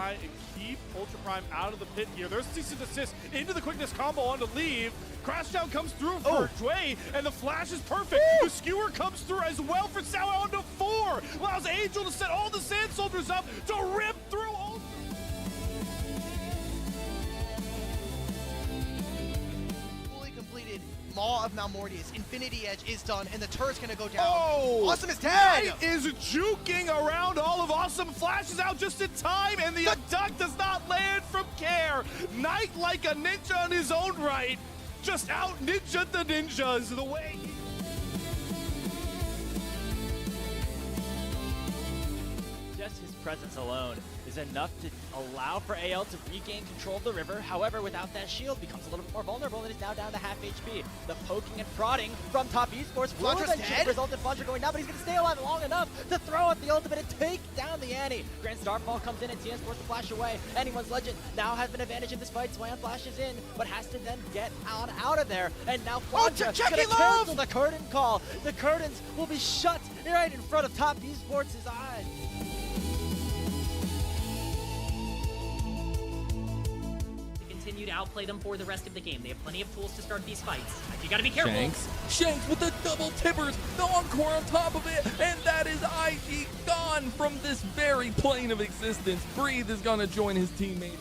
try and keep Ultra Prime out of the pit here. There's cease and desist into the quickness combo on to leave. Crashdown comes through for Dway, and the flash is perfect. The skewer comes through as well for Sao on to 4. Allows Angel to set all the Sand Soldiers up to rip through all. Fully completed Maw of Malmortius. Infinity Edge is done, and the turret's gonna go down. Oh! Awesome is dead! Knight is juking around all of Awesome, flashes out just in time, and the duck does not land from Care. Knight, like a ninja in his own right, just out ninja the ninjas the way. Just his presence alone is enough to allow for AL to regain control of the river. However, without that shield, becomes a little bit more vulnerable and is now down to half HP. The poking and prodding from top esports will eventually result in Fudger going down, but he's going to stay alive long enough to throw out the ultimate and take down the Annie. Grand Starfall comes in and TN's forced to flash away. Anyone's Legend now has an advantage in this fight. Swan flashes in, but has to then get out of there. And now Fudger is going to cancel the curtain call. The curtains will be shut right in front of top esports' eyes. Continue to outplay them for the rest of the game. They have plenty of tools to start these fights. You gotta be careful. Shanks with the double tippers, the encore on top of it, and that is ID gone from this very plane of existence. Breathe is gonna join his teammates.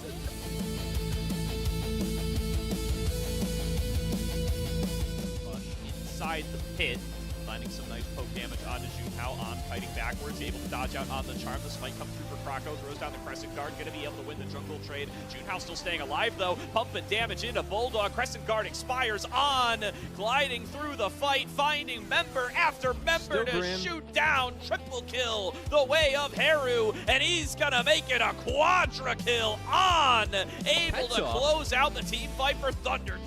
Inside the pit, finding some nice poke damage onto Junhao on fighting backwards, able to dodge out on the charm. This might come through for Krako, throws down the Crescent Guard, gonna be able to win the jungle trade. Junhao still staying alive though, pumping damage into Bulldog. Crescent Guard expires on, gliding through the fight, finding member after member to shoot down. Triple kill the way of Haru, and he's gonna make it a quadra kill on, able to close out the team fight for Thunderclaw.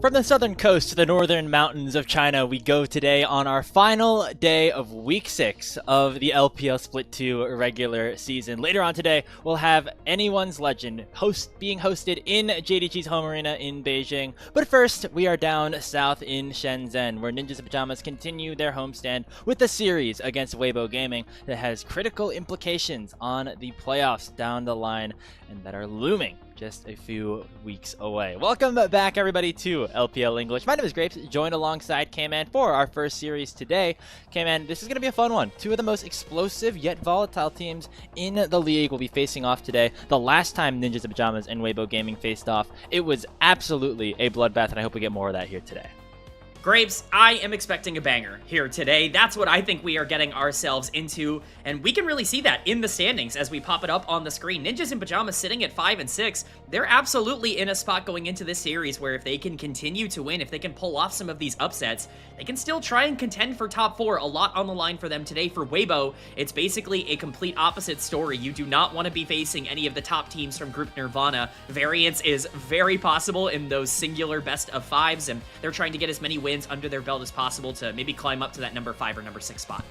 From the southern coast to the northern mountains of China, we go today on our final day of Week 6 of the LPL Split 2 regular season. Later on today, we'll have Anyone's Legend being hosted in JDG's home arena in Beijing. But first, we are down south in Shenzhen, where Ninjas in Pajamas continue their homestand with a series against Weibo Gaming that has critical implications on the playoffs down the line and that are looming just a few weeks away. Welcome back, everybody, to LPL English. My name is Grapes, joined alongside K-Man for our first series today. K-Man, this is going to be a fun one. Two of the most explosive yet volatile teams in the league will be facing off today. The last time Ninjas in Pajamas and Weibo Gaming faced off, it was absolutely a bloodbath, and I hope we get more of that here today. Grapes, I am expecting a banger here today. That's what I think we are getting ourselves into, and we can really see that in the standings as we pop it up on the screen. Ninjas in Pajamas sitting at 5 and 6. They're absolutely in a spot going into this series where if they can continue to win, if they can pull off some of these upsets, they can still try and contend for top 4. A lot on the line for them today. For Weibo, it's basically a complete opposite story. You do not want to be facing any of the top teams from Group Nirvana. Variance is very possible in those singular best of 5s, and they're trying to get as many wins under their belt as possible to maybe climb up to that number 5 or number 6 spot.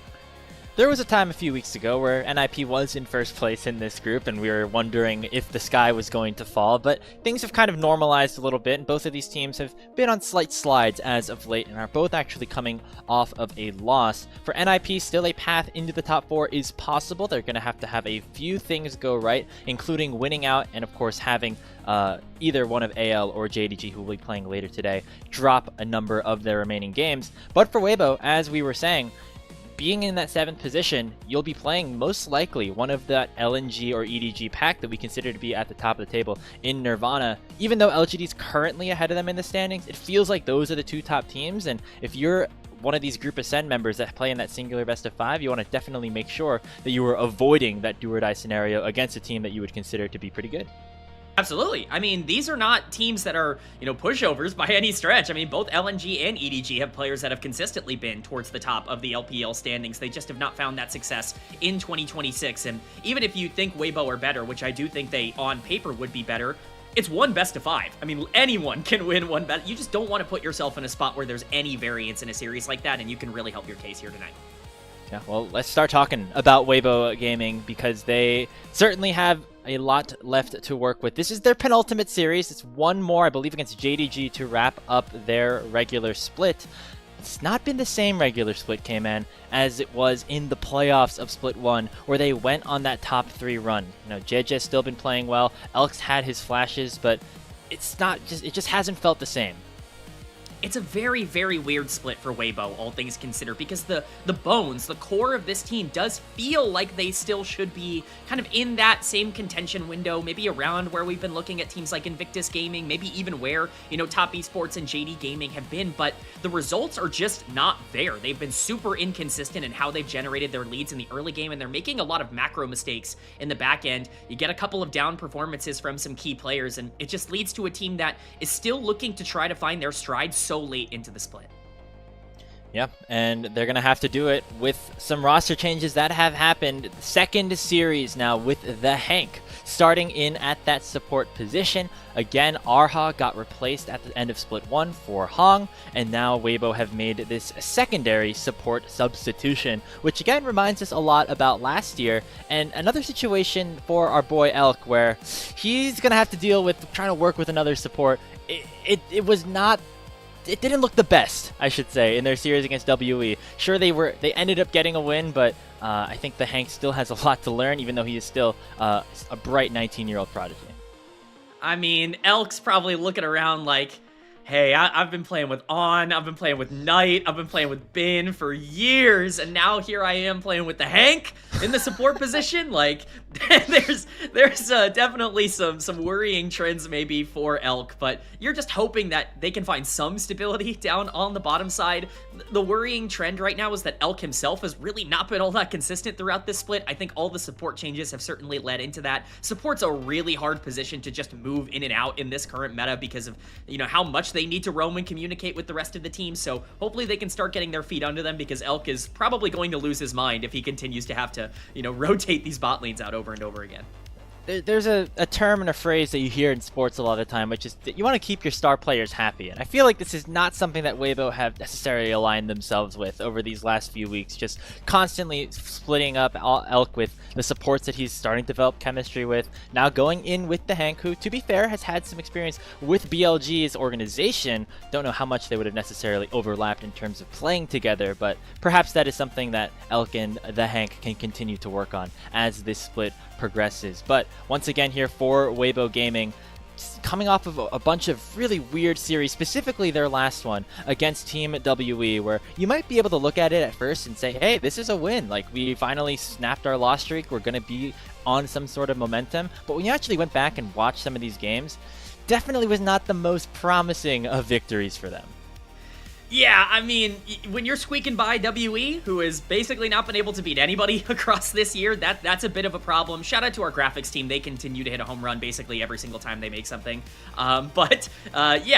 There was a time a few weeks ago where NIP was in first place in this group, and we were wondering if the sky was going to fall, but things have kind of normalized a little bit, and both of these teams have been on slight slides as of late, and are both actually coming off of a loss. For NIP, still a path into the top 4 is possible. They're going to have a few things go right, including winning out, and of course having either one of AL or JDG, who will be playing later today, drop a number of their remaining games. But for Weibo, as we were saying, being in that 7th position, you'll be playing most likely one of that LNG or EDG pack that we consider to be at the top of the table in Nirvana. Even though LGD is currently ahead of them in the standings, it feels like those are the two top teams, and if you're one of these Group Ascend members that play in that singular best of 5, you want to definitely make sure that you are avoiding that do-or-die scenario against a team that you would consider to be pretty good. Absolutely. I mean, these are not teams that are, pushovers by any stretch. I mean, both LNG and EDG have players that have consistently been towards the top of the LPL standings. They just have not found that success in 2026. And even if you think Weibo are better, which I do think they on paper would be better, it's one best of 5. I mean, anyone can win one best. You just don't want to put yourself in a spot where there's any variance in a series like that, and you can really help your case here tonight. Yeah, well, let's start talking about Weibo Gaming, because they certainly have a lot left to work with. This is their penultimate series. It's one more, I believe, against JDG to wrap up their regular split. It's not been the same regular split, K-Man, as it was in the playoffs of Split 1, where they went on that top 3 run. JJ's still been playing well. Elk's had his flashes, but it just hasn't felt the same. It's a very, very weird split for Weibo, all things considered, because the bones, the core of this team does feel like they still should be kind of in that same contention window, maybe around where we've been looking at teams like Invictus Gaming, maybe even where, Top Esports and JD Gaming have been, but the results are just not there. They've been super inconsistent in how they've generated their leads in the early game, and they're making a lot of macro mistakes in the back end. You get a couple of down performances from some key players, and it just leads to a team that is still looking to try to find their stride so late into the split. Yep, and they're going to have to do it with some roster changes that have happened. Second series now with the Hank starting in at that support position. Again, Arha got replaced at the end of Split 1 for Hong, and now Weibo have made this secondary support substitution, which again reminds us a lot about last year, and another situation for our boy Elk where he's going to have to deal with trying to work with another support. It didn't look the best, I should say, in their series against WE. Sure, they ended up getting a win, but I think the Hank still has a lot to learn, even though he is still a bright 19-year-old prodigy. I mean, Elk's probably looking around like, hey, I've been playing with On, I've been playing with Knight, I've been playing with Bin for years, and now here I am playing with the Hank in the support position. Like, there's definitely some worrying trends maybe for Elk, but you're just hoping that they can find some stability down on the bottom side. The worrying trend right now is that Elk himself has really not been all that consistent throughout this split. I think all the support changes have certainly led into that. Support's a really hard position to just move in and out in this current meta because of, how much they need to roam and communicate with the rest of the team. So hopefully they can start getting their feet under them, because Elk is probably going to lose his mind if he continues to have to, rotate these bot lanes out over and over again. there's a term and a phrase that you hear in sports a lot of the time, which is that you want to keep your star players happy. And I feel like this is not something that Weibo have necessarily aligned themselves with over these last few weeks, just constantly splitting up Elk with the supports that he's starting to develop chemistry with. Now going in with the Hank, who, to be fair, has had some experience with BLG's organization. Don't know how much they would have necessarily overlapped in terms of playing together, but perhaps that is something that Elk and the Hank can continue to work on as this split progresses. But once again here for Weibo Gaming, coming off of a bunch of really weird series, specifically their last one against Team WE, where you might be able to look at it at first and say, hey, this is a win. Like, we finally snapped our loss streak. We're going to be on some sort of momentum. But when you actually went back and watched some of these games, definitely was not the most promising of victories for them. Yeah, I mean, when you're squeaking by WE, who has basically not been able to beat anybody across this year, that's a bit of a problem. Shout out to our graphics team. They continue to hit a home run basically every single time they make something. Yeah,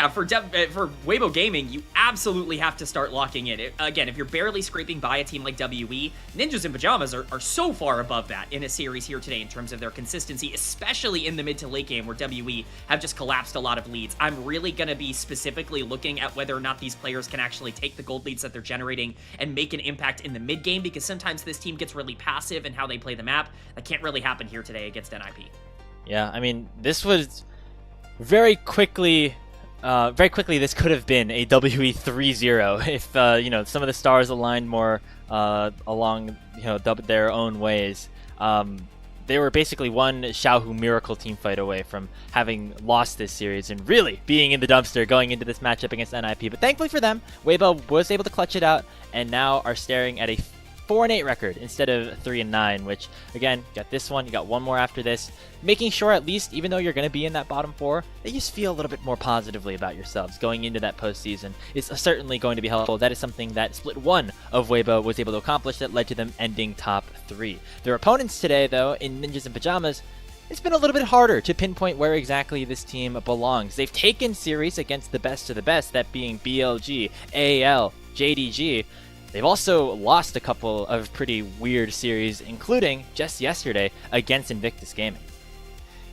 for Weibo Gaming, you absolutely have to start locking in. Again, if you're barely scraping by a team like WE, Ninjas in Pajamas are so far above that in a series here today in terms of their consistency, especially in the mid to late game where WE have just collapsed a lot of leads. I'm really going to be specifically looking at whether or not these players can actually take the gold leads that they're generating and make an impact in the mid game, because sometimes this team gets really passive in how they play the map. That can't really happen here today against NIP. Yeah, I mean, this was very quickly this could have been a WE 3-0 if some of the stars aligned more along their own ways. They were basically one Xiaohu Miracle team fight away from having lost this series and really being in the dumpster going into this matchup against NIP. But thankfully for them, Weibo was able to clutch it out and now are staring at a 4-8 record instead of 3-9, which, again, you got this one, you got one more after this, making sure at least, even though you're going to be in that bottom four, that you just feel a little bit more positively about yourselves going into that postseason is certainly going to be helpful. That is something that Split 1 of Weibo was able to accomplish that led to them ending top 3. Their opponents today, though, in Ninjas in Pajamas, it's been a little bit harder to pinpoint where exactly this team belongs. They've taken series against the best of the best, that being BLG, AL, JDG. They've also lost a couple of pretty weird series, including just yesterday against Invictus Gaming.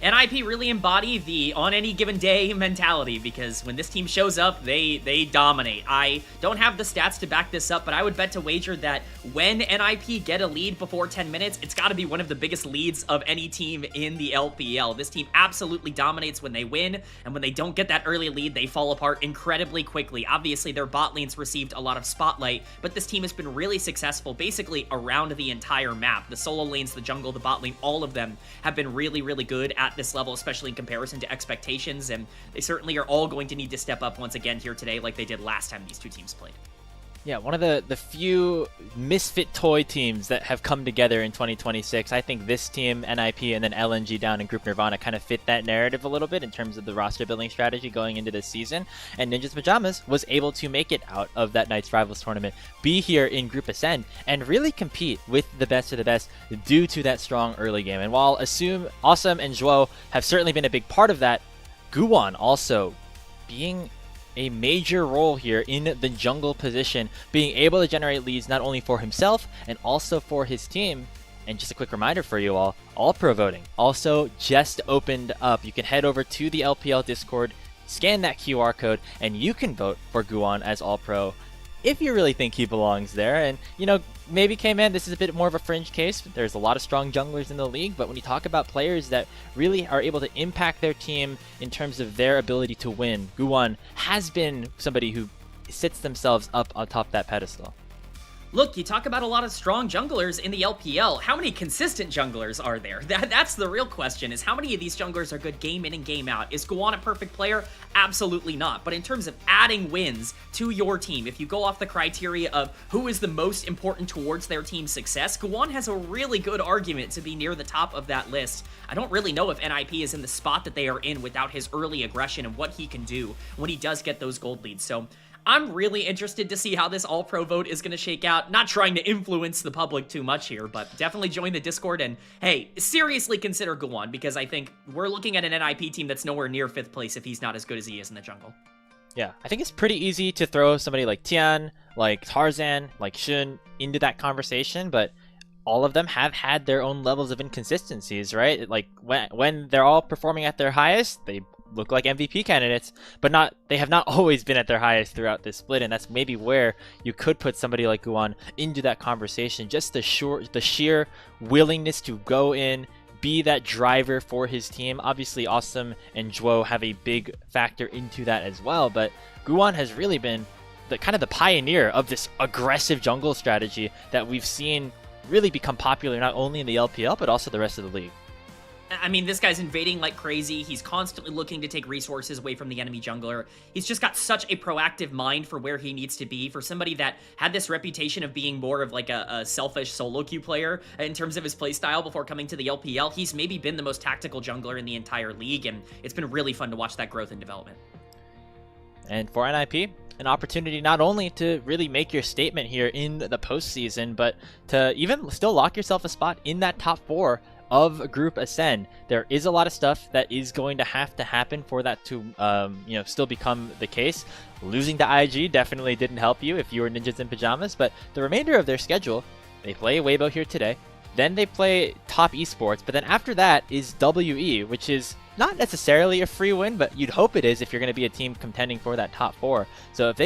NIP really embody the on any given day mentality, because when this team shows up, they dominate. I don't have the stats to back this up, but I would bet to wager that when NIP get a lead before 10 minutes, it's got to be one of the biggest leads of any team in the LPL. This team absolutely dominates when they win, and when they don't get that early lead, they fall apart incredibly quickly. Obviously, their bot lanes received a lot of spotlight, but this team has been really successful basically around the entire map. The solo lanes, the jungle, the bot lane, all of them have been really, really good at this level, especially in comparison to expectations, and they certainly are all going to need to step up once again here today like they did last time these two teams played. Yeah, one of the few misfit toy teams that have come together in 2026. I think this team, NIP, and then LNG down in Group Nirvana kind of fit that narrative a little bit in terms of the roster building strategy going into this season. And Ninjas Pajamas was able to make it out of that Knights Rivals tournament, be here in Group Ascend, and really compete with the best of the best due to that strong early game. And while Awesome and Zhuo have certainly been a big part of that, Guwon also being a major role here in the jungle position, being able to generate leads not only for himself and also for his team. And just a quick reminder for you all pro voting also just opened up. You can head over to the LPL Discord, scan that QR code, and you can vote for Guwon as all pro if you really think he belongs there. And maybe K-Man, this is a bit more of a fringe case. There's a lot of strong junglers in the league, but when you talk about players that really are able to impact their team in terms of their ability to win, Guwon has been somebody who sits themselves up on top of that pedestal. Look, you talk about a lot of strong junglers in the LPL. How many consistent junglers are there? That's the real question, is how many of these junglers are good game in and game out? Is Guwon a perfect player? Absolutely not. But in terms of adding wins to your team, if you go off the criteria of who is the most important towards their team's success, Guwon has a really good argument to be near the top of that list. I don't really know if NIP is in the spot that they are in without his early aggression and what he can do when he does get those gold leads. So I'm really interested to see how this all-pro vote is going to shake out. Not trying to influence the public too much here, but definitely join the Discord and, hey, seriously consider Guwon, because I think we're looking at an NIP team that's nowhere near 5th place if he's not as good as he is in the jungle. Yeah, I think it's pretty easy to throw somebody like Tian, like Tarzan, like Shun into that conversation, but all of them have had their own levels of inconsistencies, right? Like when they're all performing at their highest, they look like MVP candidates, but they have not always been at their highest throughout this split, and that's maybe where you could put somebody like Guan into that conversation. Just the sheer willingness to go in, be that driver for his team. Obviously, Awesome and Zhuo have a big factor into that as well, but Guan has really been the kind of the pioneer of this aggressive jungle strategy that we've seen really become popular not only in the LPL but also the rest of the league. I mean, this guy's invading like crazy. He's constantly looking to take resources away from the enemy jungler. He's just got such a proactive mind for where he needs to be. For somebody that had this reputation of being more of like a selfish solo queue player in terms of his playstyle before coming to the LPL, he's maybe been the most tactical jungler in the entire league, and it's been really fun to watch that growth and development. And for NIP, an opportunity not only to really make your statement here in the postseason, but to even still lock yourself a spot in that top 4 of Group Ascend. There is a lot of stuff that is going to have to happen for that to still become the case. Losing to IG definitely didn't help you if you were Ninjas in Pajamas, but the remainder of their schedule, they play Weibo here today, then they play Top Esports, but then after that is WE, which is not necessarily a free win, but you'd hope it is if you're going to be a team contending for that top 4. So if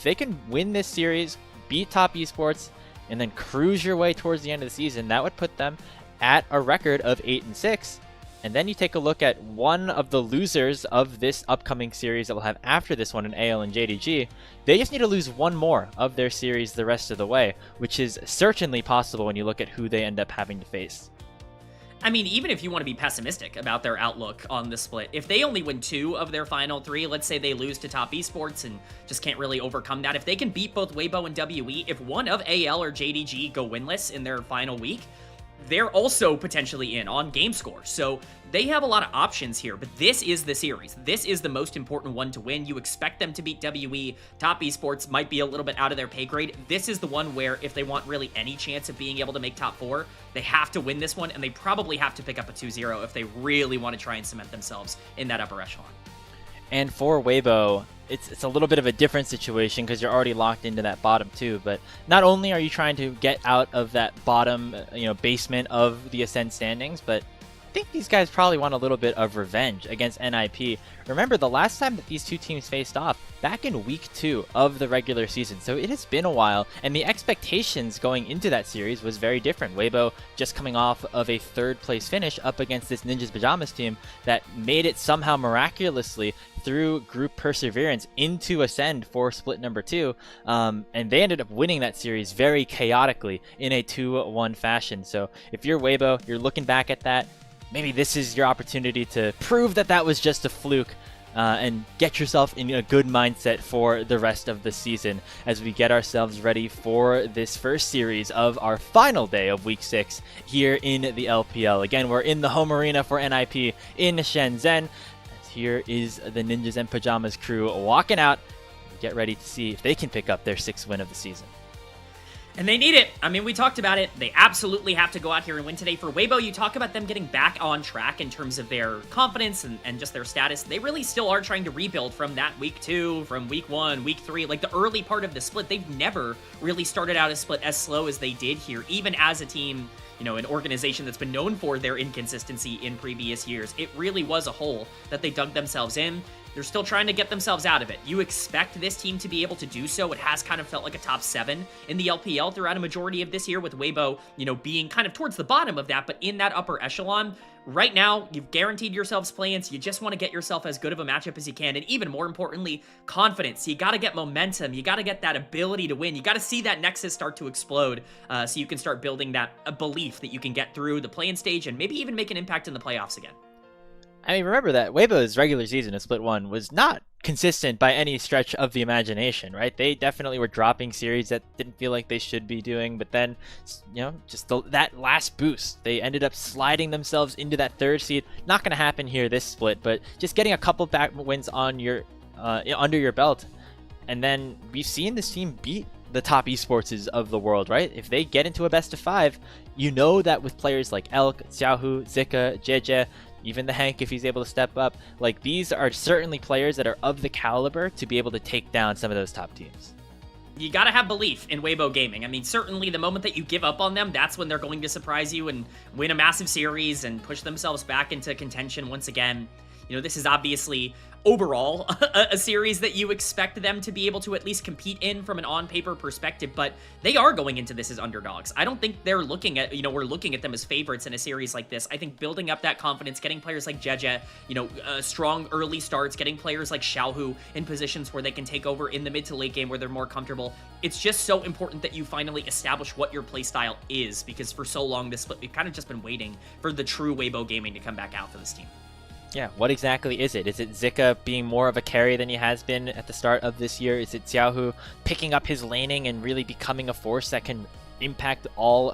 they can win this series, beat Top Esports, and then cruise your way towards the end of the season, that would put them at a record of 8-6. And then you take a look at one of the losers of this upcoming series that we'll have after this one in AL and JDG. They just need to lose one more of their series the rest of the way, which is certainly possible when you look at who they end up having to face. I mean, even if you want to be pessimistic about their outlook on the split, if they only win 2 of their final 3, let's say they lose to Top Esports and just can't really overcome that, if they can beat both Weibo and WE, if one of AL or JDG go winless in their final week, they're also potentially in on game score. So they have a lot of options here, but this is the series. This is the most important one to win. You expect them to beat WE. Top Esports might be a little bit out of their pay grade. This is the one where if they want really any chance of being able to make top 4, they have to win this one, and they probably have to pick up a 2-0 if they really want to try and cement themselves in that upper echelon. And for Weibo, it's a little bit of a different situation because you're already locked into that bottom 2, but not only are you trying to get out of that bottom basement of the Ascend standings, but I think these guys probably want a little bit of revenge against NIP. Remember, the last time that these two teams faced off, back in week 2 of the regular season, so it has been a while, and the expectations going into that series was very different. Weibo just coming off of a 3rd place finish up against this Ninjas Pajamas team that made it somehow miraculously through group perseverance into Ascend for split number 2, and they ended up winning that series very chaotically in a 2-1 fashion. So if you're Weibo, you're looking back at that, maybe this is your opportunity to prove that that was just a fluke and get yourself in a good mindset for the rest of the season as we get ourselves ready for this first series of our final day of Week 6 here in the LPL. Again, we're in the home arena for NIP in Shenzhen. Here is the Ninjas and Pajamas crew walking out. Get ready to see if they can pick up their 6th win of the season. And they need it. I mean, we talked about it. They absolutely have to go out here and win today. For Weibo, you talk about them getting back on track in terms of their confidence and just their status. They really still are trying to rebuild from that week 2, from week 1, week 3, like the early part of the split. They've never really started out a split as slow as they did here, even as a team, an organization that's been known for their inconsistency in previous years. It really was a hole that they dug themselves in. They're still trying to get themselves out of it. You expect this team to be able to do so. It has kind of felt like a top 7 in the LPL throughout a majority of this year, with Weibo, being kind of towards the bottom of that, but in that upper echelon. Right now, you've guaranteed yourselves play-ins. You just want to get yourself as good of a matchup as you can, and even more importantly, confidence. You got to get momentum. You got to get that ability to win. You got to see that Nexus start to explode so you can start building that belief that you can get through the play-in stage and maybe even make an impact in the playoffs again. I mean, remember that Weibo's regular season of Split 1 was not consistent by any stretch of the imagination, right? They definitely were dropping series that didn't feel like they should be doing, but then, just that last boost, they ended up sliding themselves into that 3rd seed. Not going to happen here this split, but just getting a couple back wins on your under your belt, and then we've seen this team beat the top esports of the world, right? If they get into a best of 5, that with players like Elk, Xiaohu, Zika, JJ, even the Hank if he's able to step up, these are certainly players that are of the caliber to be able to take down some of those top teams. you gotta have belief in Weibo Gaming. I mean, certainly the moment that you give up on them, that's when they're going to surprise you and win a massive series and push themselves back into contention once again. You know, this is obviously overall a series that you expect them to be able to at least compete in from an on-paper perspective, but they are going into this as underdogs. I don't think they're looking at, we're looking at them as favorites in a series like this. I think building up that confidence, getting players like JDG, strong early starts, getting players like Xiaohu in positions where they can take over in the mid to late game where they're more comfortable. It's just so important that you finally establish what your playstyle is, because for so long this split, we've kind of just been waiting for the true Weibo Gaming to come back out for this team. Yeah, what exactly is it? Is it Zika being more of a carry than he has been at the start of this year? Is it Xiaohu picking up his laning and really becoming a force that can impact all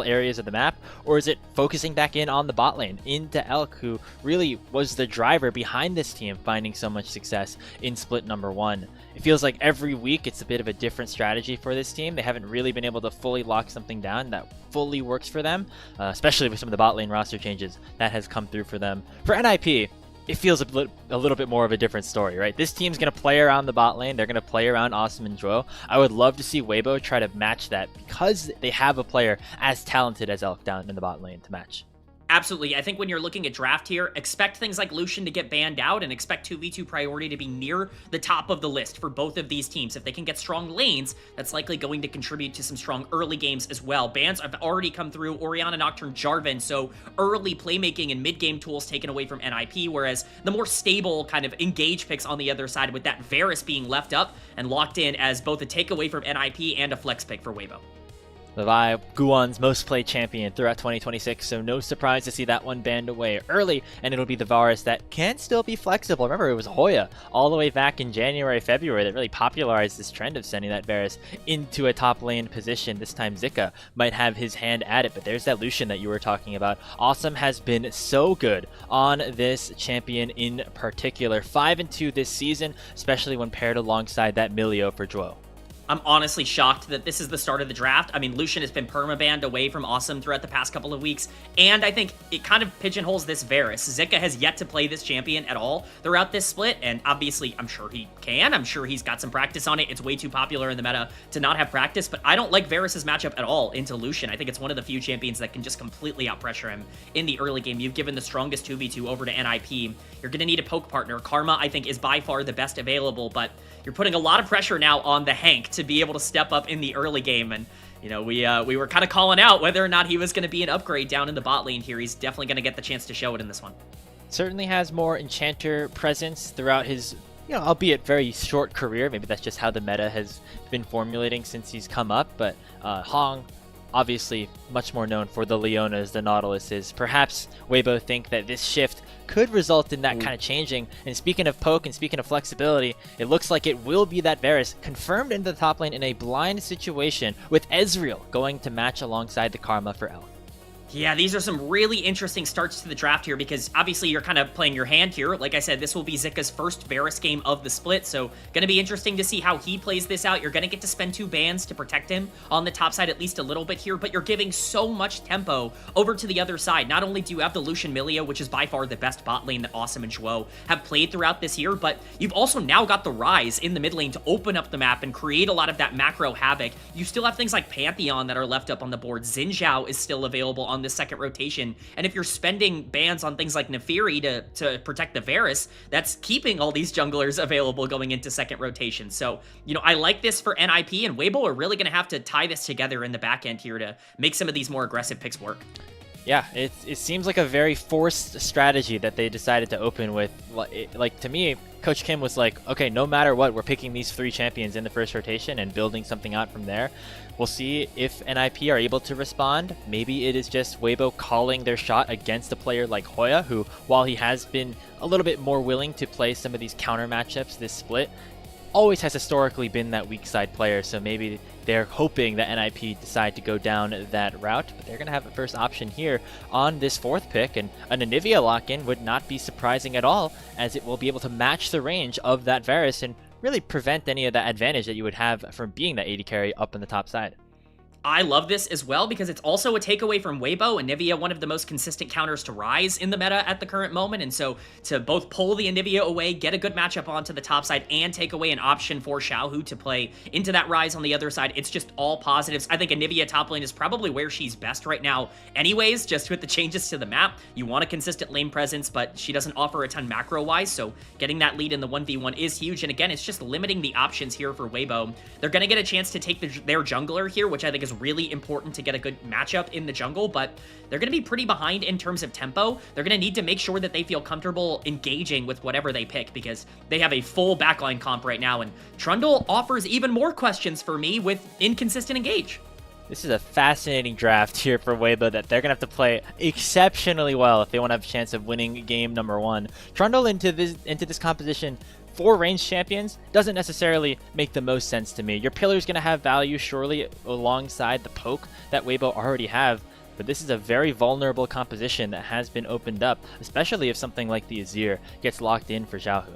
areas of the map? Or is it focusing back in on the bot lane, into Elk, who really was the driver behind this team finding so much success in split number 1? It feels like every week it's a bit of a different strategy for this team. They haven't really been able to fully lock something down that fully works for them, especially with some of the bot lane roster changes that has come through for them. For NIP, it feels a little bit more of a different story, right? This team's going to play around the bot lane. They're going to play around Awesome and Joe. I would love to see Weibo try to match that, because they have a player as talented as Elk down in the bot lane to match. Absolutely. I think when you're looking at draft here, expect things like Lucian to get banned out and expect 2v2 priority to be near the top of the list for both of these teams. If they can get strong lanes, that's likely going to contribute to some strong early games as well. Bans have already come through, Orianna, Nocturne, Jarvan, so early playmaking and mid-game tools taken away from NIP, whereas the more stable kind of engage picks on the other side, with that Varus being left up and locked in as both a takeaway from NIP and a flex pick for Weibo. Levi, Guwon's most played champion throughout 2026, so no surprise to see that one banned away early, and it'll be the Varus that can still be flexible. Remember, it was Hoya all the way back in January, February that really popularized this trend of sending that Varus into a top lane position. This time Zika might have his hand at it, but there's that Lucian that you were talking about. Awesome has been so good on this champion in particular. 5-2 this season, especially when paired alongside that Milio for Joe. I'm honestly shocked that this is the start of the draft. I mean, Lucian has been permabanned away from Awesome throughout the past couple of weeks, and I think it kind of pigeonholes this Varus. Zika has yet to play this champion at all throughout this split, and obviously, I'm sure he can. I'm sure he's got some practice on it. It's way too popular in the meta to not have practice, but I don't like Varus's matchup at all into Lucian. I think it's one of the few champions that can just completely outpressure him in the early game. You've given the strongest 2v2 over to NIP. You're going to need a poke partner. Karma, I think, is by far the best available, but you're putting a lot of pressure now on the Hank to be able to step up in the early game, and we were kind of calling out whether or not he was going to be an upgrade down in the bot lane here. He's definitely going to get the chance to show it in this one. Certainly has more Enchanter presence throughout his, albeit very short career. Maybe that's just how the meta has been formulating since he's come up, but Hong, obviously much more known for the Leonas, the Nautiluses. Perhaps Weibo think that this shift could result in that kind of changing. And speaking of poke and speaking of flexibility, it looks like it will be that Varus confirmed into the top lane in a blind situation, with Ezreal going to match alongside the Karma for Elk. Yeah, these are some really interesting starts to the draft here, because obviously you're kind of playing your hand here. Like I said, this will be Zika's first Varus game of the split, so going to be interesting to see how he plays this out. You're going to get to spend 2 bans to protect him on the top side at least a little bit here, but you're giving so much tempo over to the other side. Not only do you have the Lucian Milio, which is by far the best bot lane that Awesome and Zhuo have played throughout this year, but you've also now got the Rise in the mid lane to open up the map and create a lot of that macro havoc. You still have things like Pantheon that are left up on the board. Xin Zhao is still available on the second rotation, and if you're spending bans on things like Nefiri to protect the Varus, that's keeping all these junglers available going into second rotation. So, I like this for NIP, and Weibo are really going to have to tie this together in the back end here to make some of these more aggressive picks work. Yeah, it seems like a very forced strategy that they decided to open with. Like, to me, Coach Kim was like, okay, no matter what, we're picking these 3 champions in the first rotation and building something out from there. We'll see if NIP are able to respond. Maybe it is just Weibo calling their shot against a player like Hoya, who, while he has been a little bit more willing to play some of these counter matchups this split, always has historically been that weak side player. So maybe they're hoping that NIP decide to go down that route, but they're going to have a first option here on this 4th pick, and a Anivia lock-in would not be surprising at all, as it will be able to match the range of that Varus and really prevent any of that advantage that you would have from being that AD carry up on the top side. I love this as well because it's also a takeaway from Weibo. Anivia, one of the most consistent counters to Rise in the meta at the current moment, and so to both pull the Anivia away, get a good matchup onto the top side, and take away an option for Xiaohu to play into that Rise on the other side, it's just all positives. I think Anivia top lane is probably where she's best right now anyways, just with the changes to the map. You want a consistent lane presence, but she doesn't offer a ton macro-wise, so getting that lead in the 1v1 is huge, and again, it's just limiting the options here for Weibo. They're going to get a chance to take their jungler here, which I think is really important to get a good matchup in the jungle, but they're going to be pretty behind in terms of tempo. They're going to need to make sure that they feel comfortable engaging with whatever they pick because they have a full backline comp right now, and Trundle offers even more questions for me with inconsistent engage. This is a fascinating draft here for Weibo that they're going to have to play exceptionally well if they want to have a chance of winning game number 1. Trundle into this composition for ranged champions doesn't necessarily make the most sense to me. Your pillar's going to have value surely alongside the poke that Weibo already have, but this is a very vulnerable composition that has been opened up, especially if something like the Azir gets locked in for Xiaohu.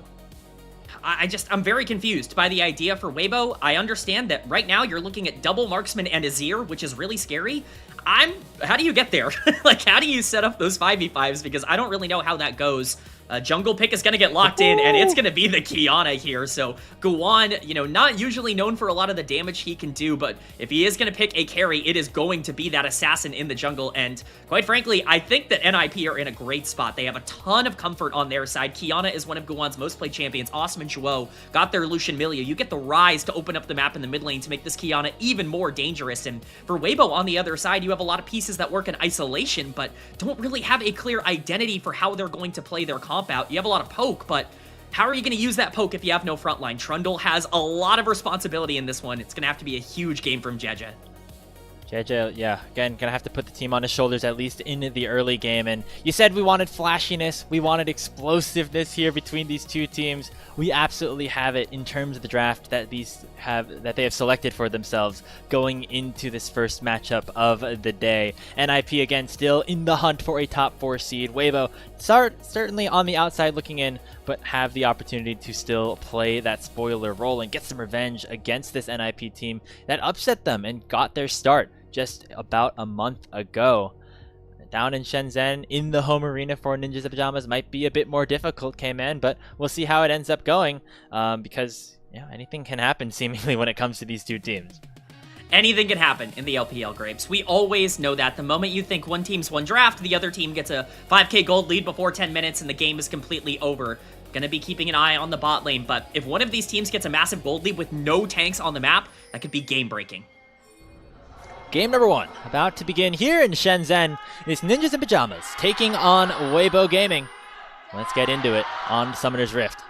I'm very confused by the idea for Weibo. I understand that right now you're looking at double marksman and Azir, which is really scary. How do you get there? Like, how do you set up those 5v5s? Because I don't really know how that goes. Jungle pick is going to get locked in, and it's going to be the Qiyana here. So Guan, you know, not usually known for a lot of the damage he can do, but if he is going to pick a carry, it is going to be that assassin in the jungle. And quite frankly, I think that NIP are in a great spot. They have a ton of comfort on their side. Qiyana is one of Guan's most played champions. Awesome and Shuo got their Lucian Milia. You get the Rise to open up the map in the mid lane to make this Qiyana even more dangerous. And for Weibo on the other side, you have a lot of pieces that work in isolation, but don't really have a clear identity for how they're going to play their comp out. You have a lot of poke, but how are you going to use that poke if you have no frontline? Trundle has a lot of responsibility in this one. It's going to have to be a huge game from JJ. JJ, yeah, again, gonna have to put the team on his shoulders at least in the early game. And you said we wanted flashiness, we wanted explosiveness here between these two teams. We absolutely have it in terms of the draft that they have selected for themselves going into this first matchup of the day. NIP again still in the hunt for a top 4 seed. Weibo certainly on the outside looking in, but have the opportunity to still play that spoiler role and get some revenge against this NIP team that upset them and got their start just about a month ago. Down in Shenzhen, in the home arena for Ninjas in Pajamas might be a bit more difficult, K-Man, but we'll see how it ends up going, because anything can happen seemingly when it comes to these two teams. Anything can happen in the LPL, Grapes. We always know that. The moment you think one team's won draft, the other team gets a 5k gold lead before 10 minutes and the game is completely over. Gonna be keeping an eye on the bot lane, but if one of these teams gets a massive gold lead with no tanks on the map, that could be game-breaking. Game number 1 about to begin here in Shenzhen. It's Ninjas in Pajamas taking on Weibo Gaming. Let's get into it on Summoner's Rift.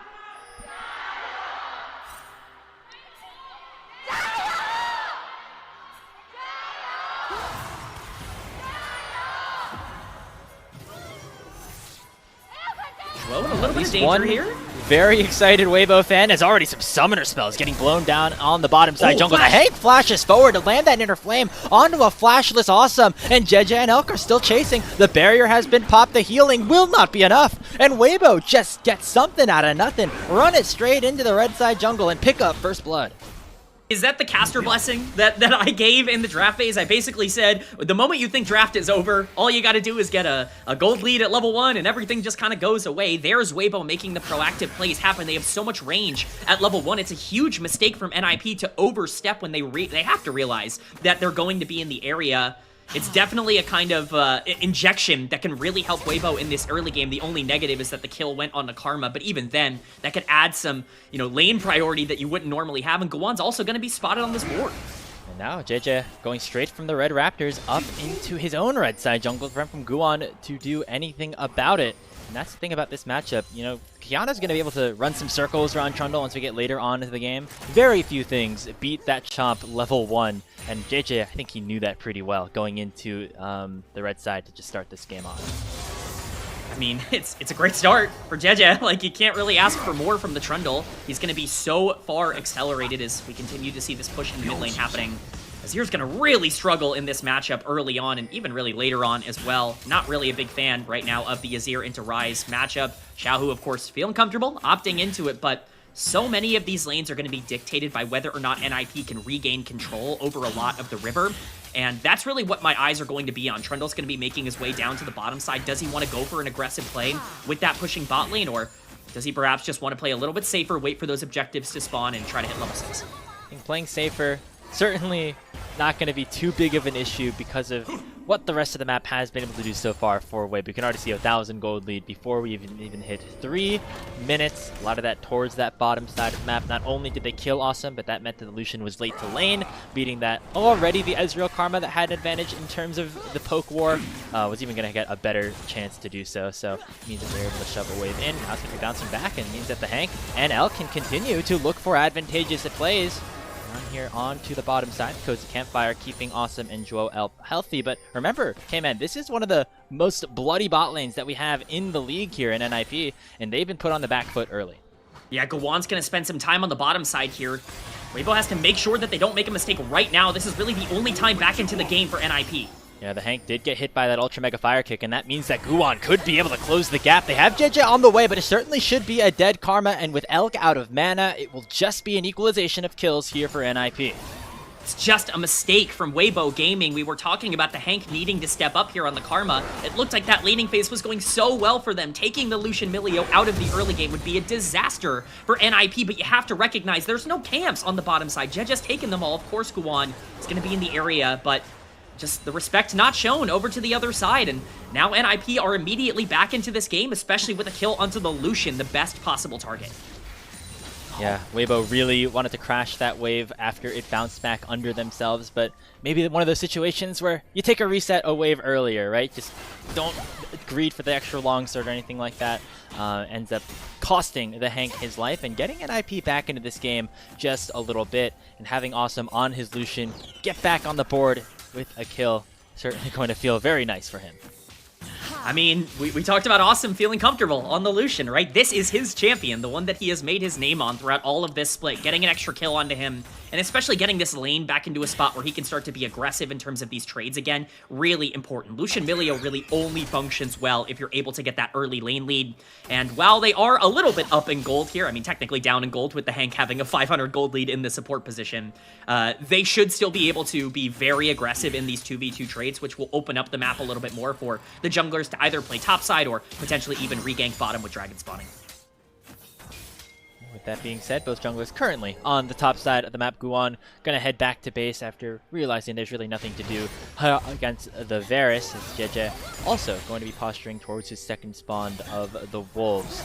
Well, a little bit of danger here. Very excited Weibo fan. There's already some summoner spells getting blown down on the bottom side. Jungle. The Hank flashes forward to land that inner flame onto a flashless awesome. And JJ and Elk are still chasing. The barrier has been popped. The healing will not be enough. And Weibo just gets something out of nothing. Run it straight into the red side jungle and pick up first blood. Is that the caster blessing that I gave in the draft phase? I basically said, the moment you think draft is over, all you gotta do is get a gold lead at level 1 and everything just kind of goes away. There's Weibo making the proactive plays happen. They have so much range at level 1. It's a huge mistake from NIP to overstep when they have to realize that they're going to be in the area. It's definitely a kind of injection that can really help Weibo in this early game. The only negative is that the kill went on to Karma, but even then, that could add some, lane priority that you wouldn't normally have, and Guan's also going to be spotted on this board. And now JJ going straight from the red Raptors up into his own red side jungle, prevent from Guan to do anything about it. And that's the thing about this matchup. Qiyana's going to be able to run some circles around Trundle once we get later on into the game. Very few things beat that Chomp level 1. And JJ, I think he knew that pretty well going into the red side to just start this game off. I mean, it's a great start for JJ. Like, you can't really ask for more from the Trundle. He's going to be so far accelerated as we continue to see this push in the mid lane happening. Azir's going to really struggle in this matchup early on and even really later on as well. Not really a big fan right now of the Azir into Rise matchup. Xiaohu, of course, feeling comfortable, opting into it, but so many of these lanes are going to be dictated by whether or not NIP can regain control over a lot of the river. And that's really what my eyes are going to be on. Trundle's going to be making his way down to the bottom side. Does he want to go for an aggressive play with that pushing bot lane, or does he perhaps just want to play a little bit safer, wait for those objectives to spawn, and try to hit level 6? I think playing safer, certainly not going to be too big of an issue because of what the rest of the map has been able to do so far for Wave. We can already see a 1,000 gold lead before we even hit 3 minutes. A lot of that towards that bottom side of the map. Not only did they kill Awesome, but that meant that the Lucian was late to lane, beating that already the Ezreal Karma that had an advantage in terms of the poke war was even going to get a better chance to do so. So it means that they're able to shove a Wave in. Now it's going to be bouncing back, and it means that the Hank and Elk can continue to look for advantageous plays. On here onto the bottom side, Cozy Campfire keeping Awesome and Joe Elp healthy. But remember, K-Man, this is one of the most bloody bot lanes that we have in the league here in NIP, and they've been put on the back foot early. Yeah, Gwan's going to spend some time on the bottom side here. Weibo has to make sure that they don't make a mistake right now. This is really the only time back into the game for NIP. Yeah, the Hank did get hit by that Ultra Mega Fire Kick, and that means that Guan could be able to close the gap. They have JJ on the way, but it certainly should be a dead Karma, and with Elk out of mana, it will just be an equalization of kills here for NIP. It's just a mistake from Weibo Gaming. We were talking about the Hank needing to step up here on the Karma. It looked like that laning phase was going so well for them. Taking the Lucian Milio out of the early game would be a disaster for NIP, but you have to recognize there's no camps on the bottom side. JJ's taken them all. Of course, Guan is going to be in the area, but just the respect not shown over to the other side, and now NIP are immediately back into this game, especially with a kill onto the Lucian, the best possible target. Yeah, Weibo really wanted to crash that wave after it bounced back under themselves, but maybe one of those situations where you take a reset a wave earlier, right? Just don't greed for the extra longsword or anything like that. Ends up costing the Hank his life and getting NIP back into this game just a little bit, and having Awesome on his Lucian get back on the board with a kill. Certainly going to feel very nice for him. I mean, we talked about Awesome feeling comfortable on the Lucian, right? This is his champion, the one that he has made his name on throughout all of this split. Getting an extra kill onto him, and especially getting this lane back into a spot where he can start to be aggressive in terms of these trades again, really important. Lucian Milio really only functions well if you're able to get that early lane lead. And while they are a little bit up in gold here, I mean, technically down in gold with the Hank having a 500 gold lead in the support position, they should still be able to be very aggressive in these 2v2 trades, which will open up the map a little bit more for the junglers to either play topside or potentially even regank bottom with dragon spawning. With that being said, both junglers currently on the top side of the map. Guan gonna head back to base after realizing there's really nothing to do against the Varus, as JJ also going to be posturing towards his second spawn of the Wolves.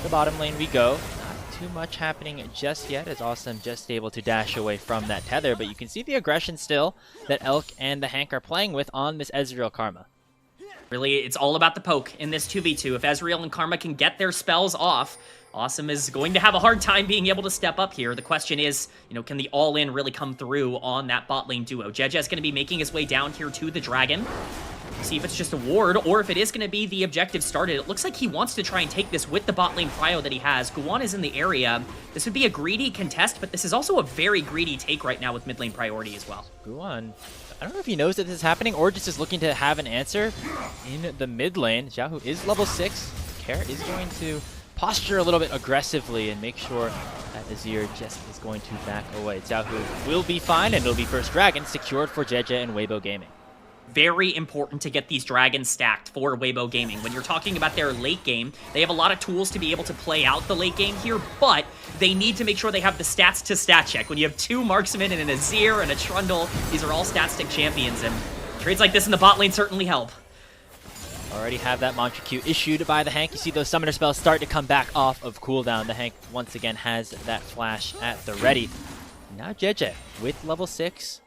The bottom lane we go. Not too much happening just yet, as Awesome just able to dash away from that tether, but you can see the aggression still that Elk and the Hank are playing with on this Ezreal Karma. Really, it's all about the poke in this 2v2. If Ezreal and Karma can get their spells off, Awesome is going to have a hard time being able to step up here. The question is, can the all-in really come through on that bot lane duo? Jeje's going to be making his way down here to the dragon. See if it's just a ward, or if it is going to be the objective started. It looks like he wants to try and take this with the bot lane prio that he has. Guan is in the area. This would be a greedy contest, but this is also a very greedy take right now with mid lane priority as well. Guan, I don't know if he knows that this is happening or just is looking to have an answer in the mid lane. Xiaohu is level 6. Care is going to posture a little bit aggressively and make sure that Azir just is going to back away. Xiaohu will be fine, and it'll be first dragon secured for JJ and Weibo Gaming. Very important to get these dragons stacked for Weibo Gaming. When you're talking about their late game, they have a lot of tools to be able to play out the late game here, but they need to make sure they have the stats to stat check. When you have 2 marksmen and an Azir and a Trundle, these are all stat stick champions, and trades like this in the bot lane certainly help. Already have that mantra Q issued by the Hank. You see those summoner spells start to come back off of cooldown. The Hank once again has that flash at the ready. Now JJ with level 6.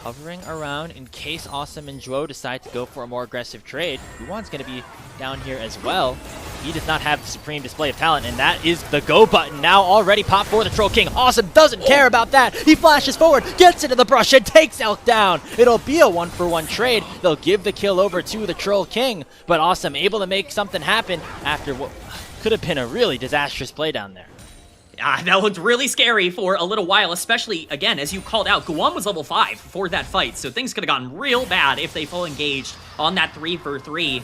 Hovering around in case Awesome and Zhuo decide to go for a more aggressive trade. Guan's going to be down here as well. He does not have the supreme display of talent, and that is the go button now already popped for the Troll King. Awesome doesn't care about that. He flashes forward, gets into the brush, and takes Elk down. It'll be a 1-for-1 trade. They'll give the kill over to the Troll King, but Awesome able to make something happen after what could have been a really disastrous play down there. That looked really scary for a little while, especially, again, as you called out, Guan was level 5 for that fight, so things could have gotten real bad if they full engaged on that 3-for-3.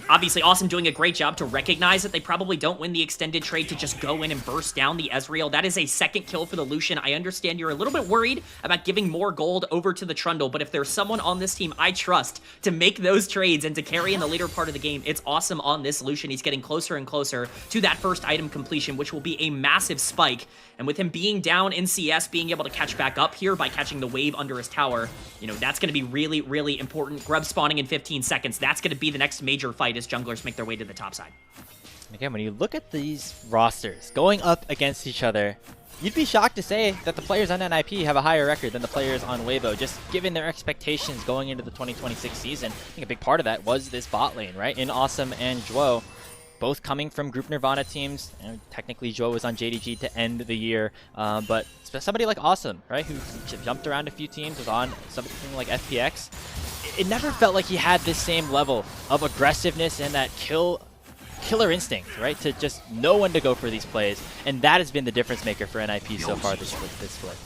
Obviously, Awesome doing a great job to recognize that they probably don't win the extended trade to just go in and burst down the Ezreal. That is a second kill for the Lucian. I understand you're a little bit worried about giving more gold over to the Trundle, but if there's someone on this team I trust to make those trades and to carry in the later part of the game, it's Awesome on this Lucian. He's getting closer and closer to that first item completion, which will be a massive spike. And with him being down in CS, being able to catch back up here by catching the wave under his tower, you know, that's going to be really, really important. Grub spawning in 15 seconds. That's going to be the next major fight as junglers make their way to the top side. Again, when you look at these rosters going up against each other, you'd be shocked to say that the players on NIP have a higher record than the players on Weibo, just given their expectations going into the 2026 season. I think a big part of that was this bot lane, right? In Awesome and Zhuo, both coming from Group Nirvana teams. And technically, Zhuo was on JDG to end the year, but somebody like Awesome, right, who jumped around a few teams, was on something like FPX. It never felt like he had this same level of aggressiveness and that killer instinct, right, to just know when to go for these plays, and that has been the difference maker for NIP so far this split.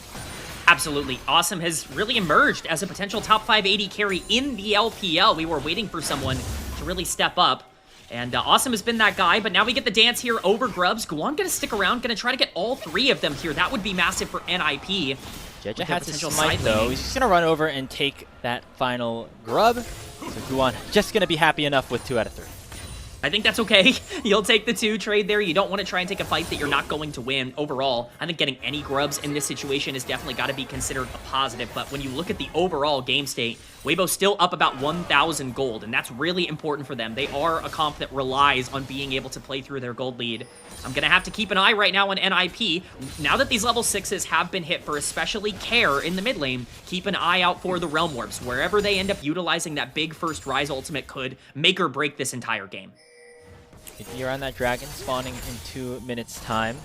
Absolutely. Awesome has really emerged as a potential top 5 AD carry in the LPL. We were waiting for someone to really step up. And Awesome has been that guy, but now we get the dance here over Grubs. Guan gonna stick around, gonna try to get all 3 of them here. That would be massive for NIP. JJ has his smite though. He's just gonna run over and take that final grub. So Guan just gonna be happy enough with 2 out of 3. I think that's okay. You'll take the 2 trade there. You don't want to try and take a fight that you're not going to win. Overall, I think getting any grubs in this situation is definitely got to be considered a positive. But when you look at the overall game state, Weibo's still up about 1,000 gold, and that's really important for them. They are a comp that relies on being able to play through their gold lead. I'm going to have to keep an eye right now on NIP. Now that these level 6s have been hit for especially Care in the mid lane, keep an eye out for the Realm Warps. Wherever they end up utilizing that big first Rise ultimate could make or break this entire game. You're on that dragon spawning in 2 minutes time.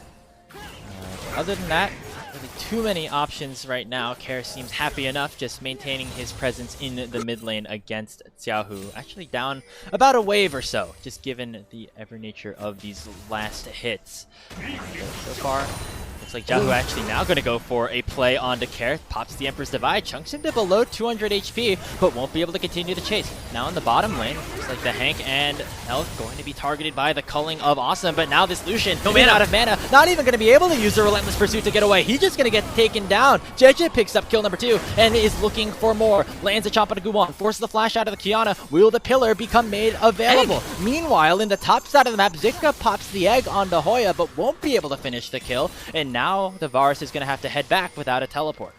Other than that, not really too many options right now. Care seems happy enough just maintaining his presence in the mid lane against Xiaohu. Actually down about a wave or so, just given the ever nature of these last hits. So far, looks like Xiaohu actually now going to go for a play onto Care. Pops the Emperor's Divide, chunks him to below 200 HP, but won't be able to continue the chase. Now in the bottom lane, looks like the Hank and Elk going to be targeted by the culling of Awesome, but now this Lucian, out of mana, not even going to be able to use the Relentless Pursuit to get away. He's just going to get taken down. JJ picks up kill number 2 and is looking for more. Lands a chomp on a Guwon, forces the flash out of the Kiana. Will the pillar become made available? Egg. Meanwhile, in the top side of the map, Zika pops the egg onto Hoya, but won't be able to finish the kill, and now the Varus is going to have to head back without a teleport.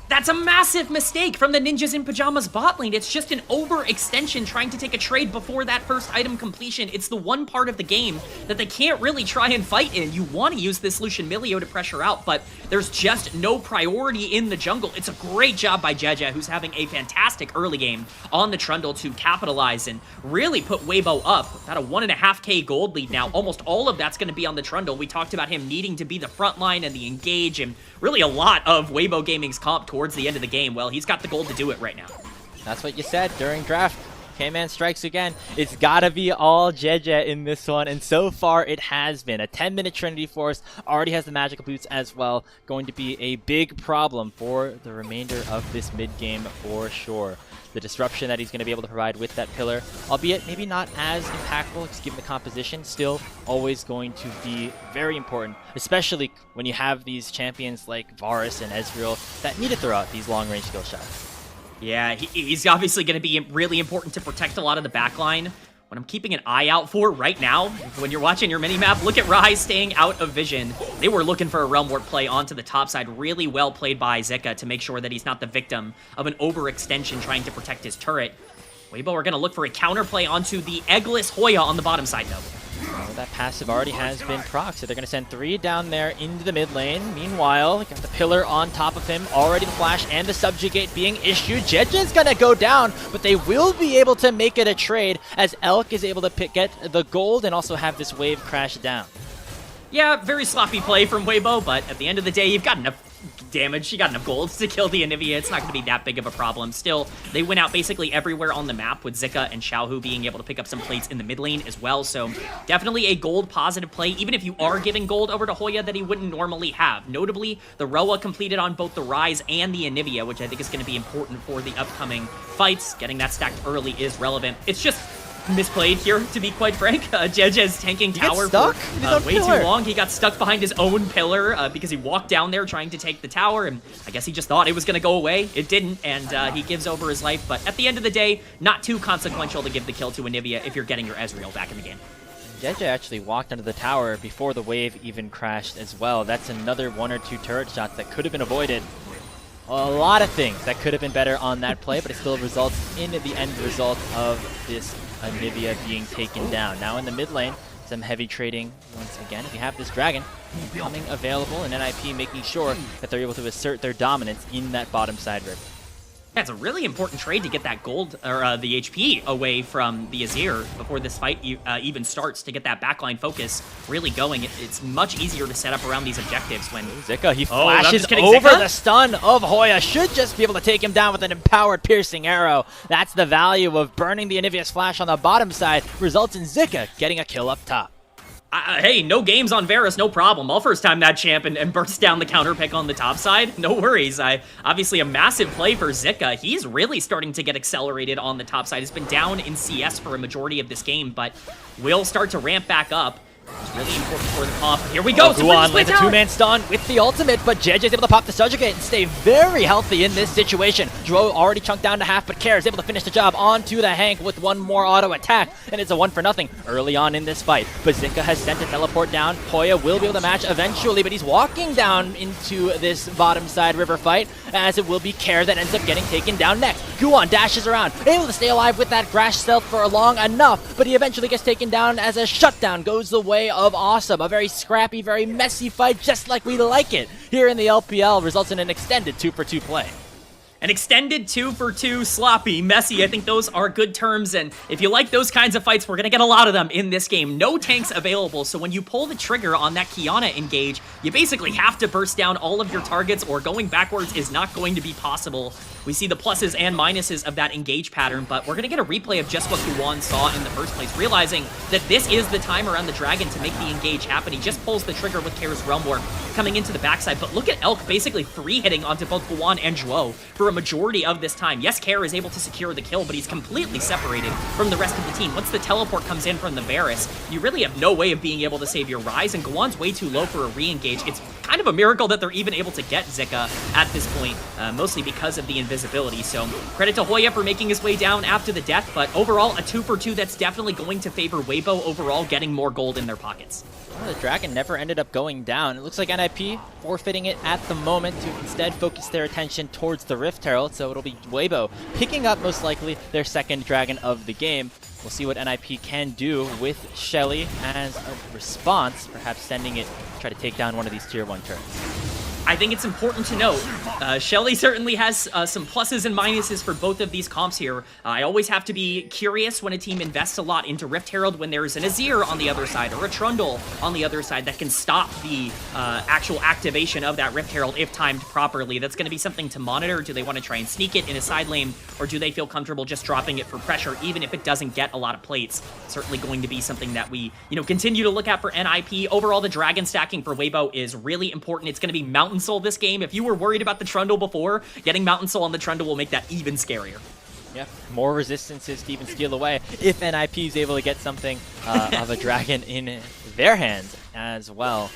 That's a massive mistake from the Ninjas in Pajamas bot lane. It's just an overextension trying to take a trade before that first item completion. It's the one part of the game that they can't really try and fight in. You want to use this Lucian Milio to pressure out, but there's just no priority in the jungle. It's a great job by Jeja, who's having a fantastic early game on the Trundle to capitalize and really put Weibo up. About a 1.5k gold lead now. Almost all of that's going to be on the Trundle. We talked about him needing to be the front line and the engage, and really a lot of Weibo Gaming's comp towards the end of the game. Well, he's got the gold to do it right now. That's what you said during draft. K-Man strikes again. It's gotta be all Jeje in this one, and so far it has been. A 10-minute Trinity Force, already has the magical boots as well. Going to be a big problem for the remainder of this mid-game for sure. The disruption that he's going to be able to provide with that pillar, albeit maybe not as impactful, just given the composition, still always going to be very important, especially when you have these champions like Varus and Ezreal that need to throw out these long-range skill shots. Yeah, he's obviously going to be really important to protect a lot of the backline. What I'm keeping an eye out for right now, when you're watching your minimap, look at Rise staying out of vision. They were looking for a Realm Warp play onto the top side. Really well played by Zika to make sure that he's not the victim of an overextension trying to protect his turret. Weibo are going to look for a counterplay onto the eggless Hoya on the bottom side, though. Well, that passive already has been proc, so they're going to send 3 down there into the mid lane. Meanwhile, got the pillar on top of him, already the flash and the subjugate being issued. Jeja's going to go down, but they will be able to make it a trade as Elk is able to get the gold and also have this wave crash down. Yeah, very sloppy play from Weibo, but at the end of the day, you've got enough damage. You got enough gold to kill the Anivia. It's not going to be that big of a problem. Still, they went out basically everywhere on the map with Zika and Xiaohu being able to pick up some plates in the mid lane as well. So definitely a gold positive play, even if you are giving gold over to Hoya that he wouldn't normally have. Notably, the Roa completed on both the Rise and the Anivia, which I think is going to be important for the upcoming fights. Getting that stacked early is relevant. It's just misplayed here, to be quite frank. JDG's tanking tower stuck for in his own way pillar. too long. He got stuck behind his own pillar because he walked down there trying to take the tower, and I guess he just thought it was going to go away. It didn't, and he gives over his life. But at the end of the day, not too consequential to give the kill to Anivia if you're getting your Ezreal back in the game. JJ actually walked under the tower before the wave even crashed as well. That's another 1 or 2 turret shots that could have been avoided. A lot of things that could have been better on that play, but it still results in the end result of this Anivia being taken down. Now in the mid lane, some heavy trading once again. If you have this dragon becoming available, and NIP making sure that they're able to assert their dominance in that bottom side river. Yeah, it's a really important trade to get that gold, or the HP away from the Azir before this fight even starts, to get that backline focus really going. It's much easier to set up around these objectives when... Zika, he Oh, I'm flashes just kidding, over Zika? the stun of Hoya. Should just be able to take him down with an empowered piercing arrow. That's the value of burning the Anivia's flash on the bottom side. Results in Zika getting a kill up top. Hey, no games on Varus, no problem. I'll first time that champ and burst down the counter pick on the top side. No worries. Obviously a massive play for Zika. He's really starting to get accelerated on the top side. He's been down in CS for a majority of this game, but will start to ramp back up. It's really important for the comp. Here we go. Guan lands a 2-man stun with the ultimate, but JJ's able to pop the subjugate and stay very healthy in this situation. Dro already chunked down to half, but Care is able to finish the job onto the Hank with one more auto attack, and it's a 1-for-0 early on in this fight. But Zika has sent a teleport down. Hoya will be able to match eventually, but he's walking down into this bottom side river fight, as it will be Care that ends up getting taken down next. Guan dashes around, able to stay alive with that Grash stealth for long enough, but he eventually gets taken down as a shutdown goes the way of Awesome. A very scrappy, very messy fight, just like we like it here in the LPL, results in an extended 2-for-2 play. An extended 2-for-2, sloppy, messy. I think those are good terms, and if you like those kinds of fights, we're going to get a lot of them in this game. No tanks available, so when you pull the trigger on that Kiana engage, you basically have to burst down all of your targets, or going backwards is not going to be possible. We see the pluses and minuses of that engage pattern, but we're going to get a replay of just what Guan saw in the first place, realizing that this is the time around the dragon to make the engage happen. He just pulls the trigger with Kair's Realm Warp coming into the backside, but look at Elk basically free-hitting onto both Guan and Zhuo for a majority of this time. Yes, Kair is able to secure the kill, but he's completely separated from the rest of the team. Once the teleport comes in from the Varus, you really have no way of being able to save your Rise, and Guan's way too low for a re-engage. It's kind of a miracle that they're even able to get Zika at this point, mostly because of the invisibility. So credit to Hoya for making his way down after the death, but overall a 2-for-2 that's definitely going to favor Weibo overall, getting more gold in their pockets. Well, the dragon never ended up going down. It looks like NIP forfeiting it at the moment to instead focus their attention towards the Rift Herald, so it'll be Weibo picking up most likely their second dragon of the game. We'll see what NIP can do with Shelly as a response, perhaps sending it to try to take down one of these tier 1 turrets. I think it's important to note, Shelly certainly has some pluses and minuses for both of these comps here. I always have to be curious when a team invests a lot into Rift Herald when there's an Azir on the other side or a Trundle on the other side that can stop the actual activation of that Rift Herald if timed properly. That's going to be something to monitor. Do they want to try and sneak it in a side lane, or do they feel comfortable just dropping it for pressure even if it doesn't get a lot of plates? Certainly going to be something that we, continue to look at for NIP. Overall, the dragon stacking for Weibo is really important. It's going to be Mountain Soul this game. If you were worried about the Trundle before, getting Mountain Soul on the Trundle will make that even scarier. Yep, more resistances to even steal away if NIP is able to get something of a dragon in their hands as well.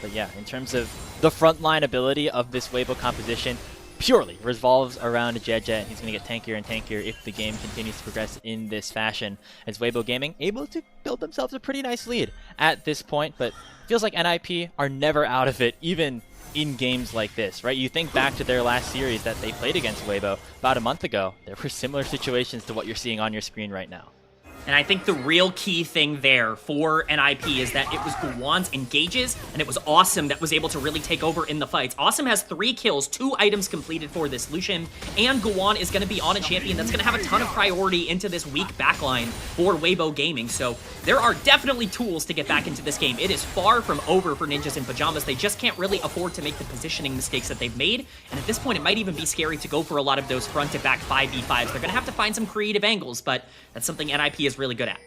But yeah, in terms of the frontline ability of this Weibo composition, purely revolves around JJ. He's going to get tankier and tankier if the game continues to progress in this fashion, as Weibo Gaming able to build themselves a pretty nice lead at this point, but feels like NIP are never out of it, even in games like this, right? You think back to their last series that they played against Weibo about a month ago. There were similar situations to what you're seeing on your screen right now. And I think the real key thing there for NIP is that it was Guwan's engages, and it was Awesome that was able to really take over in the fights. Awesome has 3 kills, 2 items completed for this Lucian, and Guwan is going to be on a champion that's going to have a ton of priority into this weak backline for Weibo Gaming. So there are definitely tools to get back into this game. It is far from over for Ninjas in Pajamas. They just can't really afford to make the positioning mistakes that they've made, and at this point it might even be scary to go for a lot of those front-to-back 5v5s. They're going to have to find some creative angles, but that's something NIP is really good at.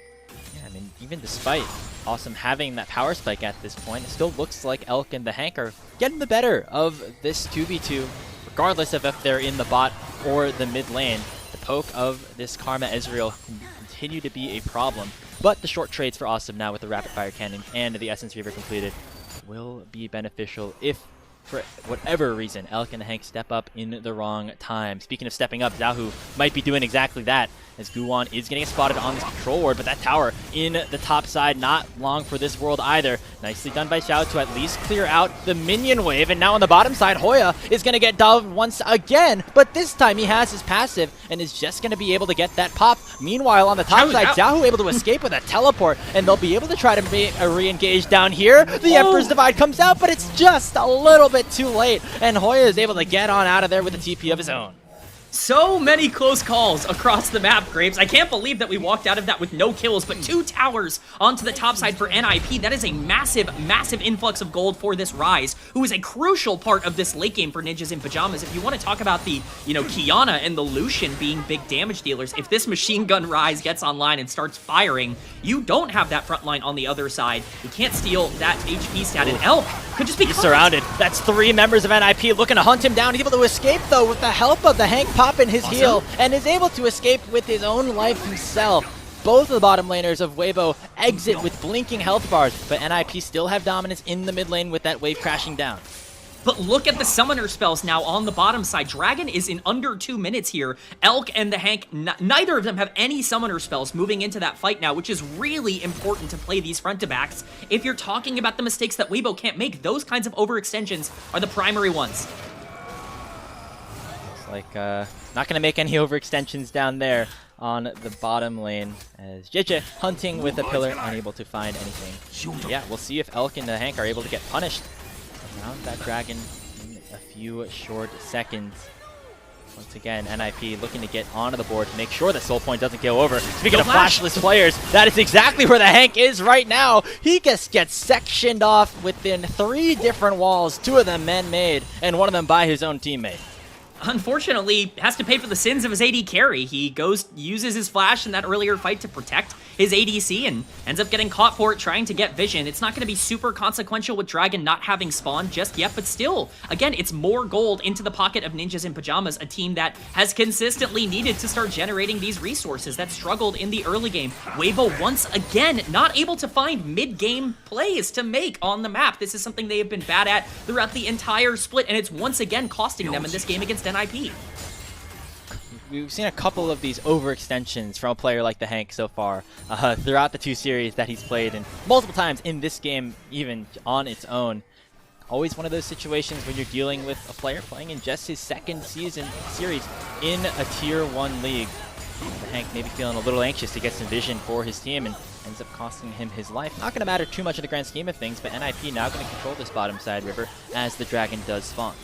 Yeah, I mean, even despite Awesome having that power spike at this point, it still looks like Elk and the Hank are getting the better of this 2v2, regardless of if they're in the bot or the mid lane. The poke of this Karma Ezreal continue to be a problem. But the short trades for Awesome now with the rapid fire cannon and the Essence Reaver completed will be beneficial if, for whatever reason, Elk and the Hank step up in the wrong time. Speaking of stepping up, Xiaohu might be doing exactly that, as Guwon is getting spotted on this control ward, but that tower in the top side, not long for this world either. Nicely done by Xiao to at least clear out the minion wave, and now on the bottom side, Hoya is going to get downed once again, but this time he has his passive and is just going to be able to get that pop. Meanwhile, on the top side, Xiaohu able to escape with a teleport, and they'll be able to try to re-engage down here. The Emperor's Divide comes out, but it's just a little bit too late, and Hoya is able to get on out of there with a TP of his own. So many close calls across the map, Grapes. I can't believe that we walked out of that with no kills, but 2 towers onto the top side for NIP. That is a massive, massive influx of gold for this Ryze, who is a crucial part of this late game for Ninjas in Pajamas. If you want to talk about the, Kiana and the Lucian being big damage dealers, if this machine gun Ryze gets online and starts firing, you don't have that front line on the other side. You can't steal that HP stat, and Elk could just be surrounded. That's 3 members of NIP looking to hunt him down. He's able to escape, though, with the help of the Hank popping his heal, and is able to escape with his own life himself. Both of the bottom laners of Weibo exit with blinking health bars, but NIP still have dominance in the mid lane with that wave crashing down. But look at the summoner spells now on the bottom side. Dragon is in under 2 minutes here. Elk and the Hank, neither of them have any summoner spells moving into that fight now, which is really important to play these front-to-backs. If you're talking about the mistakes that Weibo can't make, those kinds of overextensions are the primary ones. Like, not going to make any overextensions down there on the bottom lane, as JJ hunting with a pillar, unable to find anything. Yeah, we'll see if Elk and the Hank are able to get punished around that dragon in a few short seconds. Once again, NIP looking to get onto the board to make sure that Soul Point doesn't go over. Speaking of flashless players, that is exactly where the Hank is right now. He just gets sectioned off within 3 different walls, 2 of them man-made, and 1 of them by his own teammate. Unfortunately, has to pay for the sins of his AD carry. He uses his flash in that earlier fight to protect his ADC and ends up getting caught for it trying to get vision. It's not going to be super consequential with Dragon not having spawned just yet, but still, again, it's more gold into the pocket of Ninjas in Pajamas, a team that has consistently needed to start generating these resources that struggled in the early game. Weibo once again not able to find mid-game plays to make on the map. This is something they have been bad at throughout the entire split, and it's once again costing them in this game against NIP. We've seen a couple of these overextensions from a player like the Hank so far throughout the 2 series that he's played, and multiple times in this game even on its own. Always one of those situations when you're dealing with a player playing in just his 2nd series in a Tier 1 league. The Hank maybe feeling a little anxious to get some vision for his team and ends up costing him his life. Not going to matter too much in the grand scheme of things, but NIP now going to control this bottom side river as the dragon does spawn.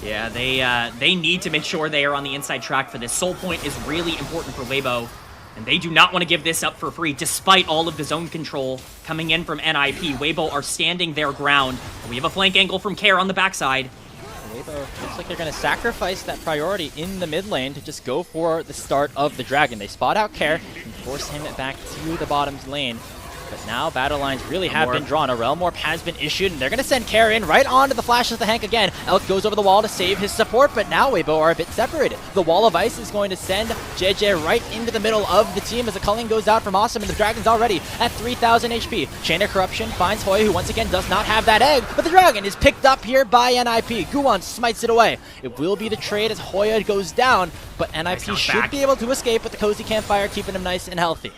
Yeah, they need to make sure they are on the inside track for this. Soul Point is really important for Weibo, and they do not want to give this up for free, despite all of the zone control coming in from NIP. Weibo are standing their ground. We have a flank angle from Care on the backside. Weibo looks like they're going to sacrifice that priority in the mid lane to just go for the start of the dragon. They spot out Care and force him back to the bottom's lane. But now battle lines really have been drawn. A Realm Warp has been issued, and they're going to send Care in right onto the flash of the Hank again. Elk goes over the wall to save his support, but now Weibo are a bit separated. The Wall of Ice is going to send JJ right into the middle of the team as the culling goes out from Awesome, and the Dragon's already at 3,000 HP. Chain of Corruption finds Hoya, who once again does not have that egg, but the Dragon is picked up here by NIP. Guwon smites it away. It will be the trade as Hoya goes down, but NIP should be able to escape with the Cozy Campfire, keeping him nice and healthy.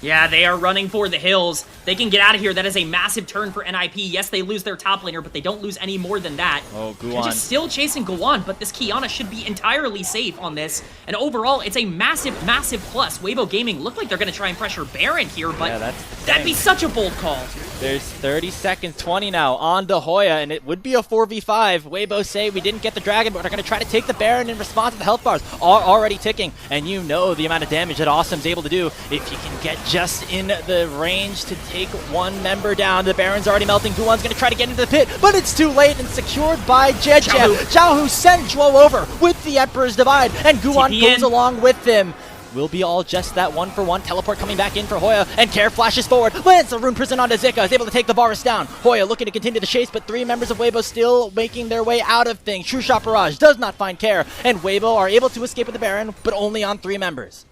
Yeah, they are running for the hills. They can get out of here. That is a massive turn for NIP. Yes, they lose their top laner, but they don't lose any more than that. Oh, Guwon. They're just still chasing Guwon, but this Kiana should be entirely safe on this. And overall, it's a massive, massive plus. Weibo Gaming look like they're going to try and pressure Baron here, but yeah, that'd be such a bold call. There's 30 seconds, 20 now on to Hoya, and it would be a 4v5. Weibo say we didn't get the dragon, but we're going to try to take the Baron in response to the health bars are already ticking. And you know the amount of damage that Awesome's able to do if you can get just in the range to take 1 member down. The Baron's already melting. Guwon's going to try to get into the pit, but it's too late and secured by JJ. Xiaohu sends Zhuo over with the Emperor's Divide, and Guwon goes along with them. Will be all just that 1-for-1. Teleport coming back in for Hoya, and Care flashes forward. Lands the Rune Prison onto Zika, is able to take the Varus down. Hoya looking to continue the chase, but 3 members of Weibo still making their way out of things. True Shot Barrage does not find Care, and Weibo are able to escape with the Baron, but only on 3 members.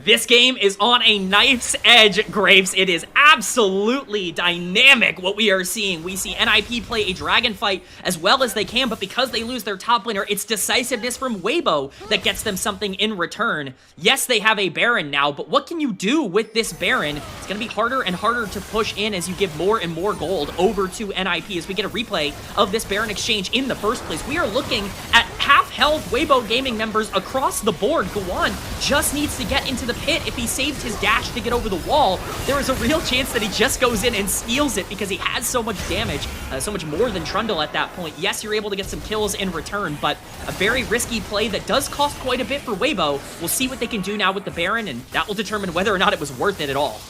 This game is on a knife's edge, Grapes. It is absolutely dynamic what we are seeing. We see NIP play a dragon fight as well as they can, but because they lose their top laner, it's decisiveness from Weibo that gets them something in return. Yes, they have a Baron now, but what can you do with this Baron? It's going to be harder and harder to push in as you give more and more gold over to NIP as we get a replay of this Baron exchange in the first place. We are looking at half-health Weibo Gaming members across the board. Guan just needs to get into the pit. If he saves his dash to get over the wall, there is a real chance that he just goes in and steals it because he has so much damage, so much more than Trundle at that point. Yes, you're able to get some kills in return, but a very risky play that does cost quite a bit for Weibo. We'll see what they can do now with the Baron, and that will determine whether or not it was worth it at all.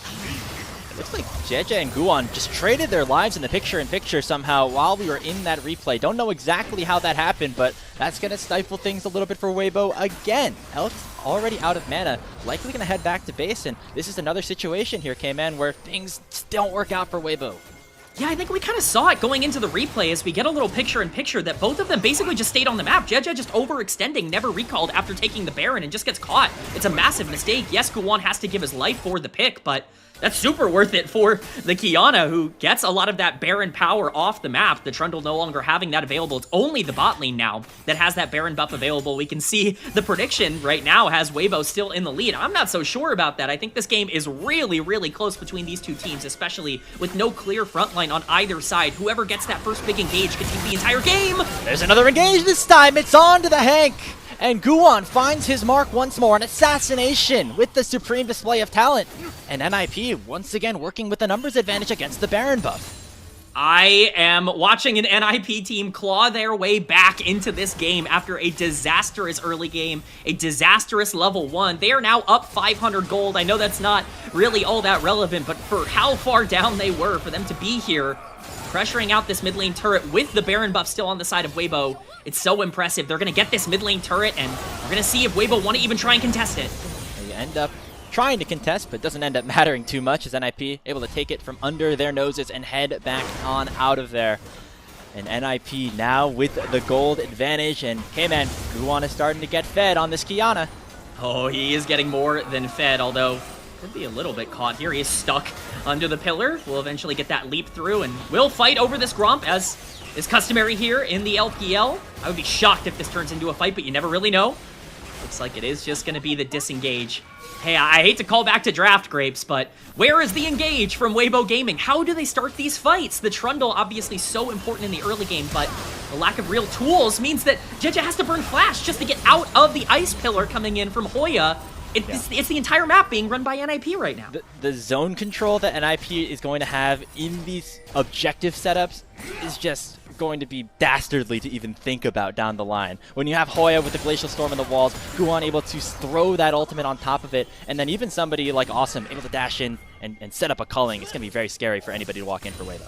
It looks like JJ and Guan just traded their lives in the picture-in-picture somehow while we were in that replay. Don't know exactly how that happened, but that's going to stifle things a little bit for Weibo again. Elk's already out of mana, likely going to head back to base, and this is another situation here, K-Man, where things just don't work out for Weibo. Yeah, I think we kind of saw it going into the replay as we get a little picture-in-picture that both of them basically just stayed on the map. JJ just overextending, never recalled after taking the Baron and just gets caught. It's a massive mistake. Yes, Guan has to give his life for the pick, but that's super worth it for the Qiyana, who gets a lot of that Baron power off the map. The Trundle no longer having that available. It's only the bot lane now that has that Baron buff available. We can see the prediction right now has Weibo still in the lead. I'm not so sure about that. I think this game is really, really close between these two teams, especially with no clear front line on either side. Whoever gets that first big engage can take the entire game. There's another engage this time. It's on to the Hank. And Guan finds his mark once more, an assassination with the supreme display of talent. And NIP once again working with the numbers advantage against the Baron buff. I am watching an NIP team claw their way back into this game after a disastrous early game, a disastrous level 1. They are now up 500 gold. I know that's not really all that relevant, but for how far down they were, for them to be here, pressuring out this mid lane turret with the Baron buff still on the side of Weibo, it's so impressive. They're going to get this mid lane turret, and we're going to see if Weibo want to even try and contest it. They end up trying to contest, but doesn't end up mattering too much as NIP able to take it from under their noses and head back on out of there. And NIP now with the gold advantage, and K-Man, Guan is starting to get fed on this Qiyana. Oh, he is getting more than fed, although could be a little bit caught here. He is stuck under the pillar. We'll eventually get that leap through, and we'll fight over this Gromp, as is customary here in the LPL. I would be shocked if this turns into a fight, but you never really know. Looks like it is just going to be the disengage. Hey, I hate to call back to draft, Grapes, but where is the engage from Weibo Gaming? How do they start these fights? The Trundle, obviously so important in the early game, but the lack of real tools means that JJ has to burn Flash just to get out of the ice pillar coming in from Hoya. It's the entire map being run by NIP right now. The zone control that NIP is going to have in these objective setups is just going to be dastardly to even think about down the line. When you have Hoya with the Glacial Storm in the walls, Guan able to throw that ultimate on top of it, and then even somebody like Awesome able to dash in and set up a culling, it's going to be very scary for anybody to walk in for Weibo.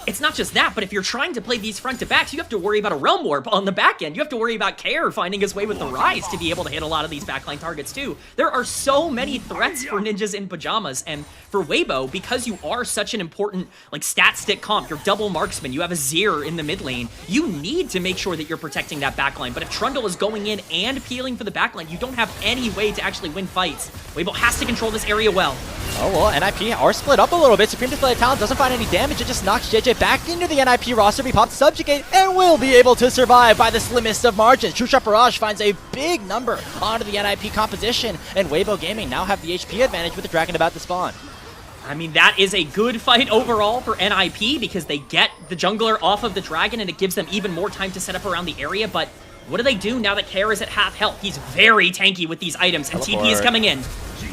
It's not just that, but if you're trying to play these front-to-backs, you have to worry about a Realm Warp on the back end. You have to worry about Care finding his way with the Rise to be able to hit a lot of these backline targets too. There are so many threats for ninjas in pajamas, and for Weibo, because you are such an important stat stick comp, you're double marksman, you have a Zir in the mid lane, you need to make sure that you're protecting that backline. But if Trundle is going in and peeling for the backline, you don't have any way to actually win fights. Weibo has to control this area well. Oh well, NIP are split up a little bit. Supreme Display of Talent doesn't find any damage. It just knocks JJ back into the NIP roster. He pops Subjugate and will be able to survive by the slimmest of margins. True Shot Barrage finds a big number onto the NIP composition, and Weibo Gaming now have the HP advantage with the Dragon about to spawn. I mean, that is a good fight overall for NIP because they get the jungler off of the Dragon and it gives them even more time to set up around the area, but what do they do now that Care is at half health? He's very tanky with these items, and TP is coming in.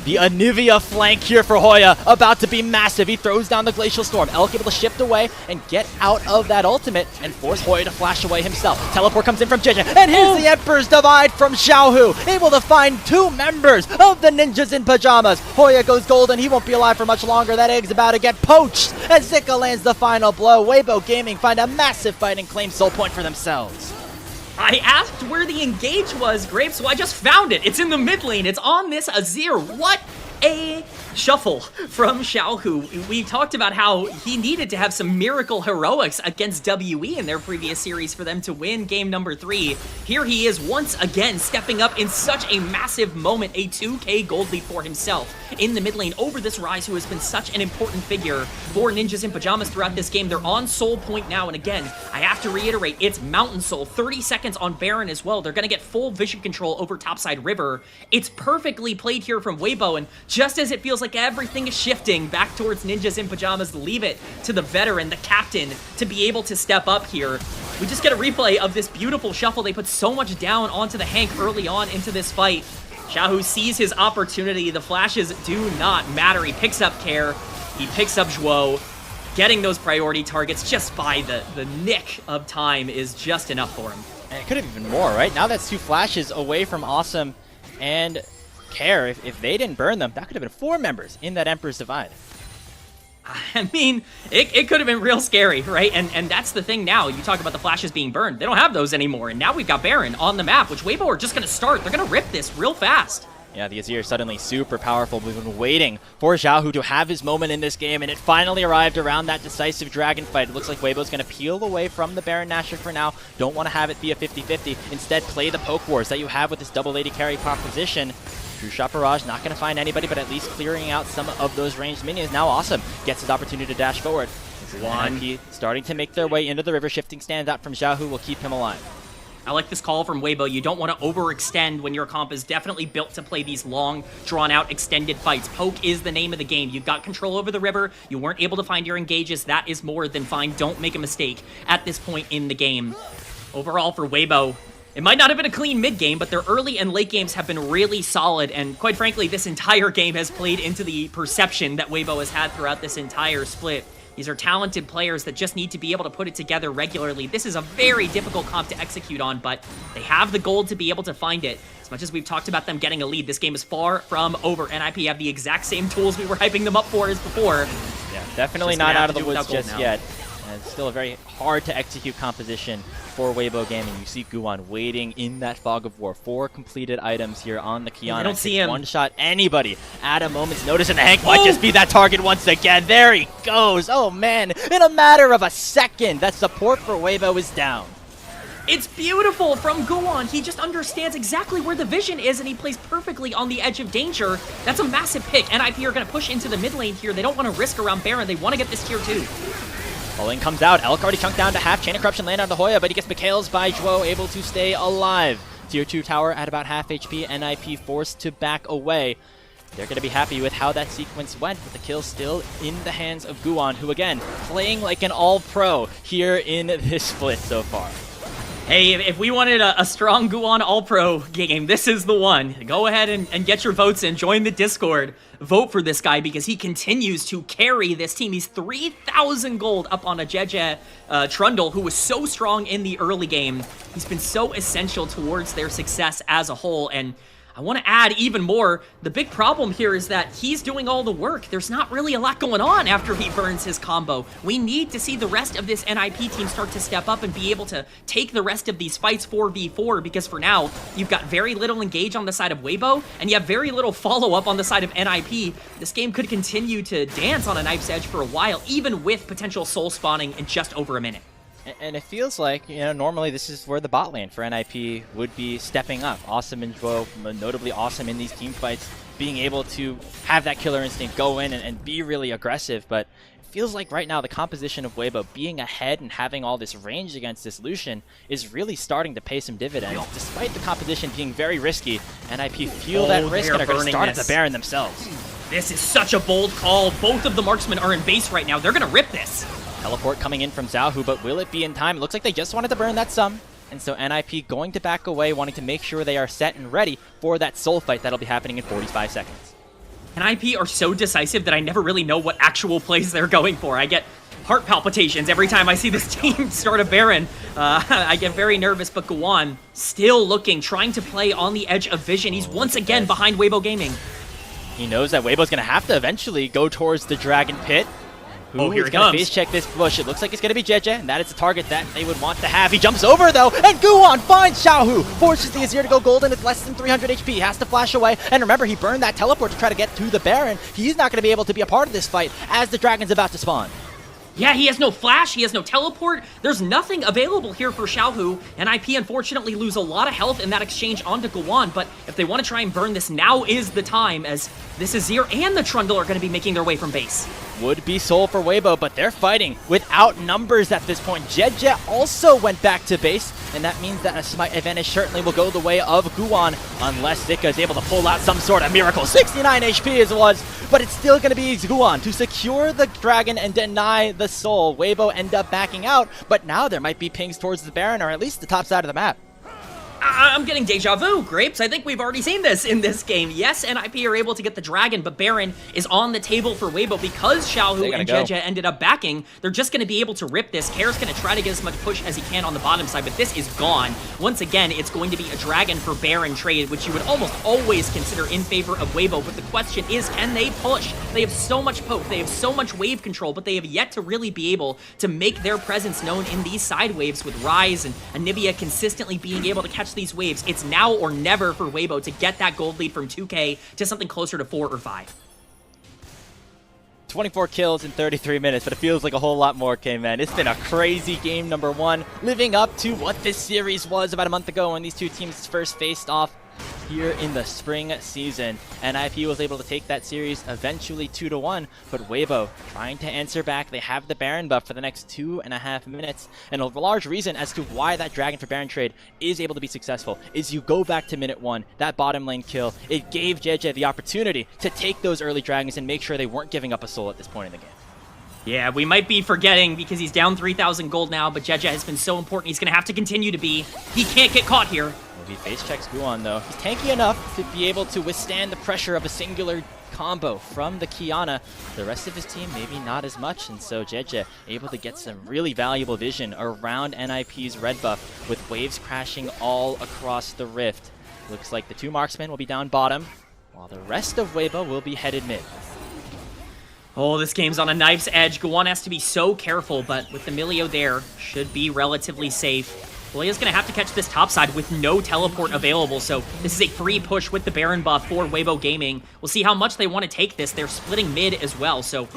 The Anivia flank here for Hoya, about to be massive. He throws down the Glacial Storm. Elk able to shift away and get out of that ultimate and force Hoya to flash away himself. Teleport comes in from JJ, and here's the Emperor's Divide from Xiaohu, able to find 2 members of the Ninjas in Pajamas. Hoya goes golden. He won't be alive for much longer. That egg's about to get poached as Zika lands the final blow. Weibo Gaming find a massive fight and claim soul point for themselves. I asked where the engage was, Grapes, so I just found it. It's in the mid lane. It's on this Azir. What a shuffle from Xiaohu. We talked about how he needed to have some miracle heroics against WE in their previous series for them to win game number 3. Here he is once again stepping up in such a massive moment, a 2k gold lead for himself in the mid lane over this Ryze, who has been such an important figure for Ninjas in Pajamas throughout this game. They're on Soul Point now, and again, I have to reiterate, it's Mountain Soul, 30 seconds on Baron as well. They're going to get full vision control over topside river. It's perfectly played here from Weibo, and just as it feels like everything is shifting back towards Ninjas in Pajamas, leave it to the veteran, the captain, to be able to step up here. We just get a replay of this beautiful shuffle. They put so much down onto the Hank early on into this fight. Xiaohu sees his opportunity. The flashes do not matter. He picks up Care. He picks up Zhuo. Getting those priority targets just by the nick of time is just enough for him. And it could have been more, right? Now that's 2 flashes away from Awesome and Care. If they didn't burn them, that could have been 4 members in that Emperor's Divide. I mean, it could have been real scary, right? And that's the thing now. You talk about the flashes being burned. They don't have those anymore. And now we've got Baron on the map, which Weibo are just going to start. They're going to rip this real fast. Yeah, the Azir suddenly super powerful. We've been waiting for Xiaohu to have his moment in this game, and it finally arrived around that decisive dragon fight. It looks like Weibo's going to peel away from the Baron Nashor for now. Don't want to have it be a 50-50. Instead, play the poke wars that you have with this double AD carry proposition. True Shot Barrage, not going to find anybody, but at least clearing out some of those ranged minions. Now Awesome gets his opportunity to dash forward. This is NIP starting to make their way into the river. Shifting stand out from Xiaohu will keep him alive. I like this call from Weibo. You don't want to overextend when your comp is definitely built to play these long, drawn-out, extended fights. Poke is the name of the game. You've got control over the river. You weren't able to find your engages. That is more than fine. Don't make a mistake at this point in the game. Overall, for Weibo, it might not have been a clean mid-game, but their early and late games have been really solid, and quite frankly, this entire game has played into the perception that Weibo has had throughout this entire split. These are talented players that just need to be able to put it together regularly. This is a very difficult comp to execute on, but they have the gold to be able to find it. As much as we've talked about them getting a lead, this game is far from over. NIP have the exact same tools we were hyping them up for as before. Yeah, definitely not out of the woods just yet. And it's still a very hard to execute composition for Weibo Gaming. You see Guan waiting in that fog of war. 4 completed items here on the Kiana. I don't see him. One-shot anybody at a moment's notice, and the Hank might just be that target once again. There he goes. Oh, man. In a matter of a second, that support for Weibo is down. It's beautiful from Guan. He just understands exactly where the vision is, and he plays perfectly on the edge of danger. That's a massive pick. NIP are going to push into the mid lane here. They don't want to risk around Baron. They want to get this tier 2. All-in comes out. Elk already chunked down to half. Chain of Corruption land on the Hoya, but he gets McHale's by Zhuo, able to stay alive. Tier 2 tower at about half HP. NIP forced to back away. They're going to be happy with how that sequence went, with the kill still in the hands of Guan, who again, playing like an all-pro here in this split so far. Hey, if we wanted a strong Guan All-Pro game, this is the one. Go ahead and get your votes in. Join the Discord. Vote for this guy because he continues to carry this team. He's 3,000 gold up on a JDG Trundle, who was so strong in the early game. He's been so essential towards their success as a whole, and I want to add even more. The big problem here is that he's doing all the work. There's not really a lot going on after he burns his combo. We need to see the rest of this NIP team start to step up and be able to take the rest of these fights 4v4, because for now, you've got very little engage on the side of Weibo, and you have very little follow-up on the side of NIP. This game could continue to dance on a knife's edge for a while, even with potential soul spawning in just over a minute. And it feels like, you know, normally this is where the bot lane for NIP would be stepping up. Awesome and Zhuo, notably awesome in these team fights, being able to have that killer instinct, go in and be really aggressive. But it feels like right now the composition of Weibo being ahead and having all this range against this Lucian is really starting to pay some dividends. Despite the competition being very risky, NIP feel that risk and are going to start at the Baron themselves. This is such a bold call. Both of the marksmen are in base right now. They're going to rip this. Teleport coming in from Xiaohu, but will it be in time? It looks like they just wanted to burn that sum. And so NIP going to back away, wanting to make sure they are set and ready for that soul fight that'll be happening in 45 seconds. NIP are so decisive that I never really know what actual plays they're going for. I get heart palpitations every time I see this team start a Baron. I get very nervous, but Guan still looking, trying to play on the edge of vision. He's once again behind Weibo Gaming. He knows that Weibo's going to have to eventually go towards the Dragon Pit. Oh, here is he going to comes. face check this bush? It looks like it's going to be JJ, and that is the target that they would want to have. He jumps over, though, and Guwon finds Xiaohu. Forces the Azir to go golden with less than 300 HP. Has to flash away. And remember, he burned that teleport to try to get to the Baron. He's not going to be able to be a part of this fight as the dragon's about to spawn. Yeah, he has no flash, he has no teleport. There's nothing available here for Xiaohu. NIP unfortunately lose a lot of health in that exchange onto Guwon, but if they want to try and burn this, now is the time, as this Azir and the Trundle are going to be making their way from base. Would be soul for Weibo, but they're fighting without numbers at this point. JDG also went back to base, and that means that a smite advantage certainly will go the way of Guwon, unless Zika is able to pull out some sort of miracle. 69 HP as it was, but it's still going to be Guwon to secure the dragon and deny the soul. Weibo end up backing out, but now there might be pings towards the Baron, or at least the top side of the map. I'm getting deja vu, Grapes. I think we've already seen this in this game. Yes, NIP are able to get the dragon, but Baron is on the table for Weibo because Xiaohu and JJ ended up backing. They're just going to be able to rip this. Kair's going to try to get as much push as he can on the bottom side, but this is gone. Once again, it's going to be a dragon for Baron trade, which you would almost always consider in favor of Weibo, but the question is, can they push? They have so much poke, they have so much wave control, but they have yet to really be able to make their presence known in these side waves with Ryze and Anivia consistently being able to catch these waves. It's now or never for Weibo to get that gold lead from 2K to something closer to 4 or 5. 24 kills in 33 minutes, but it feels like a whole lot more, K-Man. It's been a crazy game number one, living up to what this series was about a month ago when these two teams first faced off here in the spring season. NIP was able to take that series eventually 2-1, but Weibo trying to answer back. They have the Baron buff for the next 2.5 minutes, and a large reason as to why that Dragon for Baron trade is able to be successful is you go back to minute 1, that bottom lane kill. It gave JJ the opportunity to take those early dragons and make sure they weren't giving up a soul at this point in the game. Yeah, we might be forgetting because he's down 3,000 gold now, but JJ has been so important. He's going to have to continue to be. He can't get caught here. He face checks Guwon though. He's tanky enough to be able to withstand the pressure of a singular combo from the Kiana. The rest of his team maybe not as much, and so JJ able to get some really valuable vision around NIP's red buff with waves crashing all across the rift. Looks like the two marksmen will be down bottom, while the rest of Weibo will be headed mid. Oh, this game's on a knife's edge. Guwon has to be so careful, but with the Milio there, should be relatively safe. Leia's going to have to catch this top side with no teleport available, so this is a free push with the Baron buff for Weibo Gaming. We'll see how much they want to take this. They're splitting mid as well, so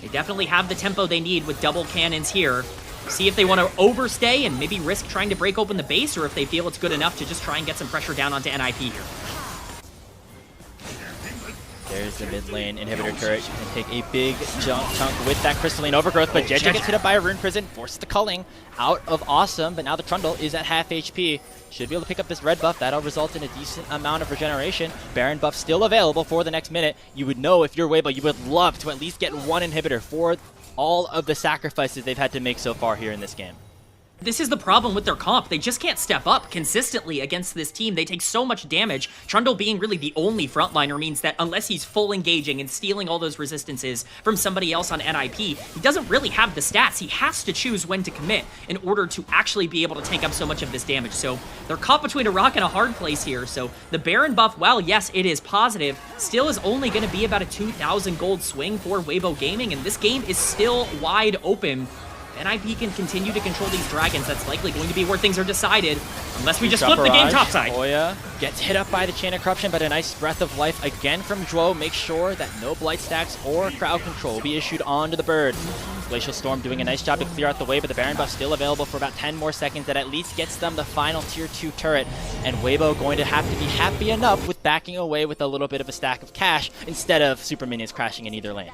they definitely have the tempo they need with double cannons here. See if they want to overstay and maybe risk trying to break open the base, or if they feel it's good enough to just try and get some pressure down onto NIP here. There's the mid lane inhibitor turret. She can take a big chunk with that crystalline overgrowth, but JJ gets hit up by a rune prison, forces the culling out of Awesome, but now the Trundle is at half HP. Should be able to pick up this red buff. That'll result in a decent amount of regeneration. Baron buff still available for the next minute. You would know if you're Weibo, you would love to at least get one inhibitor for all of the sacrifices they've had to make so far here in this game. This is the problem with their comp. They just can't step up consistently against this team. They take so much damage. Trundle being really the only frontliner means that unless he's full engaging and stealing all those resistances from somebody else on NIP, he doesn't really have the stats. He has to choose when to commit in order to actually be able to tank up so much of this damage. So they're caught between a rock and a hard place here. So the Baron buff, while yes, it is positive, still is only going to be about a 2,000 gold swing for Weibo Gaming, and this game is still wide open. NIP can continue to control these dragons. That's likely going to be where things are decided, unless we just flip the game topside. Oya gets hit up by the Chain of Corruption, but a nice Breath of Life again from Zhuo makes sure that no Blight stacks or crowd control will be issued onto the bird. Glacial Storm doing a nice job to clear out the way, but the Baron buff still available for about 10 more seconds. That at least gets them the final tier 2 turret, and Weibo going to have to be happy enough with backing away with a little bit of a stack of cash instead of super minions crashing in either lane.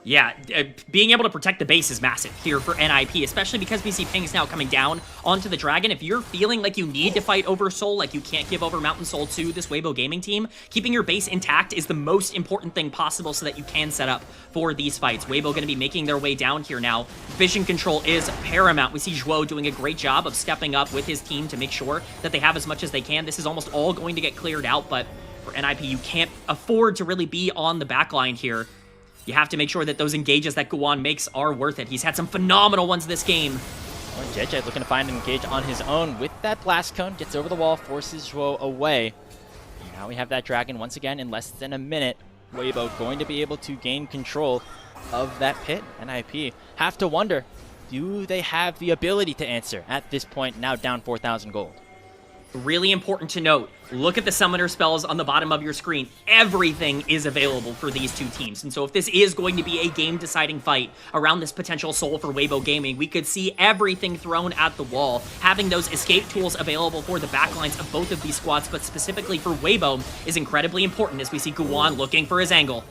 Yeah, being able to protect the base is massive here for NIP, especially because we see pings now coming down onto the Dragon. If you're feeling like you need to fight over Soul, like you can't give over Mountain Soul to this Weibo Gaming team, keeping your base intact is the most important thing possible so that you can set up for these fights. Weibo going to be making their way down here now. Vision control is paramount. We see Zhuo doing a great job of stepping up with his team to make sure that they have as much as they can. This is almost all going to get cleared out, but for NIP, you can't afford to really be on the back line here. You have to make sure that those engages that Guwon makes are worth it. He's had some phenomenal ones this game. Well, JJ looking to find an engage on his own with that blast cone. Gets over the wall, forces Zhuo away. And now we have that dragon once again in less than a minute. Weibo going to be able to gain control of that pit. NIP have to wonder, do they have the ability to answer at this point, now down 4,000 gold? Really important to note, look at the summoner spells on the bottom of your screen. Everything is available for these two teams. And so if this is going to be a game-deciding fight around this potential soul for Weibo Gaming, we could see everything thrown at the wall. Having those escape tools available for the backlines of both of these squads, but specifically for Weibo, is incredibly important as we see Guwan looking for his angle.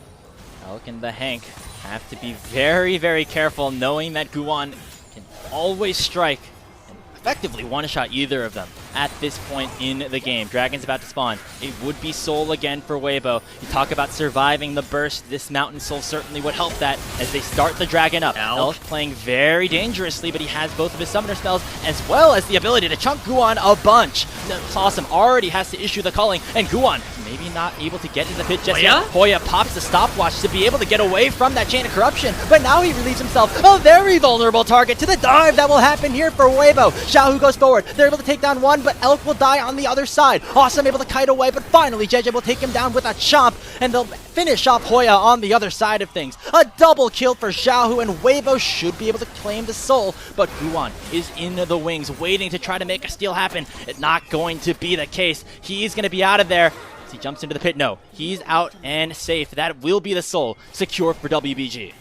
Elk and the Hank have to be very, very careful, knowing that Guwan can always strike and effectively one-shot either of them at this point in the game. Dragon's about to spawn. It would be soul again for Weibo. You talk about surviving the burst. This mountain soul certainly would help that as they start the dragon up. Elk playing very dangerously, but he has both of his summoner spells as well as the ability to chunk Guwan a bunch. That's awesome. Already has to issue the calling, and Guwan maybe not able to get to the pit just yet. Hoya pops the stopwatch to be able to get away from that chain of corruption, but now he relieves himself a very vulnerable target to the dive that will happen here for Weibo. Xiaohu goes forward. They're able to take down one, but Elk will die on the other side. Awesome, able to kite away, but finally JJ will take him down with a chomp, and they'll finish off Hoya on the other side of things. A double kill for Xiaohu, and Weibo should be able to claim the soul, but Guwan is in the wings, waiting to try to make a steal happen. It's not going to be the case. He's going to be out of there. As he jumps into the pit. No, he's out and safe. That will be the soul secure for WBG.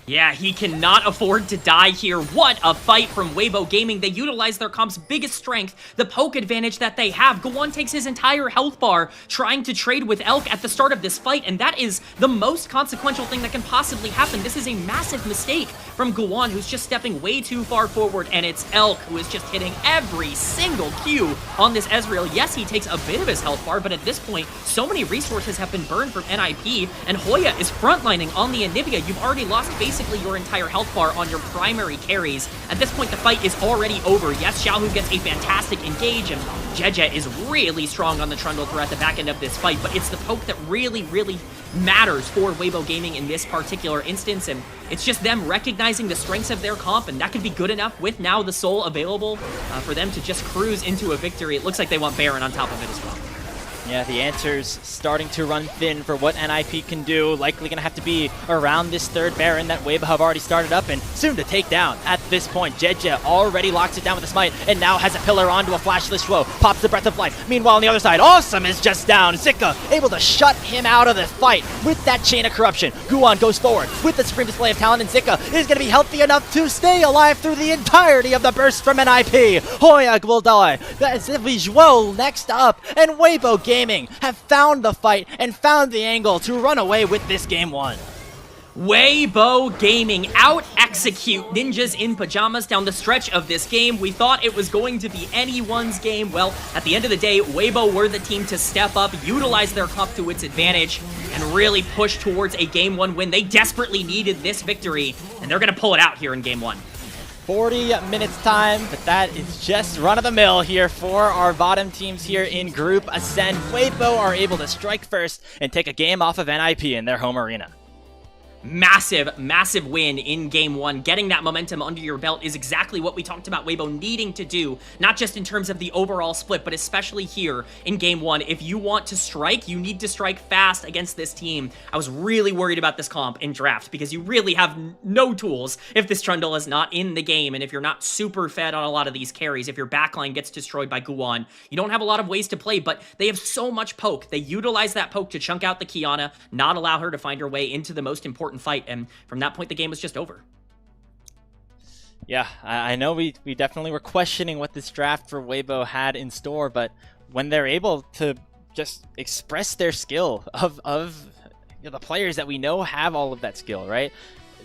Yeah, he cannot afford to die here. What a fight from Weibo Gaming. They utilize their comp's biggest strength, the poke advantage that they have. Guwan takes his entire health bar trying to trade with Elk at the start of this fight, and that is the most consequential thing that can possibly happen. This is a massive mistake from Guwan, who's just stepping way too far forward, and it's Elk who is just hitting every single Q on this Ezreal. Yes, he takes a bit of his health bar, but at this point, so many resources have been burned from NIP, and Hoya is frontlining on the Anivia. You've already lost basically your entire health bar on your primary carries. At this point, the fight is already over. Yes, Xiaohu gets a fantastic engage, and JJ is really strong on the Trundle throughout the back end of this fight, but it's the poke that really, really matters for Weibo Gaming in this particular instance, and it's just them recognizing the strengths of their comp, and that could be good enough with now the soul available for them to just cruise into a victory. It looks like they want Baron on top of it as well. Yeah, the answer's starting to run thin for what NIP can do. Likely going to have to be around this third Baron that Weibo have already started up and soon to take down. At this point, JJ already locks it down with a smite and now has a pillar onto a flashless Shuo. Pops the Breath of Life. Meanwhile, on the other side, Awesome is just down. Zika able to shut him out of the fight with that chain of corruption. Guwan goes forward with the Supreme Display of Talent, and Zika is going to be healthy enough to stay alive through the entirety of the burst from NIP. Hoya will die. That's Visual next up, and Weibo Gaming have found the fight and found the angle to run away with this game one. Weibo Gaming out-execute Ninjas in Pajamas down the stretch of this game. We thought it was going to be anyone's game. Well, at the end of the day, Weibo were the team to step up, utilize their cup to its advantage, and really push towards a Game 1 win. They desperately needed this victory, and they're going to pull it out here in Game 1. 40 minutes time, but that is just run-of-the-mill here for our bottom teams here in Group Ascend. Weibo are able to strike first and take a game off of NIP in their home arena. Massive, massive win in Game 1. Getting that momentum under your belt is exactly what we talked about Weibo needing to do, not just in terms of the overall split, but especially here in Game 1. If you want to strike, you need to strike fast against this team. I was really worried about this comp in draft because you really have no tools if this Trundle is not in the game, and if you're not super fed on a lot of these carries, if your backline gets destroyed by Guwan, you don't have a lot of ways to play, but they have so much poke. They utilize that poke to chunk out the Kiana, not allow her to find her way into the most important fight, and from that point the game was just over. Yeah, I know we definitely were questioning what this draft for Weibo had in store, but when they're able to just express their skill of you know, the players that we know have all of that skill, right?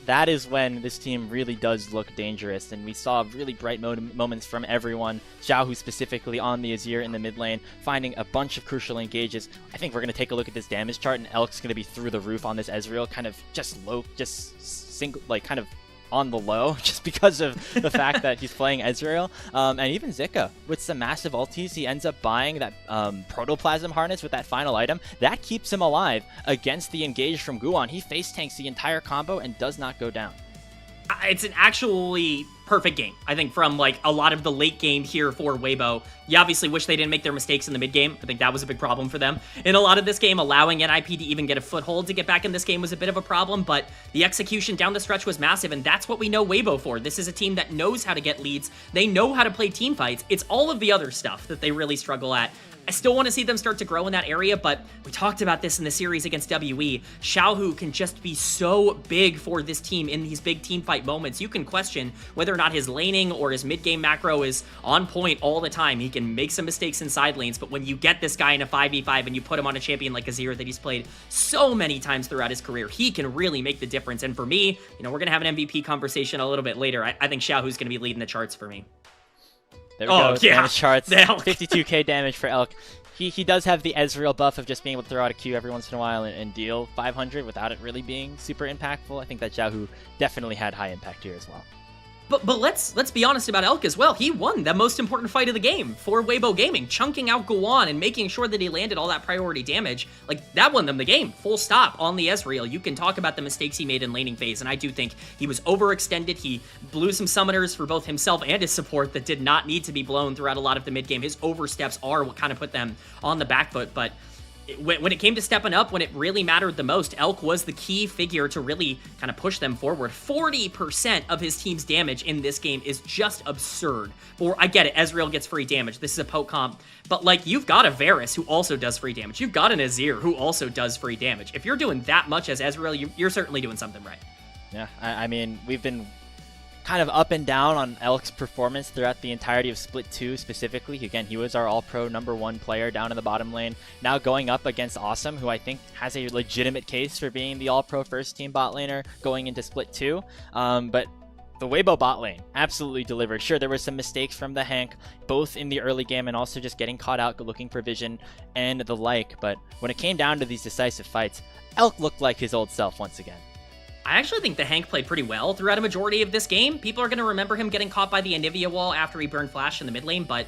That is when this team really does look dangerous, and we saw really bright moments from everyone. Xiaohu specifically on the Azir in the mid lane, finding a bunch of crucial engages. I think we're going to take a look at this damage chart, and Elk's going to be through the roof on this Ezreal, kind of just low, just single, like kind of on the low, just because of the fact that he's playing Ezreal. And even Zika, with some massive ultis, he ends up buying that Protoplasm harness with that final item. That keeps him alive against the engage from Guwan. He face tanks the entire combo and does not go down. It's an actually perfect game. I think from like a lot of the late game here for Weibo, you obviously wish they didn't make their mistakes in the mid game. I think that was a big problem for them. In a lot of this game, allowing NIP to even get a foothold to get back in this game was a bit of a problem, but the execution down the stretch was massive, and that's what we know Weibo for. This is a team that knows how to get leads. They know how to play team fights. It's all of the other stuff that they really struggle at. I still want to see them start to grow in that area, but we talked about this in the series against WE. Xiaohu can just be so big for this team in these big team fight moments. You can question whether or not his laning or his mid-game macro is on point all the time. He can make some mistakes in side lanes, but when you get this guy in a 5v5 and you put him on a champion like Azir that he's played so many times throughout his career, he can really make the difference. And for me, you know, we're going to have an MVP conversation a little bit later. I think Xiaohu's going to be leading the charts for me. There we go. Yeah. Damage charts. The Elk. 52k damage for Elk. He does have the Ezreal buff of just being able to throw out a Q every once in a while and deal 500 without it really being super impactful. I think that Xiaohu definitely had high impact here as well. But let's be honest about Elk as well. He won the most important fight of the game for Weibo Gaming, chunking out Guan and making sure that he landed all that priority damage. Like, that won them the game, full stop, on the Ezreal. You can talk about the mistakes he made in laning phase, and I do think he was overextended. He blew some summoners for both himself and his support that did not need to be blown throughout a lot of the mid game. His oversteps are what kind of put them on the back foot, but when it came to stepping up, when it really mattered the most, Elk was the key figure to really kind of push them forward. 40% of his team's damage in this game is just absurd. I get it, Ezreal gets free damage. This is a poke comp. But, like, you've got a Varus who also does free damage. You've got an Azir who also does free damage. If you're doing that much as Ezreal, you're certainly doing something right. Yeah, I mean, we've been kind of up and down on Elk's performance throughout the entirety of Split 2 specifically. Again, he was our all-pro #1 player down in the bottom lane. Now going up against Awesome, who I think has a legitimate case for being the all-pro first-team bot laner going into Split 2. But the Weibo bot lane absolutely delivered. Sure, there were some mistakes from the Hank, both in the early game and also just getting caught out, looking for vision and the like. But when it came down to these decisive fights, Elk looked like his old self once again. I actually think the Hank played pretty well throughout a majority of this game. People are going to remember him getting caught by the Anivia wall after he burned Flash in the mid lane, but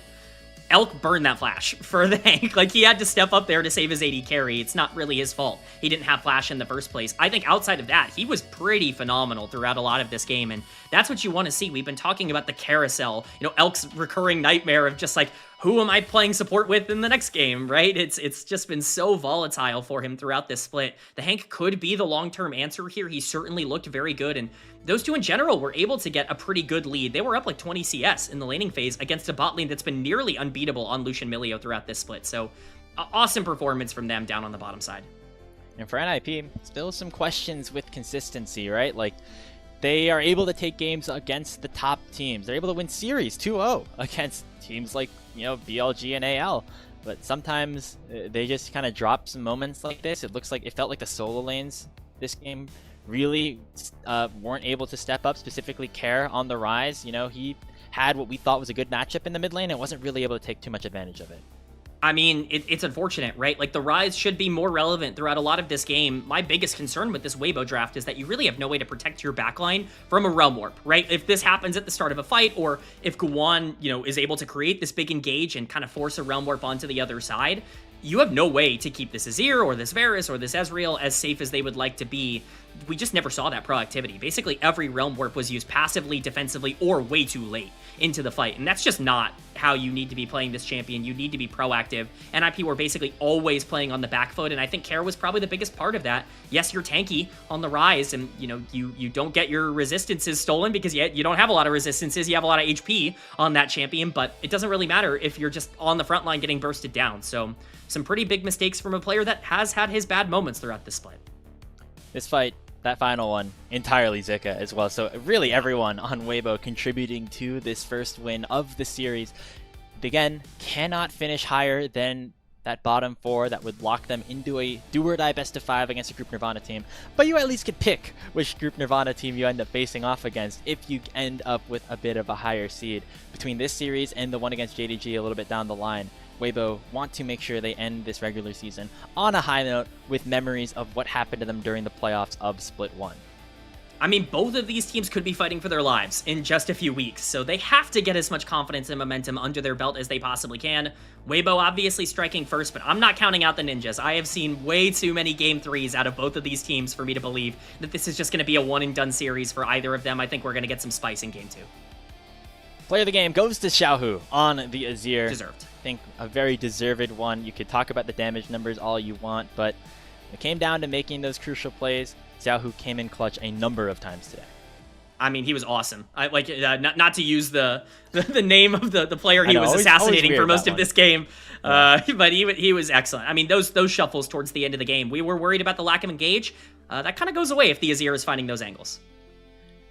Elk burned that Flash for the Hank. Like, he had to step up there to save his AD carry. It's not really his fault. He didn't have Flash in the first place. I think outside of that, he was pretty phenomenal throughout a lot of this game, and that's what you want to see. We've been talking about the carousel, you know, Elk's recurring nightmare of just like, who am I playing support with in the next game, right? It's just been so volatile for him throughout this split. The Hank could be the long-term answer here. He certainly looked very good, and those two in general were able to get a pretty good lead. They were up like 20 CS in the laning phase against a bot lane that's been nearly unbeatable on Lucian Milio throughout this split. So, awesome performance from them down on the bottom side. And for NIP, still some questions with consistency, right? Like, they are able to take games against the top teams. They're able to win series 2-0 against teams like, you know, BLG and AL. But sometimes they just kind of drop some moments like this. It felt like the solo lanes this game really weren't able to step up, specifically Care on the rise. You know, he had what we thought was a good matchup in the mid lane and wasn't really able to take too much advantage of it. I mean, it's unfortunate, right? Like, the Rise should be more relevant throughout a lot of this game. My biggest concern with this Weibo draft is that you really have no way to protect your backline from a Realm Warp, right? If this happens at the start of a fight, or if Guan, you know, is able to create this big engage and kind of force a Realm Warp onto the other side, you have no way to keep this Azir or this Varus or this Ezreal as safe as they would like to be. We just never saw that proactivity. Basically, every Realm Warp was used passively, defensively, or way too late into the fight, and that's just not how you need to be playing this champion. You need to be proactive. NIP were basically always playing on the back foot, and I think Care was probably the biggest part of that. Yes, you're tanky on the Rise, and you know, you don't get your resistances stolen because you don't have a lot of resistances. You have a lot of HP on that champion, but it doesn't really matter if you're just on the front line getting bursted down. So some pretty big mistakes from a player that has had his bad moments throughout this split. This fight, that final one, entirely Zika as well. So really everyone on Weibo contributing to this first win of the series. Again, cannot finish higher than that bottom 4 that would lock them into a do-or-die best-of-5 against a Group Nirvana team. But you at least could pick which Group Nirvana team you end up facing off against if you end up with a bit of a higher seed. Between this series and the one against JDG a little bit down the line, Weibo want to make sure they end this regular season on a high note with memories of what happened to them during the playoffs of Split 1. I mean, both of these teams could be fighting for their lives in just a few weeks, so they have to get as much confidence and momentum under their belt as they possibly can. Weibo obviously striking first, but I'm not counting out the Ninjas. I have seen way too many Game 3s out of both of these teams for me to believe that this is just going to be a one-and-done series for either of them. I think we're going to get some spice in Game 2. Player of the game goes to Xiaohu on the Azir. Deserved. I think a very deserved one. You could talk about the damage numbers all you want, but when it came down to making those crucial plays, Xiaohu came in clutch a number of times today. I mean, he was awesome. I like not to use the name of the player he I know, was always assassinating weird, for most that of one. this game, but he was excellent. I mean, those shuffles towards the end of the game, we were worried about the lack of engage. That kind of goes away if the Azir is finding those angles.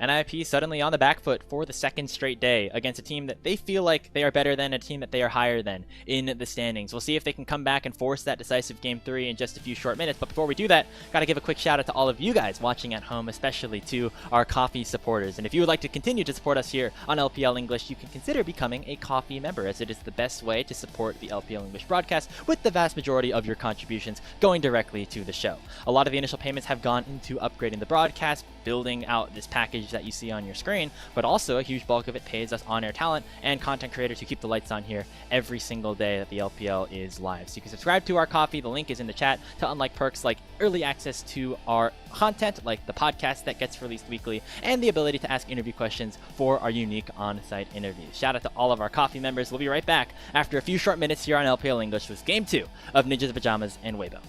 NIP suddenly on the back foot for the second straight day against a team that they feel like they are better than, a team that they are higher than in the standings. We'll see if they can come back and force that decisive game 3 in just a few short minutes. But before we do that, got to give a quick shout out to all of you guys watching at home, especially to our coffee supporters. And if you would like to continue to support us here on LPL English, you can consider becoming a coffee member, as it is the best way to support the LPL English broadcast, with the vast majority of your contributions going directly to the show. A lot of the initial payments have gone into upgrading the broadcast, building out this package that you see on your screen, but also a huge bulk of it pays us on-air talent and content creators who keep the lights on here every single day that the LPL is live. So you can subscribe to our coffee, the link is in the chat, to unlock perks like early access to our content, like the podcast that gets released weekly, and the ability to ask interview questions for our unique on-site interviews. Shout out to all of our coffee members. We'll be right back after a few short minutes here on LPL English with Game 2 of Ninjas Pajamas and Weibo.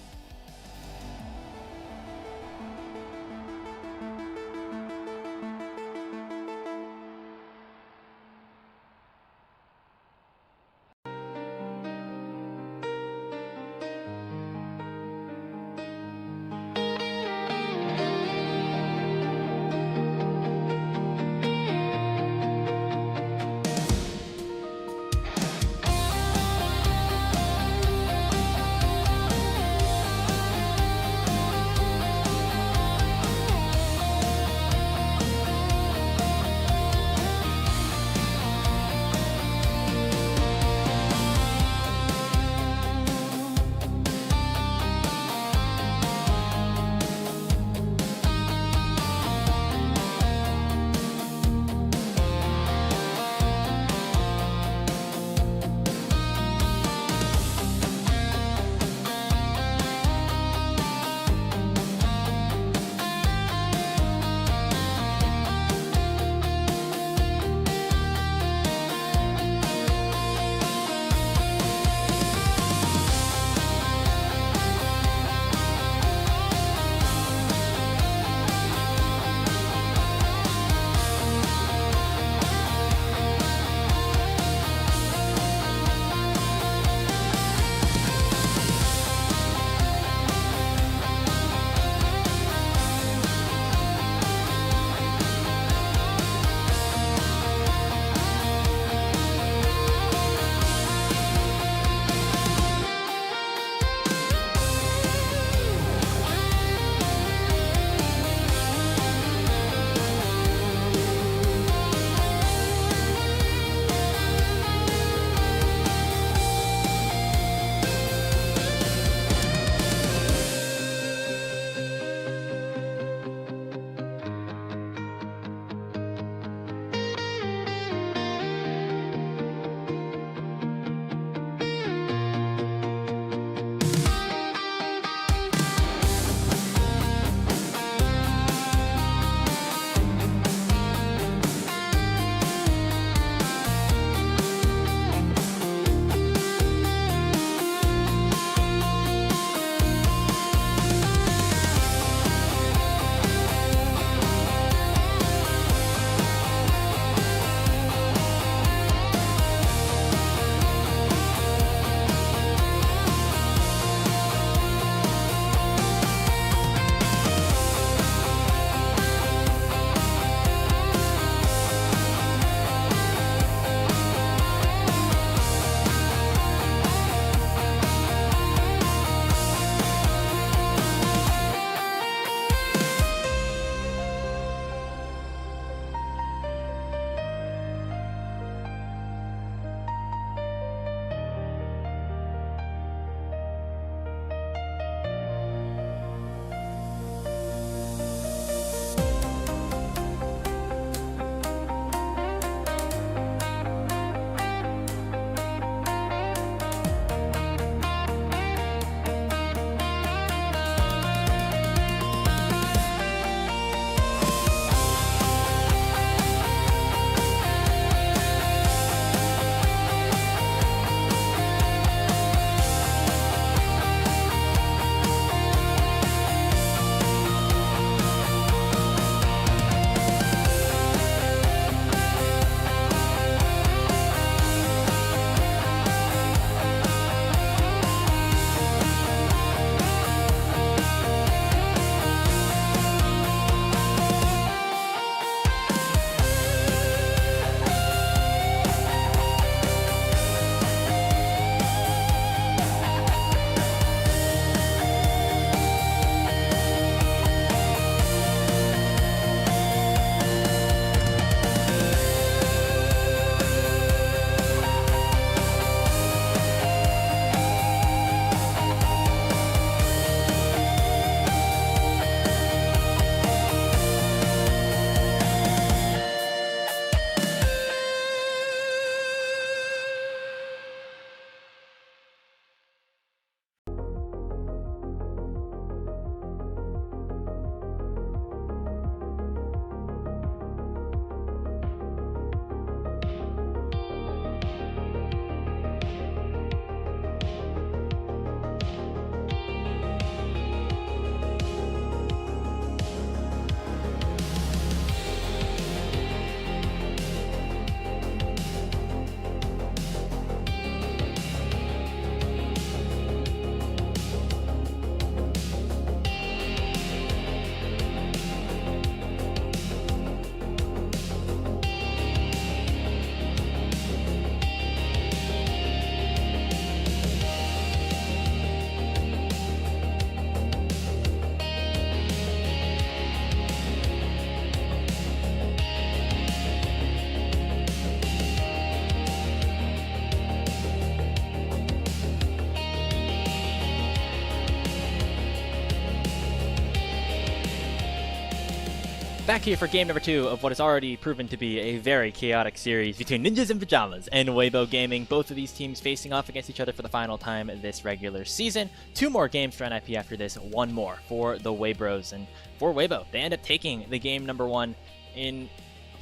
Back here for game number 2 of what has already proven to be a very chaotic series between Ninjas in Pajamas and Weibo Gaming. Both of these teams facing off against each other for the final time this regular season. 2 more games for NIP after this, 1 more for the Weibros. And for Weibo, they end up taking the game number 1 in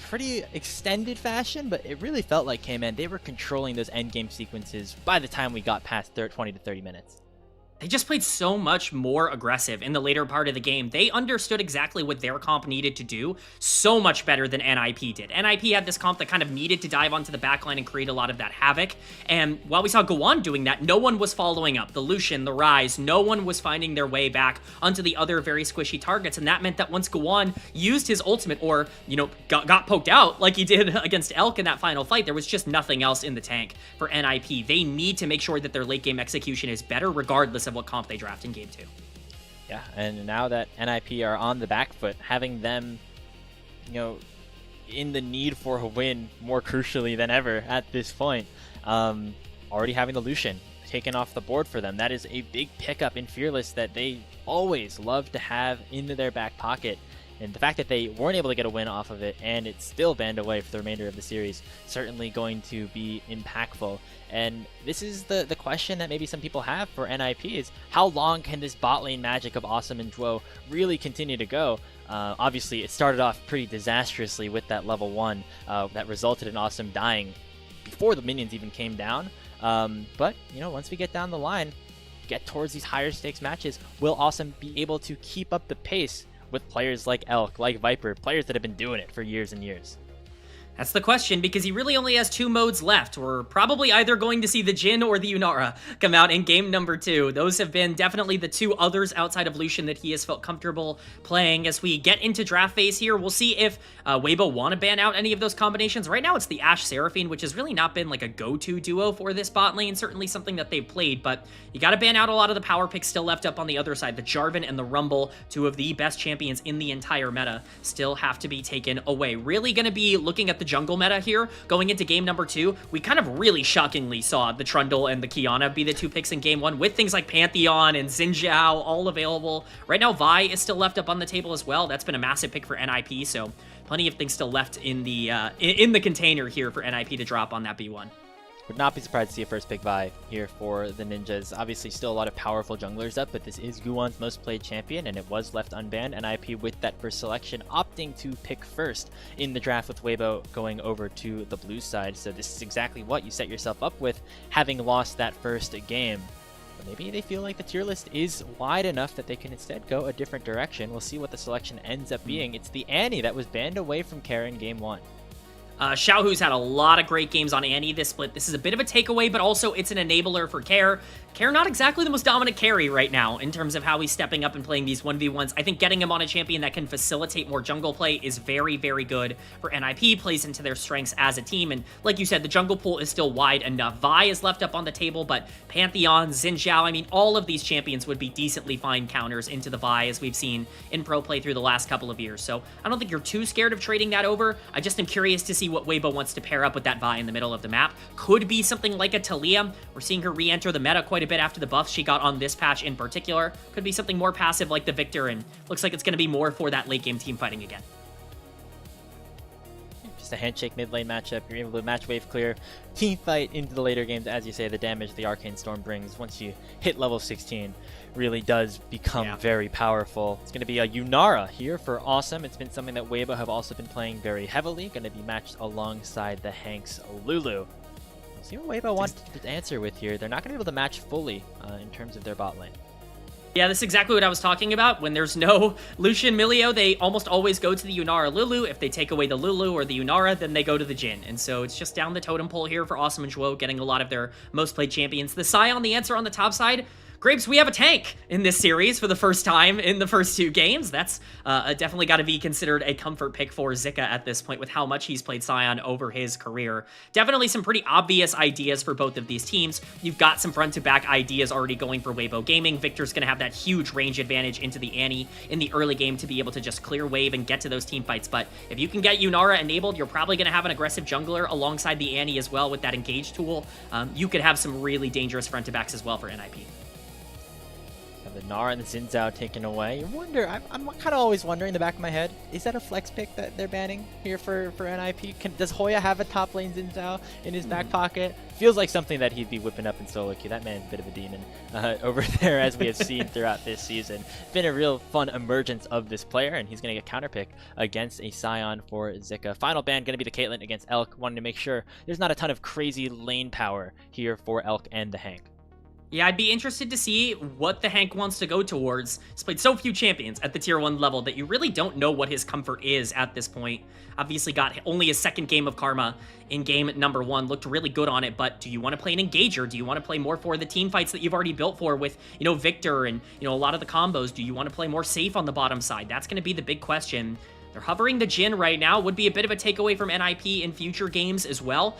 pretty extended fashion, but it really felt like, K-Man, they were controlling those endgame sequences by the time we got past 20 to 30 minutes. They just played so much more aggressive in the later part of the game. They understood exactly what their comp needed to do so much better than NIP did. NIP had this comp that kind of needed to dive onto the backline and create a lot of that havoc. And while we saw Gowon doing that, no one was following up. The Lucian, the Ryze, no one was finding their way back onto the other very squishy targets. And that meant that once Gowon used his ultimate or, you know, got poked out like he did against Elk in that final fight, there was just nothing else in the tank for NIP. They need to make sure that their late game execution is better regardless of what comp they draft in game 2. Yeah, and now that NIP are on the back foot, having them, you know, in the need for a win more crucially than ever at this point, already having the Lucian taken off the board for them, that is a big pickup in Fearless that they always love to have into their back pocket. And the fact that they weren't able to get a win off of it and it's still banned away for the remainder of the series, certainly going to be impactful. And this is the question that maybe some people have for NIP is, how long can this bot lane magic of Awesome and Dwo really continue to go? Obviously, it started off pretty disastrously with that level 1 that resulted in Awesome dying before the minions even came down. But, you know, once we get down the line, get towards these higher stakes matches, will Awesome be able to keep up the pace with players like Elk, like Viper, players that have been doing it for years and years? That's the question, because he really only has 2 modes left. We're probably either going to see the Jhin or the Yunara come out in game number 2. Those have been definitely the 2 others outside of Lucian that he has felt comfortable playing. As we get into draft phase here, we'll see if Weibo want to ban out any of those combinations. Right now, it's the Ashe Seraphine, which has really not been like a go-to duo for this bot lane. Certainly something that they've played, but you got to ban out a lot of the power picks still left up on the other side. The Jarvan and the Rumble, 2 of the best champions in the entire meta, still have to be taken away. Really going to be looking at the jungle meta here going into game number 2. We kind of really shockingly saw the Trundle and the Kiana be the 2 picks in game 1, with things like Pantheon and Xin Zhao all available. Right now, Vi is still left up on the table as well. That's been a massive pick for NIP, so plenty of things still left in the container here for NIP to drop on that B1. Would not be surprised to see a first pick Vi here for the Ninjas. Obviously still a lot of powerful junglers up, but this is Guwon's most played champion, and it was left unbanned. NIP with that first selection opting to pick first in the draft, with Weibo going over to the blue side. So this is exactly what you set yourself up with, having lost that first game. But maybe they feel like the tier list is wide enough that they can instead go a different direction. We'll see what the selection ends up being. It's the Annie that was banned away from Karin in game 1. Xiaohu's had a lot of great games on Annie this split. This is a bit of a takeaway, but also it's an enabler for Care. Care not exactly the most dominant carry right now in terms of how he's stepping up and playing these 1v1s. I think getting him on a champion that can facilitate more jungle play is very, very good for NIP, plays into their strengths as a team. And like you said, the jungle pool is still wide enough. Vi is left up on the table, but Pantheon, Xin Zhao, I mean, all of these champions would be decently fine counters into the Vi, as we've seen in pro play through the last couple of years. So I don't think you're too scared of trading that over. I just am curious to see what Weibo wants to pair up with that Vi in the middle of the map. Could be something like a Talia. We're seeing her re-enter the meta quite a bit after the buffs she got on this patch in particular. Could be something more passive like the Victor, and looks like it's going to be more for that late game team fighting again. Just a handshake mid lane matchup. You're able to match wave clear, team fight into the later games. As you say, the damage the Arcane Storm brings once you hit level 16 really does become very powerful. It's going to be a Yunara here for Awesome. It's been something that Weibo have also been playing very heavily. Going to be matched alongside the Hanks Lulu. We'll see what Weibo wants to answer with here. They're not going to be able to match fully in terms of their bot lane. Yeah, that's exactly what I was talking about. When there's no Lucian Milio, they almost always go to the Yunara Lulu. If they take away the Lulu or the Yunara, then they go to the Jhin. And so it's just down the totem pole here for Awesome and Zhuo, getting a lot of their most played champions. The Sion, the answer on the top side. Grapes, we have a tank in this series for the first time in the first 2 games. That's definitely got to be considered a comfort pick for Zika at this point with how much he's played Sion over his career. Definitely some pretty obvious ideas for both of these teams. You've got some front-to-back ideas already going for Weibo Gaming. Victor's going to have that huge range advantage into the Annie in the early game to be able to just clear wave and get to those team fights. But if you can get Yunara enabled, you're probably going to have an aggressive jungler alongside the Annie as well with that engage tool. You could have some really dangerous front-to-backs as well for NIP. Have the Gnar and the Xin Zhao taken away. You wonder, I'm kind of always wondering in the back of my head, is that a flex pick that they're banning here for NIP? Does Hoya have a top lane Xin Zhao in his back pocket? Feels like something that he'd be whipping up in solo queue. That man's a bit of a demon over there, as we have seen throughout this season. Been a real fun emergence of this player, and he's going to get counterpick against a Scion for Zika. Final ban going to be the Caitlyn against Elk, wanting to make sure there's not a ton of crazy lane power here for Elk and the Hank. Yeah, I'd be interested to see what the Hank wants to go towards. He's played so few champions at the tier 1 level that you really don't know what his comfort is at this point. Obviously got only his second game of Karma in game number 1, looked really good on it, but do you want to play an engager? Do you want to play more for the team fights that you've already built for with, Victor and, a lot of the combos? Do you want to play more safe on the bottom side? That's going to be the big question. They're hovering the Jhin right now. Would be a bit of a takeaway from NIP in future games as well,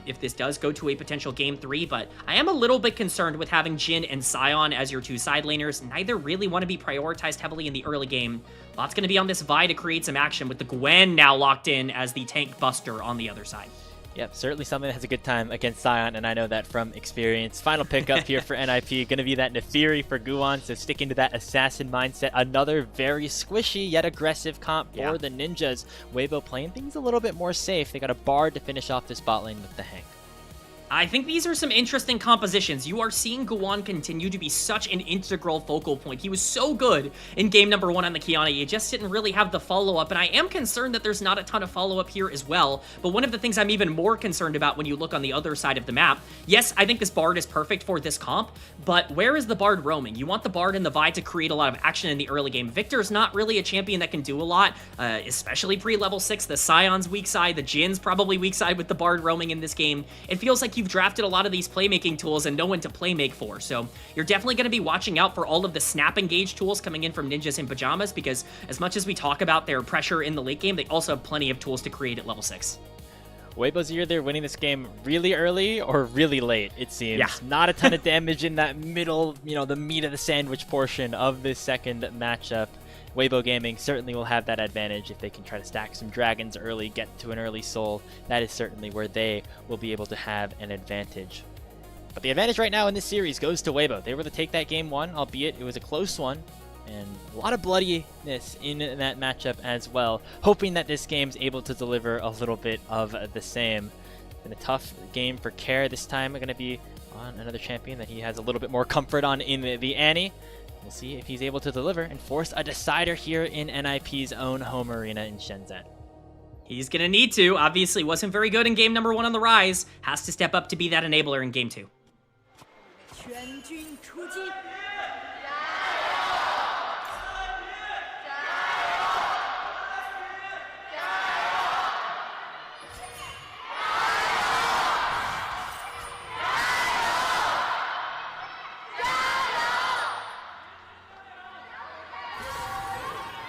if this does go to a potential game 3, but I am a little bit concerned with having Jhin and Scion as your 2 side laners. Neither really want to be prioritized heavily in the early game. Lots going to be on this Vi to create some action, with the Gwen now locked in as the tank buster on the other side. Yep, certainly something that has a good time against Scion, and I know that from experience. Final pickup here for NIP, going to be that Nefiri for Guan, so sticking to that assassin mindset. Another very squishy yet aggressive comp for the Ninjas. Weibo playing things a little bit more safe. They got a Bard to finish off this bot lane with the Hank. I think these are some interesting compositions. You are seeing Guan continue to be such an integral focal point. He was so good in game number 1 on the Kiana. You just didn't really have the follow-up, and I am concerned that there's not a ton of follow-up here as well. But one of the things I'm even more concerned about when you look on the other side of the map, yes, I think this Bard is perfect for this comp, but where is the Bard roaming? You want the Bard and the Vi to create a lot of action in the early game. Victor's not really a champion that can do a lot, especially pre-level 6. The Scion's weak side, the Jin's probably weak side with the Bard roaming in this game. It feels like you've drafted a lot of these playmaking tools and no one to playmake for. So you're definitely going to be watching out for all of the snap engage tools coming in from Ninjas in Pajamas, because as much as we talk about their pressure in the late game, they also have plenty of tools to create at level 6. Weibo's either winning this game really early or really late, it seems. Yeah. Not a ton of damage in that middle, the meat of the sandwich portion of this second matchup. Weibo Gaming certainly will have that advantage if they can try to stack some dragons early, get to an early soul. That is certainly where they will be able to have an advantage. But the advantage right now in this series goes to Weibo. They were able to take that game 1, albeit it was a close one, and a lot of bloodiness in that matchup as well, hoping that this game's able to deliver a little bit of the same. Been a tough game for Care this time. Going to be on another champion that he has a little bit more comfort on in the Annie. We'll see if he's able to deliver and force a decider here in NIP's own home arena in Shenzhen. He's going to need to. Obviously wasn't very good in game number 1 on the Rise. Has to step up to be that enabler in game 2.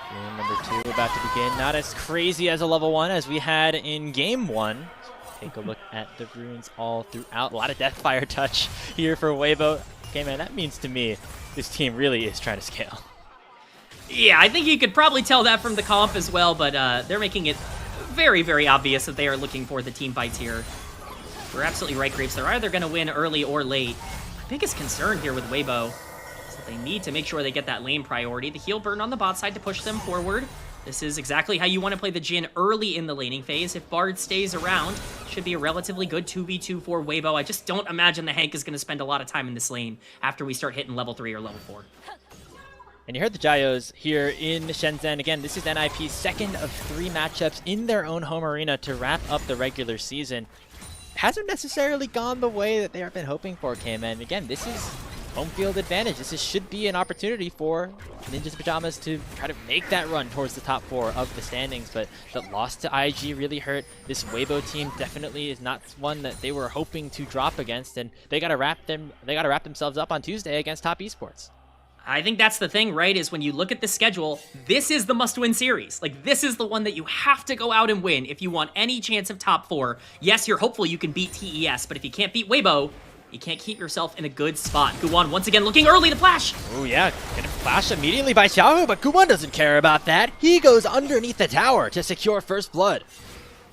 Game number 2 about to begin. Not as crazy as a level 1 as we had in game 1. Take a look at the runes all throughout. A lot of Deathfire touch here for Weibo. Okay, man, that means to me this team really is trying to scale. Yeah, I think you could probably tell that from the comp as well, but they're making it very, very obvious that they are looking for the team fights here. We're absolutely right, Graves. They're either going to win early or late. My biggest concern here with Weibo is that they need to make sure they get that lane priority. The heal burn on the bot side to push them forward. This is exactly how you want to play the Jhin early in the laning phase. If Bard stays around, should be a relatively good 2v2 for Weibo. I just don't imagine the Hank is going to spend a lot of time in this lane after we start hitting level 3 or level 4. And you heard the Jayos here in Shenzhen. Again, this is NIP's second of 3 matchups in their own home arena to wrap up the regular season. Hasn't necessarily gone the way that they have been hoping for, K-Man. Again, this is home field advantage. This should be an opportunity for Ninjas Pajamas to try to make that run towards the top 4 of the standings, but the loss to IG really hurt. This Weibo team definitely is not one that they were hoping to drop against, and they gotta wrap themselves up on Tuesday against Top Esports. I think that's the thing, right, is when you look at the schedule, this is the must-win series. Like, this is the one that you have to go out and win if you want any chance of top 4. Yes, you're hopeful you can beat TES, but if you can't beat Weibo, you can't keep yourself in a good spot. Guwan once again looking early to flash. Oh yeah, gonna flash immediately by Xiaohu, but Guwan doesn't care about that. He goes underneath the tower to secure first blood.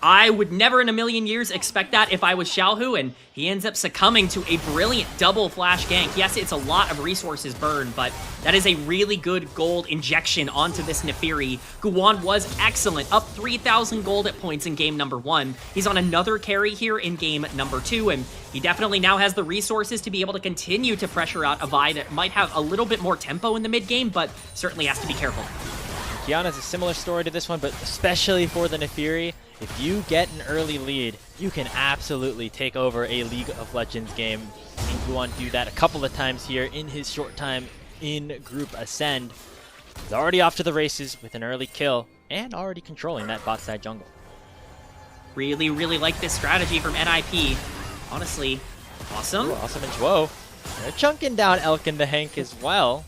I would never in a million years expect that if I was Xiaohu, and he ends up succumbing to a brilliant double flash gank. Yes, it's a lot of resources burned, but that is a really good gold injection onto this Nefiri. Guwan was excellent, up 3,000 gold at points in game number 1. He's on another carry here in game number 2, and he definitely now has the resources to be able to continue to pressure out a Vi that might have a little bit more tempo in the mid game, but certainly has to be careful. Kiana's a similar story to this one, but especially for the Nefiri, if you get an early lead, you can absolutely take over a League of Legends game. And Guwan do that a couple of times here in his short time in Group Ascend. He's already off to the races with an early kill and already controlling that bot side jungle. Really, really like this strategy from NIP. Honestly, awesome. Ooh, awesome and Zhuo. They're chunking down Elk and the Hank as well.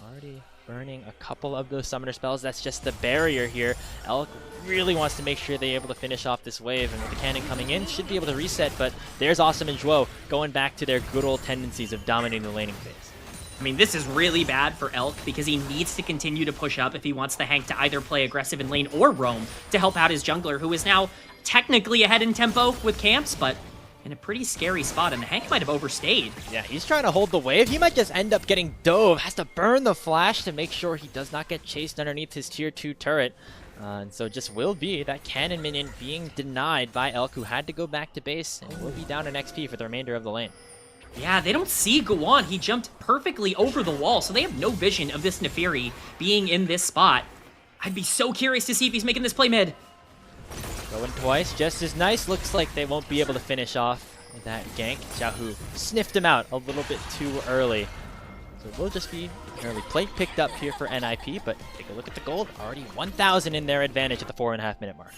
Already burning a couple of those summoner spells. That's just the barrier here. Elk really wants to make sure they're able to finish off this wave, and with the cannon coming in, should be able to reset, but there's Awesome and Zhuo going back to their good old tendencies of dominating the laning phase. I mean, this is really bad for Elk because he needs to continue to push up if he wants the Hank to either play aggressive in lane or roam to help out his jungler, who is now technically ahead in tempo with camps, but in a pretty scary spot, and the Hank might have overstayed. Yeah, he's trying to hold the wave. He might just end up getting dove. Has to burn the flash to make sure he does not get chased underneath his tier 2 turret. And so just will be that cannon minion being denied by Elk, who had to go back to base, and will be down in XP for the remainder of the lane. Yeah, they don't see Guwan. He jumped perfectly over the wall, so they have no vision of this Nefiri being in this spot. I'd be so curious to see if he's making this play mid. Going twice, just as nice. Looks like they won't be able to finish off with that gank. Xiaohu sniffed him out a little bit too early. So it will just be an early play picked up here for NIP, but take a look at the gold. Already 1,000 in their advantage at the 4.5 minute mark.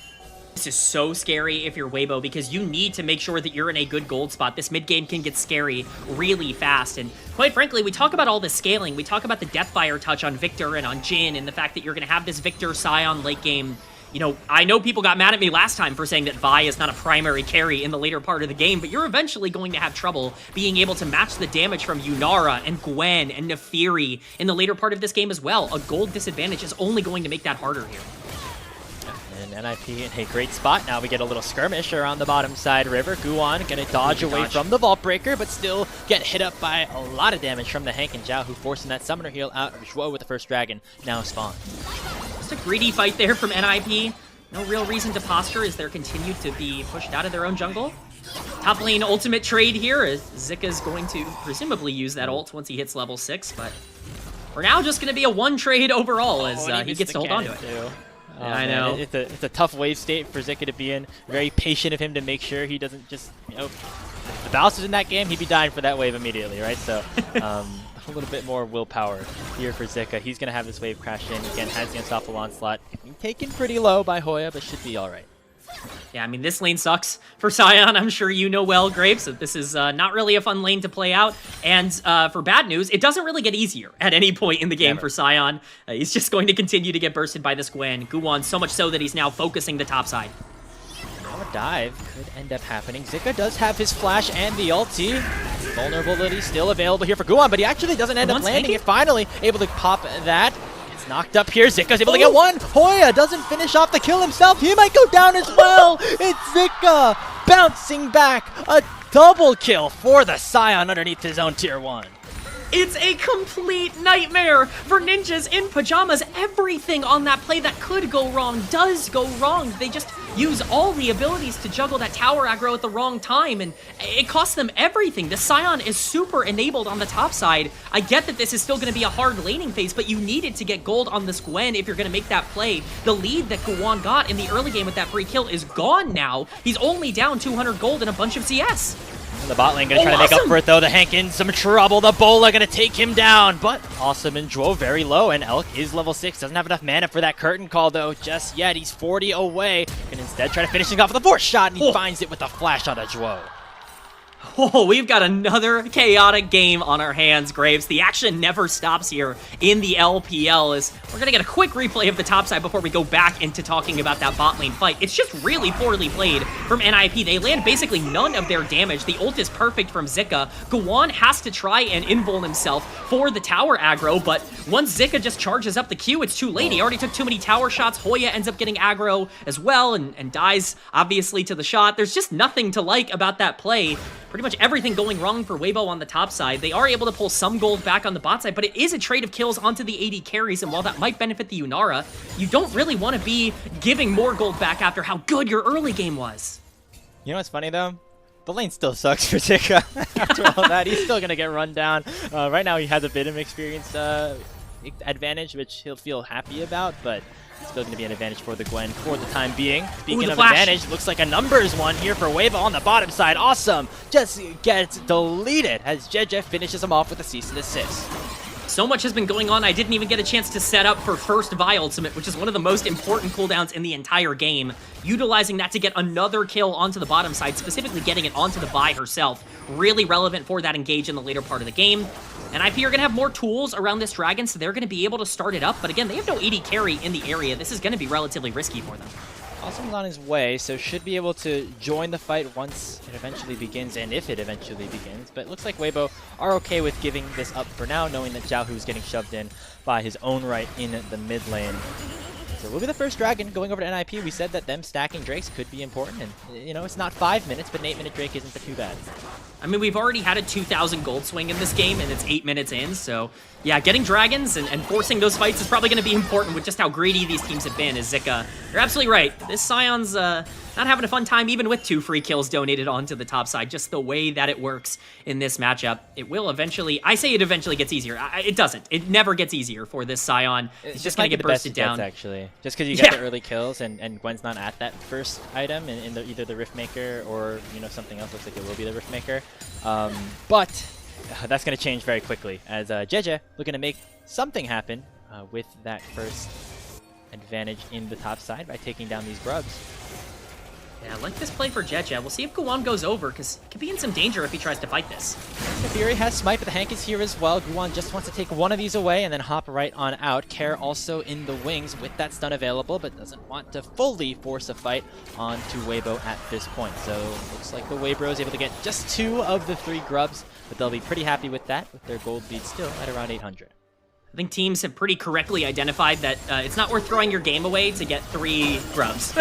This is so scary if you're Weibo because you need to make sure that you're in a good gold spot. This mid game can get scary really fast, and quite frankly, we talk about all the scaling. We talk about the Deathfire touch on Victor and on Jhin, and the fact that you're going to have this Victor Scion late game. You know, I know people got mad at me last time for saying that Vi is not a primary carry in the later part of the game, but you're eventually going to have trouble being able to match the damage from Yunara and Gwen and Nefiri in the later part of this game as well. A gold disadvantage is only going to make that harder here. And NIP in a great spot. Now we get a little skirmish around the bottom side river. Guwan gonna dodge away from the Vault Breaker, but still get hit up by a lot of damage from the Hank and Zhao, who forcing that summoner heal out of Zhuo with the first dragon now spawned. Just a greedy fight there from NIP. No real reason to posture as they're continued to be pushed out of their own jungle. Top lane ultimate trade here as Zika's going to presumably use that ult once he hits level 6, but for now just going to be a 1 trade overall as he gets to hold on to it. Too. Yeah, I know. It's a tough wave state for Zika to be in. Very patient of him to make sure he doesn't just, you know, if the Balas was in that game, he'd be dying for that wave immediately, right? So a little bit more willpower here for Zika. He's going to have this wave crash in. Again, has the unstoppable onslaught. Taken pretty low by Hoya, but should be all right. Yeah, I mean, this lane sucks for Scion. I'm sure you know well, Grapes, that this is not really a fun lane to play out. And for bad news, it doesn't really get easier at any point in the game for Scion. He's just going to continue to get bursted by this Gwen. Guwan, so much so that he's now focusing the top side. Now a dive could end up happening. Zika does have his flash and the ulti. Vulnerability still available here for Guwan, but he actually doesn't end up landing it. Finally able to pop that. Knocked up here. Zika's able to get one. Hoya doesn't finish off the kill himself. He might go down as well. It's Zika bouncing back. A double kill for the Scion underneath his own tier 1. It's a complete nightmare for ninjas in pajamas. Everything on that play that could go wrong does go wrong. They just use all the abilities to juggle that tower aggro at the wrong time, and it costs them everything. The Scion is super enabled on the top side. I get that this is still going to be a hard laning phase, but you needed to get gold on this Gwen if you're going to make that play. The lead that Guwan got in the early game with that free kill is gone now. He's only down 200 gold and a bunch of CS. And the bot lane gonna try to make up for it though. The Hank in some trouble. The Bola gonna take him down, but Awesome and Zhuo very low, and Elk is level 6. Doesn't have enough mana for that curtain call though just yet. He's 40 away. Can instead try to finish things off with a force shot, and he finds it with a flash on a Zhuo. Oh, we've got another chaotic game on our hands, Graves. The action never stops here in the LPL. As we're going to get a quick replay of the top side before we go back into talking about that bot lane fight. It's just really poorly played from NIP. They land basically none of their damage. The ult is perfect from Zika. Guan has to try and invul himself for the tower aggro, but once Zika just charges up the Q, it's too late. He already took too many tower shots. Hoya ends up getting aggro as well and dies, obviously, to the shot. There's just nothing to like about that play. Pretty much everything going wrong for Weibo on the top side. They are able to pull some gold back on the bot side, but it is a trade of kills onto the AD carries, and while that might benefit the Yunara, you don't really want to be giving more gold back after how good your early game was. You know what's funny though? The lane still sucks for Zika. After all that, he's still gonna get run down. Right now he has a bit of experience advantage, which he'll feel happy about, but it's still going to be an advantage for the Gwen for the time being. Speaking of advantage, looks like a numbers one here for Weibo on the bottom side. Awesome! Just gets deleted as JJ finishes him off with a cease and desist. So much has been going on, I didn't even get a chance to set up for first Vi ultimate, which is one of the most important cooldowns in the entire game. Utilizing that to get another kill onto the bottom side, specifically getting it onto the Vi herself. Really relevant for that engage in the later part of the game. And IP are going to have more tools around this dragon, so they're going to be able to start it up. But again, they have no AD carry in the area. This is going to be relatively risky for them. Awesome's on his way, so should be able to join the fight once it eventually begins, and if it eventually begins. But it looks like Weibo are okay with giving this up for now, knowing that Xiaohu is getting shoved in by his own right in the mid lane. So we'll be the first dragon going over to NIP. We said that them stacking Drakes could be important, and you know, it's not 5 minutes, but an 8-minute Drake isn't too bad. I mean, we've already had a 2,000 gold swing in this game, and it's 8 minutes in, so yeah, getting dragons and forcing those fights is probably going to be important with just how greedy these teams have been. As Zika, you're absolutely right. This Scion's not having a fun time even with 2 free kills donated onto the top side. Just the way that it works in this matchup. It will eventually, I say it eventually gets easier. It doesn't. It never gets easier for this Scion. It's just going to get bursted down. Actually. Just because you get the early kills and Gwen's not at that first item in either the Riftmaker or, you know, something else. Looks like it will be the Riftmaker. But that's going to change very quickly as JJ looking to make something happen with that first advantage in the top side by taking down these grubs. Yeah, I like this play for Jeje. We'll see if Guan goes over, because he could be in some danger if he tries to fight this. The Fury has Smite, but the Hank is here as well. Guan just wants to take one of these away and then hop right on out. Care also in the wings with that stun available, but doesn't want to fully force a fight onto Weibo at this point. So looks like the Weibo is able to get just 2 of the 3 grubs, but they'll be pretty happy with that, with their gold lead still at around 800. I think teams have pretty correctly identified that it's not worth throwing your game away to get 3 grubs.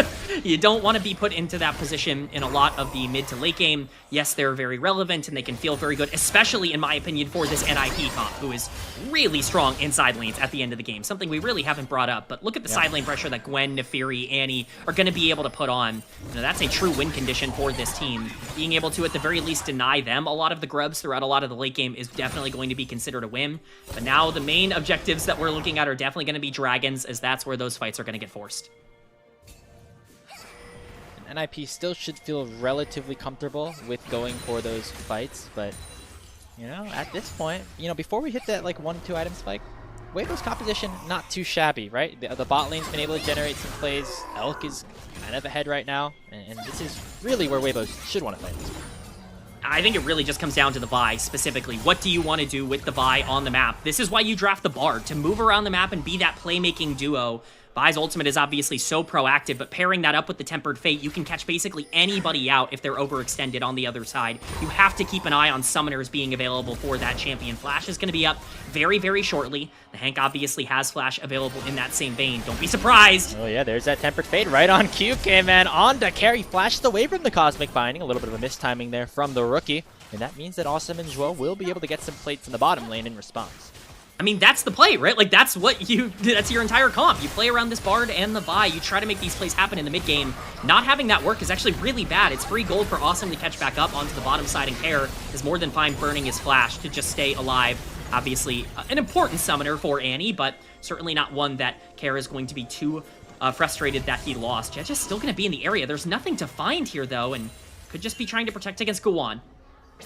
You don't want to be put into that position in a lot of the mid to late game. Yes, they're very relevant and they can feel very good, especially in my opinion for this NIP comp, who is really strong in side lanes at the end of the game, something we really haven't brought up. But look at the side lane pressure that Gwen, Nefiri, Annie are going to be able to put on. You know, that's a true win condition for this team. Being able to, at the very least, deny them a lot of the grubs throughout a lot of the late game is definitely going to be considered a win. But now the main objectives that we're looking at are definitely going to be dragons, as that's where those fights are going to get forced. And NIP still should feel relatively comfortable with going for those fights, but you know, at this point, you know, before we hit that like 1-2 item spike, Weibo's composition not too shabby, right? The bot lane's been able to generate some plays. Elk is kind of ahead right now, and this is really where Weibo should want to fight. I think it really just comes down to the Vi specifically. What do you want to do with the Vi on the map? This is why you draft the Bard, to move around the map and be that playmaking duo. Vi's ultimate is obviously so proactive, but pairing that up with the Tempered Fate, you can catch basically anybody out if they're overextended on the other side. You have to keep an eye on summoners being available for that champion. Flash is going to be up very, very shortly. The Hank obviously has Flash available in that same vein. Don't be surprised. Oh yeah, there's that Tempered Fate right on cue, K-Man. On to carry, flashes away from the Cosmic Binding. A little bit of a mistiming there from the rookie. And that means that Awesome and Joel will be able to get some plates in the bottom lane in response. I mean, that's the play, right? Like, that's your entire comp. You play around this Bard and the Vi. You try to make these plays happen in the mid game. Not having that work is actually really bad. It's free gold for Awesome to catch back up onto the bottom side, and Care is more than fine burning his Flash to just stay alive. Obviously, an important summoner for Annie, but certainly not one that Care is going to be too frustrated that he lost. Jeje's still going to be in the area. There's nothing to find here, though, and could just be trying to protect against Guan. Yeah,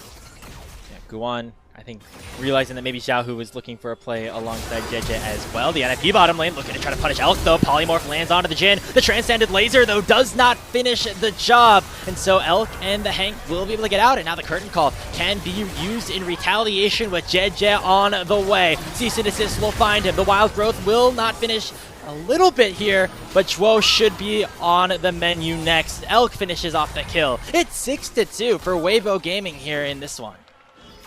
Guan I think realizing that maybe Xiaohu was looking for a play alongside JJ as well. The NIP bottom lane looking to try to punish Elk though. Polymorph lands onto the Jhin. The Transcended Laser though does not finish the job. And so Elk and the Hank will be able to get out. And now the curtain call can be used in retaliation with JJ on the way. Cease and desist will find him. The Wild Growth will not finish a little bit here, but Zhuo should be on the menu next. Elk finishes off the kill. It's 6-2 for Weibo Gaming here in this one.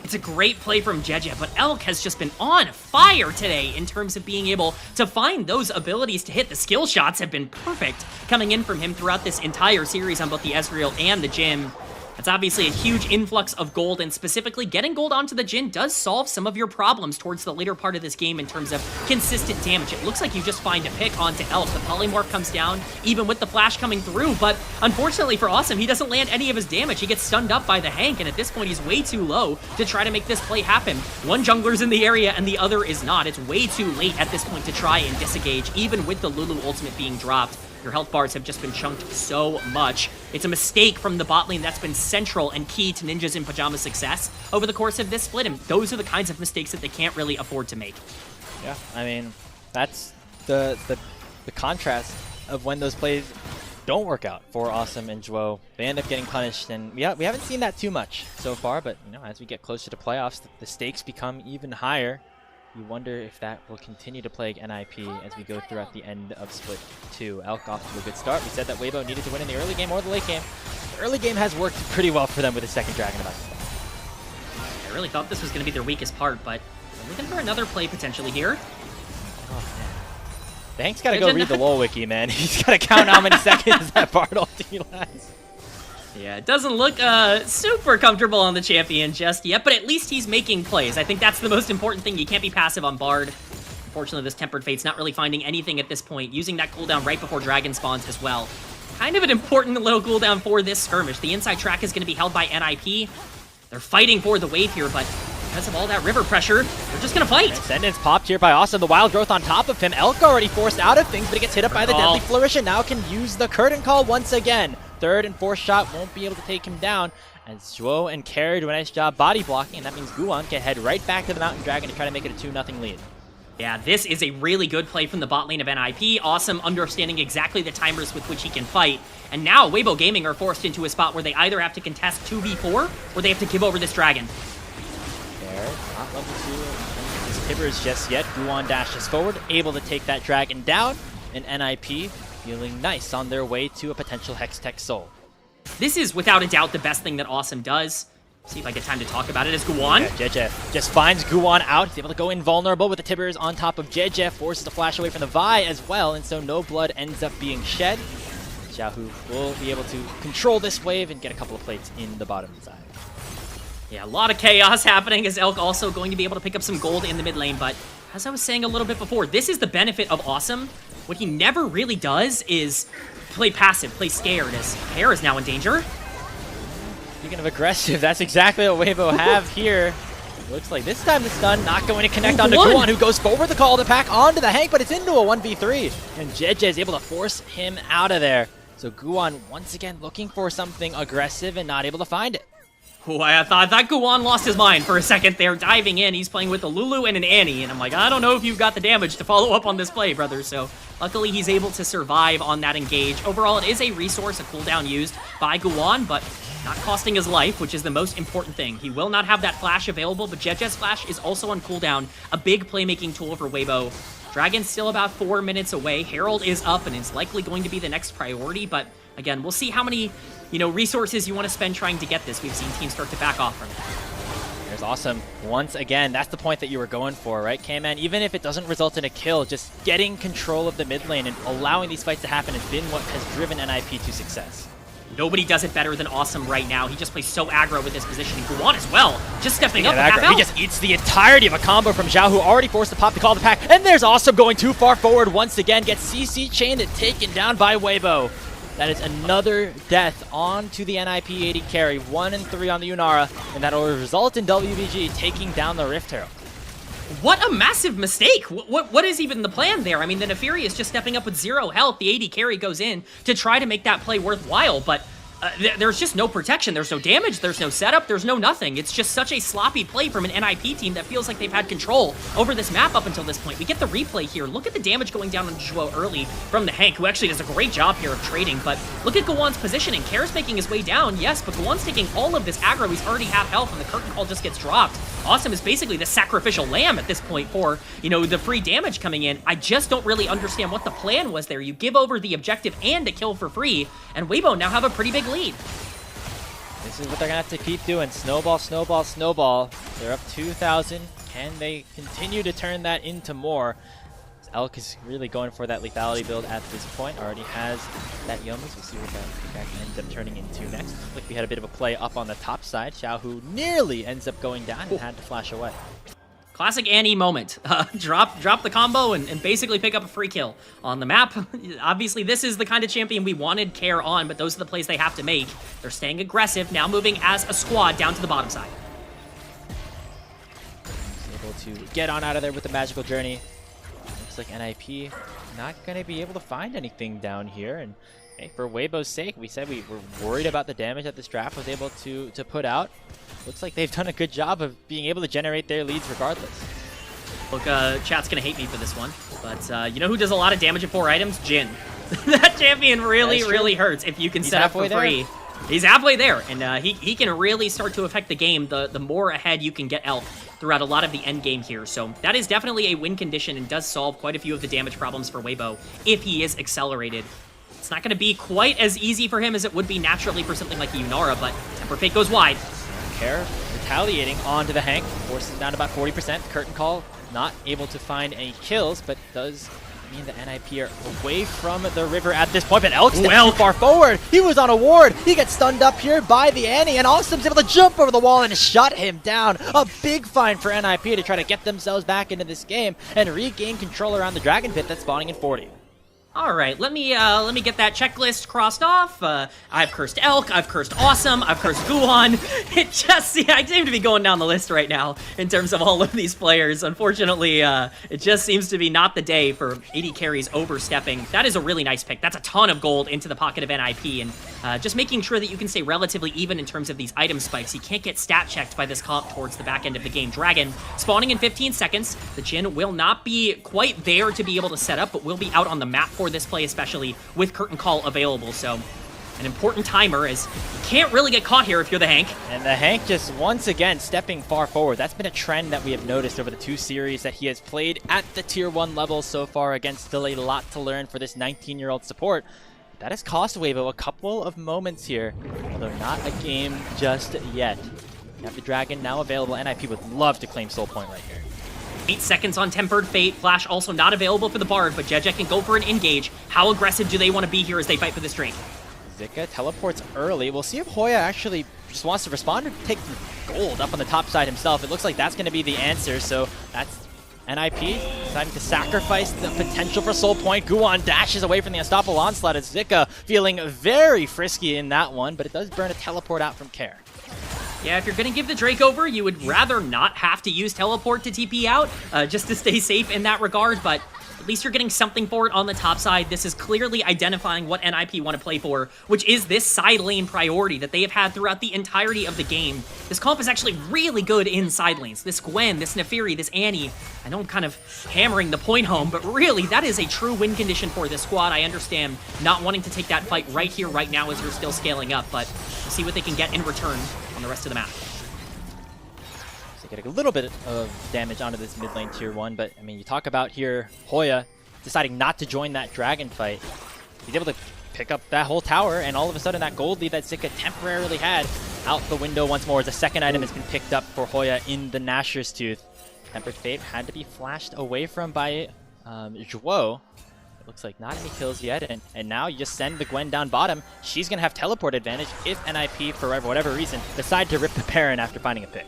It's a great play from Jeje, but Elk has just been on fire today in terms of being able to find those abilities to hit. The skill shots have been perfect coming in from him throughout this entire series on both the Ezreal and the Jhin. That's obviously a huge influx of gold, and specifically getting gold onto the Jhin does solve some of your problems towards the later part of this game in terms of consistent damage. It looks like you just find a pick onto Elk. The Polymorph comes down, even with the flash coming through, but unfortunately for Awesome, he doesn't land any of his damage. He gets stunned up by the Hank, and at this point, he's way too low to try to make this play happen. One jungler's in the area, and the other is not. It's way too late at this point to try and disengage, even with the Lulu ultimate being dropped. Your health bars have just been chunked so much. It's a mistake from the bot lane that's been central and key to Ninjas in Pajama's success over the course of this split, and those are the kinds of mistakes that they can't really afford to make. Yeah, I mean, that's the contrast of when those plays don't work out for Awesome and Zhuo. They end up getting punished, and we haven't seen that too much so far, but you know, as we get closer to playoffs, the stakes become even higher. You wonder if that will continue to plague NIP as we go throughout the end of Split 2. Elk off to a good start. We said that Weibo needed to win in the early game or the late game. The early game has worked pretty well for them with the second dragon about to start. I really thought this was going to be their weakest part, but I'm looking for another play potentially here. Oh, man. The Hank's got to go read the LoL wiki, man. He's got to count how many seconds that Bard ulti lasts. Yeah, it doesn't look super comfortable on the champion just yet, but at least he's making plays. I think that's the most important thing. You can't be passive on Bard. Unfortunately, this Tempered Fate's not really finding anything at this point, using that cooldown right before Dragon spawns as well. Kind of an important little cooldown for this skirmish. The inside track is going to be held by NIP. They're fighting for the wave here, but because of all that river pressure, they're just going to fight. Transcendence popped here by Awesome. The Wild Growth on top of him. Elk already forced out of things, but he gets hit up by the Deadly Flourish and now can use the Curtain Call once again. Third and fourth shot won't be able to take him down, as Zhuo and Carry do a nice job body blocking, and that means Guan can head right back to the Mountain Dragon to try to make it a 2-0 lead. Yeah, this is a really good play from the bot lane of NIP. Awesome understanding exactly the timers with which he can fight. And now Weibo Gaming are forced into a spot where they either have to contest 2v4 or they have to give over this dragon. There, not level 2 his Tibbers just yet. Guan dashes forward, able to take that dragon down, and NIP feeling nice on their way to a potential Hextech Soul. This is without a doubt the best thing that Awesome does. See if I get time to talk about it as Guan. Yeah, JJ just finds Guan out. He's able to go invulnerable with the Tibbers on top of JJ. Forces the flash away from the Vi as well, and so no blood ends up being shed. Xiaohu will be able to control this wave and get a couple of plates in the bottom side. Yeah, a lot of chaos happening as Elk also going to be able to pick up some gold in the mid lane, but as I was saying a little bit before, this is the benefit of Awesome. What he never really does is play passive, play scared, as Hair is now in danger. Speaking of aggressive, that's exactly what Weibo have here. Looks like this time the stun not going to connect onto Guan, who goes forward the call to pack onto the Hank, but it's into a 1v3. And JJ is able to force him out of there. So Guan once again looking for something aggressive and not able to find it. Oh, I thought Guan lost his mind for a second there, diving in. He's playing with a Lulu and an Annie, and I'm like, I don't know if you've got the damage to follow up on this play, brother. So luckily he's able to survive on that engage. Overall, it is a resource, a cooldown used by Guan, but not costing his life, which is the most important thing. He will not have that flash available, but Jeje's flash is also on cooldown, a big playmaking tool for Weibo. Dragon's still about 4 minutes away. Herald is up and is likely going to be the next priority, but again, we'll see how many resources you want to spend trying to get this. We've seen teams start to back off from it. There's Awesome once again. That's the point that you were going for, right, K-Man? Even if it doesn't result in a kill, just getting control of the mid lane and allowing these fights to happen has been what has driven NIP to success. Nobody does it better than Awesome right now. He just plays so aggro with this positioning. Guan as well, just stepping up and half He just eats the entirety of a combo from Zhao, who already forced to pop the call to pack. And there's Awesome going too far forward once again. Gets CC chained and taken down by Weibo. That is another death onto the NIP 80 carry. 1 and 3 on the Yunara, and that will result in WBG taking down the Rift Herald. What a massive mistake. What is even the plan there? I mean, the Neferi is just stepping up with 0 health. The AD carry goes in to try to make that play worthwhile, but there's just no protection, there's no damage, there's no setup, there's no nothing. It's just such a sloppy play from an NIP team that feels like they've had control over this map up until this point. We get the replay here. Look at the damage going down on Zhuo early from the Hank, who actually does a great job here of trading, but look at Gowon's positioning. Kair's making his way down, yes, but Gowon's taking all of this aggro. He's already half health, and the curtain call just gets dropped. Awesome is basically the sacrificial lamb at this point for, you know, the free damage coming in. I just don't really understand what the plan was there. You give over the objective and a kill for free, and Weibo now have a pretty big lead. This is what they're going to have to keep doing. Snowball, snowball, snowball. They're up 2,000. Can they continue to turn that into more? Elk is really going for that lethality build at this point. Already has that Yomis. We'll see what that ends up turning into next. Looks like we had a bit of a play up on the top side. Xiaohu nearly ends up going down and had to flash away. Classic Annie moment. Drop the combo and basically pick up a free kill on the map. Obviously, this is the kind of champion we wanted Kair on, but those are the plays they have to make. They're staying aggressive, now moving as a squad down to the bottom side. He's able to get on out of there with the magical journey. Looks like NIP not going to be able to find anything down here. And hey, for Weibo's sake, we said we were worried about the damage that this draft was able to put out. Looks like they've done a good job of being able to generate their leads regardless. Look, chat's gonna hate me for this one, but you know who does a lot of damage at 4 items? Jhin. That champion really hurts if you can set up for free. He's halfway there, and he can really start to affect the game the more ahead you can get Elk throughout a lot of the end game here. So that is definitely a win condition and does solve quite a few of the damage problems for Weibo if he is accelerated. It's not going to be quite as easy for him as it would be naturally for something like a Yunara, but Temper Fate goes wide. Kair retaliating onto the Hank, forces down about 40%. Curtain call not able to find any kills, but does mean the NIP are away from the river at this point. But Elk steps too far forward. He was on a ward. He gets stunned up here by the Annie, and Awesome's able to jump over the wall and shut him down. A big find for NIP to try to get themselves back into this game and regain control around the Dragon Pit that's spawning in 40. All right, let me get that checklist crossed off. I've cursed Elk, I've cursed Awesome, I've cursed Gowon. I seem to be going down the list right now in terms of all of these players. Unfortunately, it just seems to be not the day for AD carries overstepping. That is a really nice pick. That's a ton of gold into the pocket of NIP, and just making sure that you can stay relatively even in terms of these item spikes. You can't get stat checked by this comp towards the back end of the game. Dragon spawning in 15 seconds. The Jhin will not be quite there to be able to set up, but will be out on the map for this play, especially with Curtain Call available. So an important timer, as you can't really get caught here if you're the Hank. And the Hank just once again stepping far forward. That's been a trend that we have noticed over the 2 series that he has played at the tier 1 level so far against. Still a lot to learn for this 19-year-old support. That has cost Weibo a couple of moments here, although not a game just yet. You have the Dragon now available. NIP would love to claim Soul Point right here. 8 seconds on Tempered Fate. Flash also not available for the Bard, but JDG can go for an engage. How aggressive do they want to be here as they fight for this Drake? Zika teleports early. We'll see if Hoya actually just wants to respond or take gold up on the top side himself. It looks like that's going to be the answer, so that's NIP deciding to sacrifice the potential for Soul Point. Gowon dashes away from the unstoppable onslaught as Zika feeling very frisky in that one, but it does burn a teleport out from Kair. Yeah, if you're going to give the Drake over, you would rather not have to use teleport to TP out, just to stay safe in that regard, but at least you're getting something for it on the top side. This is clearly identifying what NIP want to play for, which is this side lane priority that they have had throughout the entirety of the game. This comp is actually really good in side lanes. This Gwen, this Neferi, this Annie. I know I'm kind of hammering the point home, but really, that is a true win condition for this squad. I understand not wanting to take that fight right here, right now, as you're still scaling up, but we'll see what they can get in return on the rest of the map. So getting a little bit of damage onto this mid lane tier 1, but I mean, you talk about here Hoya deciding not to join that dragon fight. He's able to pick up that whole tower, and all of a sudden that gold lead that Zika temporarily had out the window once more as the second item has been picked up for Hoya in the Nashor's Tooth. Tempered Fate had to be flashed away from by Zhuo. It looks like not any kills yet, and now you just send the Gwen down bottom. She's going to have teleport advantage if NIP, for whatever reason, decide to rip the Baron after finding a pick.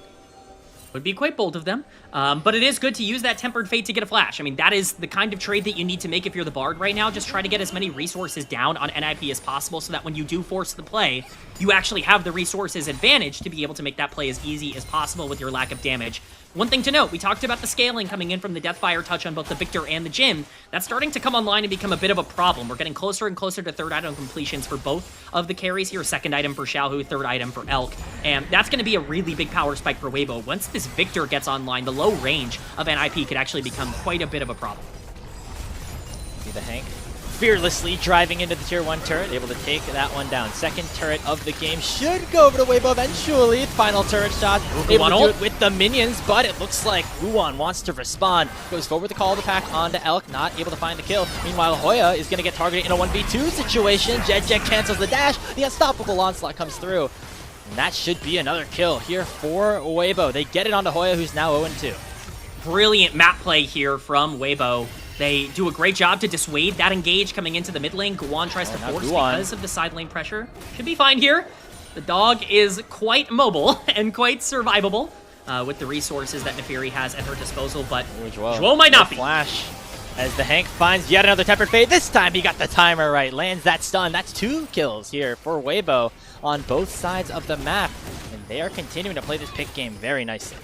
Would be quite bold of them, but it is good to use that Tempered Fate to get a flash. I mean, that is the kind of trade that you need to make if you're the Bard right now. Just try to get as many resources down on NIP as possible so that when you do force the play, you actually have the resources advantage to be able to make that play as easy as possible with your lack of damage. One thing to note, we talked about the scaling coming in from the Deathfire touch on both the Victor and the Jhin. That's starting to come online and become a bit of a problem. We're getting closer and closer to third item completions for both of the carries here. Second item for Xiaohu, third item for Elk. And that's going to be a really big power spike for Weibo. Once this Victor gets online, the low range of NIP could actually become quite a bit of a problem. See the Hank fearlessly driving into the tier 1 turret, able to take that one down. Second turret of the game should go over to Weibo eventually. Final turret shot, able to do it with the minions, but it looks like Wuhan wants to respond. Goes forward to call the pack onto Elk, not able to find the kill. Meanwhile, Hoya is going to get targeted in a 1v2 situation. JDG cancels the dash. The unstoppable onslaught comes through. And that should be another kill here for Weibo. They get it onto Hoya, who's now 0-2. Brilliant map play here from Weibo. They do a great job to dissuade that engage coming into the mid lane. Guan tries to force because of the side lane pressure. Should be fine here. The dog is quite mobile and quite survivable with the resources that Neferi has at her disposal, but Zhuo might not be. Flash as the Hank finds yet another Tempered Fate. This time he got the timer right. Lands that stun. That's 2 kills here for Weibo on both sides of the map. And they are continuing to play this pick game very nicely.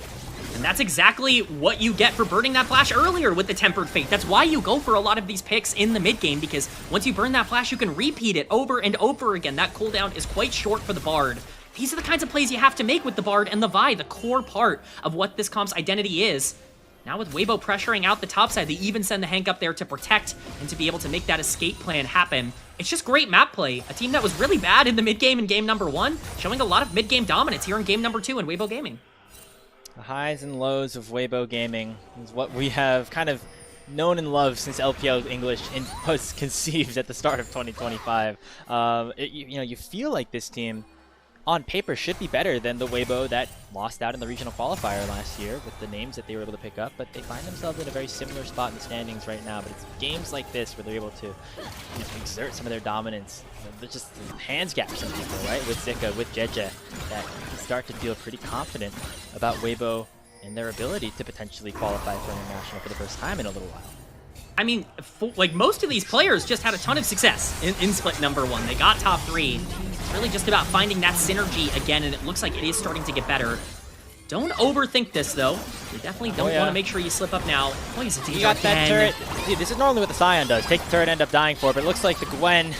And that's exactly what you get for burning that flash earlier with the Tempered Fate. That's why you go for a lot of these picks in the mid game, because once you burn that flash, you can repeat it over and over again. That cooldown is quite short for the Bard. These are the kinds of plays you have to make with the Bard and the Vi, the core part of what this comp's identity is. Now with Weibo pressuring out the top side, they even send the Hank up there to protect and to be able to make that escape plan happen. It's just great map play. A team that was really bad in the mid game in game number 1, showing a lot of mid game dominance here in game number 2 in Weibo Gaming. The highs and lows of Weibo Gaming is what we have kind of known and loved since LPL English was conceived at the start of 2025. You feel like this team on paper should be better than the Weibo that lost out in the regional qualifier last year with the names that they were able to pick up, but they find themselves in a very similar spot in the standings right now. But it's games like this where they're able to exert some of their dominance. They're just hands gap some people, right? With Zika, with JDG, that you start to feel pretty confident about Weibo and their ability to potentially qualify for international for the first time in a little while. I mean, like most of these players just had a ton of success in split number 1. They got top 3. It's really just about finding that synergy again, and it looks like it is starting to get better. Don't overthink this, though. You definitely don't want to make sure you slip up now. Oh, he's a danger. You got that turret. See, this is normally what the Scion does. Take the turret, end up dying for it, but it looks like the Gwen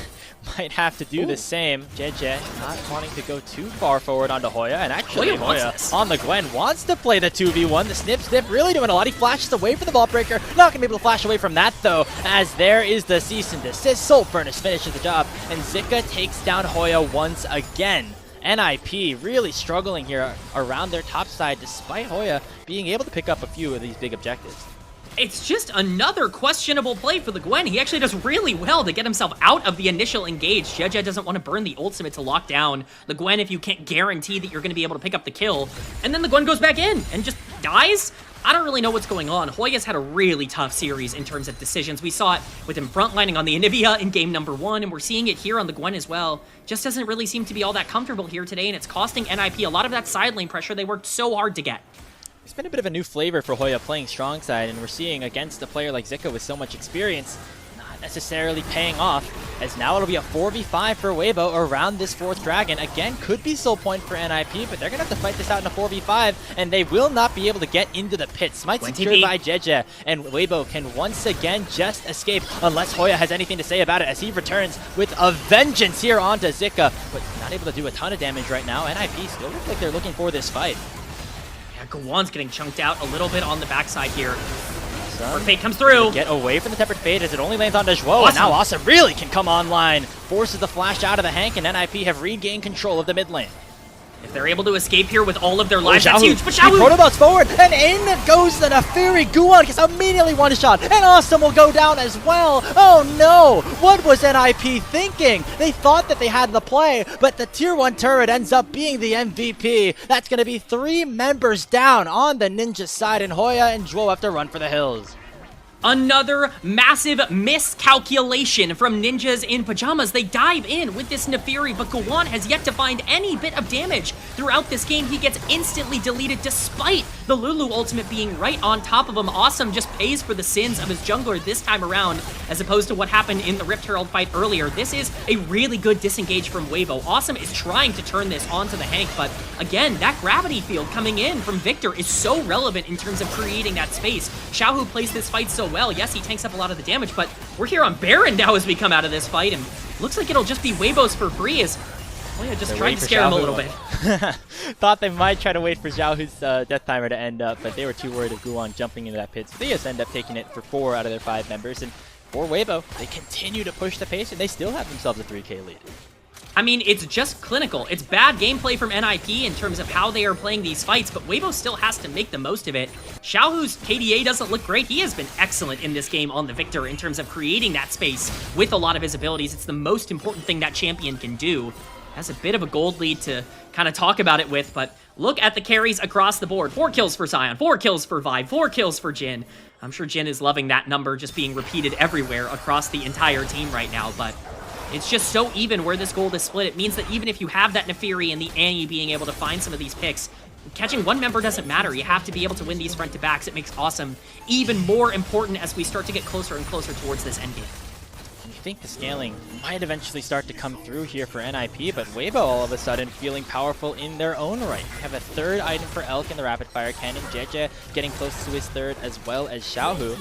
might have to do the same. JJ not wanting to go too far forward onto Hoya, and actually Hoya on the Gwen wants to play the 2v1. The snip really doing a lot. He flashes away from the Vault Breaker. Not gonna be able to flash away from that though, as there is the cease and desist. Soul Furnace finishes the job, and Zika takes down Hoya once again. NIP really struggling here around their top side, despite Hoya being able to pick up a few of these big objectives. It's just another questionable play for the Gwen. He actually does really well to get himself out of the initial engage. JDG doesn't want to burn the ultimate to lock down the Gwen if you can't guarantee that you're going to be able to pick up the kill. And then the Gwen goes back in and just dies. I don't really know what's going on. Hoya's had a really tough series in terms of decisions. We saw it with him frontlining on the Anivia in game number 1, and we're seeing it here on the Gwen as well. Just doesn't really seem to be all that comfortable here today, and it's costing NIP a lot of that side lane pressure they worked so hard to get. It's been a bit of a new flavor for Hoya playing strong side, and we're seeing against a player like Zika with so much experience, not necessarily paying off, as now it'll be a 4v5 for Weibo around this 4th dragon. Again, could be soul point for NIP, but they're going to have to fight this out in a 4v5, and they will not be able to get into the pit. Smite secured by JJ, and Weibo can once again just escape, unless Hoya has anything to say about it, as he returns with a vengeance here onto Zika, but not able to do a ton of damage right now. NIP still look like they're looking for this fight. Guwan's getting chunked out a little bit on the backside here. Fate comes through. Get away from the Tempered Fate as it only lands on Zhuo, and now Awesome really can come online. Forces the flash out of the Hank, and NIP have regained control of the mid lane. If they're able to escape here with all of their lives, that's huge. But Xiaohu protobots forward, and in goes the Neferi. Guwan gets immediately one shot, and Awesome will go down as well. Oh no! What was NIP thinking? They thought that they had the play, but the tier 1 turret ends up being the MVP. That's going to be 3 members down on the Ninja side, and Hoya and Zhuo have to run for the hills. Another massive miscalculation from Ninjas in Pajamas. They dive in with this Nefiri, but Gowon has yet to find any bit of damage throughout this game. He gets instantly deleted despite the Lulu ultimate being right on top of him. Awesome just pays for the sins of his jungler this time around, as opposed to what happened in the Rift Herald fight earlier. This is a really good disengage from Weibo. Awesome is trying to turn this onto the Hank, but again, that gravity field coming in from Victor is so relevant in terms of creating that space. Xiaohu plays this fight so well. Yes, he tanks up a lot of the damage, but we're here on Baron now as we come out of this fight, and looks like it'll just be Weibo's for free as Hoya just tried to scare him a little bit. Thought they might try to wait for Xiaohu's death timer to end up, but they were too worried of Gowon jumping into that pit, so they just end up taking it for 4 out of their 5 members, and for Weibo, they continue to push the pace, and they still have themselves a 3K lead. I mean, it's just clinical. It's bad gameplay from NIP in terms of how they are playing these fights, but Weibo still has to make the most of it. Xiaohu's KDA doesn't look great. He has been excellent in this game on the Victor in terms of creating that space with a lot of his abilities. It's the most important thing that champion can do. Has a bit of a gold lead to kind of talk about it with, but look at the carries across the board. 4 kills for Sion, 4 kills for Vibe, 4 kills for Jin. I'm sure Jin is loving that number just being repeated everywhere across the entire team right now, but it's just so even where this gold is split. It means that even if you have that Nefiri and the Annie being able to find some of these picks, catching one member doesn't matter. You have to be able to win these front-to-backs. It makes Awesome even more important as we start to get closer and closer towards this endgame. I think the scaling might eventually start to come through here for NIP, but Weibo all of a sudden feeling powerful in their own right. We have a 3rd item for Elk in the rapid fire cannon, JJ getting close to his 3rd, as well as Xiaohu.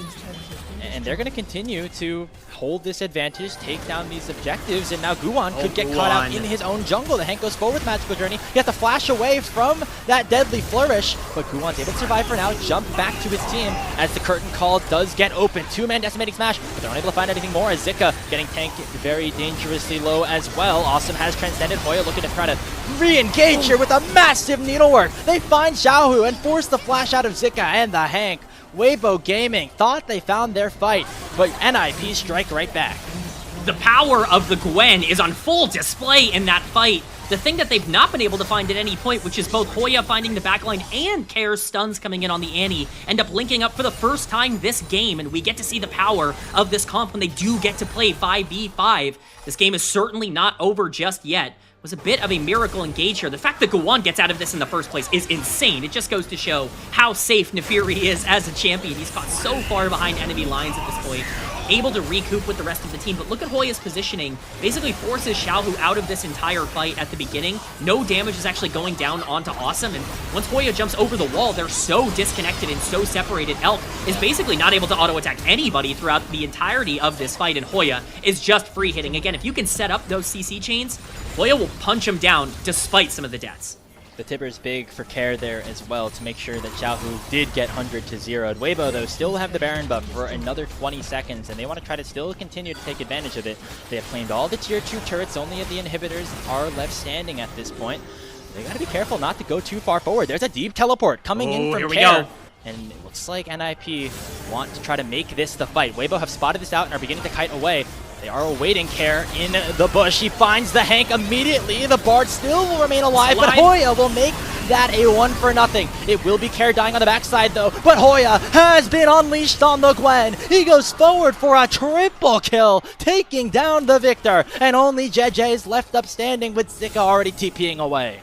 And they're going to continue to hold this advantage, take down these objectives, and now Gowon could get caught out in his own jungle. The Hank goes forward with Magical Journey. He has to flash away from that deadly flourish, but Gowon's able to survive for now, jump back to his team as the curtain call does get open. 2-man decimating smash, but they're unable to find anything more as Zika getting tanked very dangerously low as well. Awesome has transcended. Hoya looking to try to re-engage here with a massive needlework. They find Xiaohu and force the flash out of Zika and the Hank. Weibo Gaming thought they found their fight, but NIP strike right back. The power of the Gwen is on full display in that fight. The thing that they've not been able to find at any point, which is both Hoya finding the backline and Kair's stuns coming in on the Annie, end up linking up for the first time this game, and we get to see the power of this comp when they do get to play 5v5. This game is certainly not over just yet. Was a bit of a miracle engage here. The fact that Gowon gets out of this in the first place is insane. It just goes to show how safe Nefiri is as a champion. He's caught so far behind enemy lines at this point, able to recoup with the rest of the team. But look at Hoya's positioning. Basically forces Xiaohu out of this entire fight at the beginning. No damage is actually going down onto Awesome, and once Hoya jumps over the wall, they're so disconnected and so separated. Elk is basically not able to auto-attack anybody throughout the entirety of this fight, and Hoya is just free hitting. Again, if you can set up those CC chains, Hoya will punch him down despite some of the deaths. The Tibber's big for care there as well to make sure that Xiaohu did get 100 to 0. Weibo, though, still have the Baron buff for another 20 seconds, and they want to try to still continue to take advantage of it. They have claimed all the tier 2 turrets, only of the inhibitors are left standing at this point. They got to be careful not to go too far forward. There's a deep teleport coming in from Care. And it looks like NIP want to try to make this the fight. Weibo have spotted this out and are beginning to kite away. They are awaiting Care in the bush. He finds the Hank immediately. The Bard still will remain alive, but Hoya will make that a 1-for-0. It will be Care dying on the backside, though, but Hoya has been unleashed on the Gwen. He goes forward for a triple kill, taking down the Victor, and only JJ is left up standing with Zika already TPing away.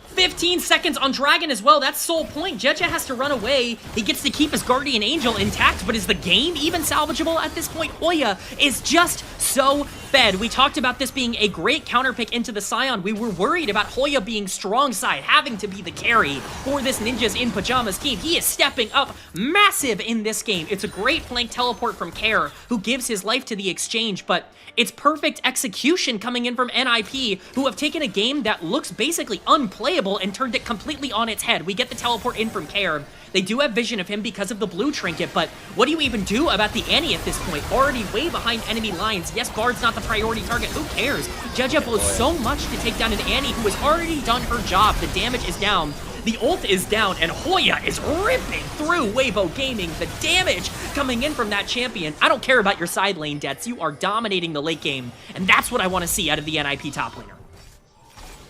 15 seconds on Dragon as well. That's sole point. Jeje has to run away. He gets to keep his Guardian Angel intact, but is the game even salvageable at this point? Hoya is just so fed. We talked about this being a great counter pick into the Scion. We were worried about Hoya being strong side, having to be the carry for this Ninjas in Pajamas team. He is stepping up massive in this game. It's a great flank teleport from Care, who gives his life to the exchange, but it's perfect execution coming in from NIP, who have taken a game that looks basically unplayable and turned it completely on its head. We get the teleport in from Care. They do have vision of him because of the blue trinket, but what do you even do about the Annie at this point? Already way behind enemy lines. Yes, Bard's not the priority target. Who cares? Jeje blows so much to take down an Annie who has already done her job. The damage is down. The ult is down, and Hoya is ripping through Weibo Gaming. The damage coming in from that champion. I don't care about your side lane deaths. You are dominating the late game, and that's what I want to see out of the NIP top laner.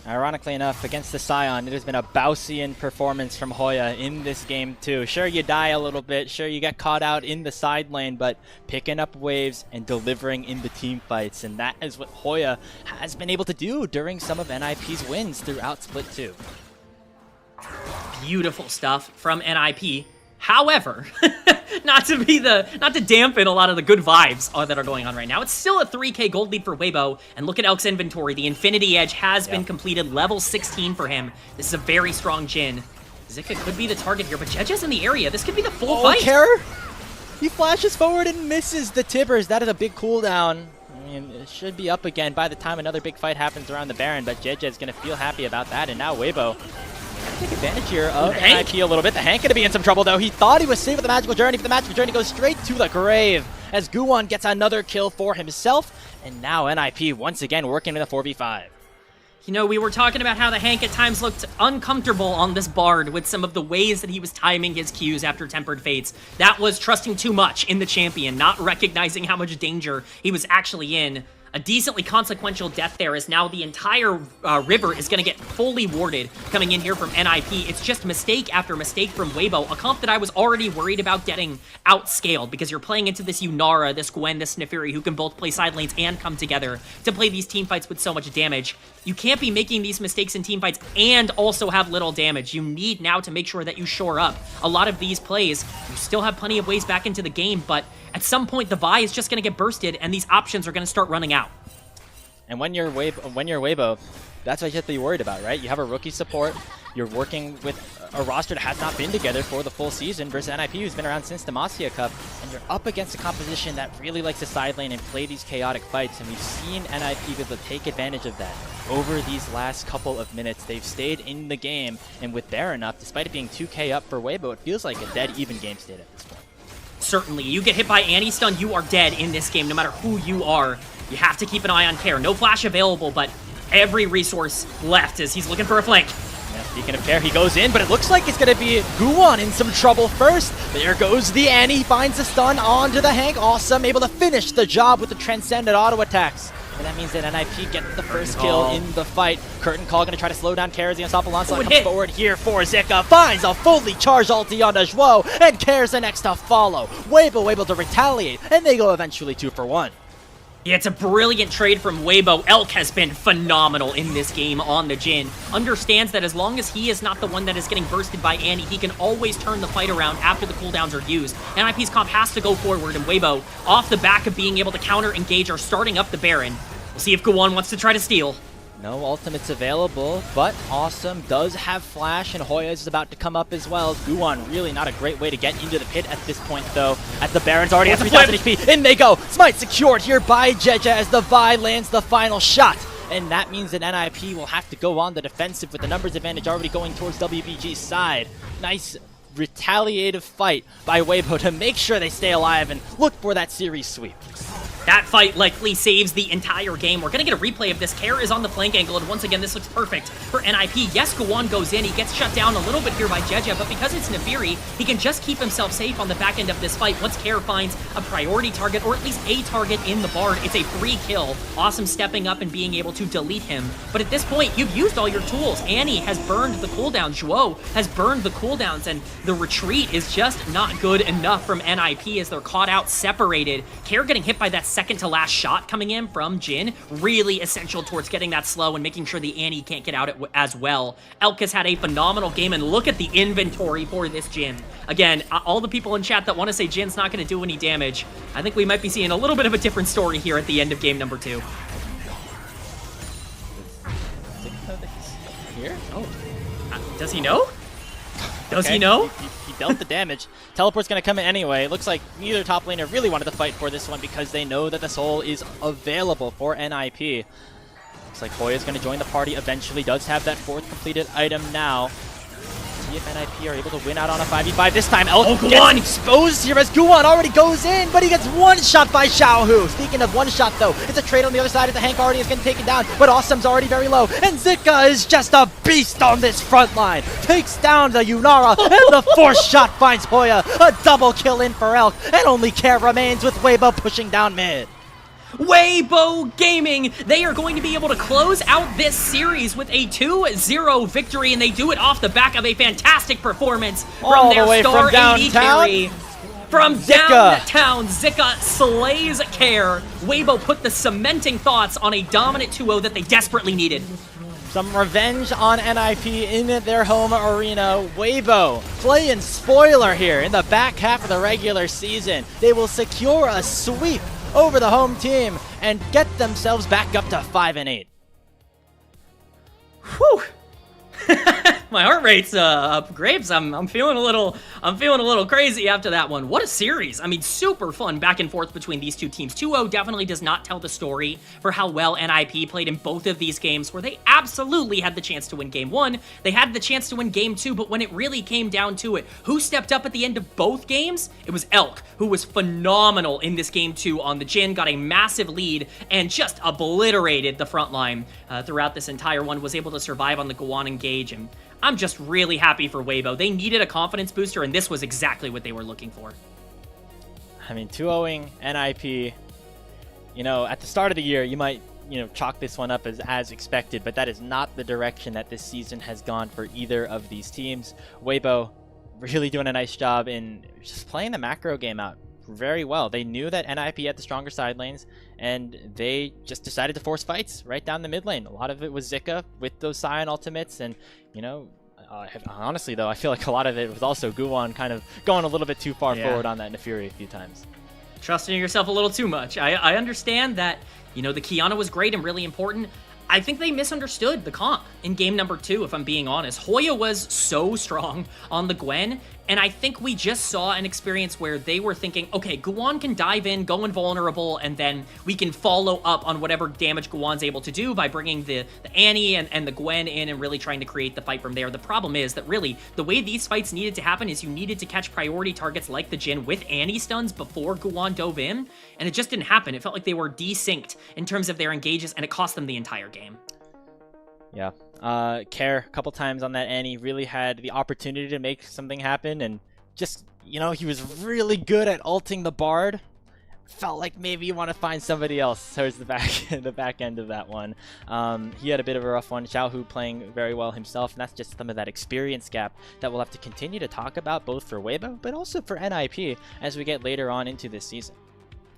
Ironically enough, against the Scion, it has been a Bausian performance from Hoya in this game too. Sure, you die a little bit, sure you get caught out in the side lane, but picking up waves and delivering in the team fights, and that is what Hoya has been able to do during some of NIP's wins throughout Split 2. Beautiful stuff from NIP. However, not to dampen a lot of the good vibes that are going on right now, it's still a 3k gold lead for Weibo, and look at Elk's inventory. The Infinity Edge has been completed, level 16 for him. This is a very strong Jhin. Zika could be the target here, but Jeja's in the area. This could be the full fight. Care? He flashes forward and misses the Tibbers. That is a big cooldown. I mean, it should be up again by the time another big fight happens around the Baron, but Jeja is going to feel happy about that, and now Weibo take advantage here of NIP a little bit. The Hank going to be in some trouble, though. He thought he was safe with the Magical Journey, but the Magical Journey goes straight to the grave as Guwon gets another kill for himself, and now NIP once again working with a 4v5. You know, we were talking about how the Hank at times looked uncomfortable on this Bard with some of the ways that he was timing his Qs after Tempered Fates. That was trusting too much in the champion, not recognizing how much danger he was actually in. A decently consequential death there, as now the entire river is going to get fully warded coming in here from NIP. It's just mistake after mistake from Weibo, a comp that I was already worried about getting outscaled, because you're playing into this Yunara, this Gwen, this Neferi, who can both play side lanes and come together to play these team fights with so much damage. You can't be making these mistakes in team fights and also have little damage. You need now to make sure that you shore up a lot of these plays. You still have plenty of ways back into the game, but at some point the Vi is just going to get bursted and these options are going to start running out. And when you're Weibo, that's what you have to be worried about, right? You have a rookie support, you're working with a roster that has not been together for the full season versus NIP, who's been around since the Demacia Cup, and you're up against a composition that really likes to side lane and play these chaotic fights, and we've seen NIP be able to take advantage of that. Over these last couple of minutes, they've stayed in the game, and with Baron up, despite it being 2k up for Weibo, it feels like a dead even game state at this point. Certainly, you get hit by Anti-Stun, you are dead in this game, no matter who you are. You have to keep an eye on Care. No flash available, but every resource left as he's looking for a flank. Yeah, speaking of Care, he goes in, but it looks like it's going to be Guwon in some trouble first. There goes the Annie, finds the stun onto the Hank. Awesome, able to finish the job with the Transcendent auto attacks. And that means that NIP gets the first kill in the fight. Curtain Call going to try to slow down Care as the Unstoppable Onslaught comes forward here for Zika. Finds a fully charged ulti on Zhuo, and Care's the next to follow. Weibo able to retaliate, and they go eventually 2-for-1. Yeah, it's a brilliant trade from Weibo. Elk has been phenomenal in this game on the Jhin. Understands that as long as he is not the one that is getting bursted by Annie, he can always turn the fight around after the cooldowns are used. NIP's comp has to go forward, and Weibo, off the back of being able to counter-engage, are starting up the Baron. We'll see if Guwon wants to try to steal. No ultimates available, but Awesome does have Flash, and Hoya is about to come up as well. Guwon really not a great way to get into the pit at this point, though, as the Baron's already at 3,000 HP. In they go! Smite secured here by Jeja as the Vi lands the final shot. And that means that NIP will have to go on the defensive with the numbers advantage already going towards WBG's side. Nice retaliative fight by Weibo to make sure they stay alive and look for that series sweep. That fight likely saves the entire game. We're going to get a replay of this. Care is on the flank angle, and once again, this looks perfect for NIP. Yes, Guwon goes in. He gets shut down a little bit here by Jeja, but because it's Neferi, he can just keep himself safe on the back end of this fight. Once Care finds a priority target, or at least a target in the Bard, it's a free kill. Awesome stepping up and being able to delete him. But at this point, you've used all your tools. Annie has burned the cooldown. Zhuo has burned the cooldowns, and the retreat is just not good enough from NIP as they're caught out, separated. Care getting hit by that second to last shot coming in from Jhin, really essential towards getting that slow and making sure the Annie can't get out as well. Elk has had a phenomenal game, and look at the inventory for this Jhin. Again, all the people in chat that want to say Jin's not going to do any damage, I think we might be seeing a little bit of a different story here at the end of game number 2. Here? Oh, does he know? Does he know? He dealt the damage. Teleport's going to come in anyway. Looks like neither top laner really wanted to fight for this one because they know that the soul is available for NIP. Looks like Hoya is going to join the party eventually. Does have that 4th completed item now. See if NIP are able to win out on a 5v5 this time. Elk gets exposed here as Guwon already goes in, but he gets one shot by Xiaohu. Speaking of one shot, though, it's a trade on the other side as the Hank already is getting taken down, but Awesome's already very low, and Zika is just a beast on this front line. Takes down the Yunara, and the 4th shot finds Hoya. A double kill in for Elk, and only Care remains with Weibo pushing down mid. Weibo Gaming, they are going to be able to close out this series with a 2-0 victory, and they do it off the back of a fantastic performance from All the their way star from AD downtown. carry. From Zika. downtown, Zika slays Care. Weibo put the cementing thoughts on a dominant 2-0 that they desperately needed. Some revenge on NIP in their home arena. Weibo playing spoiler here in the back half of the regular season. They will secure a sweep over the home team and get themselves back up to 5-8. Whew. My heart rate's up, Grapes. I'm feeling a little crazy after that one. What a series. I mean, super fun back and forth between these two teams. 2-0 definitely does not tell the story for how well NIP played in both of these games, where they absolutely had the chance to win game 1. They had the chance to win game 2, but when it really came down to it, who stepped up at the end of both games? It was Elk, who was phenomenal in this game 2 on the Jhin, got a massive lead, and just obliterated the front line throughout this entire one, was able to survive on the Guan engage, and I'm just really happy for Weibo. They needed a confidence booster, and this was exactly what they were looking for. I mean, 2-0ing NIP, you know, at the start of the year, you might, you know, chalk this one up as expected, but that is not the direction that this season has gone for either of these teams. Weibo really doing a nice job in just playing the macro game out very well. They knew that NIP had the stronger side lanes, and they just decided to force fights right down the mid lane. A lot of it was Zika with those Sion ultimates, and, you know, honestly, though, I feel like a lot of it was also Guwon kind of going a little bit too far forward on that Nefiri a few times. Trusting yourself a little too much. I understand that, you know, the Kiana was great and really important. I think they misunderstood the comp in game number 2, if I'm being honest. Hoya was so strong on the Gwen, and I think we just saw an experience where they were thinking, okay, Guwon can dive in, go invulnerable, and then we can follow up on whatever damage Guwon's able to do by bringing the Annie and the Gwen in and really trying to create the fight from there. The problem is that really, the way these fights needed to happen is you needed to catch priority targets like the Jhin with Annie stuns before Guwon dove in, and it just didn't happen. It felt like they were desynced in terms of their engages, and it cost them the entire game. Yeah. Care a couple times on that Annie really had the opportunity to make something happen, and just, you know, he was really good at ulting the Bard. Felt like maybe you want to find somebody else towards the back end of that one. He had a bit of a rough one. Xiaohu playing very well himself, and that's just some of that experience gap that we'll have to continue to talk about, both for Weibo but also for NIP as we get later on into this season.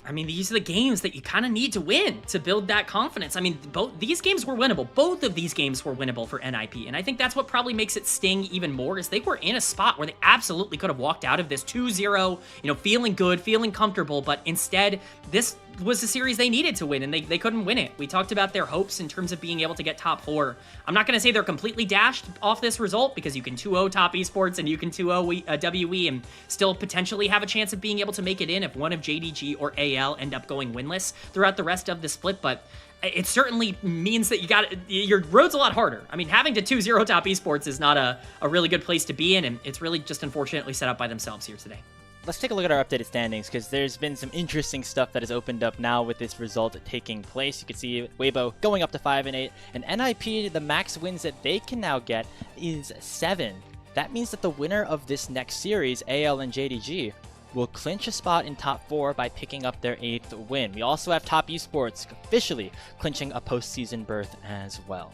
I mean, these are the games that you kind of need to win to build that confidence. I mean, these games were winnable. Both of these games were winnable for NIP, and I think that's what probably makes it sting even more, is they were in a spot where they absolutely could have walked out of this 2-0, you know, feeling good, feeling comfortable, but instead, this was the series they needed to win, and they couldn't win it. We talked about their hopes in terms of being able to get top 4. I'm not going to say they're completely dashed off this result, because you can 2-0 top esports and you can 2-0 WE and still potentially have a chance of being able to make it in if one of JDG or AL end up going winless throughout the rest of the split, but it certainly means that your road's a lot harder. I mean, having to 2-0 top esports is not a really good place to be in, and it's really just unfortunately set up by themselves here today. Let's take a look at our updated standings, because there's been some interesting stuff that has opened up now with this result taking place. You can see Weibo going up to 5-8, and NIP, the max wins that they can now get is 7. That means that the winner of this next series, AL and JDG, will clinch a spot in top 4 by picking up their 8th win. We also have Top Esports officially clinching a postseason berth as well.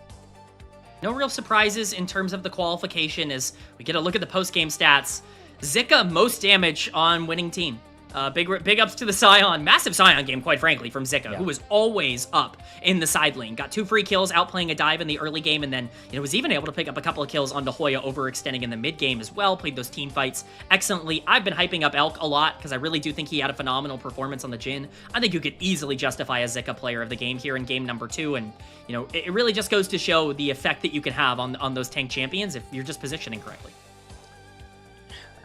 No real surprises in terms of the qualification as we get a look at the post-game stats. Zika, most damage on winning team. Big ups to the Sion. Massive Sion game, quite frankly, from Zika, who was always up in the side lane. Got 2 free kills, outplaying a dive in the early game, and then, you know, was even able to pick up a couple of kills onto Hoya, overextending in the mid game as well. Played those team fights excellently. I've been hyping up Elk a lot because I really do think he had a phenomenal performance on the Jhin. I think you could easily justify a Zika player of the game here in game number 2, and, you know, it really just goes to show the effect that you can have on those tank champions if you're just positioning correctly.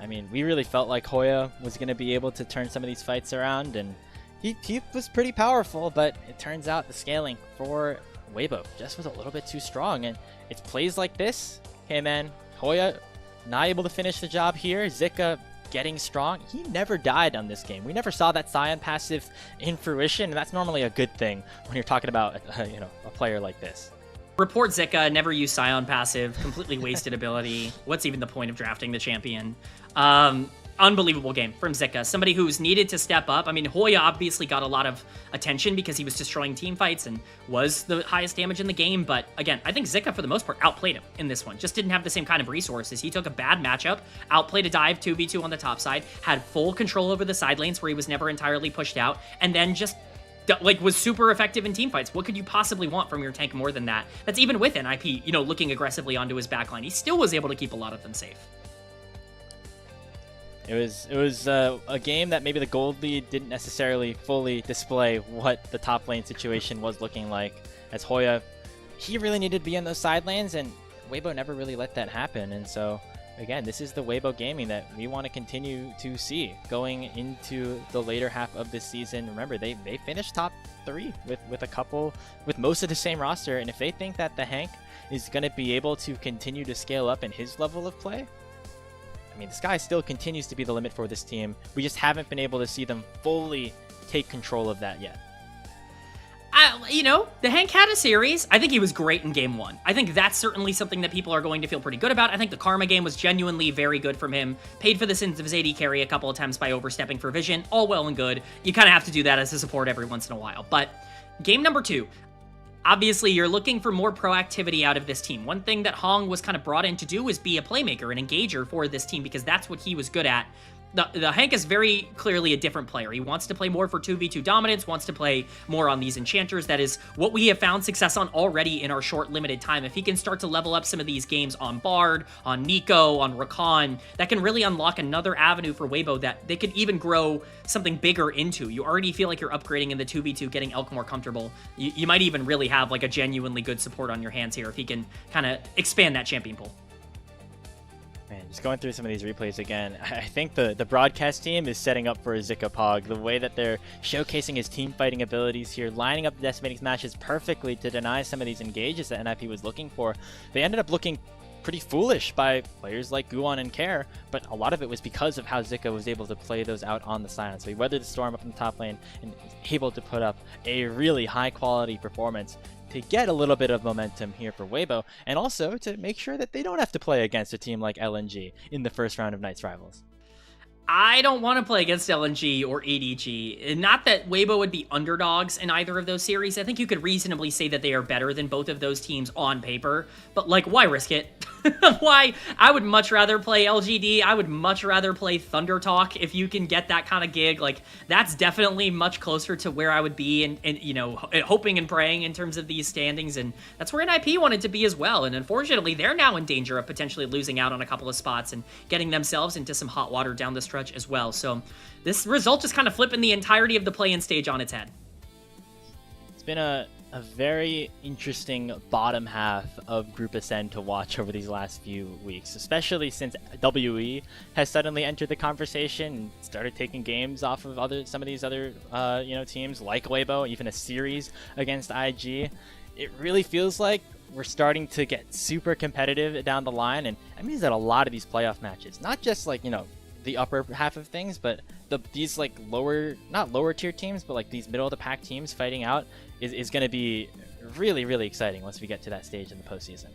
I mean, we really felt like Hoya was going to be able to turn some of these fights around, and he was pretty powerful, but it turns out the scaling for Weibo just was a little bit too strong, and it's plays like this. Okay, man, Hoya not able to finish the job here. Zika getting strong. He never died on this game. We never saw that Sion passive in fruition, and that's normally a good thing when you're talking about you know, a player like this. Report Zika, never use Sion passive, completely wasted ability. What's even the point of drafting the champion? unbelievable game from Zika. Somebody who's needed to step up. I mean, Hoya obviously got a lot of attention because he was destroying team fights and was the highest damage in the game. But again, I think Zika, for the most part, outplayed him in this one. Just didn't have the same kind of resources. He took a bad matchup, outplayed a dive 2v2 on the top side, had full control over the side lanes where he was never entirely pushed out, and then just like was super effective in team fights. What could you possibly want from your tank more than that? That's even with NIP, you know, looking aggressively onto his backline. He still was able to keep a lot of them safe. It was a game that maybe the gold lead didn't necessarily fully display what the top lane situation was looking like, as Hoya, he really needed to be in those side lanes, and Weibo never really let that happen. And so again, this is the Weibo gaming that we want to continue to see going into the later half of this season. Remember, they finished top 3 with most of the same roster, and if they think that the Hank is going to be able to continue to scale up in his level of play, I mean, the sky still continues to be the limit for this team. We just haven't been able to see them fully take control of that yet. You know, the Hank had a series. I think he was great in game 1. I think that's certainly something that people are going to feel pretty good about. I think the Karma game was genuinely very good from him. Paid for the sins of his AD carry a couple of times by overstepping for vision. All well and good. You kind of have to do that as a support every once in a while. But game number 2, obviously, you're looking for more proactivity out of this team. One thing that Hong was kind of brought in to do is be a playmaker, an engager for this team, because that's what he was good at. The Hank is very clearly a different player. He wants to play more for 2v2 dominance, wants to play more on these enchanters. That is what we have found success on already in our short, limited time. If he can start to level up some of these games on Bard, on Nico, on Rakan, that can really unlock another avenue for Weibo that they could even grow something bigger into. You already feel like you're upgrading in the 2v2, getting Elk more comfortable. You might even really have like a genuinely good support on your hands here if he can kind of expand that champion pool. Man, just going through some of these replays again, I think the broadcast team is setting up for a Zika Pog. The way that they're showcasing his team fighting abilities here, lining up the decimating smashes perfectly to deny some of these engages that NIP was looking for. They ended up looking pretty foolish by players like Guon and Care, but a lot of it was because of how Zika was able to play those out on the side. So he weathered the storm up in the top lane and able to put up a really high quality performance to get a little bit of momentum here for Weibo, and also to make sure that they don't have to play against a team like LNG in the first round of Night's Rivals. I don't want to play against LNG or ADG. Not that Weibo would be underdogs in either of those series. I think you could reasonably say that they are better than both of those teams on paper, but like, why risk it? Why? I would much rather play LGD. I would much rather play Thunder Talk if you can get that kind of gig. Like, that's definitely much closer to where I would be and you know, hoping and praying in terms of these standings, and that's where NIP wanted to be as well. And unfortunately, they're now in danger of potentially losing out on a couple of spots and getting themselves into some hot water down the stretch as well. So this result just kind of flipping the entirety of the play-in stage on its head. It's been a very interesting bottom half of Group Ascend to watch over these last few weeks, especially since WE has suddenly entered the conversation and started taking games off of some of these other teams like Weibo, even a series against IG. It really feels like we're starting to get super competitive down the line, and that means that a lot of these playoff matches, not just like, you know, the upper half of things, but these like not lower tier teams, but like these middle of the pack teams fighting out is going to be really, really exciting once we get to that stage in the postseason.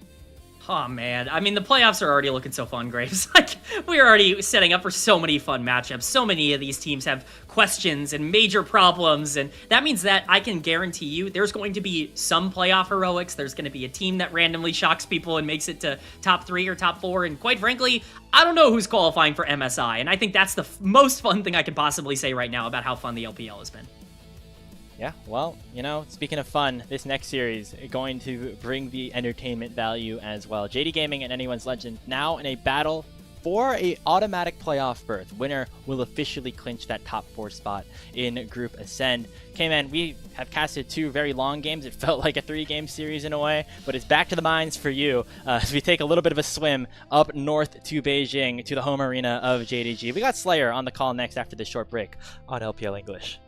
Oh man, I mean, the playoffs are already looking so fun, Graves. Like, we're already setting up for so many fun matchups. So many of these teams have questions and major problems, and that means that I can guarantee you there's going to be some playoff heroics. There's going to be a team that randomly shocks people and makes it to top 3 or top 4, and quite frankly, I don't know who's qualifying for MSI, and I think that's the most fun thing I can possibly say right now about how fun the LPL has been. Yeah, well, you know, speaking of fun, this next series is going to bring the entertainment value as well. JD Gaming and Anyone's Legend now in a battle for a automatic playoff berth. Winner will officially clinch that top 4 spot in Group Ascend. K-Man, we have casted 2 very long games. It felt like a 3-game series in a way, but it's back to the mines for you as we take a little bit of a swim up north to Beijing, to the home arena of JDG. We got Slayer on the call next after this short break on LPL English.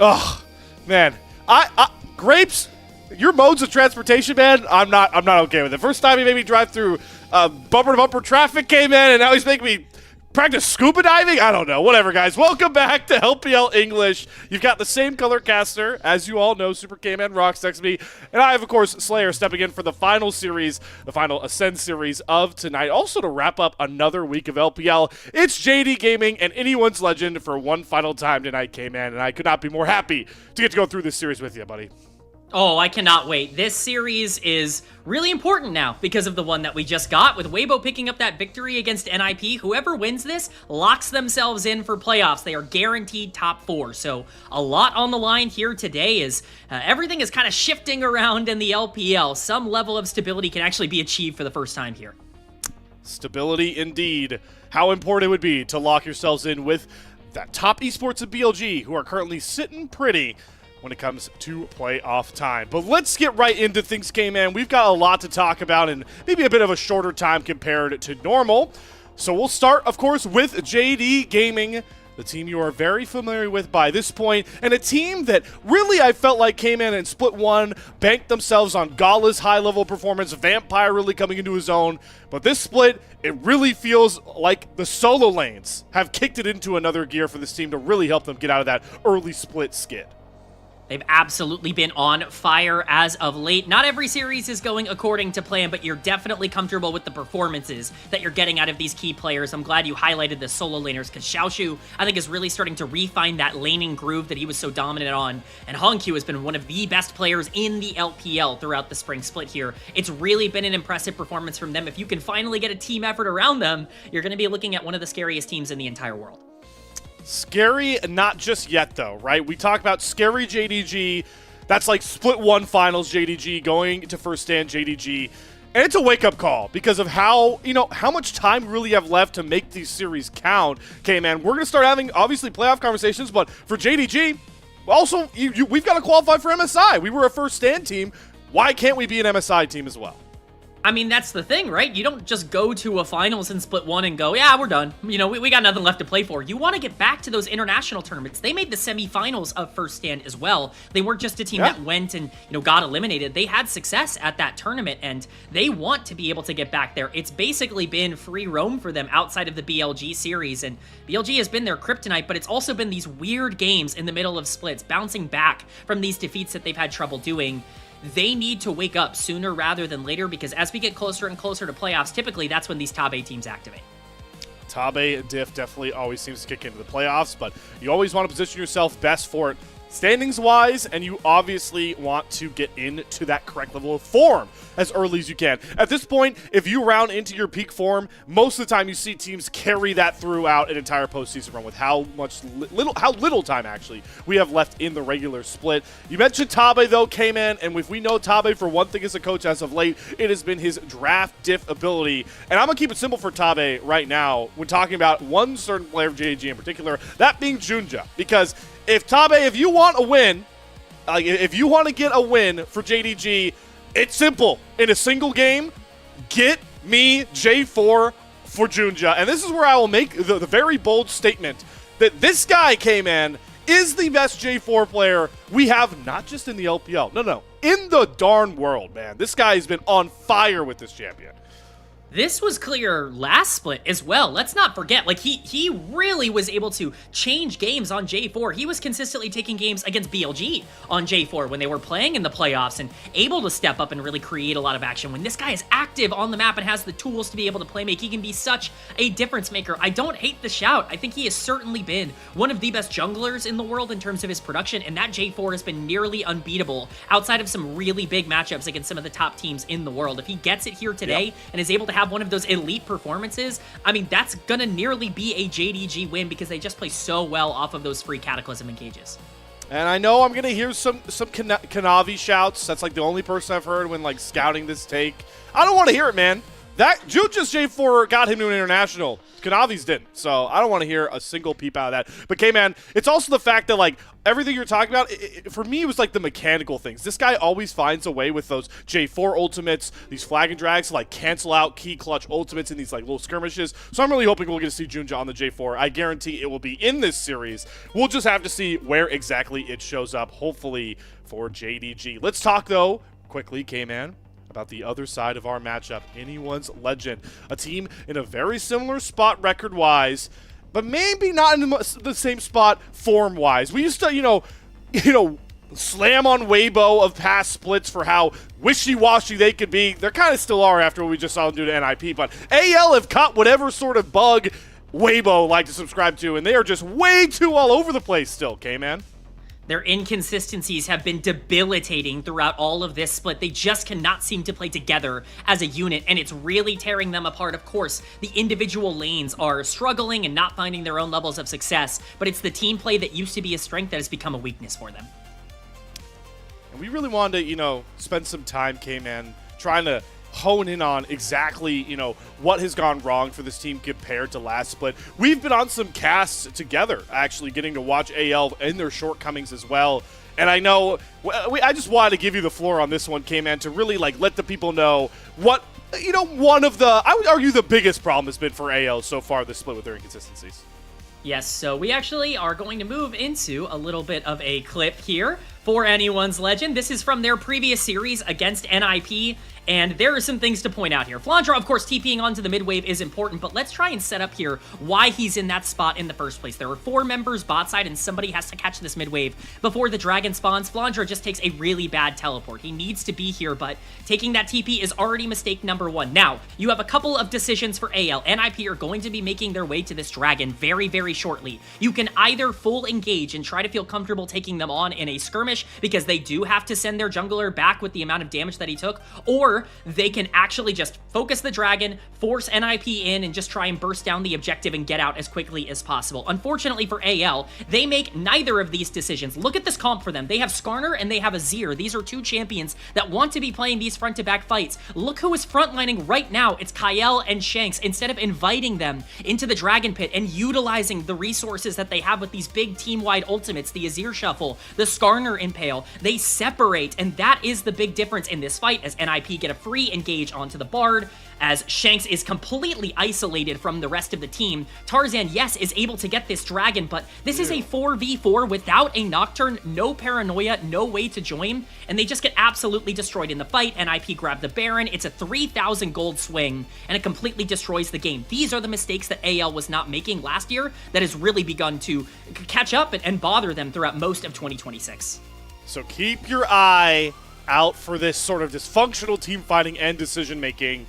Oh, man. Grapes, your modes of transportation, man, I'm not okay with it. First time he made me drive through bumper-to-bumper traffic came in, and now he's making me practice scuba diving? I don't know. Whatever, guys. Welcome back to LPL English. You've got the same color caster, as you all know, Super K-Man rocks next to me. And I have, of course, Slayer stepping in for the final series, the final Ascend series of tonight. Also to wrap up another week of LPL, it's JD Gaming and Anyone's Legend for one final time tonight, K-Man. And I could not be more happy to get to go through this series with you, buddy. Oh, I cannot wait. This series is really important now because of the one that we just got. With Weibo picking up that victory against NIP, whoever wins this locks themselves in for playoffs. They are guaranteed top 4. So a lot on the line here today is everything is kind of shifting around in the LPL. Some level of stability can actually be achieved for the first time here. Stability indeed. How important it would be to lock yourselves in with that top esports of BLG, who are currently sitting pretty when it comes to playoff time. But let's get right into things, K-Man. We've got a lot to talk about and maybe a bit of a shorter time compared to normal. So we'll start, of course, with JD Gaming, the team you are very familiar with by this point, and a team that really I felt like came in and Split 1, banked themselves on Gala's high-level performance, Vampire really coming into his own. But this split, it really feels like the solo lanes have kicked it into another gear for this team to really help them get out of that early split skid. They've absolutely been on fire as of late. Not every series is going according to plan, but you're definitely comfortable with the performances that you're getting out of these key players. I'm glad you highlighted the solo laners, because Xiaoshu, I think, is really starting to refine that laning groove that he was so dominant on. And Hongqiu has been one of the best players in the LPL throughout the spring split here. It's really been an impressive performance from them. If you can finally get a team effort around them, you're going to be looking at one of the scariest teams in the entire world. Scary, not just yet, though, right? We talk about scary JDG. That's like Split 1 finals JDG going to first stand JDG. And it's a wake-up call because of how, how much time we really have left to make these series count. Okay, man, we're going to start having, obviously, playoff conversations, but for JDG, also, we've got to qualify for MSI. We were a first stand team. Why can't we be an MSI team as well? I mean, that's the thing, right? You don't just go to a finals in Split 1 and go, yeah, we're done. We got nothing left to play for. You want to get back to those international tournaments. They made the semifinals of First Stand as well. They weren't just a team that went and, got eliminated. They had success at that tournament, and they want to be able to get back there. It's basically been free roam for them outside of the BLG series, and BLG has been their kryptonite, but it's also been these weird games in the middle of splits, bouncing back from these defeats that they've had trouble doing. They need to wake up sooner rather than later, because as we get closer and closer to playoffs, typically that's when these top 8 teams activate. Top 8 diff definitely always seems to kick into the playoffs, but you always want to position yourself best for it standings-wise, and you obviously want to get into that correct level of form as early as you can. At this point, if you round into your peak form, most of the time you see teams carry that throughout an entire postseason run with how little time actually we have left in the regular split. You mentioned Tabe though, K-Man, and if we know Tabe for one thing as a coach as of late, it has been his draft diff ability. And I'm gonna keep it simple for Tabe right now when talking about one certain player of JDG in particular, that being Junja, because if you want a win, if you want to get a win for JDG, it's simple. In a single game, get me J4 for Junja. And this is where I will make the very bold statement that this guy, K-Man, is the best J4 player we have, not just in the LPL. No, in the darn world, man. This guy has been on fire with this champion. This was clear last split as well. Let's not forget, he really was able to change games on J4. He was consistently taking games against BLG on J4 when they were playing in the playoffs and able to step up and really create a lot of action. When this guy is active on the map and has the tools to be able to play make, he can be such a difference maker. I don't hate the shout. I think he has certainly been one of the best junglers in the world in terms of his production, and that J4 has been nearly unbeatable outside of some really big matchups against some of the top teams in the world. If he gets it here today and is able to have one of those elite performances, I mean, that's gonna nearly be a JDG win because they just play so well off of those free Cataclysm engages. And I know I'm gonna hear some Kanavi shouts. That's like the only person I've heard when scouting this take. I don't want to hear it, man. That Juju's J4 got him to an international. Kanavi's didn't. So I don't want to hear a single peep out of that. But K-Man, it's also the fact that, like, everything you're talking about, for me, it was like the mechanical things. This guy always finds a way with those J4 ultimates, these flag and drags to, like, cancel out key clutch ultimates in these, like, little skirmishes. So I'm really hoping we'll get to see Junja on the J4. I guarantee it will be in this series. We'll just have to see where exactly it shows up, hopefully for JDG. Let's talk, though, quickly, K-Man, about the other side of our matchup, Anyone's Legend. A team in a very similar spot record-wise, but maybe not in the same spot form-wise. We used to, you know, slam on Weibo of past splits for how wishy-washy they could be. They kind of still are after what we just saw them do to NIP, but AL have caught whatever sort of bug Weibo like to subscribe to, and they are just way too all over the place still, K-Man. Their inconsistencies have been debilitating throughout all of this split. They just cannot seem to play together as a unit, and it's really tearing them apart. Of course, the individual lanes are struggling and not finding their own levels of success, but it's the team play that used to be a strength that has become a weakness for them. And we really wanted to, you know, spend some time, K-Man, trying to hone in on exactly, you know, what has gone wrong for this team compared to last split. We've been on some casts together, actually, getting to watch AL and their shortcomings as well. And I know, I just wanted to give you the floor on this one, K-Man, to really, like, let the people know what, you know, one of the, I would argue the biggest problem has been for AL so far this split with their inconsistencies. Yes, so we actually are going to move into a little bit of a clip here for Anyone's Legend. This is from their previous series against NIP, and there are some things to point out here. Flandra, of course, TPing onto the mid wave is important, but let's try and set up here why he's in that spot in the first place. There are 4 members bot side, and somebody has to catch this mid wave before the dragon spawns. Flandra just takes a really bad teleport. He needs to be here, but taking that TP is already mistake number 1. Now, you have a couple of decisions for AL. NIP are going to be making their way to this dragon very, very shortly. You can either full engage and try to feel comfortable taking them on in a skirmish, because they do have to send their jungler back with the amount of damage that he took, or they can actually just focus the dragon, force NIP in, and just try and burst down the objective and get out as quickly as possible. Unfortunately for AL, they make neither of these decisions. Look at this comp for them. They have Skarner and they have Azir. These are 2 champions that want to be playing these front-to-back fights. Look who is frontlining right now. It's Kael and Shanks. Instead of inviting them into the dragon pit and utilizing the resources that they have with these big team-wide ultimates, the Azir Shuffle, the Skarner Impale, they separate, and that is the big difference in this fight as NIP get a free engage onto the Bard, as Shanks is completely isolated from the rest of the team. Tarzan, yes, is able to get this dragon, but this is a 4v4 without a Nocturne, no Paranoia, no way to join, and they just get absolutely destroyed in the fight. NIP grab the Baron, it's a 3,000 gold swing, and it completely destroys the game. These are the mistakes that AL was not making last year that has really begun to catch up and bother them throughout most of 2026. So keep your eye out for this sort of dysfunctional team fighting and decision making.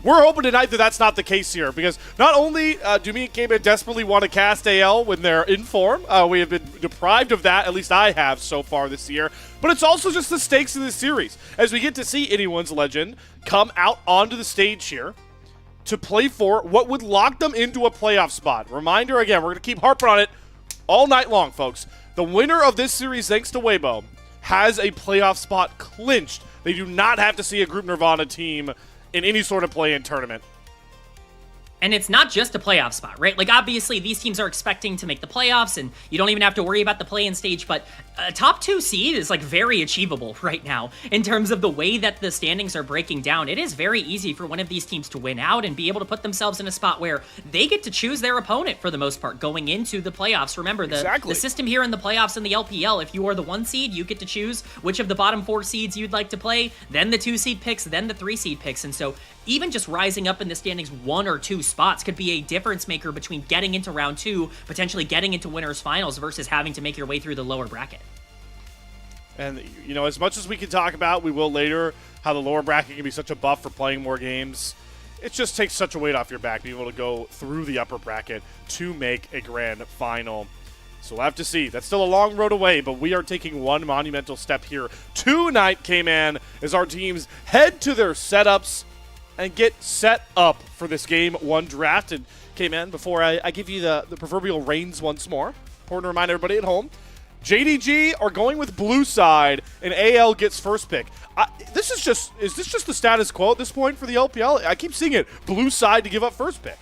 We're hoping tonight that that's not the case here, because not only do me and K-Man desperately want to cast AL when they're in form, we have been deprived of that, at least I have so far this year, but it's also just the stakes of this series, as we get to see Anyone's Legend come out onto the stage here to play for what would lock them into a playoff spot. Reminder again, we're going to keep harping on it all night long, folks. The winner of this series, thanks to Weibo, has a playoff spot clinched. They do not have to see a Group Nirvana team in any sort of play-in tournament. And it's not just a playoff spot, right? Like, obviously, these teams are expecting to make the playoffs, and you don't even have to worry about the play-in stage, but a top 2 seed is, like, very achievable right now. In terms of the way that the standings are breaking down, it is very easy for one of these teams to win out and be able to put themselves in a spot where they get to choose their opponent, for the most part, going into the playoffs. Remember, the system here in the playoffs in the LPL, if you are the 1 seed, you get to choose which of the bottom 4 seeds you'd like to play, then the 2 seed picks, then the 3 seed picks, and so even just rising up in the standings 1 or 2 spots could be a difference maker between getting into round 2, potentially getting into winners finals, versus having to make your way through the lower bracket. And, you know, as much as we can talk about, we will later, how the lower bracket can be such a buff for playing more games, it just takes such a weight off your back being able to go through the upper bracket to make a grand final. So we'll have to see. That's still a long road away, but we are taking one monumental step here tonight, K-Man, as our teams head to their setups and get set up for this Game 1 draft. And K-Man, before I give you the proverbial reins once more, important to remind everybody at home, JDG are going with blue side, and AL gets first pick. Is this just the status quo at this point for the LPL? I keep seeing it. Blue side to give up first pick.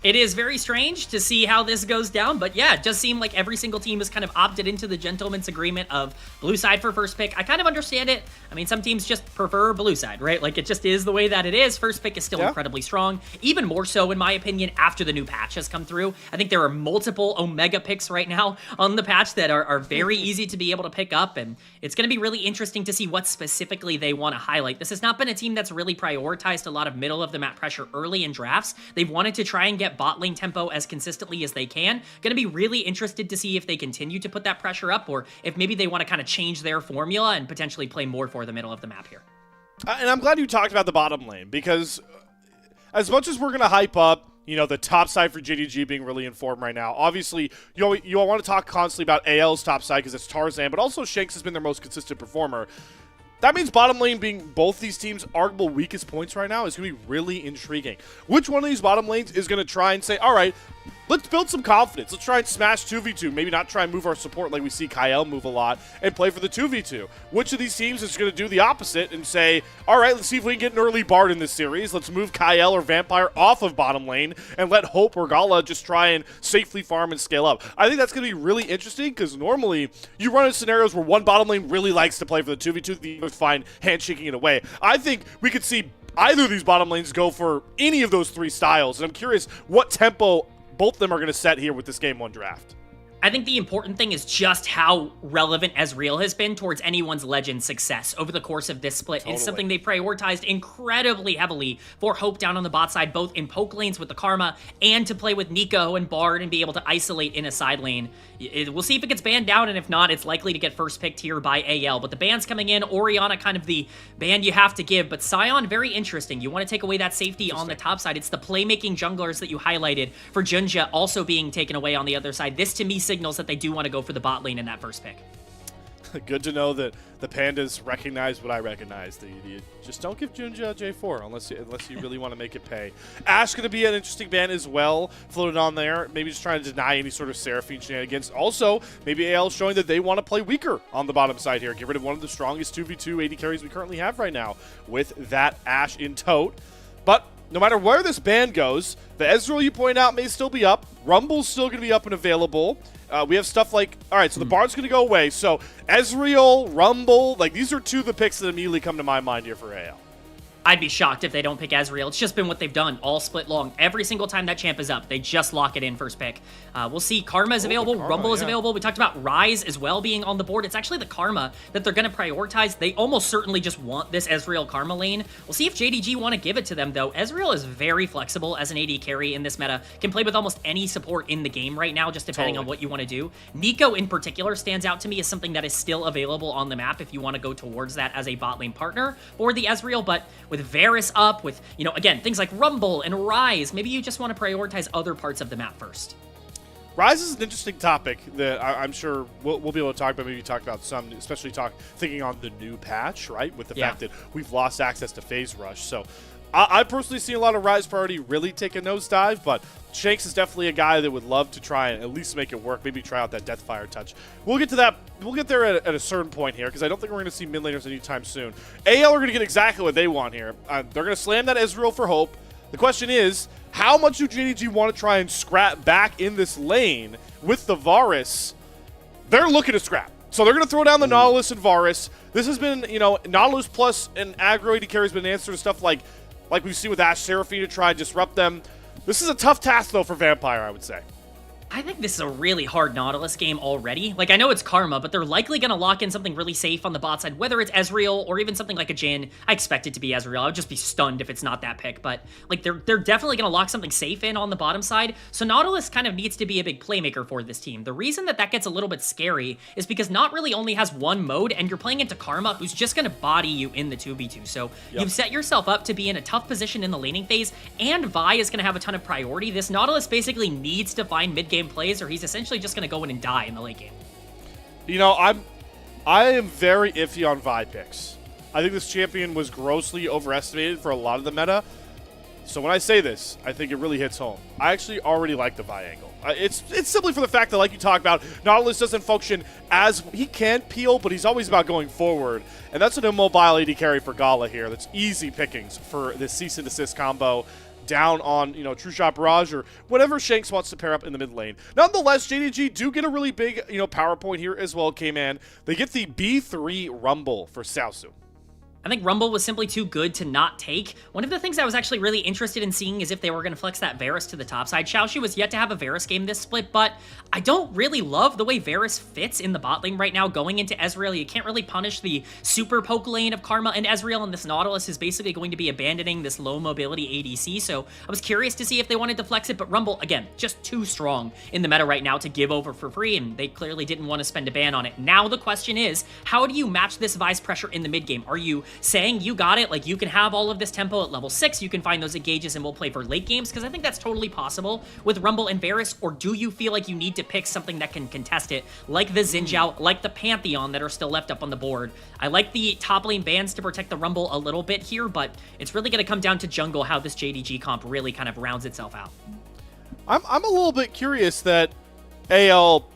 It is very strange to see how this goes down, but yeah, it does seem like every single team has kind of opted into the gentleman's agreement of blue side for first pick. I kind of understand it. I mean, some teams just prefer blue side, right? Like, it just is the way that it is. First pick is still incredibly strong, even more so, in my opinion, after the new patch has come through. I think there are multiple Omega picks right now on the patch that are very easy to be able to pick up, and it's going to be really interesting to see what specifically they want to highlight. This has not been a team that's really prioritized a lot of middle-of-the-map pressure early in drafts. They've wanted to try and get bot lane tempo as consistently as they can. Going to be really interested to see if they continue to put that pressure up, or if maybe they want to kind of change their formula and potentially play more for the middle of the map here. And I'm glad you talked about the bottom lane, because as much as we're going to hype up, you know, the top side for JDG being really informed right now, obviously, you all want to talk constantly about AL's top side because it's Tarzan, but also Shanks has been their most consistent performer. That means bottom lane being both these teams' arguable weakest points right now is going to be really intriguing. Which one of these bottom lanes is going to try and say, all right, let's build some confidence. Let's try and smash 2v2. Maybe not try and move our support like we see Kyle move a lot and play for the 2v2. Which of these teams is going to do the opposite and say, all right, let's see if we can get an early Bard in this series. Let's move Kyle or Vampire off of bottom lane and let Hope or Gala just try and safely farm and scale up. I think that's going to be really interesting because normally you run into scenarios where one bottom lane really likes to play for the 2v2, the other fine handshaking it away. I think we could see either of these bottom lanes go for any of those three styles, and I'm curious what tempo both of them are going to set here with this Game 1 draft. I think the important thing is just how relevant Ezreal has been towards anyone's Legend success over the course of this split. Totally. It's something they prioritized incredibly heavily for Hope down on the bot side, both in poke lanes with the Karma and to play with Nico and Bard and be able to isolate in a side lane. We'll see if it gets banned down, and if not, it's likely to get first picked here by AL. But the ban's coming in. Orianna kind of the ban you have to give, but Sion, very interesting. You want to take away that safety on the top side. It's the playmaking junglers that you highlighted for Junja also being taken away on the other side. This, to me, signals that they do want to go for the bot lane in that first pick. Good to know that the Pandas recognize what I recognize. You just don't give Junja J4 unless you really want to make it pay. Ash going to be an interesting ban as well, floated on there. Maybe just trying to deny any sort of Seraphine shenanigans. Also, maybe AL showing that they want to play weaker on the bottom side here. Get rid of one of the strongest 2v2 AD carries we currently have right now with that Ash in tote. But no matter where this ban goes, the Ezreal you point out may still be up. Rumble's still going to be up and available. We have stuff like, all right, so the Bard's going to go away. So Ezreal, Rumble, like these are two of the picks that immediately come to my mind here for AL. I'd be shocked if they don't pick Ezreal. It's just been what they've done all split long. Every single time that champ is up, they just lock it in first pick. We'll see. Karma is available. Rumble is available. We talked about Ryze as well being on the board. It's actually the Karma that they're going to prioritize. They almost certainly just want this Ezreal Karma lane. We'll see if JDG want to give it to them, though. Ezreal is very flexible as an AD carry in this meta. Can play with almost any support in the game right now, just depending on what you want to do. Nico, in particular, stands out to me as something that is still available on the map if you want to go towards that as a bot lane partner for the Ezreal, but with Varus up, with, you know, again, things like Rumble and Ryze, maybe you just want to prioritize other parts of the map first. Ryze is an interesting topic that I'm sure we'll be able to talk about, maybe talk about some, especially thinking on the new patch, right? With the fact that we've lost access to Phase Rush. So I personally see a lot of Ryze priority really take a nosedive, but Shanks is definitely a guy that would love to try and at least make it work, maybe try out that Deathfire touch. We'll get to that. We'll get there at a certain point here because I don't think we're going to see mid laners anytime soon. AL are going to get exactly what they want here. They're going to slam that Ezreal for Hope. The question is, how much do JDG want to try and scrap back in this lane with the Varus? They're looking to scrap. So they're going to throw down the Nautilus and Varus. This has been, you know, Nautilus plus an aggro AD carry has been an answer to stuff like we've seen with Ash Seraphine to try and disrupt them. This is a tough task, though, for Vampire, I would say. I think this is a really hard Nautilus game already. Like, I know it's Karma, but they're likely going to lock in something really safe on the bot side, whether it's Ezreal or even something like a Jhin. I expect it to be Ezreal. I would just be stunned if it's not that pick, but like they're definitely going to lock something safe in on the bottom side. So Nautilus kind of needs to be a big playmaker for this team. The reason that gets a little bit scary is because Not really only has one mode, and you're playing into Karma, who's just going to body you in the 2v2. So you've set yourself up to be in a tough position in the laning phase, and Vi is going to have a ton of priority. This Nautilus basically needs to find mid-game plays, or he's essentially just going to go in and die in the late game. You know, I am very iffy on Vi picks. I think this champion was grossly overestimated for a lot of the meta. So when I say this, I think it really hits home. I actually already like the Vi angle. It's simply for the fact that, like you talked about, Nautilus doesn't function as he can peel, but he's always about going forward. And that's an immobile AD carry for Gala here. That's easy pickings for this cease and desist combo down on, True Shot Barrage or whatever Shanks wants to pair up in the mid lane. Nonetheless, JDG do get a really big, power point here as well, K-Man. They get the B3 Rumble for Xiaosu. I think Rumble was simply too good to not take. One of the things I was actually really interested in seeing is if they were going to flex that Varus to the top side. Xiaoxu was yet to have a Varus game this split, but I don't really love the way Varus fits in the bot lane right now going into Ezreal. You can't really punish the super poke lane of Karma and Ezreal, and this Nautilus is basically going to be abandoning this low mobility ADC, so I was curious to see if they wanted to flex it, but Rumble, again, just too strong in the meta right now to give over for free, and they clearly didn't want to spend a ban on it. Now the question is, how do you match this Vi's pressure in the mid game? Are you saying you got it, like you can have all of this tempo at level 6, you can find those engages and we'll play for late games? Because I think that's totally possible with Rumble and Varus. Or do you feel like you need to pick something that can contest it, like the Xin Zhao, like the Pantheon that are still left up on the board? I like the top lane bans to protect the Rumble a little bit here, but it's really going to come down to jungle, how this JDG comp really kind of rounds itself out. I'm a little bit curious that AL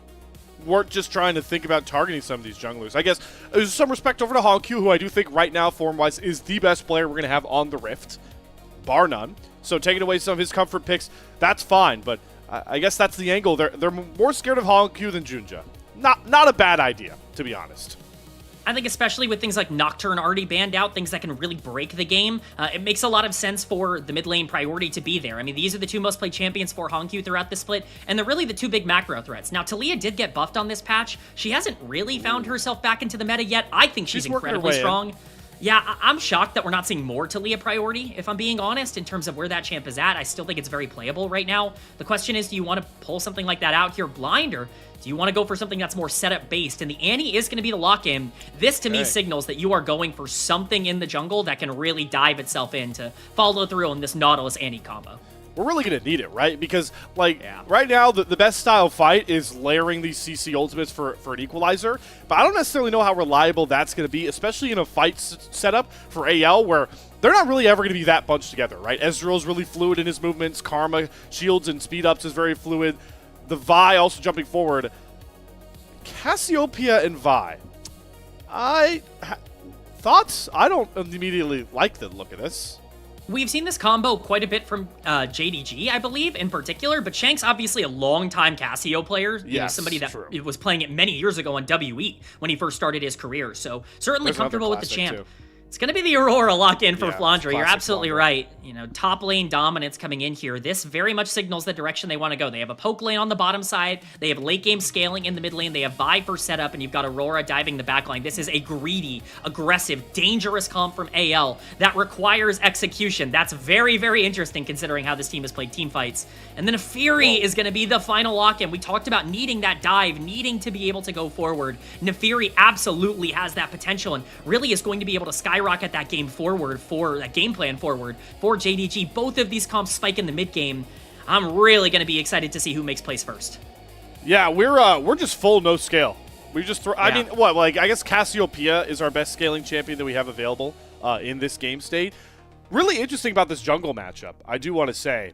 weren't just trying to think about targeting some of these junglers. I guess there's some respect over to Hongq, who I do think right now, form-wise, is the best player we're going to have on the Rift, bar none. So taking away some of his comfort picks, that's fine, but I guess that's the angle. They're more scared of Hongq than Junja. Not a bad idea, to be honest. I think especially with things like Nocturne already banned out, things that can really break the game, it makes a lot of sense for the mid lane priority to be there. I mean, these are the two most played champions for Hongq throughout the split, and they're really the two big macro threats. Now, Talia did get buffed on this patch. She hasn't really found herself back into the meta yet. I think she's incredibly strong. Yeah, I'm shocked that we're not seeing more Talia priority, if I'm being honest, in terms of where that champ is at. I still think it's very playable right now. The question is, do you want to pull something like that out here blind, or do you want to go for something that's more setup-based? And the Annie is going to be the lock-in. This, to me, signals that you are going for something in the jungle that can really dive itself in to follow through on this Nautilus-Annie combo. We're really going to need it, right? Because, right now, the best style fight is layering these CC ultimates for an equalizer. But I don't necessarily know how reliable that's going to be, especially in a fight setup for AL, where they're not really ever going to be that bunched together, right? Ezreal's really fluid in his movements. Karma, shields, and speed-ups is very fluid. The Vi also jumping forward. Cassiopeia and Vi. Thoughts? I don't immediately like the look of this. We've seen this combo quite a bit from JDG, I believe, in particular, but Shanks obviously a long-time Cassio player. Yes, somebody that was playing it many years ago on WE when he first started his career, so certainly comfortable with the champ. Too. It's going to be the Aurora lock-in for Flandre. You're absolutely Flandre. Right. Top lane dominance coming in here. This very much signals the direction they want to go. They have a poke lane on the bottom side. They have late game scaling in the mid lane. They have Vi for setup, and you've got Aurora diving the back line. This is a greedy, aggressive, dangerous comp from AL that requires execution. That's very, very interesting considering how this team has played team fights. And then Nefiri is going to be the final lock-in. We talked about needing that dive, needing to be able to go forward. Nefiri absolutely has that potential and really is going to be able to skyrocket that game forward for that game plan forward for JDG. Both of these comps spike in the mid game. I'm really going to be excited to see who makes plays first. Yeah, we're just full no scale. We just throw. I mean, what? Like, I guess Cassiopeia is our best scaling champion that we have available in this game state. Really interesting about this jungle matchup, I do want to say.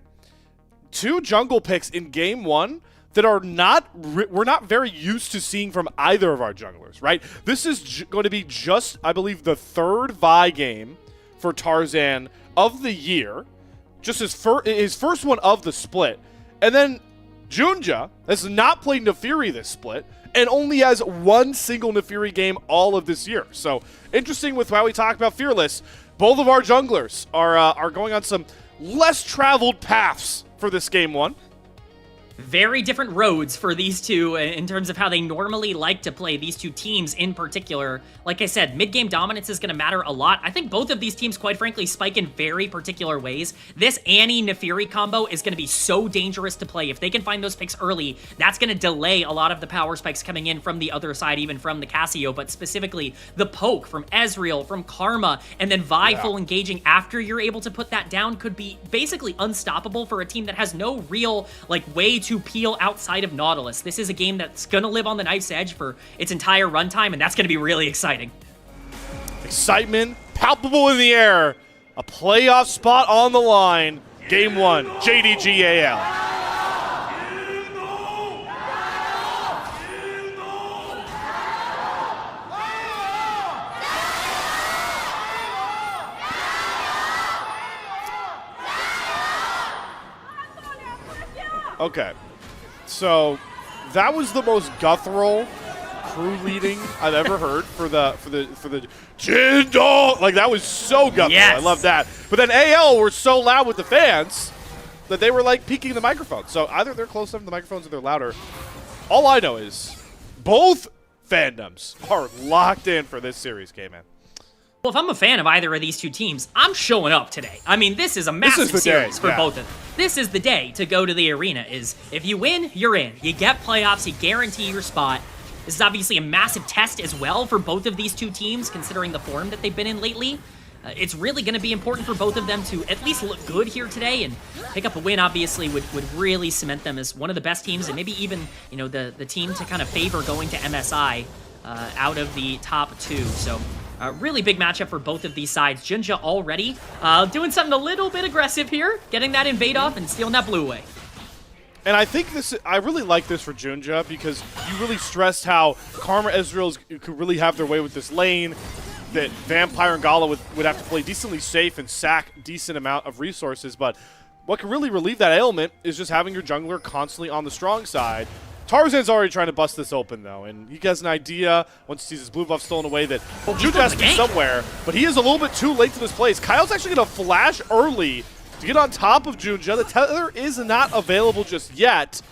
Two jungle picks in game one that are we're not very used to seeing from either of our junglers, right? This is going to be just, I believe, the third Vi game for Tarzan of the year. Just his first one of the split. And then Junja has not played Nefiri this split and only has one single Nefiri game all of this year. So interesting with how we talk about Fearless. Both of our junglers are going on some less traveled paths for this game one. Very different roads for these two in terms of how they normally like to play, these two teams in particular. Like I said, mid-game dominance is going to matter a lot. I think both of these teams, quite frankly, spike in very particular ways. This Annie-Nefiri combo is going to be so dangerous to play. If they can find those picks early, that's going to delay a lot of the power spikes coming in from the other side, even from the Cassio, but specifically the poke from Ezreal, from Karma, and then Vi full engaging after you're able to put that down could be basically unstoppable for a team that has no real way to peel outside of Nautilus. This is a game that's going to live on the knife's edge for its entire runtime, and that's going to be really exciting. Excitement palpable in the air A playoff spot on the line. Game 1, JDG AL. Okay, so that was the most guttural crew leading I've ever heard for the Jindal. Like, that was so guttural. Yes. I love that. But then AL were so loud with the fans that they were like peeking the microphone. So either they're close enough to the microphones or they're louder. All I know is both fandoms are locked in for this series, K-Man. Well, if I'm a fan of either of these two teams, I'm showing up today. I mean, this is a massive series for both of them. This is the day to go to the arena. Is if you win, you're in. You get playoffs, you guarantee your spot. This is obviously a massive test as well for both of these two teams, considering the form that they've been in lately. It's really going to be important for both of them to at least look good here today, and pick up a win, obviously, would really cement them as one of the best teams, and maybe even, you know, the team to kind of favor going to MSI out of the top two. So really big matchup for both of these sides. Junja already doing something a little bit aggressive here, getting that invade off and stealing that blue away. And I think I really like this for Junja because you really stressed how Karma Ezreal's could really have their way with this lane, that Vampire and Gala would have to play decently safe and sack decent amount of resources. But what can really relieve that ailment is just having your jungler constantly on the strong side. Tarzan's already trying to bust this open, though, and he has an idea, once he sees his blue buff stolen away, that Junja has to be somewhere, but he is a little bit too late to this place. Kyle's actually going to flash early to get on top of Junja. The tether is not available just yet,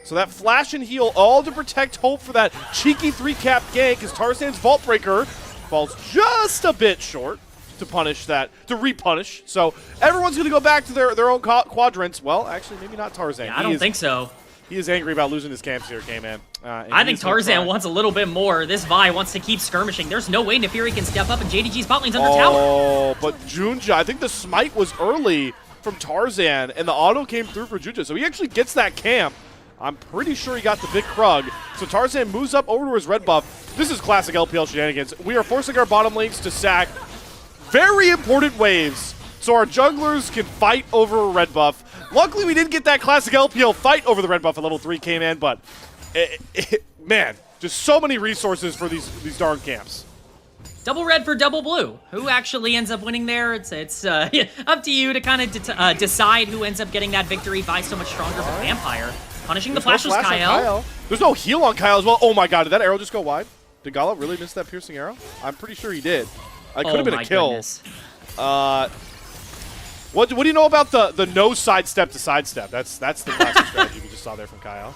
so that flash and heal all to protect Hope for that cheeky 3-cap gank as Tarzan's Vault Breaker falls just a bit short to punish that, to repunish. So everyone's going to go back to their own quadrants. Well, actually, maybe not Tarzan. Yeah, I don't think so. He is angry about losing his camps here, K-Man. I think Tarzan wants a little bit more. This Vi wants to keep skirmishing. There's no way Nefiri can step up, and JDG's bot lane's under tower. Oh, but Junja, I think the smite was early from Tarzan, and the auto came through for Junja. So he actually gets that camp. I'm pretty sure he got the big Krug. So Tarzan moves up over to his red buff. This is classic LPL shenanigans. We are forcing our bottom lanes to sack very important waves so our junglers can fight over a red buff. Luckily, we didn't get that classic LPL fight over the red buff at level 3, K-Man, but man, just so many resources for these darn camps. Double red for double blue. Who actually ends up winning there? It's up to you to kind of decide who ends up getting that victory. Vi so much stronger for Vampire. Punishing the flash was Kyle. There's no heal on Kyle as well. Oh my god, did that arrow just go wide? Did Gala really miss that piercing arrow? I'm pretty sure he did. It could have been a kill. Goodness. What do you know about the no sidestep to sidestep? That's the classic strategy we just saw there from Kyle.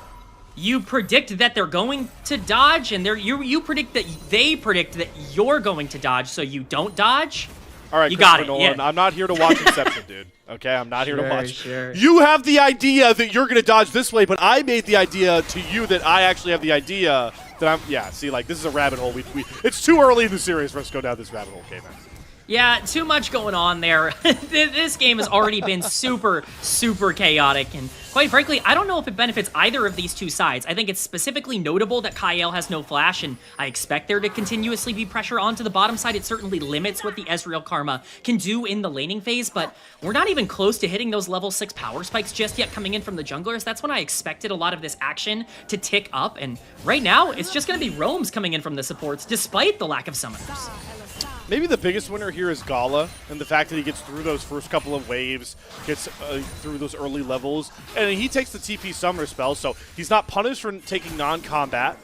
You predict that they're going to dodge, and you predict that they predict that you're going to dodge, so you don't dodge. All right, you got it. Nolan, Yeah. I'm not here to watch Inception, dude. Okay, I'm not here to watch. Sure. You have the idea that you're going to dodge this way, but I made the idea to you that I actually have the idea that I'm. Yeah, see, like this is a rabbit hole. It's too early in the series for us to go down this rabbit hole, K-Man. Yeah, too much going on there. This game has already been super, super chaotic, and quite frankly, I don't know if it benefits either of these two sides. I think it's specifically notable that Kyle has no flash, and I expect there to continuously be pressure onto the bottom side. It certainly limits what the Ezreal Karma can do in the laning phase, but we're not even close to hitting those level 6 power spikes just yet coming in from the junglers. That's when I expected a lot of this action to tick up, and right now, it's just going to be roams coming in from the supports, despite the lack of summoners. Maybe the biggest winner here is Gala, and the fact that he gets through those first couple of waves, gets through those early levels, and he takes the TP Summoner spell, so he's not punished for taking non-combat,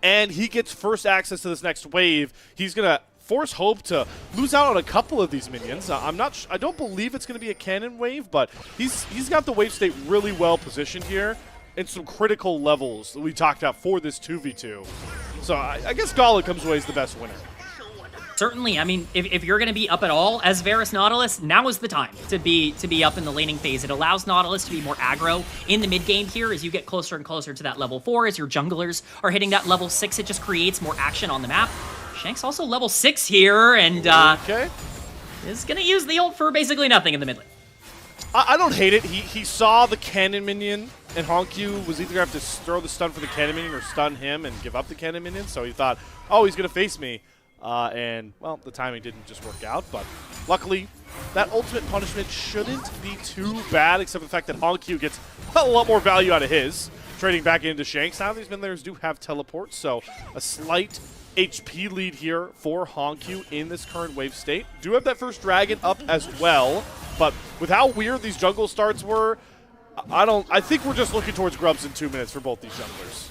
and he gets first access to this next wave. He's going to force Hope to lose out on a couple of these minions. I don't believe it's going to be a cannon wave, but he's got the wave state really well positioned here in some critical levels that we talked about for this 2v2. So I guess Gala comes away as the best winner. Certainly, I mean, if you're going to be up at all as Varus Nautilus, now is the time to be up in the laning phase. It allows Nautilus to be more aggro in the mid game here as you get closer and closer to that level 4. As your junglers are hitting that level 6, it just creates more action on the map. Shank's also level 6 here, and is going to use the ult for basically nothing in the mid lane. I don't hate it. He saw the cannon minion, and Honkyu was either going to have to throw the stun for the cannon minion or stun him and give up the cannon minion, so he thought, oh, he's going to face me. And, well, the timing didn't just work out, but luckily that ultimate punishment shouldn't be too bad, except for the fact that Honkyu gets a lot more value out of his, trading back into Shanks. Now these mid-laners do have teleports, so a slight HP lead here for Honkyu in this current wave state. Do have that first dragon up as well, but with how weird these jungle starts were, I think we're just looking towards grubs in 2 minutes for both these junglers.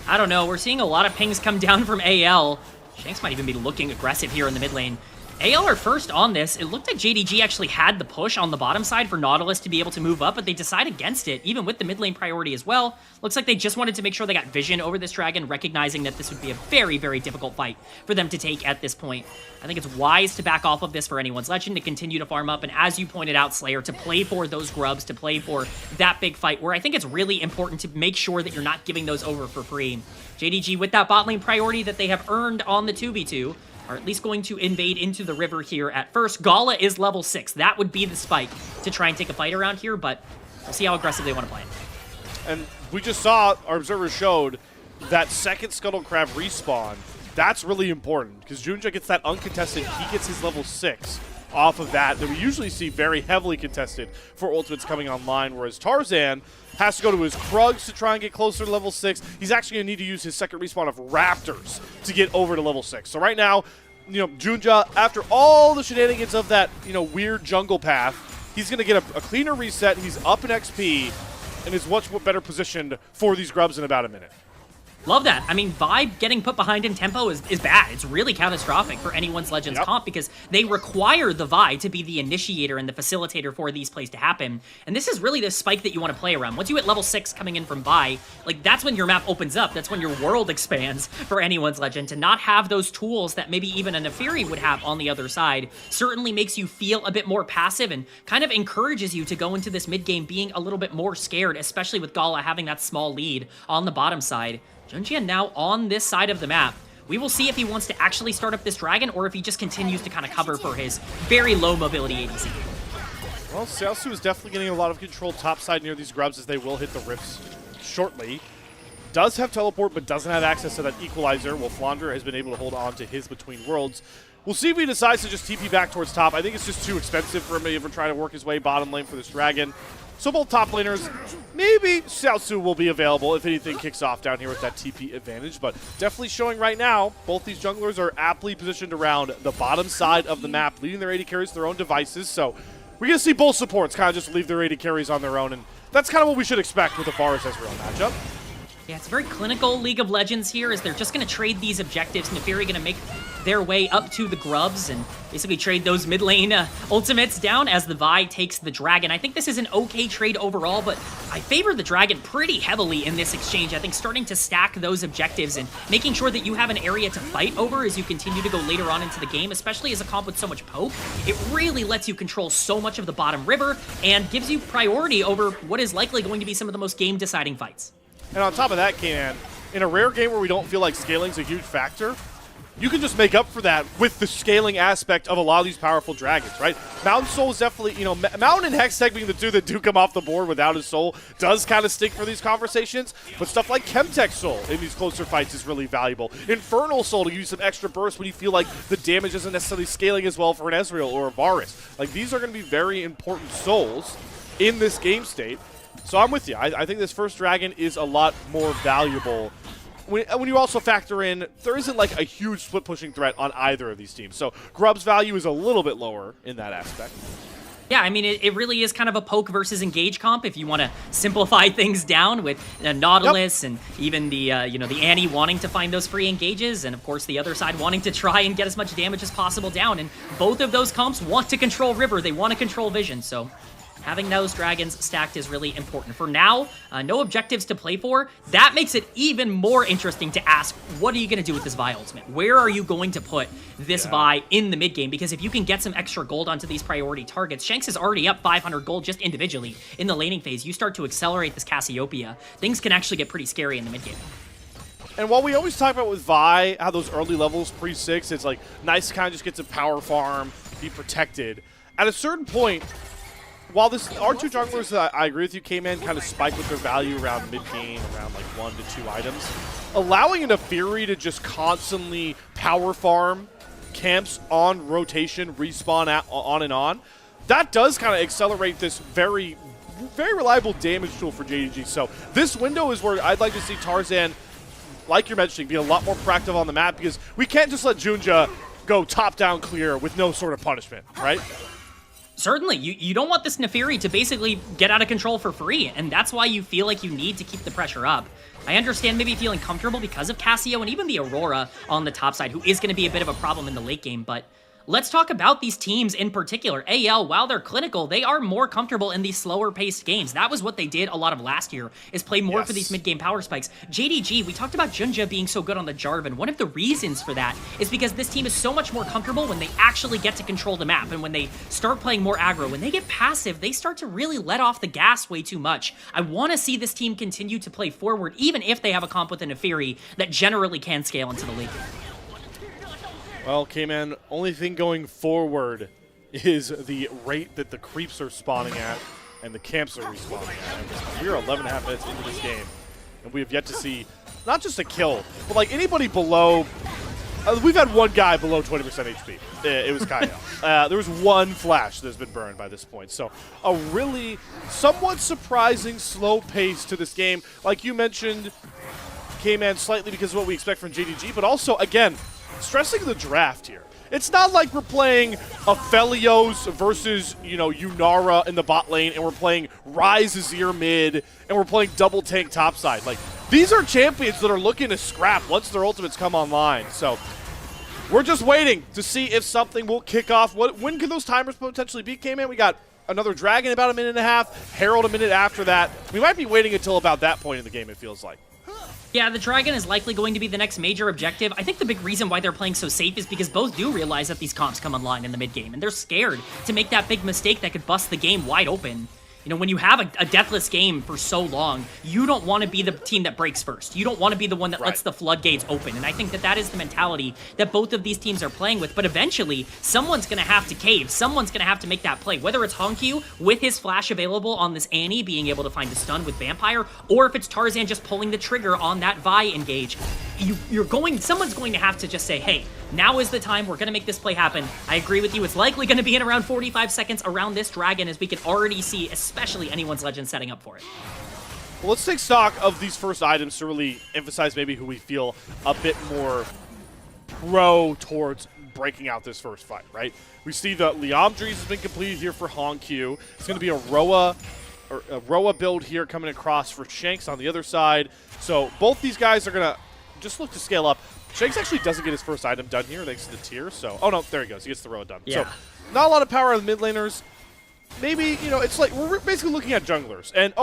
I don't know. We're seeing a lot of pings come down from AL. Shanks might even be looking aggressive here in the mid lane. AL are first on this. It looked like JDG actually had the push on the bottom side for Nautilus to be able to move up, but they decide against it, even with the mid lane priority as well. Looks like they just wanted to make sure they got vision over this dragon, recognizing that this would be a very, very difficult fight for them to take at this point. I think it's wise to back off of this for anyone's legend, to continue to farm up, and as you pointed out, Slayer, to play for those grubs, to play for that big fight, where I think it's really important to make sure that you're not giving those over for free. JDG with that bot lane priority that they have earned on the 2v2, are at least going to invade into the river here at first. Gala is level 6. That would be the spike to try and take a fight around here, but we'll see how aggressive they want to play. And we just saw, our observers showed, that second Scuttle Crab respawn. That's really important, because Junja gets that uncontested. He gets his level 6 off of that we usually see very heavily contested for ultimates coming online, whereas Tarzan has to go to his Krugs to try and get closer to level 6. He's actually going to need to use his second respawn of Raptors to get over to level 6. So right now, Junja, after all the shenanigans of that, weird jungle path, he's going to get a cleaner reset. He's up in XP and is much better positioned for these grubs in about a minute. Love that. I mean, Vibe getting put behind in tempo is bad. It's really catastrophic for anyone's Legends comp, because they require the Vi to be the initiator and the facilitator for these plays to happen. And this is really the spike that you want to play around. Once you hit level 6 coming in from Vi, that's when your map opens up. That's when your world expands for anyone's Legend. To not have those tools that maybe even a Neferi would have on the other side certainly makes you feel a bit more passive and kind of encourages you to go into this mid game being a little bit more scared, especially with Gala having that small lead on the bottom side. Junjian now on this side of the map. We will see if he wants to actually start up this dragon or if he just continues to kind of cover for his very low mobility ADC. Well, Xiaosu is definitely getting a lot of control topside near these grubs, as they will hit the rifts shortly. Does have teleport, but doesn't have access to that equalizer, while Flandre has been able to hold on to his Between Worlds. We'll see if he decides to just TP back towards top. I think it's just too expensive for him to even try to work his way bottom lane for this dragon. So both top laners, maybe Xiaosu will be available if anything kicks off down here with that TP advantage, but definitely showing right now, both these junglers are aptly positioned around the bottom side of the map, leading their AD carries to their own devices, so we're going to see both supports kind of just leave their AD carries on their own, and that's kind of what we should expect with the Forest Ezreal matchup. Yeah, it's a very clinical League of Legends here, as they're just going to trade these objectives. Neferi going to make their way up to the grubs and basically trade those mid lane ultimates down as the Vi takes the dragon. I think this is an okay trade overall, but I favor the dragon pretty heavily in this exchange. I think starting to stack those objectives and making sure that you have an area to fight over as you continue to go later on into the game, especially as a comp with so much poke, it really lets you control so much of the bottom river and gives you priority over what is likely going to be some of the most game-deciding fights. And on top of that, Kanan, in a rare game where we don't feel like scaling's a huge factor, you can just make up for that with the scaling aspect of a lot of these powerful dragons, right? Mountain Soul is definitely, Mountain and Hextech being the two that do come off the board without his soul does kind of stink for these conversations, but stuff like Chemtech Soul in these closer fights is really valuable. Infernal Soul to give you some extra burst when you feel like the damage isn't necessarily scaling as well for an Ezreal or a Varus. These are going to be very important souls in this game state. So I'm with you. I think this first dragon is a lot more valuable. When you also factor in, there isn't like a huge split pushing threat on either of these teams. So Grub's value is a little bit lower in that aspect. Yeah, I mean, it really is kind of a poke versus engage comp if you want to simplify things down with Nautilus and even the the Annie wanting to find those free engages, and of course the other side wanting to try and get as much damage as possible down. And both of those comps want to control River. They want to control Vision. So having those dragons stacked is really important. For now, no objectives to play for. That makes it even more interesting to ask, what are you going to do with this Vi ultimate? Where are you going to put this Vi in the mid game? Because if you can get some extra gold onto these priority targets, Shanks is already up 500 gold just individually in the laning phase. You start to accelerate this Cassiopeia, things can actually get pretty scary in the mid game. And while we always talk about with Vi, how those early levels, pre-6, it's like nice to kind of just get some power farm, be protected. At a certain point, while our two junglers, I agree with you, came in kind of spiked with their value around mid-game, around like 1 to 2 items, allowing a Neferi to just constantly power farm camps on rotation, respawn on and on, that does kind of accelerate this very reliable damage tool for JDG. So this window is where I'd like to see Tarzan, like you're mentioning, be a lot more proactive on the map, because we can't just let Junja go top-down clear with no sort of punishment, right? Certainly, you don't want this Neferi to basically get out of control for free, and that's why you feel like you need to keep the pressure up. I understand maybe feeling comfortable because of Cassio and even the Aurora on the top side, who is going to be a bit of a problem in the late game, but let's talk about these teams in particular. AL, while they're clinical, they are more comfortable in these slower-paced games. That was what they did a lot of last year, is play more for these mid-game power spikes. JDG, we talked about Junja being so good on the Jarvan. One of the reasons for that is because this team is so much more comfortable when they actually get to control the map, and when they start playing more aggro. When they get passive, they start to really let off the gas way too much. I want to see this team continue to play forward, even if they have a comp with a Neferi that generally can scale into the late game. Well, K-Man, only thing going forward is the rate that the creeps are spawning at and the camps are respawning at. We're 11.5 minutes into this game, and we have yet to see not just a kill, but like anybody below. We've had one guy below 20% HP. It was Kyle. There was one flash that's been burned by this point. So a really somewhat surprising slow pace to this game. Like you mentioned, K-Man, slightly because of what we expect from JDG, but also, again, stressing the draft here. It's not like we're playing Aphelios versus, Yunara in the bot lane, and we're playing Ryze Azir mid, and we're playing double tank topside. Like, these are champions that are looking to scrap once their ultimates come online. So we're just waiting to see if something will kick off. When can those timers potentially be, K-Man? We got another Dragon in about a minute and a half, Herald a minute after that. We might be waiting until about that point in the game, it feels like. Yeah, the Dragon is likely going to be the next major objective. I think the big reason why they're playing so safe is because both do realize that these comps come online in the mid-game, and they're scared to make that big mistake that could bust the game wide open. When you have a deathless game for so long, you don't want to be the team that breaks first. You don't want to be the one that lets the floodgates open. And I think that is the mentality that both of these teams are playing with. But eventually, someone's going to have to cave. Someone's going to have to make that play. Whether it's Honkyu with his flash available on this Annie, being able to find a stun with Vampire, or if it's Tarzan just pulling the trigger on that Vi engage. Someone's going to have to just say, hey, now is the time. We're going to make this play happen. I agree with you. It's likely going to be in around 45 seconds around this Dragon, as we can already see, especially anyone's Legend setting up for it. Well, let's take stock of these first items to really emphasize maybe who we feel a bit more pro towards breaking out this first fight, right? We see the Liamdres has been completed here for Honkyu. It's going to be a Roa build here coming across for Shanks on the other side. So both these guys are going to just look to scale up. Shanks actually doesn't get his first item done here thanks to the tier, so... Oh, no, there he goes. He gets the Roa done. Yeah. So, not a lot of power on the mid laners. Maybe, it's like we're basically looking at junglers. And,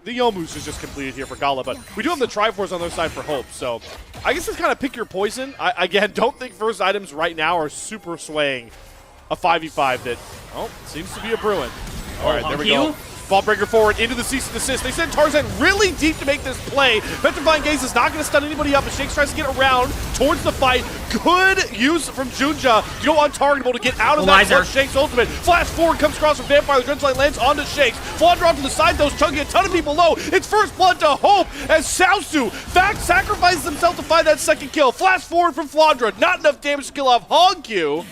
the Yomu's is just completed here for Gala, but we do have the Triforce on the other side for Hope, so I guess it's kind of pick your poison. I, again, don't think first items right now are super swaying a 5v5 that, seems to be a brewing. All right, there we go. Ball breaker forward into the cease and desist. They send Tarzan really deep to make this play. Petrifying Gaze is not going to stun anybody up, and Shakes tries to get around towards the fight. Good use from Junja to go untargetable to get out of that plus Shakes ultimate. Flash forward comes across from Vampire. The Dread Line lands onto Shakes. Flaundra to the side, though, chunking a ton of people low. It's first blood to Hope as Xiaosu sacrifices himself to find that second kill. Flash forward from Flaundra. Not enough damage to kill off Honkyu.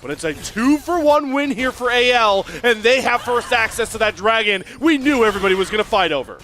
But it's a 2-for-1 win here for AL, and they have first access to that Dragon we knew everybody was going to fight over.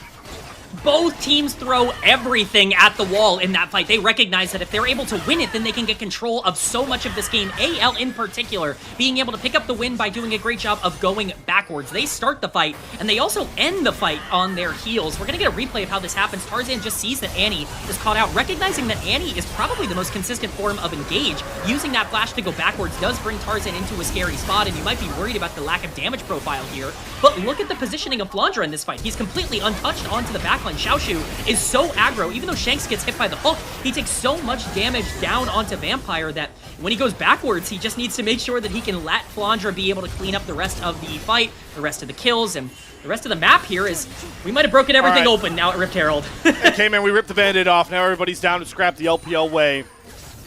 Both teams throw everything at the wall in that fight. They recognize that if they're able to win it, then they can get control of so much of this game. AL in particular, being able to pick up the win by doing a great job of going backwards. They start the fight, and they also end the fight on their heels. We're going to get a replay of how this happens. Tarzan just sees that Annie is caught out, recognizing that Annie is probably the most consistent form of engage. Using that flash to go backwards does bring Tarzan into a scary spot, and you might be worried about the lack of damage profile here. But look at the positioning of Flaundra in this fight. He's completely untouched onto the backline. Xiaoshu is so aggro. Even though Shanks gets hit by the hook, he takes so much damage down onto Vampire that when he goes backwards, he just needs to make sure that he can let Flaundra be able to clean up the rest of the fight, the rest of the kills, and the rest of the map here is we might have broken everything open now at Rift Herald. Okay, man, we ripped the Band-Aid off. Now everybody's down to scrap the LPL way.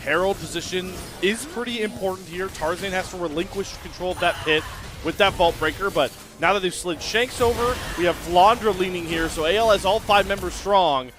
Herald position is pretty important here. Tarzan has to relinquish control of that pit with that Vault Breaker, but now that they've slid Shanks over, we have Flaundra leaning here, so AL has all 5 members strong.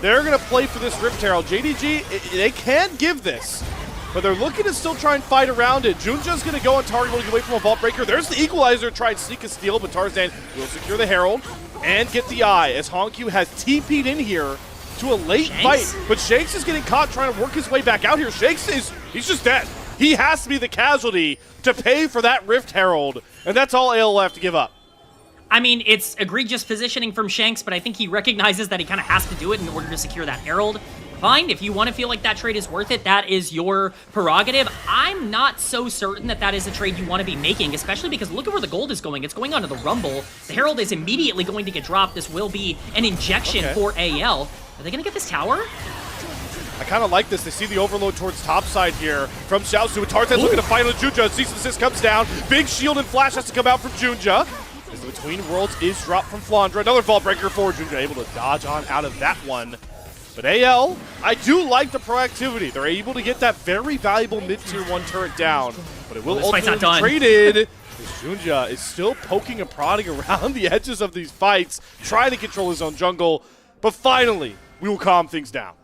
They're going to play for this Rift Herald. JDG, they can give this. but they're looking to still try and fight around it. Junja's going to go on target, looking away from a Vault Breaker. There's the Equalizer, try and sneak a steal, but Tarzan will secure the Herald and get the eye as Honkyu has TP'd in here to a late fight. But Shanks is getting caught trying to work his way back out here. Shanks he's just dead. He has to be the casualty to pay for that Rift Herald, and that's all AL will have to give up. I mean, it's egregious positioning from Shanks, but I think he recognizes that he kind of has to do it in order to secure that Herald. Fine, if you want to feel like that trade is worth it, that is your prerogative. I'm not so certain that that is a trade you want to be making, especially because look at where the gold is going. It's going onto the Rumble. The Herald is immediately going to get dropped. This will be an injection for AL. Are they going to get this tower? I kind of like this. They see the overload towards top side here from Xiaosu. Tarzan looking to fight on Junja. Cease and desist comes down. Big shield and flash has to come out from Junja. As the Between Worlds is dropped from Flandra. Another Vault Breaker for Junja, able to dodge on out of that one. But AL, I do like the proactivity. They're able to get that very valuable mid-tier 1 turret down, but it will ultimately be traded. As Junja is still poking and prodding around the edges of these fights, trying to control his own jungle, but finally, we will calm things down.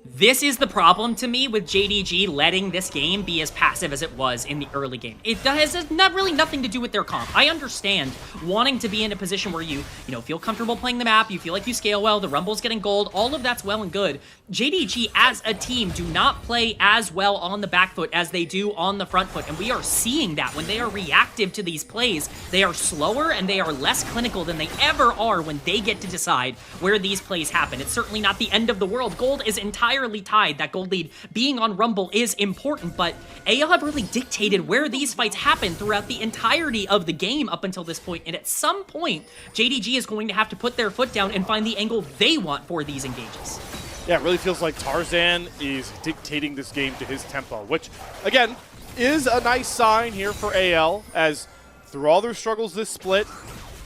This is the problem to me with JDG letting this game be as passive as it was in the early game. It has not really nothing to do with their comp. I understand wanting to be in a position where you feel comfortable playing the map, you feel like you scale well, the Rumble's getting gold, all of that's well and good. JDG as a team do not play as well on the back foot as they do on the front foot, and we are seeing that when they are reactive to these plays. They are slower and they are less clinical than they ever are when they get to decide where these plays happen. It's certainly not the end of the world. Gold is entirely tied. That gold lead being on Rumble is important, but AL have really dictated where these fights happen throughout the entirety of the game up until this point, and at some point, JDG is going to have to put their foot down and find the angle they want for these engages. Yeah, it really feels like Tarzan is dictating this game to his tempo, which, again, is a nice sign here for AL, as through all their struggles this split,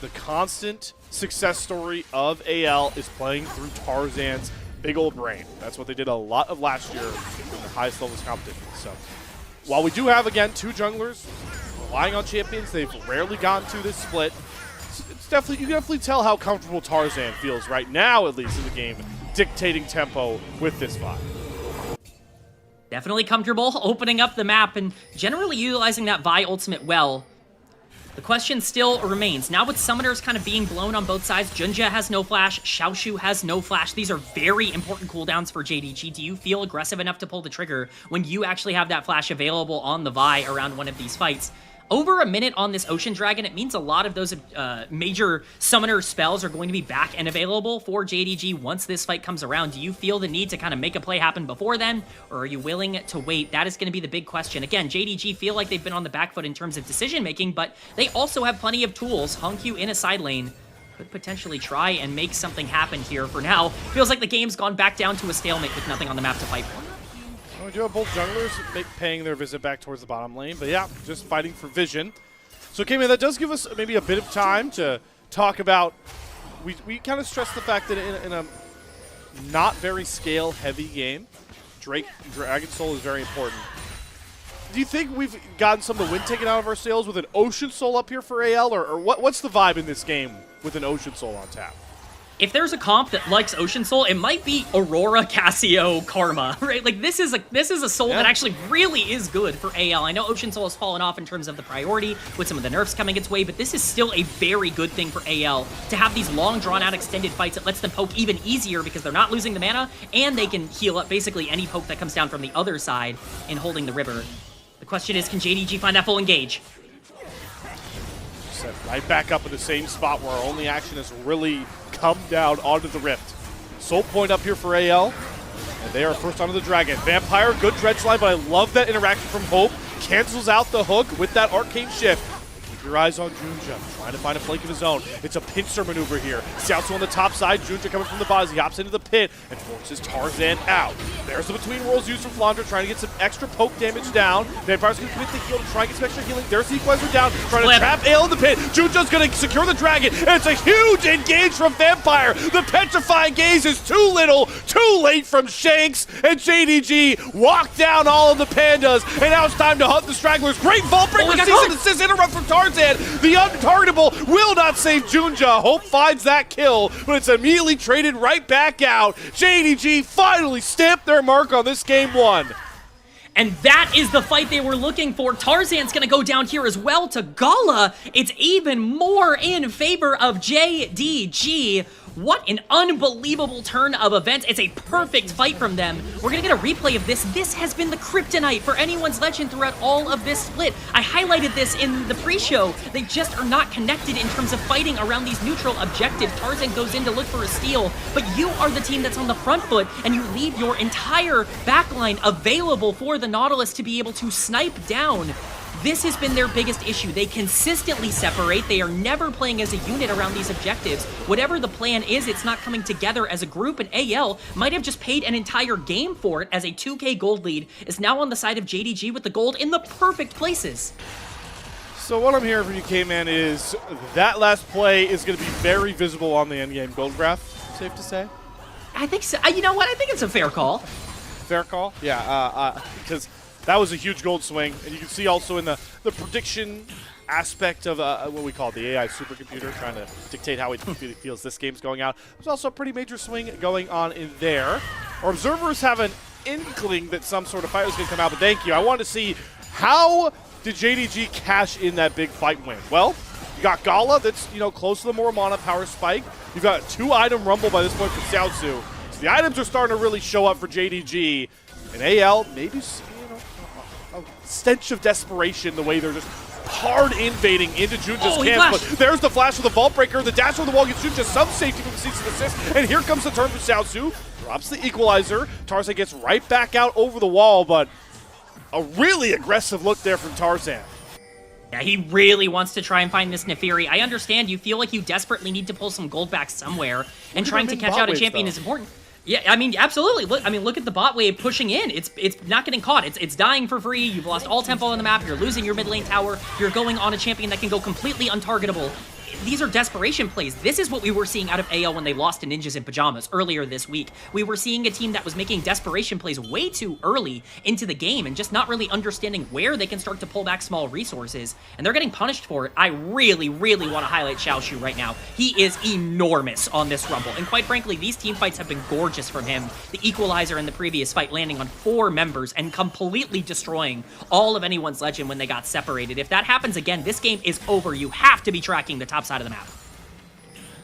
the constant success story of AL is playing through Tarzan's big old brain. That's what they did a lot of last year in the highest levels competition. So while we do have, again, 2 junglers relying on champions they've rarely gotten to this split, it's definitely, you can definitely tell how comfortable Tarzan feels right now, at least in the game, dictating tempo with this vibe. Definitely comfortable opening up the map and generally utilizing that Vi ultimate well. The question still remains. Now with summoners kind of being blown on both sides, Junja has no flash, Xiaoshu has no flash. These are very important cooldowns for JDG. Do you feel aggressive enough to pull the trigger when you actually have that flash available on the Vi around one of these fights? Over a minute on this Ocean Dragon, it means a lot of those major summoner spells are going to be back and available for JDG once this fight comes around. Do you feel the need to kind of make a play happen before then, or are you willing to wait? That is going to be the big question. Again, JDG feel like they've been on the back foot in terms of decision-making, but they also have plenty of tools. Honkyu in a side lane could potentially try and make something happen here. For now, feels like the game's gone back down to a stalemate with nothing on the map to fight for. We do have both junglers paying their visit back towards the bottom lane, but yeah, just fighting for vision. So, K-Man, that does give us maybe a bit of time to talk about, we kind of stress the fact that in a not very scale-heavy game, Dragon Soul is very important. Do you think we've gotten some of the wind taken out of our sails with an Ocean Soul up here for AL, or what's the vibe in this game with an Ocean Soul on tap? If there's a comp that likes Ocean Soul, it might be Aurora, Cassio, Karma, right? Like this is a soul that actually really is good for AL. I know Ocean Soul has fallen off in terms of the priority with some of the nerfs coming its way, but this is still a very good thing for AL to have these long drawn-out extended fights that lets them poke even easier because they're not losing the mana, and they can heal up basically any poke that comes down from the other side in holding the river. The question is, can JDG find that full engage? Set right back up in the same spot where our only action has really come down onto the Rift. Soul point up here for AL, and they are first onto the Dragon. Vampire, good dredge line, but I love that interaction from Hope. Cancels out the hook with that arcane shift. Keep your eyes on Junja, trying to find a flank of his own. It's a pincer maneuver here. Xiaosu on the top side, Junja coming from the bottom. He hops into the pit and forces Tarzan out. There's the Between Worlds used from Flandra, trying to get some extra poke damage down. Vampire's going to commit the heal to try and get some extra healing. There's the Equalizer down, trying to trap AL in the pit. Junja's going to secure the Dragon, and it's a huge engage from Vampire. The Petrifying Gaze is too little, too late from Shanks, and JDG walk down all of the Pandas, and now it's time to hunt the Stragglers. Great Vault Breaker, cease and desist interrupt from Tarzan. The untargetable will not save Junja. Hope finds that kill, but it's immediately traded right back out. JDG finally stamped their mark on this game one. And that is the fight they were looking for. Tarzan's gonna go down here as well to Gala. It's even more in favor of JDG. What an unbelievable turn of events. It's a perfect fight from them. We're gonna get a replay of this. This has been the kryptonite for anyone's legend throughout all of this split. I highlighted this in the pre-show. They just are not connected in terms of fighting around these neutral objectives. Tarzan goes in to look for a steal, but you are the team that's on the front foot, and you leave your entire backline available for the Nautilus to be able to snipe down. This has been their biggest issue. They consistently separate. They are never playing as a unit around these objectives. Whatever the plan is, it's not coming together as a group, and AL might have just paid an entire game for it, as a 2K gold lead is now on the side of JDG with the gold in the perfect places. So what I'm hearing from you, K-Man, is that last play is going to be very visible on the endgame gold graph, safe to say? I think so. You know what? I think it's a fair call. Fair call? Yeah, because that was a huge gold swing. And you can see also in the prediction aspect of what we call the AI supercomputer, trying to dictate how it feels this game's going out. There's also a pretty major swing going on in there. Our observers have an inkling that some sort of fight was going to come out, but thank you. I wanted to see, how did JDG cash in that big fight win? Well, you got Gala that's, close to the more mana power spike. You've got a 2-item rumble by this point for Xiaozu. So the items are starting to really show up for JDG. And AL, maybe, a stench of desperation the way they're just hard invading into Junja's camp. But there's the flash with the Vault Breaker. The dash on the wall gets Junja some safety from the cease and assist. And here comes the turn for Xiaozu. Drops the equalizer. Tarzan gets right back out over the wall, but a really aggressive look there from Tarzan. Yeah, he really wants to try and find this Nefiri. I understand you feel like you desperately need to pull some gold back somewhere, and trying to catch out a champion is important. Yeah, I mean, absolutely. Look at the bot wave pushing in. It's not getting caught. It's dying for free. You've lost all tempo on the map. You're losing your mid lane tower. You're going on a champion that can go completely untargetable. These are desperation plays. This is what we were seeing out of AL when they lost to Ninjas in Pajamas earlier this week. We were seeing a team that was making desperation plays way too early into the game and just not really understanding where they can start to pull back small resources, and they're getting punished for it. I really, really want to highlight Xiaoshu right now. He is enormous on this Rumble, and quite frankly, these team fights have been gorgeous from him. The equalizer in the previous fight landing on 4 members and completely destroying all of anyone's legend when they got separated. If that happens again, this game is over. You have to be tracking the top side of the map.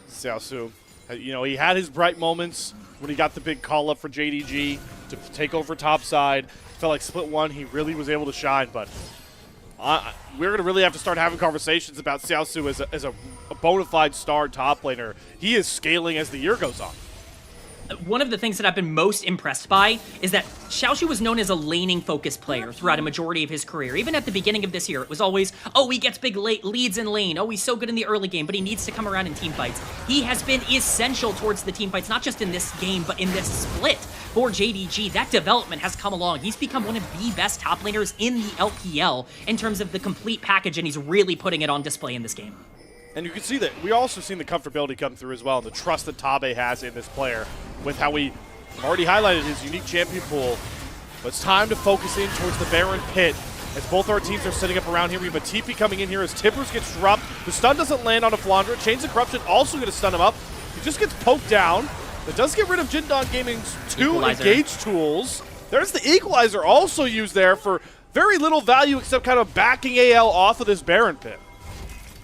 Xiaozu, he had his bright moments when he got the big call up for JDG to take over top side. Felt like split 1, he really was able to shine, but we're going to really have to start having conversations about Xiaozu as a bona fide star top laner. He is scaling as the year goes on. One of the things that I've been most impressed by is that Xiaoshu was known as a laning-focused player throughout a majority of his career. Even at the beginning of this year, it was always, oh, he gets big leads in lane. Oh, he's so good in the early game, but he needs to come around in team fights. He has been essential towards the team fights, not just in this game, but in this split for JDG. That development has come along. He's become one of the best top laners in the LPL in terms of the complete package, and he's really putting it on display in this game. And you can see that we also seen the comfortability come through as well, and the trust that Tabe has in this player with how we already highlighted his unique champion pool. But it's time to focus in towards the Baron Pit as both our teams are setting up around here. We have a TP coming in here as Tibbers gets dropped. The stun doesn't land on a Flandra. Chains of Corruption also going to stun him up. He just gets poked down. That does get rid of Jindon Gaming's 2 engage tools. There's the Equalizer also used there for very little value except kind of backing AL off of this Baron Pit.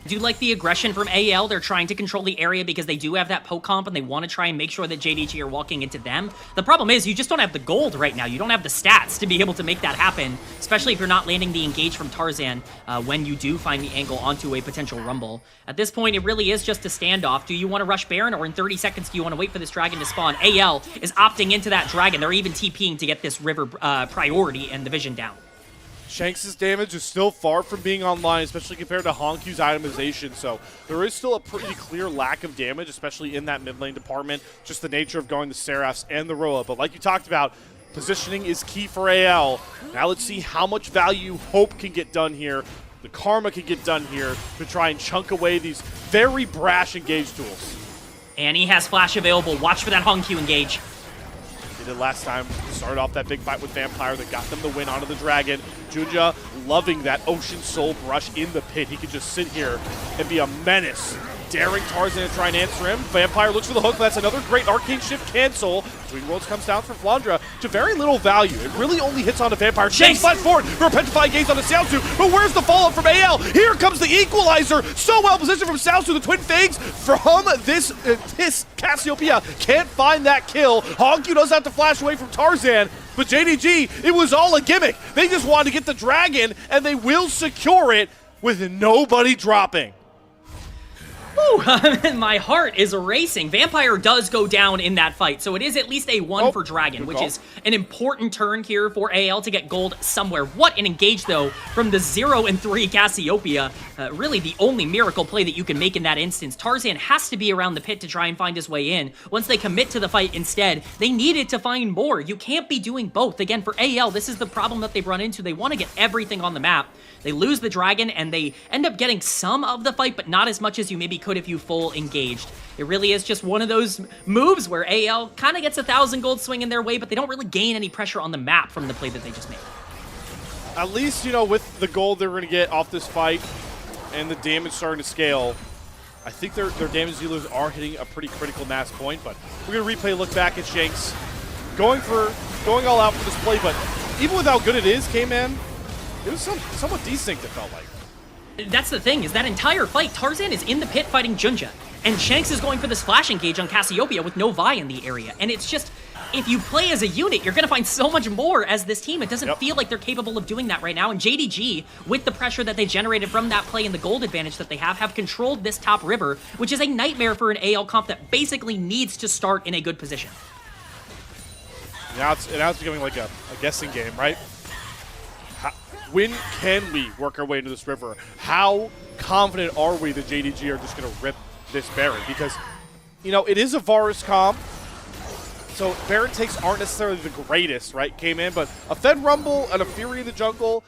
I do like the aggression from AL. They're trying to control the area because they do have that poke comp, and they want to try and make sure that JDG are walking into them. The problem is you just don't have the gold right now. You don't have the stats to be able to make that happen, especially if you're not landing the engage from Tarzan when you do find the angle onto a potential rumble. At this point, it really is just a standoff. Do you want to rush Baron, or in 30 seconds do you want to wait for this dragon to spawn? AL is opting into that dragon. They're even TPing to get this river priority and the vision down. Shanks' damage is still far from being online, especially compared to Honkyu's itemization, so there is still a pretty clear lack of damage, especially in that mid lane department, just the nature of going the Seraphs and the Roa. But like you talked about, positioning is key for AL. Now let's see how much value Hope can get done here, the Karma can get done here to try and chunk away these very brash engage tools. And he has flash available. Watch for that Honkyu engage. They did last time, started off that big fight with Vampire that got them the win onto the Dragon. Junja loving that Ocean Soul brush in the pit. He could just sit here and be a menace daring Tarzan to try and answer him. Vampire looks for the hook, but that's another great arcane shift cancel. Between Worlds comes down from Flandra to very little value. It really only hits onto Vampire. Shanks flash forward for a petrified gaze on the Xiaozu, but where's the follow-up from AL? Here comes the equalizer. So well positioned from Xiaozu, the Twin Fangs from this Cassiopeia can't find that kill. Hongyu does have to flash away from Tarzan, but JDG, it was all a gimmick. They just wanted to get the dragon, and they will secure it with nobody dropping. Whew, my heart is racing. Vampire does go down in that fight, so it is at least a 1 for Dragon, which is an important turn here for AL to get gold somewhere. What an engage, though, from the 0-3 Cassiopeia. Really the only miracle play that you can make in that instance. Tarzan has to be around the pit to try and find his way in. Once they commit to the fight instead, they needed to find more. You can't be doing both. Again, for AL, this is the problem that they've run into. They want to get everything on the map. They lose the Dragon, and they end up getting some of the fight, but not as much as you maybe could if you full engaged. It really is just one of those moves where AL kind of gets 1,000 gold swinging their way, but they don't really gain any pressure on the map from the play that they just made. At least, you know, with the gold they're going to get off this fight and the damage starting to scale, I think their damage dealers are hitting a pretty critical mass point, but we're going to replay, look back at Shanks going all out for this play, but even with how good it is, K-Man, it was somewhat desync, it felt like. That's the thing, is that entire fight, Tarzan is in the pit fighting Junja, and Shanks is going for this flash engage on Cassiopeia with no Vi in the area, and it's just, if you play as a unit, you're going to find so much more as this team. It doesn't feel like they're capable of doing that right now, and JDG, with the pressure that they generated from that play and the gold advantage that they have controlled this top river, which is a nightmare for an AL comp that basically needs to start in a good position. Now it's becoming like a guessing game, right? When can we work our way into this river? How confident are we that JDG are just going to rip this Baron? Because, you know, it is a Varus comp, so Baron takes aren't necessarily the greatest, right? Came in, but a Fed Rumble and a Fury in the jungle,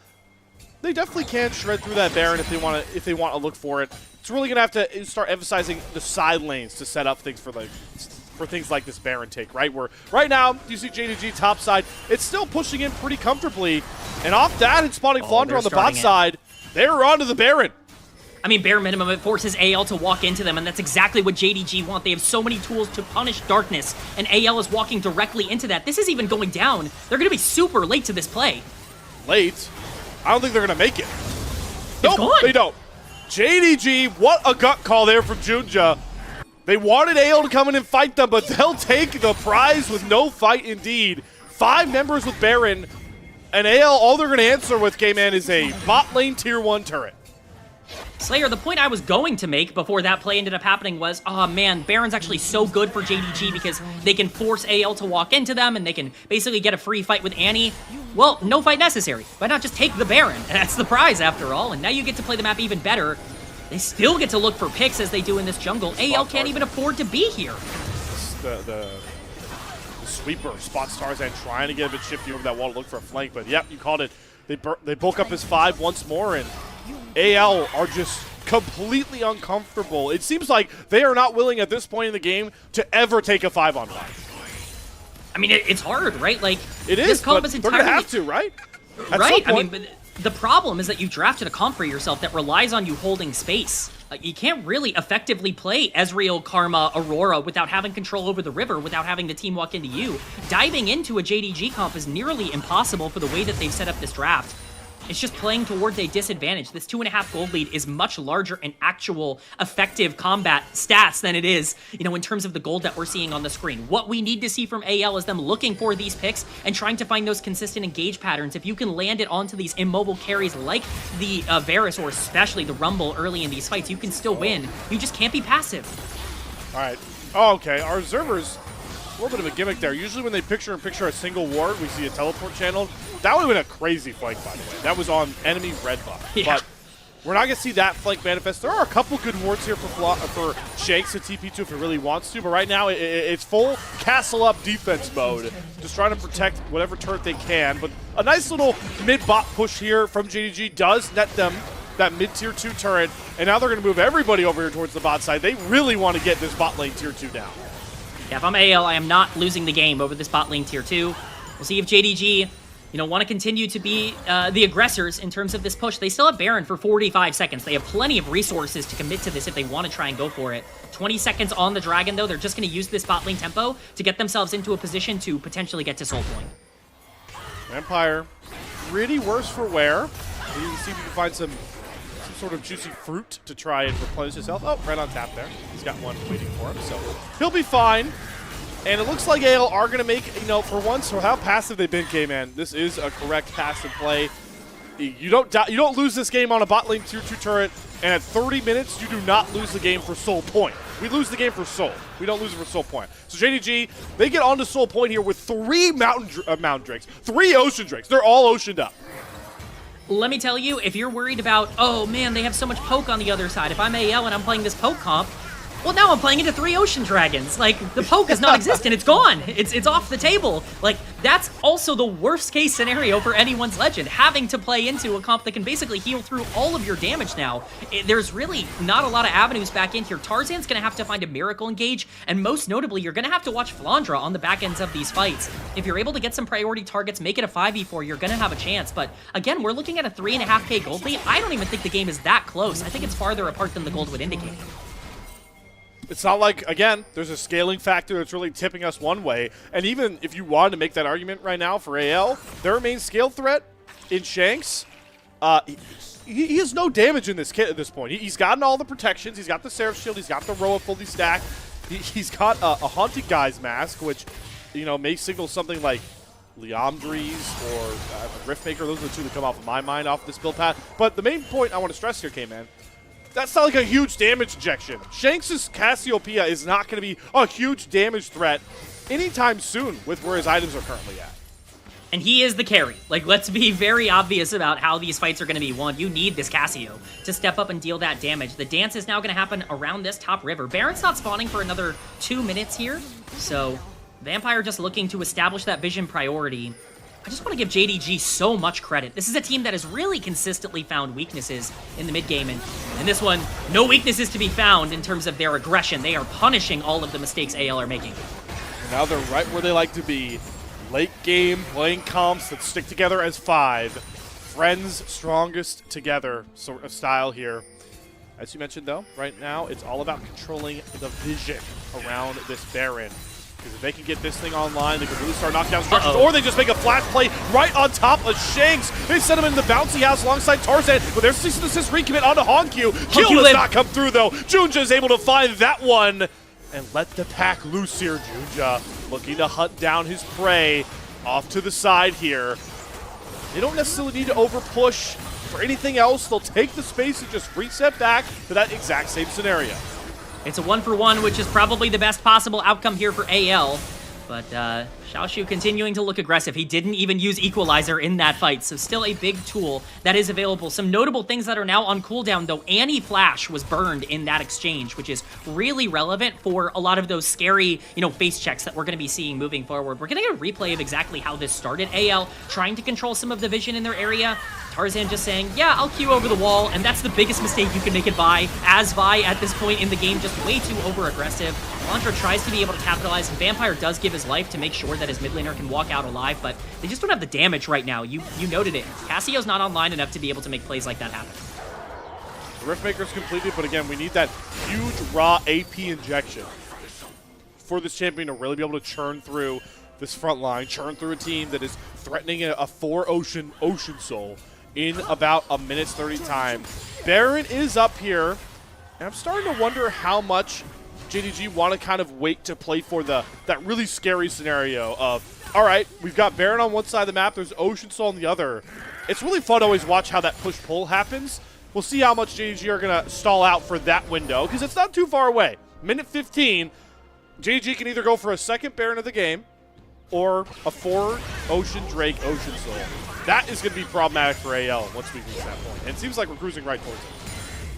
they definitely can shred through that Baron if they want to look for it. It's really going to have to start emphasizing the side lanes to set up things for things like this Baron take, right? Where right now, you see JDG top side, it's still pushing in pretty comfortably. And off that and spawning Flandra on the bot side, they're onto the Baron. I mean, bare minimum, it forces AL to walk into them, and that's exactly what JDG want. They have so many tools to punish darkness, and AL is walking directly into that. This is even going down. They're going to be super late to this play. Late? I don't think they're going to make it. Nope, gone. They don't. JDG, what a gut call there from Junja. They wanted AL to come in and fight them, but they'll take the prize with no fight indeed. 5 members with Baron, and AL, all they're going to answer with, K-Man, is a bot lane tier 1 turret. Slayer, the point I was going to make before that play ended up happening was, oh man, Baron's actually so good for JDG because they can force AL to walk into them and they can basically get a free fight with Annie. Well, no fight necessary. Why not just take the Baron? And that's the prize after all, and now you get to play the map even better. They still get to look for picks as they do in this jungle. AL can't even afford to be here. The sweeper spots Tarzan trying to get a bit shifty over that wall to look for a flank, but yep, you called it. They bulk up his 5 once more, and AL are just completely uncomfortable. It seems like they are not willing at this point in the game to ever take a 5-on-5. I mean, it's hard, right? Like, it is, this comp but is they're entirely... going to have to, right? At right, some point. I mean, but the problem is that you drafted a comp for yourself that relies on you holding space. You can't really effectively play Ezreal, Karma, Aurora without having control over the river, without having the team walk into you. Diving into a JDG comp is nearly impossible for the way that they've set up this draft. It's just playing towards a disadvantage. This 2.5 gold lead is much larger in actual effective combat stats than it is, you know, in terms of the gold that we're seeing on the screen. What we need to see from AL is them looking for these picks and trying to find those consistent engage patterns. If you can land it onto these immobile carries like the Varus or especially the Rumble early in these fights, you can still win. You just can't be passive. All right. Oh, okay. Our observers, a little bit of a gimmick there. Usually when they picture a single ward, we see a teleport channel. That would have been a crazy flank, by the way. That was on enemy red buff. Yeah. But we're not going to see that flank manifest. There are a couple good wards here for Shanks to TP to if it really wants to, but right now it's full castle up defense mode. Just trying to protect whatever turret they can. But a nice little mid-bot push here from JDG does net them that mid-tier 2 turret, and now they're going to move everybody over here towards the bot side. They really want to get this bot lane tier 2 down. Yeah, if I'm AL, I am not losing the game over this bot lane tier 2. We'll see if JDG want to continue to be the aggressors in terms of this push. They still have Baron for 45 seconds. They have plenty of resources to commit to this if they want to try and go for it. 20 seconds on the Dragon, though. They're just going to use this bot lane tempo to get themselves into a position to potentially get to Soul Point. Vampire, pretty worse for wear. You can see if you can find some sort of juicy fruit to try and replenish himself. Oh, right on tap there. He's got one waiting for him, so he'll be fine. And it looks like AL are going to make, for once, for how passive they've been, K-Man, this is a correct passive play. You don't lose this game on a bot lane tier 2 turret, and at 30 minutes, you do not lose the game for Soul Point. We lose the game for Soul. We don't lose it for Soul Point. So JDG, they get onto Soul Point here with 3 mountain drakes, 3 ocean drakes. They're all oceaned up. Let me tell you, if you're worried about, oh man, they have so much poke on the other side. If I'm AL and I'm playing this poke comp, well, now I'm playing into 3 Ocean Dragons. Like, the poke is non-existent. It's gone. It's off the table. Like, that's also the worst-case scenario for anyone's Legend, having to play into a comp that can basically heal through all of your damage now. There's really not a lot of avenues back in here. Tarzan's going to have to find a Miracle Engage, and most notably, you're going to have to watch Flandra on the back ends of these fights. If you're able to get some priority targets, make it a 5v4, you're going to have a chance. But, again, we're looking at a 3.5k gold lead. I don't even think the game is that close. I think it's farther apart than the gold would indicate. It's not like, again, there's a scaling factor that's really tipping us one way. And even if you wanted to make that argument right now for AL, their main scale threat in Shanks, he has no damage in this kit at this point. He's gotten all the protections. He's got the Seraph Shield. He's got the Roa fully stacked. He's got a Haunted Guy's Mask, which, may signal something like Liandry's or Riftmaker. Those are the 2 that come off of my mind off this build path. But the main point I want to stress here, K-Man, that's not like a huge damage injection. Shanks' Cassiopeia is not going to be a huge damage threat anytime soon with where his items are currently at. And he is the carry. Like, let's be very obvious about how these fights are going to be won. You need this Cassio to step up and deal that damage. The dance is now going to happen around this top river. Baron's not spawning for another 2 minutes here, so Vampire just looking to establish that vision priority. I just want to give JDG so much credit. This is a team that has really consistently found weaknesses in the mid-game, and in this one, no weaknesses to be found in terms of their aggression. They are punishing all of the mistakes AL are making. And now they're right where they like to be. Late game, playing comps that stick together as 5. Friends strongest together sort of style here. As you mentioned, though, right now, it's all about controlling the vision around this Baron. Because if they can get this thing online, they can really start knocking down structures, or they just make a flash play right on top of Shanks. They send him in the bouncy house alongside Tarzan, but there's cease and desist recommit onto Honkyu. Kill does not come through, though. Junja is able to find that one and let the pack loose here. Junja looking to hunt down his prey off to the side here. They don't necessarily need to over-push for anything else. They'll take the space and just reset back to that exact same scenario. It's a 1-for-1, which is probably the best possible outcome here for AL. But Xiaoshu continuing to look aggressive. He didn't even use Equalizer in that fight, so still a big tool that is available. Some notable things that are now on cooldown, though. Annie Flash was burned in that exchange, which is really relevant for a lot of those scary, face checks that we're going to be seeing moving forward. We're going to get a replay of exactly how this started. AL trying to control some of the vision in their area. Tarzan just saying, yeah, I'll queue over the wall, and that's the biggest mistake you can make it Vi. As Vi at this point in the game, just way too over-aggressive. Flandra tries to be able to capitalize, and Vampire does give his life to make sure that his mid laner can walk out alive, but they just don't have the damage right now. You noted it. Cassio's not online enough to be able to make plays like that happen. The Riftmaker's completed, but again, we need that huge raw AP injection for this champion to really be able to churn through this front line, churn through a team that is threatening a 4 Ocean Soul in about a minute 30 time. Baron is up here, and I'm starting to wonder how much JDG want to kind of wait to play for that really scary scenario of, all right, we've got Baron on one side of the map, there's Ocean Soul on the other. It's really fun to always watch how that push-pull happens. We'll see how much JDG are going to stall out for that window, because it's not too far away. Minute 15, JDG can either go for a second Baron of the game, or a 4 Ocean Drake Ocean Soul. That is going to be problematic for AL once we reach that point. And it seems like we're cruising right towards it.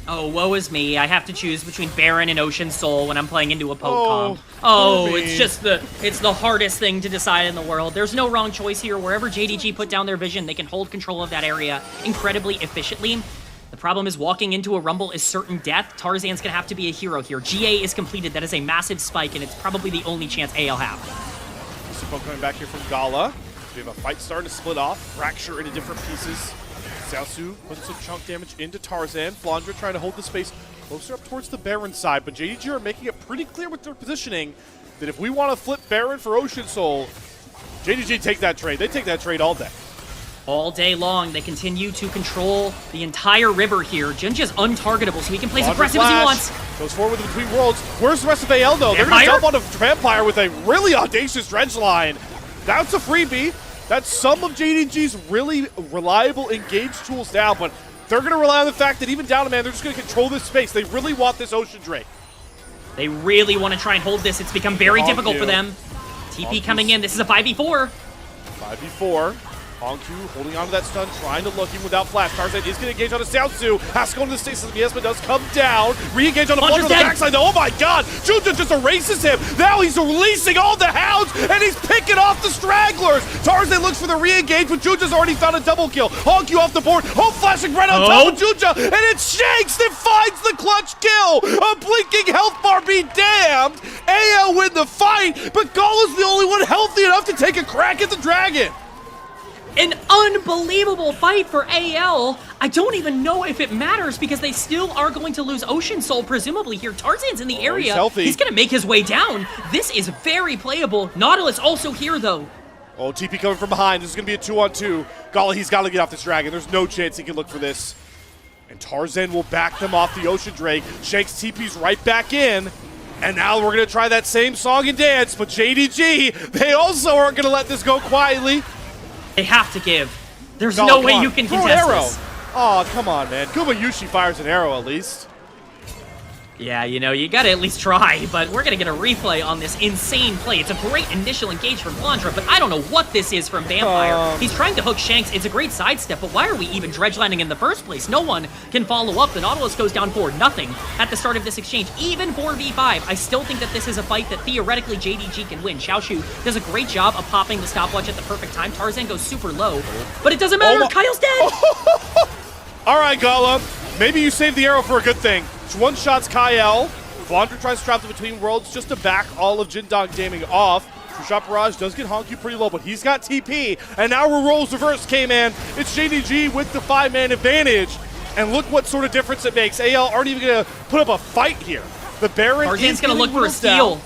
Oh, woe is me. I have to choose between Baron and Ocean Soul when I'm playing into a poke comp. Oh, it's the hardest thing to decide in the world. There's no wrong choice here. Wherever JDG put down their vision, they can hold control of that area incredibly efficiently. The problem is walking into a rumble is certain death. Tarzan's going to have to be a hero here. GA is completed. That is a massive spike, and it's probably the only chance AL have. Supo coming back here from Gala. We have a fight starting to split off, fracture into different pieces. Xiaosu putting some chunk damage into Tarzan. Flandra trying to hold the space closer up towards the Baron side, but JDG are making it pretty clear with their positioning that if we want to flip Baron for Ocean Soul, JDG take that trade. They take that trade all day. All day long, they continue to control the entire river here. Junja's untargetable, so he can play as aggressive as he wants. Goes forward with the Between Worlds. Where's the rest of AL, though? They're going to jump onto Vampire with a really audacious dredge line. That's a freebie. That's some of JDG's really reliable engage tools now, but they're going to rely on the fact that even down a man, they're just going to control this space. They really want this Ocean Drake. They really want to try and hold this. It's become very difficult for them. TP coming in. This is a 5v4. 5v4. Hongku holding onto that stun, trying to look even without flash. Tarzan is going to engage on a Xiaosu. Has to go into the stasis. Miesma does come down. Re-engage on a Flandra on the backside. Oh my god! Junja just erases him. Now he's releasing all the hounds, and he's picking off the stragglers. Tarzan looks for the re-engage, but Junja's already found a double kill. Hongku off the board. Home flashing right on top of Junja, and it's Shanks that finds the clutch kill. A blinking health bar be damned. AL win the fight, but Gala's the only one healthy enough to take a crack at the dragon. An unbelievable fight for AL. I don't even know if it matters because they still are going to lose Ocean Soul, presumably here. Tarzan's in the area. He's going to make his way down. This is very playable. Nautilus also here, though. Oh, TP coming from behind. This is going to be a 2-on-2. Gala, he's got to get off this dragon. There's no chance he can look for this. And Tarzan will back them off the Ocean Drake. Shanks TP's right back in. And now we're going to try that same song and dance. But JDG, they also aren't going to let this go quietly. They have to give. There's no way you can contest this. Oh, come on, man. Kubayushi fires an arrow at least. Yeah, you know, you gotta at least try, but we're gonna get a replay on this insane play. It's a great initial engage from Flandra, but I don't know what this is from Vampire. He's trying to hook Shanks. It's a great sidestep, but why are we even dredge landing in the first place? No one can follow up. The Nautilus goes down for nothing at the start of this exchange. Even 4v5, I still think that this is a fight that theoretically JDG can win. Xiaoshu does a great job of popping the stopwatch at the perfect time. Tarzan goes super low, but it doesn't matter. Kyle's dead! All right, Gala. Maybe you saved the arrow for a good thing. One-shots Kyle. Flandra tries to trap the Between Worlds just to back all of Jindong Gaming off. True Barrage does get Hongku pretty low, but he's got TP. And now roles reverse, K-Man. It's JDG with the 5-man advantage. And look what sort of difference it makes. AL aren't even going to put up a fight here. The Baron Tarzan's going to look for a steal.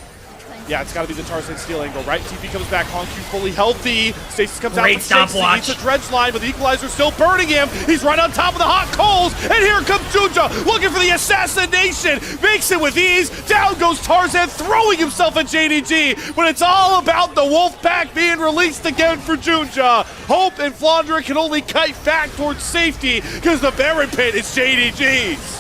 Yeah, it's got to be the Tarzan steal angle, right? TP comes back, Hongku fully healthy. Stasis comes out from stopwatch. He's a dredge line, but the equalizer's still burning him. He's right on top of the hot coals, and here comes Junja looking for the assassination. Makes it with ease. Down goes Tarzan, throwing himself at JDG, but it's all about the wolf pack being released again for Junja. Hope and Flandra can only kite back towards safety because the Baron pit is JDG's.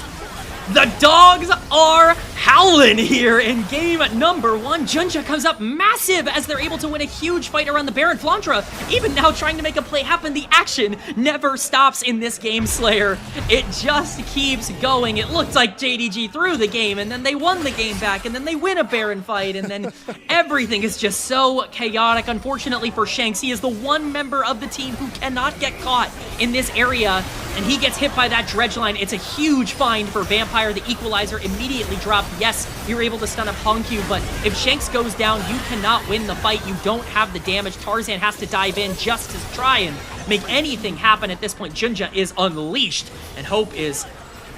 The dogs are howling here in game number 1. Junja comes up massive as they're able to win a huge fight around the Baron. Flandra, even now trying to make a play happen. The action never stops in this game, Slayer. It just keeps going. It looked like JDG threw the game, and then they won the game back, and then they win a Baron fight, and then everything is just so chaotic. Unfortunately for Shanks, he is the one member of the team who cannot get caught in this area, and he gets hit by that dredge line. It's a huge find for Vampire. The equalizer immediately dropped. Yes, you're able to stun up Hongku, but if Shanks goes down, you cannot win the fight. You don't have the damage. Tarzan has to dive in just to try and make anything happen at this point. Junja is unleashed, and Hope is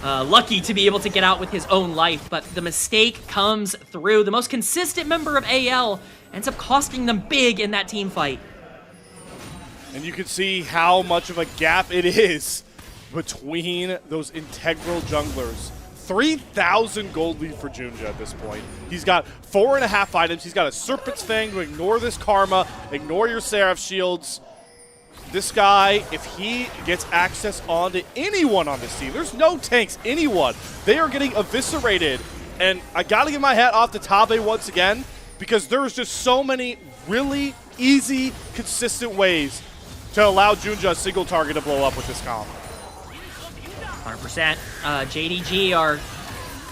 lucky to be able to get out with his own life, but the mistake comes through. The most consistent member of AL ends up costing them big in that team fight. And you can see how much of a gap it is between those integral junglers. 3,000 gold lead for Junja at this point. He's got 4.5 items. He's got a Serpent's Fang to ignore this Karma, ignore your Seraph Shields. This guy, if he gets access onto anyone on this team, there's no tanks, anyone, they are getting eviscerated. And I gotta give my hat off to Tabe once again, because there's just so many really easy, consistent ways to allow Junja a single target to blow up with this comp. 100%. JDG are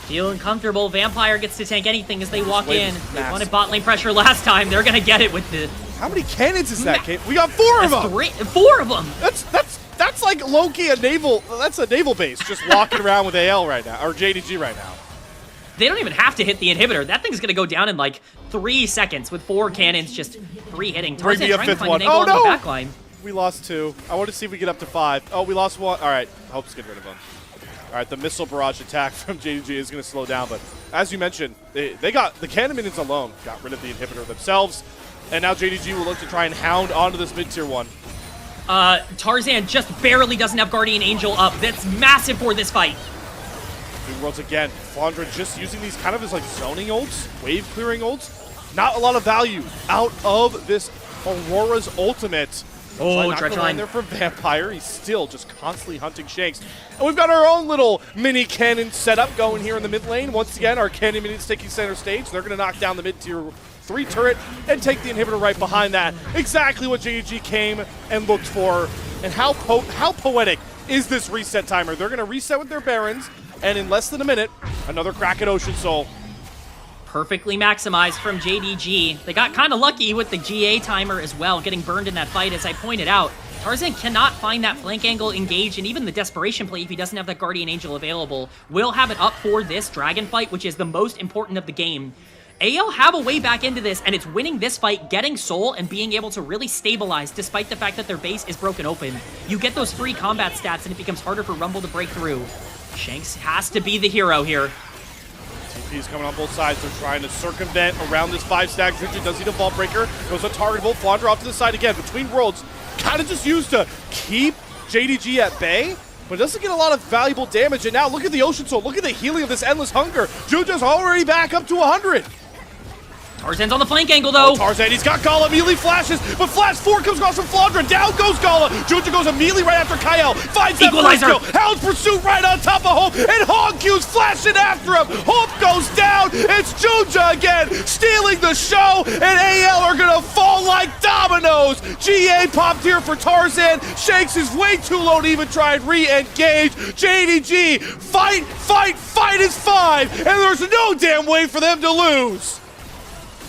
feeling comfortable. Vampire gets to tank anything as they walk in. They wanted bot lane pressure last time. They're gonna get it with the... How many cannons is that, Kate? We got 4 of them! 4 of them! That's like low-key a naval... That's a naval base just walking around with AL right now, or JDG right now. They don't even have to hit the inhibitor. That thing's gonna go down in like 3 seconds with 4 cannons just free hitting. Bring me Tarzan a trying to fifth find one. an angle Oh, on no! the back line. We lost 2. I want to see if we get up to 5. Oh, we lost 1. All right. Hope's getting rid of him. All right, the missile barrage attack from JDG is going to slow down, but as you mentioned, they got the cannon minions alone, got rid of the inhibitor themselves, and now JDG will look to try and hound onto this mid-tier one. Tarzan just barely doesn't have Guardian Angel up. That's massive for this fight. Two worlds again. Flandra just using these kind of as like zoning ults, wave clearing ults. Not a lot of value out of this Aurora's ultimate. Oh, Dredge Dredgeline there for Vampire. He's still just constantly hunting Shanks. And we've got our own little mini cannon setup going here in the mid lane. Once again, our cannon minions taking center stage. They're going to knock down the mid-tier 3 turret and take the inhibitor right behind that. Exactly what JDG came and looked for. And how poetic is this reset timer? They're going to reset with their Barons, and in less than a minute, another crack at Ocean Soul. Perfectly maximized from JDG. They got kind of lucky with the GA timer as well, getting burned in that fight, as I pointed out. Tarzan cannot find that flank angle engage, and even the desperation play, if he doesn't have that Guardian Angel available, will have it up for this Dragon fight, which is the most important of the game. AL have a way back into this, and it's winning this fight, getting Soul, and being able to really stabilize despite the fact that their base is broken open. You get those free combat stats, and it becomes harder for Rumble to break through. Shanks has to be the hero here. TP's coming on both sides. They're trying to circumvent around this 5-stack. Richard does need a Vault Breaker. Goes untargetable. Flandra off to the side again. Between worlds. Kind of just used to keep JDG at bay, but doesn't get a lot of valuable damage. And now look at the Ocean Soul. Look at the healing of this Endless Hunger. Juju's already back up to 100. Tarzan's on the flank angle, though. Oh, Tarzan, he's got Gala, immediately flashes, but Flash 4 comes across from Flandra. Down goes Gala. Juju goes immediately right after Kyle. Finds that first Equalizer. kill. Hound's pursuit right on top of Hope, and Hongq's flashing after him. Hope goes down. It's Juju again, stealing the show, and AL are going to fall like dominoes. GA popped here for Tarzan. Shanks is way too low to even try and re-engage. JDG, fight is 5, and there's no damn way for them to lose.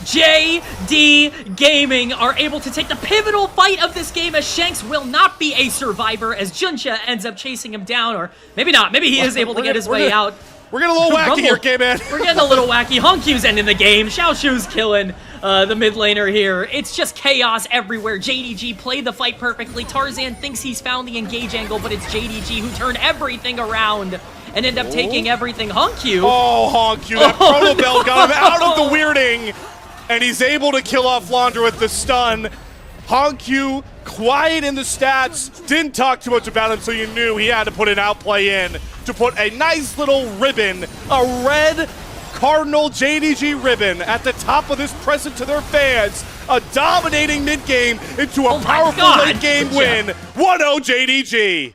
JD Gaming are able to take the pivotal fight of this game, as Shanks will not be a survivor, as Juncha ends up chasing him down, or maybe not. Maybe he is able to get his way out. We're getting a little wacky here, K-Man. We're getting a little wacky. Hongq's ending the game. Xiaoshu's killing the mid laner here. It's just chaos everywhere. JDG played the fight perfectly. Tarzan thinks he's found the engage angle, but it's JDG who turned everything around and end up taking everything. Hongq. Oh, Hongq, that proto bell no. got him out of the weirding, and he's able to kill off Flandra with the stun. Hongq, quiet in the stats, didn't talk too much about him, so you knew he had to put an outplay in to put a nice little ribbon, a red Cardinal JDG ribbon at the top of this present to their fans. A dominating mid-game into a powerful late-game win. 1-0 JDG.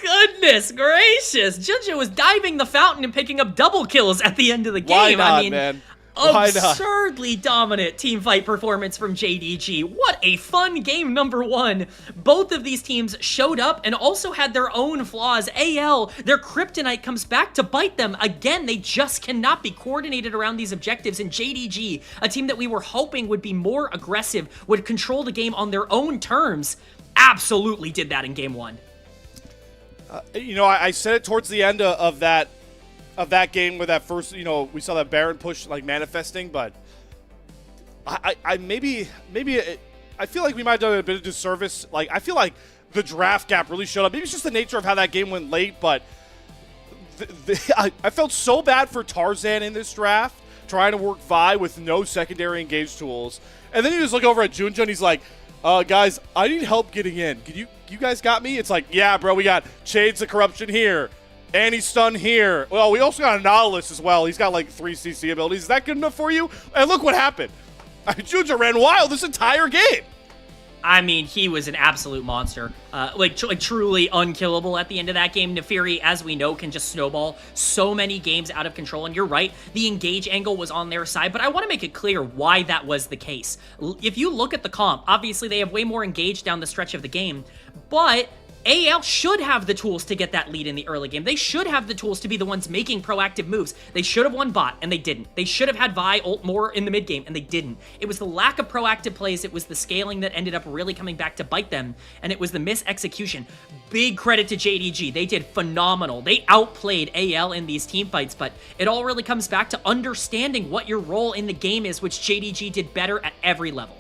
Goodness gracious. Junja was diving the fountain and picking up double kills at the end of the game. Why not, I mean, man? Why not? Absurdly dominant team fight performance from JDG. What a fun game number 1. Both of these teams showed up and also had their own flaws. AL, their kryptonite comes back to bite them. Again, they just cannot be coordinated around these objectives. And JDG, a team that we were hoping would be more aggressive, would control the game on their own terms, absolutely did that in game 1. You know, I said it towards the end of that game with that first, you know, we saw that Baron push like manifesting, but I feel like we might have done a bit of disservice. Like, I feel like the draft gap really showed up. Maybe it's just the nature of how that game went late, but I felt so bad for Tarzan in this draft, trying to work Vi with no secondary engage tools. And then you just look over at Junja and he's like, guys, I need help getting in. Can you guys got me? It's like, yeah, bro, we got Shades of Corruption here. And he's stunned here. Well, we also got a Nautilus as well. He's got like 3 CC abilities. Is that good enough for you? And look what happened. Junja ran wild this entire game. I mean, he was an absolute monster. Like truly unkillable at the end of that game. Neferi, as we know, can just snowball so many games out of control. And you're right, the engage angle was on their side. But I want to make it clear why that was the case. If you look at the comp, obviously they have way more engage down the stretch of the game. But AL should have the tools to get that lead in the early game. They should have the tools to be the ones making proactive moves. They should have won bot, and they didn't. They should have had Vi ult more in the mid game, and they didn't. It was the lack of proactive plays. It was the scaling that ended up really coming back to bite them, and it was the mis-execution. Big credit to JDG. They did phenomenal. They outplayed AL in these team fights, but it all really comes back to understanding what your role in the game is, which JDG did better at every level.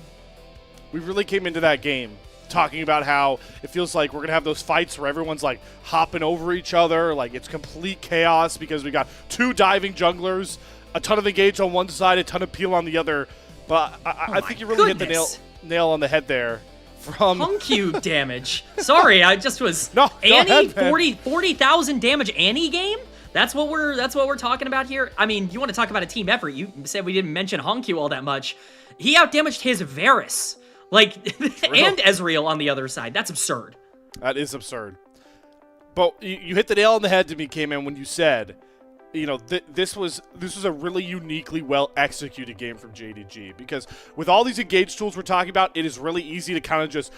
We really came into that game talking about how it feels like we're going to have those fights where everyone's like hopping over each other, like it's complete chaos because we got 2 diving junglers, a ton of engage on one side, a ton of peel on the other. But I think you really hit the nail on the head there. From HungQ damage. Sorry, I just was no, Annie, ahead, 40,000 damage Annie game? That's what we're talking about here. I mean, you want to talk about a team effort. You said we didn't mention HungQ all that much. He outdamaged his Varus. Like, and Ezreal on the other side. That's absurd. That is absurd. But you hit the nail on the head to me, K-Man, when you said, you know, this was a really uniquely well-executed game from JDG. Because with all these engage tools we're talking about, it is really easy to kind of just,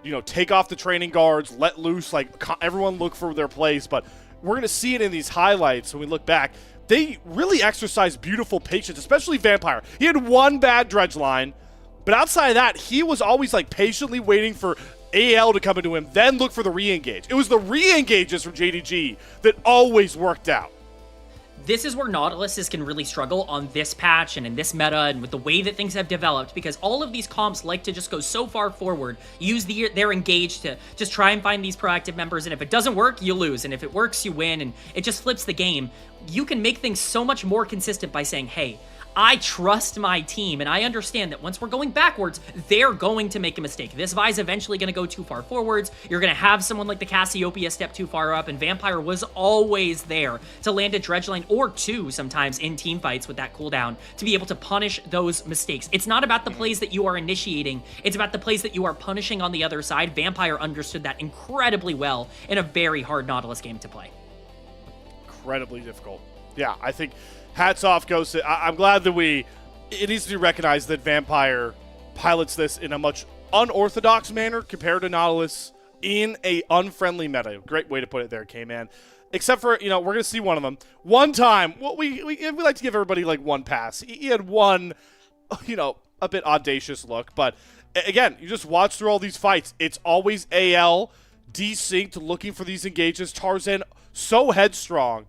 you know, take off the training guards, let loose, like, everyone look for their place. But we're going to see it in these highlights when we look back. They really exercised beautiful patience, especially Vampire. He had one bad dredge line. But outside of that, he was always like patiently waiting for AL to come into him, then look for the re-engage. It was the re-engages from JDG that always worked out. This is where Nautilus can really struggle on this patch and in this meta and with the way that things have developed, because all of these comps like to just go so far forward, use their engage to just try and find these proactive members, and if it doesn't work, you lose, and if it works, you win, and it just flips the game. You can make things so much more consistent by saying, hey, I trust my team, and I understand that once we're going backwards, they're going to make a mistake. This Vi's eventually going to go too far forwards. You're going to have someone like the Cassiopeia step too far up, and Vampire was always there to land a dredge line or 2 sometimes in team fights with that cooldown to be able to punish those mistakes. It's not about the plays that you are initiating. It's about the plays that you are punishing on the other side. Vampire understood that incredibly well in a very hard Nautilus game to play. Incredibly difficult. Yeah, I think hats off goes to, I'm glad that it needs to be recognized that Vampire pilots this in a much unorthodox manner compared to Nautilus in a unfriendly meta. Great way to put it there, K-Man. Except for, you know, we're going to see one of them. One time, well, we like to give everybody like one pass. He had one, you know, a bit audacious look. But again, you just watch through all these fights. It's always AL, desynced, looking for these engages. Tarzan, so headstrong.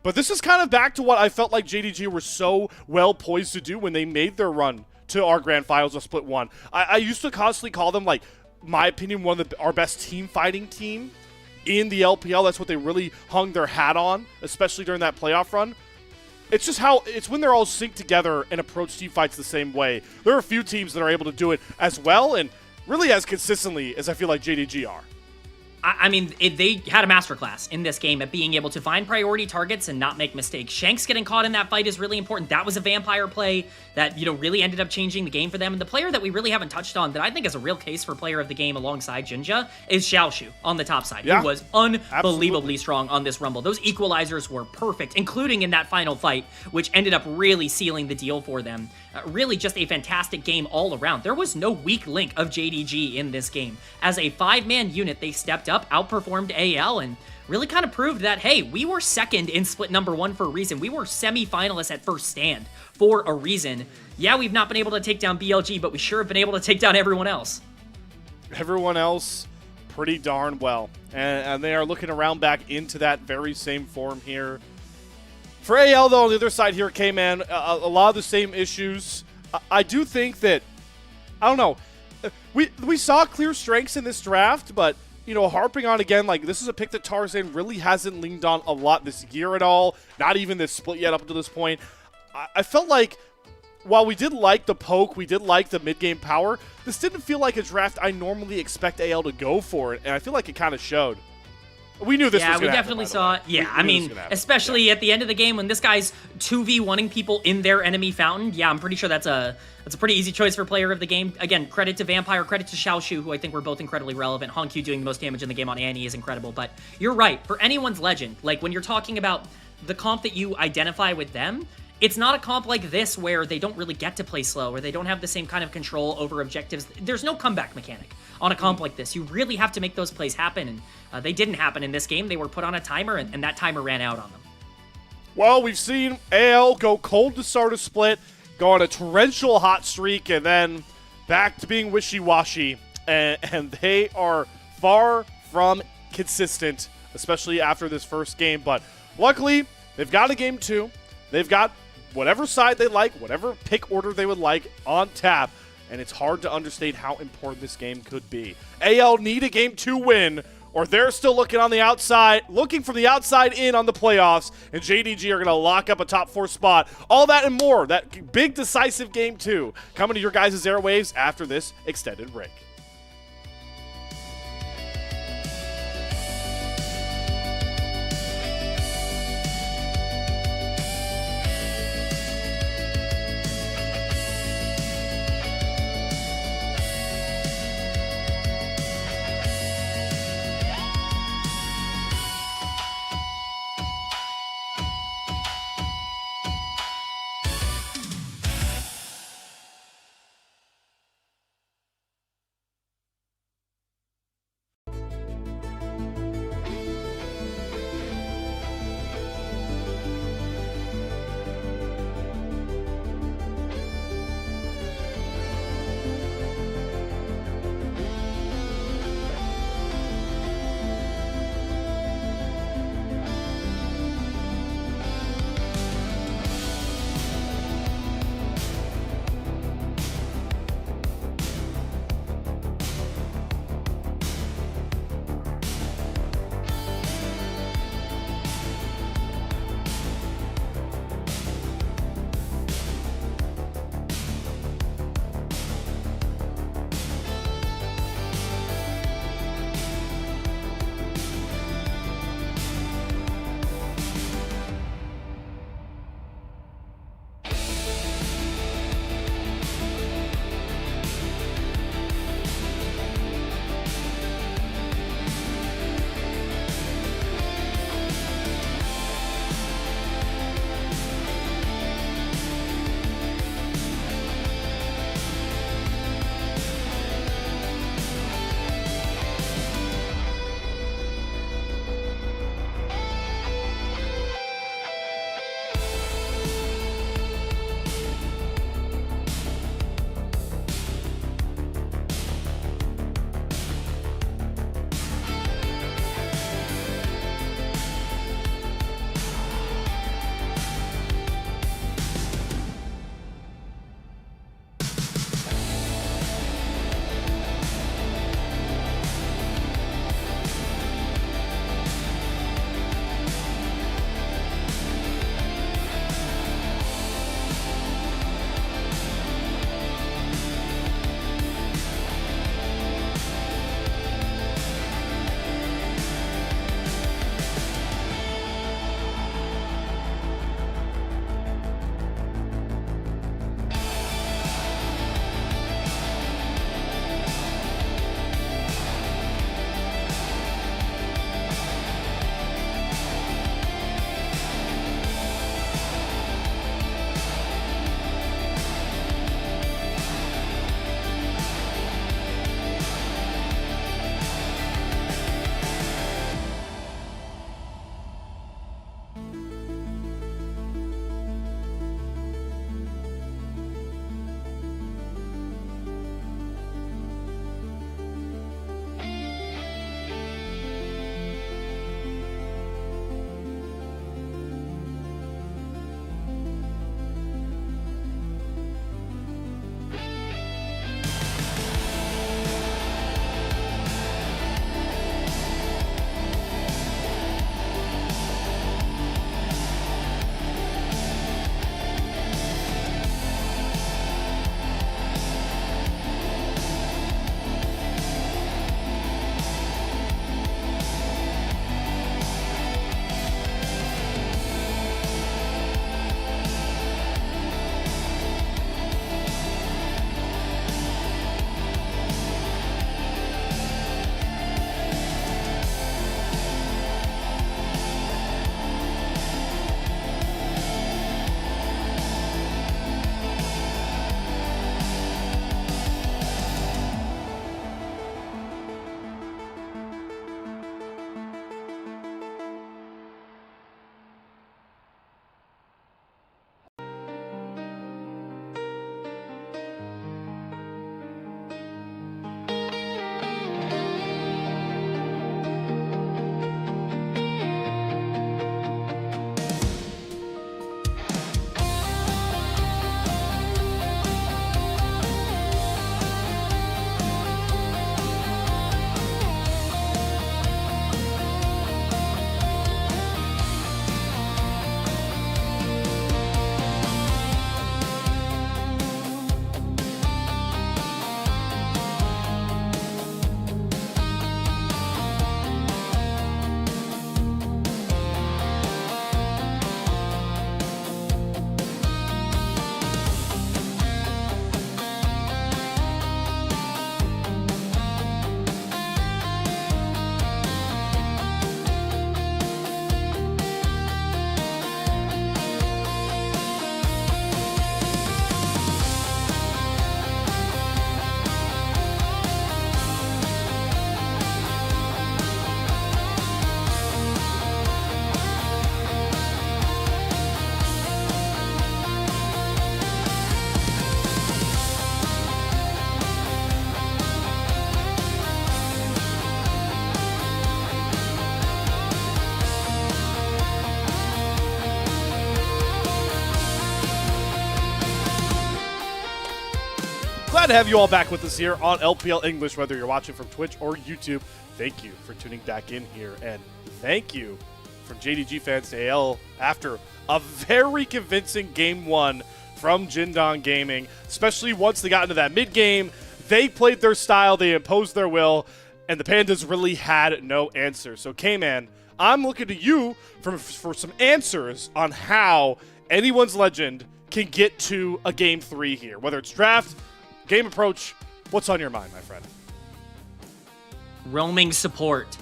But this is kind of back to what I felt like JDG were so well poised to do when they made their run to our grand finals of Split 1. I used to constantly call them, like, my opinion, one of our best team fighting team in the LPL. That's what they really hung their hat on, especially during that playoff run. It's just it's when they're all synced together and approach team fights the same way. There are a few teams that are able to do it as well and really as consistently as I feel like JDG are. I mean, they had a masterclass in this game at being able to find priority targets and not make mistakes. Shanks getting caught in that fight is really important. That was a Vampire play that, you know, really ended up changing the game for them. And the player that we really haven't touched on that I think is a real case for player of the game alongside Jinja is Xiaoshu on the top side. Yeah, who was unbelievably strong on this Rumble. Those equalizers were perfect, including in that final fight, which ended up really sealing the deal for them. Really just a fantastic game all around. There was no weak link of JDG in this game. As a 5-man unit, they stepped up, outperformed AL, and really kind of proved that, hey, we were second in split number 1 for a reason. We were semi-finalists at first stand for a reason. Yeah, we've not been able to take down BLG, but we sure have been able to take down everyone else. Everyone else pretty darn well. And they are looking around back into that very same form here. For AL, though, on the other side here, K-Man, a lot of the same issues. I do think that, I don't know, we saw clear strengths in this draft, but, you know, harping on again, like, this is a pick that Tarzan really hasn't leaned on a lot this year at all, not even this split yet up until this point. I felt like, while we did like the poke, we did like the mid-game power, this didn't feel like a draft I normally expect AL to go for it, and I feel like it kind of showed. We knew this was going to happen. Yeah, we definitely saw it. Yeah, I mean, especially at the end of the game when this guy's 2v1ing people in their enemy fountain. Yeah, I'm pretty sure that's a pretty easy choice for player of the game. Again, credit to Vampire, credit to Xiaoshu, who I think were both incredibly relevant. HungQ doing the most damage in the game on Annie is incredible. But you're right. For anyone's legend, like when you're talking about the comp that you identify with them, it's not a comp like this where they don't really get to play slow, or they don't have the same kind of control over objectives. There's no comeback mechanic on a comp like this. You really have to make those plays happen, and they didn't happen in this game. They were put on a timer, and that timer ran out on them. Well, we've seen AL go cold to start a split, go on a torrential hot streak, and then back to being wishy-washy, and they are far from consistent, especially after this first game. But luckily, they've got a game 2. They've got whatever side they like, whatever pick order they would like on tap, and it's hard to understate how important this game could be. AL need a game 2 win, or they're still looking on the outside, looking from the outside in on the playoffs, and JDG are going to lock up a top 4 spot. All that and more, that big decisive game 2, coming to your guys' airwaves after this extended break. Glad to have you all back with us here on LPL English, whether you're watching from Twitch or YouTube. Thank you for tuning back in here, and thank you from JDG fans to AL after a very convincing Game 1 from Jindong Gaming, especially once they got into that mid-game. They played their style, they imposed their will, and the Pandas really had no answer. So, K-Man, I'm looking to you for some answers on how anyone's legend can get to a Game 3 here, whether it's draft, game approach. What's on your mind, my friend? Roaming support.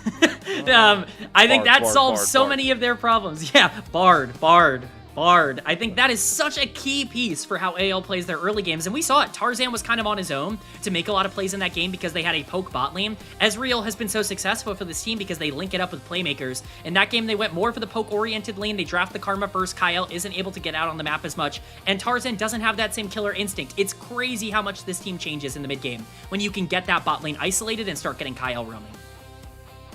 I think that solves so many of their problems. Yeah, Bard. I think that is such a key piece for how AL plays their early games, and we saw it. Tarzan was kind of on his own to make a lot of plays in that game because they had a poke bot lane. Ezreal has been so successful for this team because they link it up with playmakers. In that game, they went more for the poke-oriented lane. They draft the Karma first. Kyle isn't able to get out on the map as much, and Tarzan doesn't have that same killer instinct. It's crazy how much this team changes in the mid-game when you can get that bot lane isolated and start getting Kyle roaming.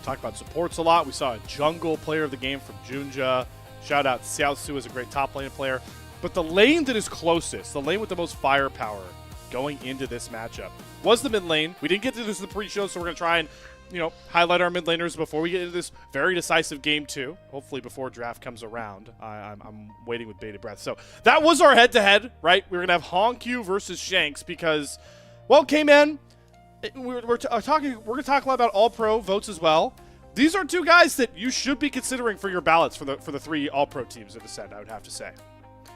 Talk about supports a lot. We saw a jungle player of the game from Junja. Shout out Xiaosu is a great top lane player. But the lane that is closest, the lane with the most firepower going into this matchup, was the mid lane. We didn't get to this in the pre-show, so we're going to try and, highlight our mid laners before we get into this very decisive Game 2. Hopefully before draft comes around. I'm waiting with bated breath. So that was our head-to-head, right? We're going to have Hongq versus Shanks because, well, K-Man, we're going to talk a lot about All-Pro votes as well. These are two guys that you should be considering for your ballots for the 3 All-Pro teams of Ascent, I would have to say.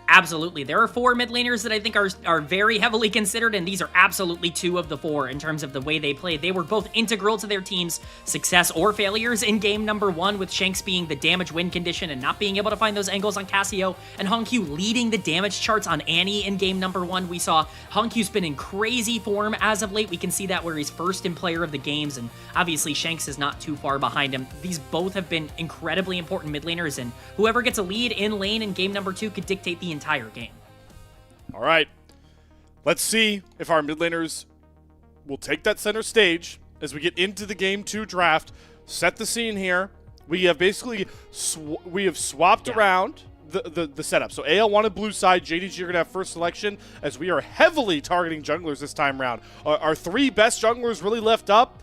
Absolutely. There are 4 mid laners that I think are very heavily considered, and these are absolutely 2 of the 4 in terms of the way they played. They were both integral to their team's success or failures in game number 1, with Shanks being the damage win condition and not being able to find those angles on Cassio, and Hongq leading the damage charts on Annie in game number 1. We saw Hongq's been in crazy form as of late. We can see that where he's first in player of the games, and obviously Shanks is not too far behind him. These both have been incredibly important mid laners, and whoever gets a lead in lane in game number 2 could dictate the entire game. All right. Let's see if our mid laners will take that center stage as we get into the Game 2 draft. Set the scene here. We have basically swapped around the setup. So AL wanted blue side. JDG are going to have first selection as we are heavily targeting junglers this time around. Our 3 best junglers really left up,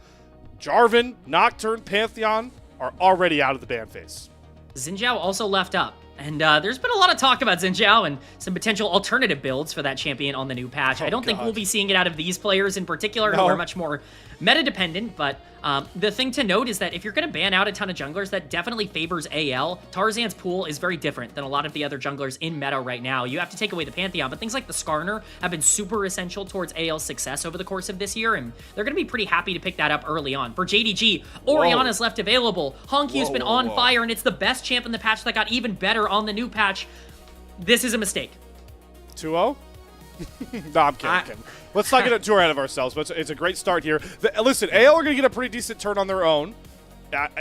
Jarvan, Nocturne, Pantheon, are already out of the ban phase. Xin Zhao also left up. And there's been a lot of talk about Xin Zhao and some potential alternative builds for that champion on the new patch. I don't think we'll be seeing it out of these players in particular, who are much more meta-dependent, but the thing to note is that if you're going to ban out a ton of junglers, that definitely favors AL. Tarzan's pool is very different than a lot of the other junglers in meta right now. You have to take away the Pantheon, but things like the Skarner have been super essential towards AL's success over the course of this year, and they're going to be pretty happy to pick that up early on. For JDG, Orianna's left available. Hongq's been on fire, and it's the best champ in the patch that got even better on the new patch. This is a mistake. 2-0? No, I'm kidding. Let's not get too ahead of ourselves, but it's a great start here. Listen, AL are going to get a pretty decent turn on their own.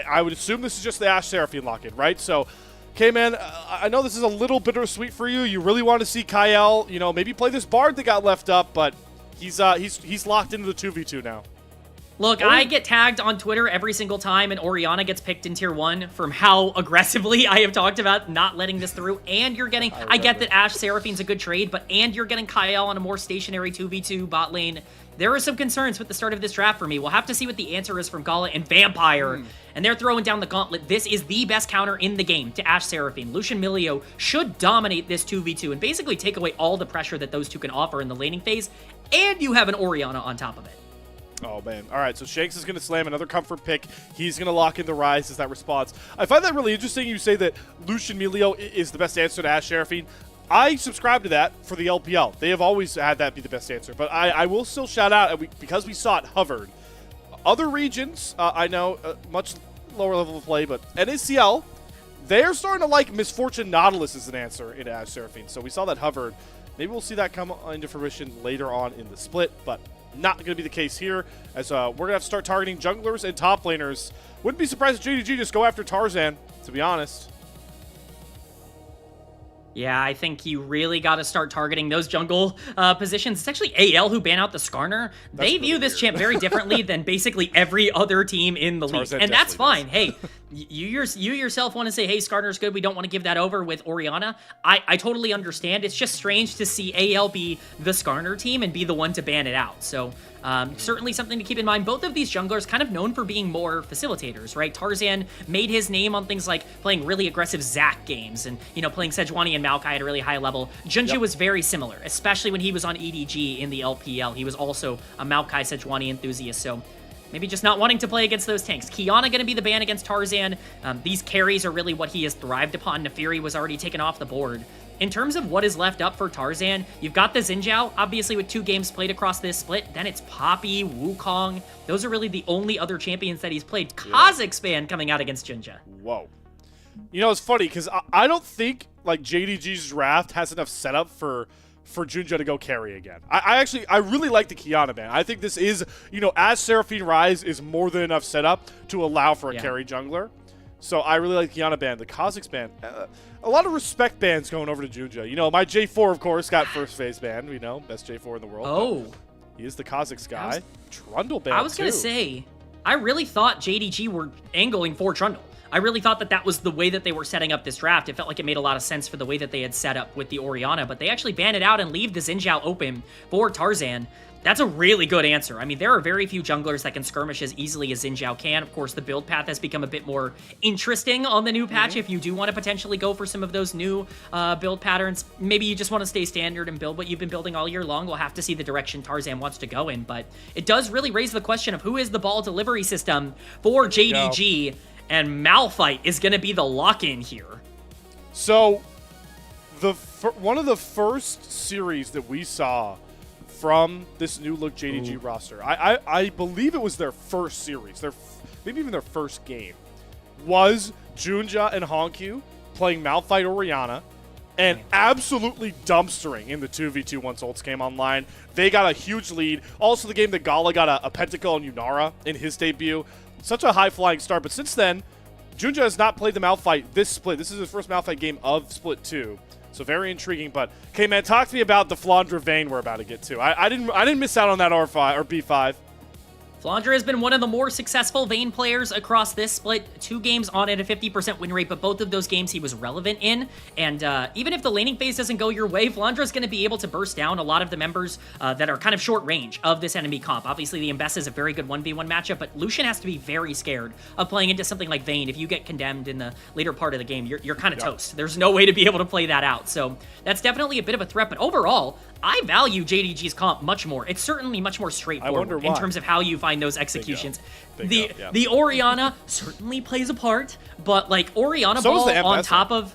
I would assume this is just the Ashe Seraphine lock-in, right? So, K-Man, I know this is a little bittersweet for you. You really want to see Kyle, maybe play this Bard that got left up, but he's locked into the 2v2 now. Look, I get tagged on Twitter every single time, and Orianna gets picked in Tier 1 from how aggressively I have talked about not letting this through. And you're getting, I get that Ashe Seraphine's a good trade, and you're getting Kyle on a more stationary 2v2 bot lane. There are some concerns with the start of this draft for me. We'll have to see what the answer is from Gala and Vampire. And they're throwing down the gauntlet. This is the best counter in the game to Ashe Seraphine. Lucian Milio should dominate this 2v2 and basically take away all the pressure that those two can offer in the laning phase. And you have an Orianna on top of it. Oh, man. All right, so Shanks is going to slam another comfort pick. He's going to lock in the Rise as that response. I find that really interesting. You say that Lucian Milio is the best answer to Ashe Seraphine. I subscribe to that for the LPL. They have always had that be the best answer. But I will still shout out, because we saw it hovered. Other regions, I know, much lower level of play, but NACL, they're starting to like Misfortune Nautilus as an answer into Ashe Seraphine. So we saw that hovered. Maybe we'll see that come into fruition later on in the split, but not going to be the case here, as we're going to have to start targeting junglers and top laners. Wouldn't be surprised if JDG just go after Tarzan, to be honest. Yeah, I think you really got to start targeting those jungle positions. It's actually AL who ban out the Skarner. They view this champ very differently than basically every other team in the league. And that's fine. Hey, you yourself want to say, hey, Skarner's good. We don't want to give that over with Orianna. I totally understand. It's just strange to see AL be the Skarner team and be the one to ban it out. So certainly something to keep in mind. Both of these junglers kind of known for being more facilitators, right? Tarzan made his name on things like playing really aggressive Zac games and, you know, playing Sejuani and Maokai at a really high level. Junju was very similar, especially when he was on EDG in the LPL. He was also a Maokai Sejuani enthusiast, so maybe just not wanting to play against those tanks. Kiana going to be the ban against Tarzan. These carries are really what he has thrived upon. Nefiri was already taken off the board. In terms of what is left up for Tarzan, you've got the Xin Zhao, obviously with 2 games played across this split. Then it's Poppy, Wukong. Those are really the only other champions that he's played. Kazakhstan coming out against Jinja. Whoa. You know, it's funny because I don't think like JDG's draft has enough setup for Junja to go carry again. I really like the Kiana ban. I think this is, you know, as Seraphine Rise is more than enough setup to allow for a carry jungler. So I really like Kiana ban. The Kazakhs ban, a lot of respect bans going over to Junja. You know, my J4, of course, got first phase ban. You know, best J4 in the world. Oh. He is the Kazakhs guy. Trundle ban, I was going to say, I really thought JDG were angling for Trundle. I really thought that that was the way that they were setting up this draft. It felt like it made a lot of sense for the way that they had set up with the Orianna, but they actually ban it out and leave the Xin Zhao open for Tarzan. That's a really good answer. I mean, there are very few junglers that can skirmish as easily as Xin Zhao can. Of course, the build path has become a bit more interesting on the new patch. If you do want to potentially go for some of those new build patterns, maybe you just want to stay standard and build what you've been building all year long. We'll have to see the direction Tarzan wants to go in, but it does really raise the question of who is the ball delivery system for JDG, and Malphite is going to be the lock-in here. So, one of the first series that we saw from this new look JDG roster, I believe it was their first series, maybe even their first game, was Junja and Honkyu playing Malphite Orianna and absolutely dumpstering in the 2v2 once ults came online. They got a huge lead. Also the game that Gala got a pentakill on Yunara in his debut. Such a high-flying start, but since then, Junja has not played the Malphite this split. This is his first Malphite game of Split 2. So very intriguing, but okay, man, talk to me about the Flandre Vayne we're about to get to. I didn't miss out on that R5 or B5. Flandre has been one of the more successful Vayne players across this split. 2 games on at a 50% win rate, but both of those games he was relevant in. And even if the laning phase doesn't go your way, Flandre is going to be able to burst down a lot of the members that are kind of short range of this enemy comp. Obviously, the Mbessa is a very good 1v1 matchup, but Lucian has to be very scared of playing into something like Vayne. If you get condemned in the later part of the game, you're kind of toast. There's no way to be able to play that out. So that's definitely a bit of a threat, but overall, I value JDG's comp much more. It's certainly much more straightforward in terms of how you find those executions. The Orianna certainly plays a part, but like Orianna ball on top of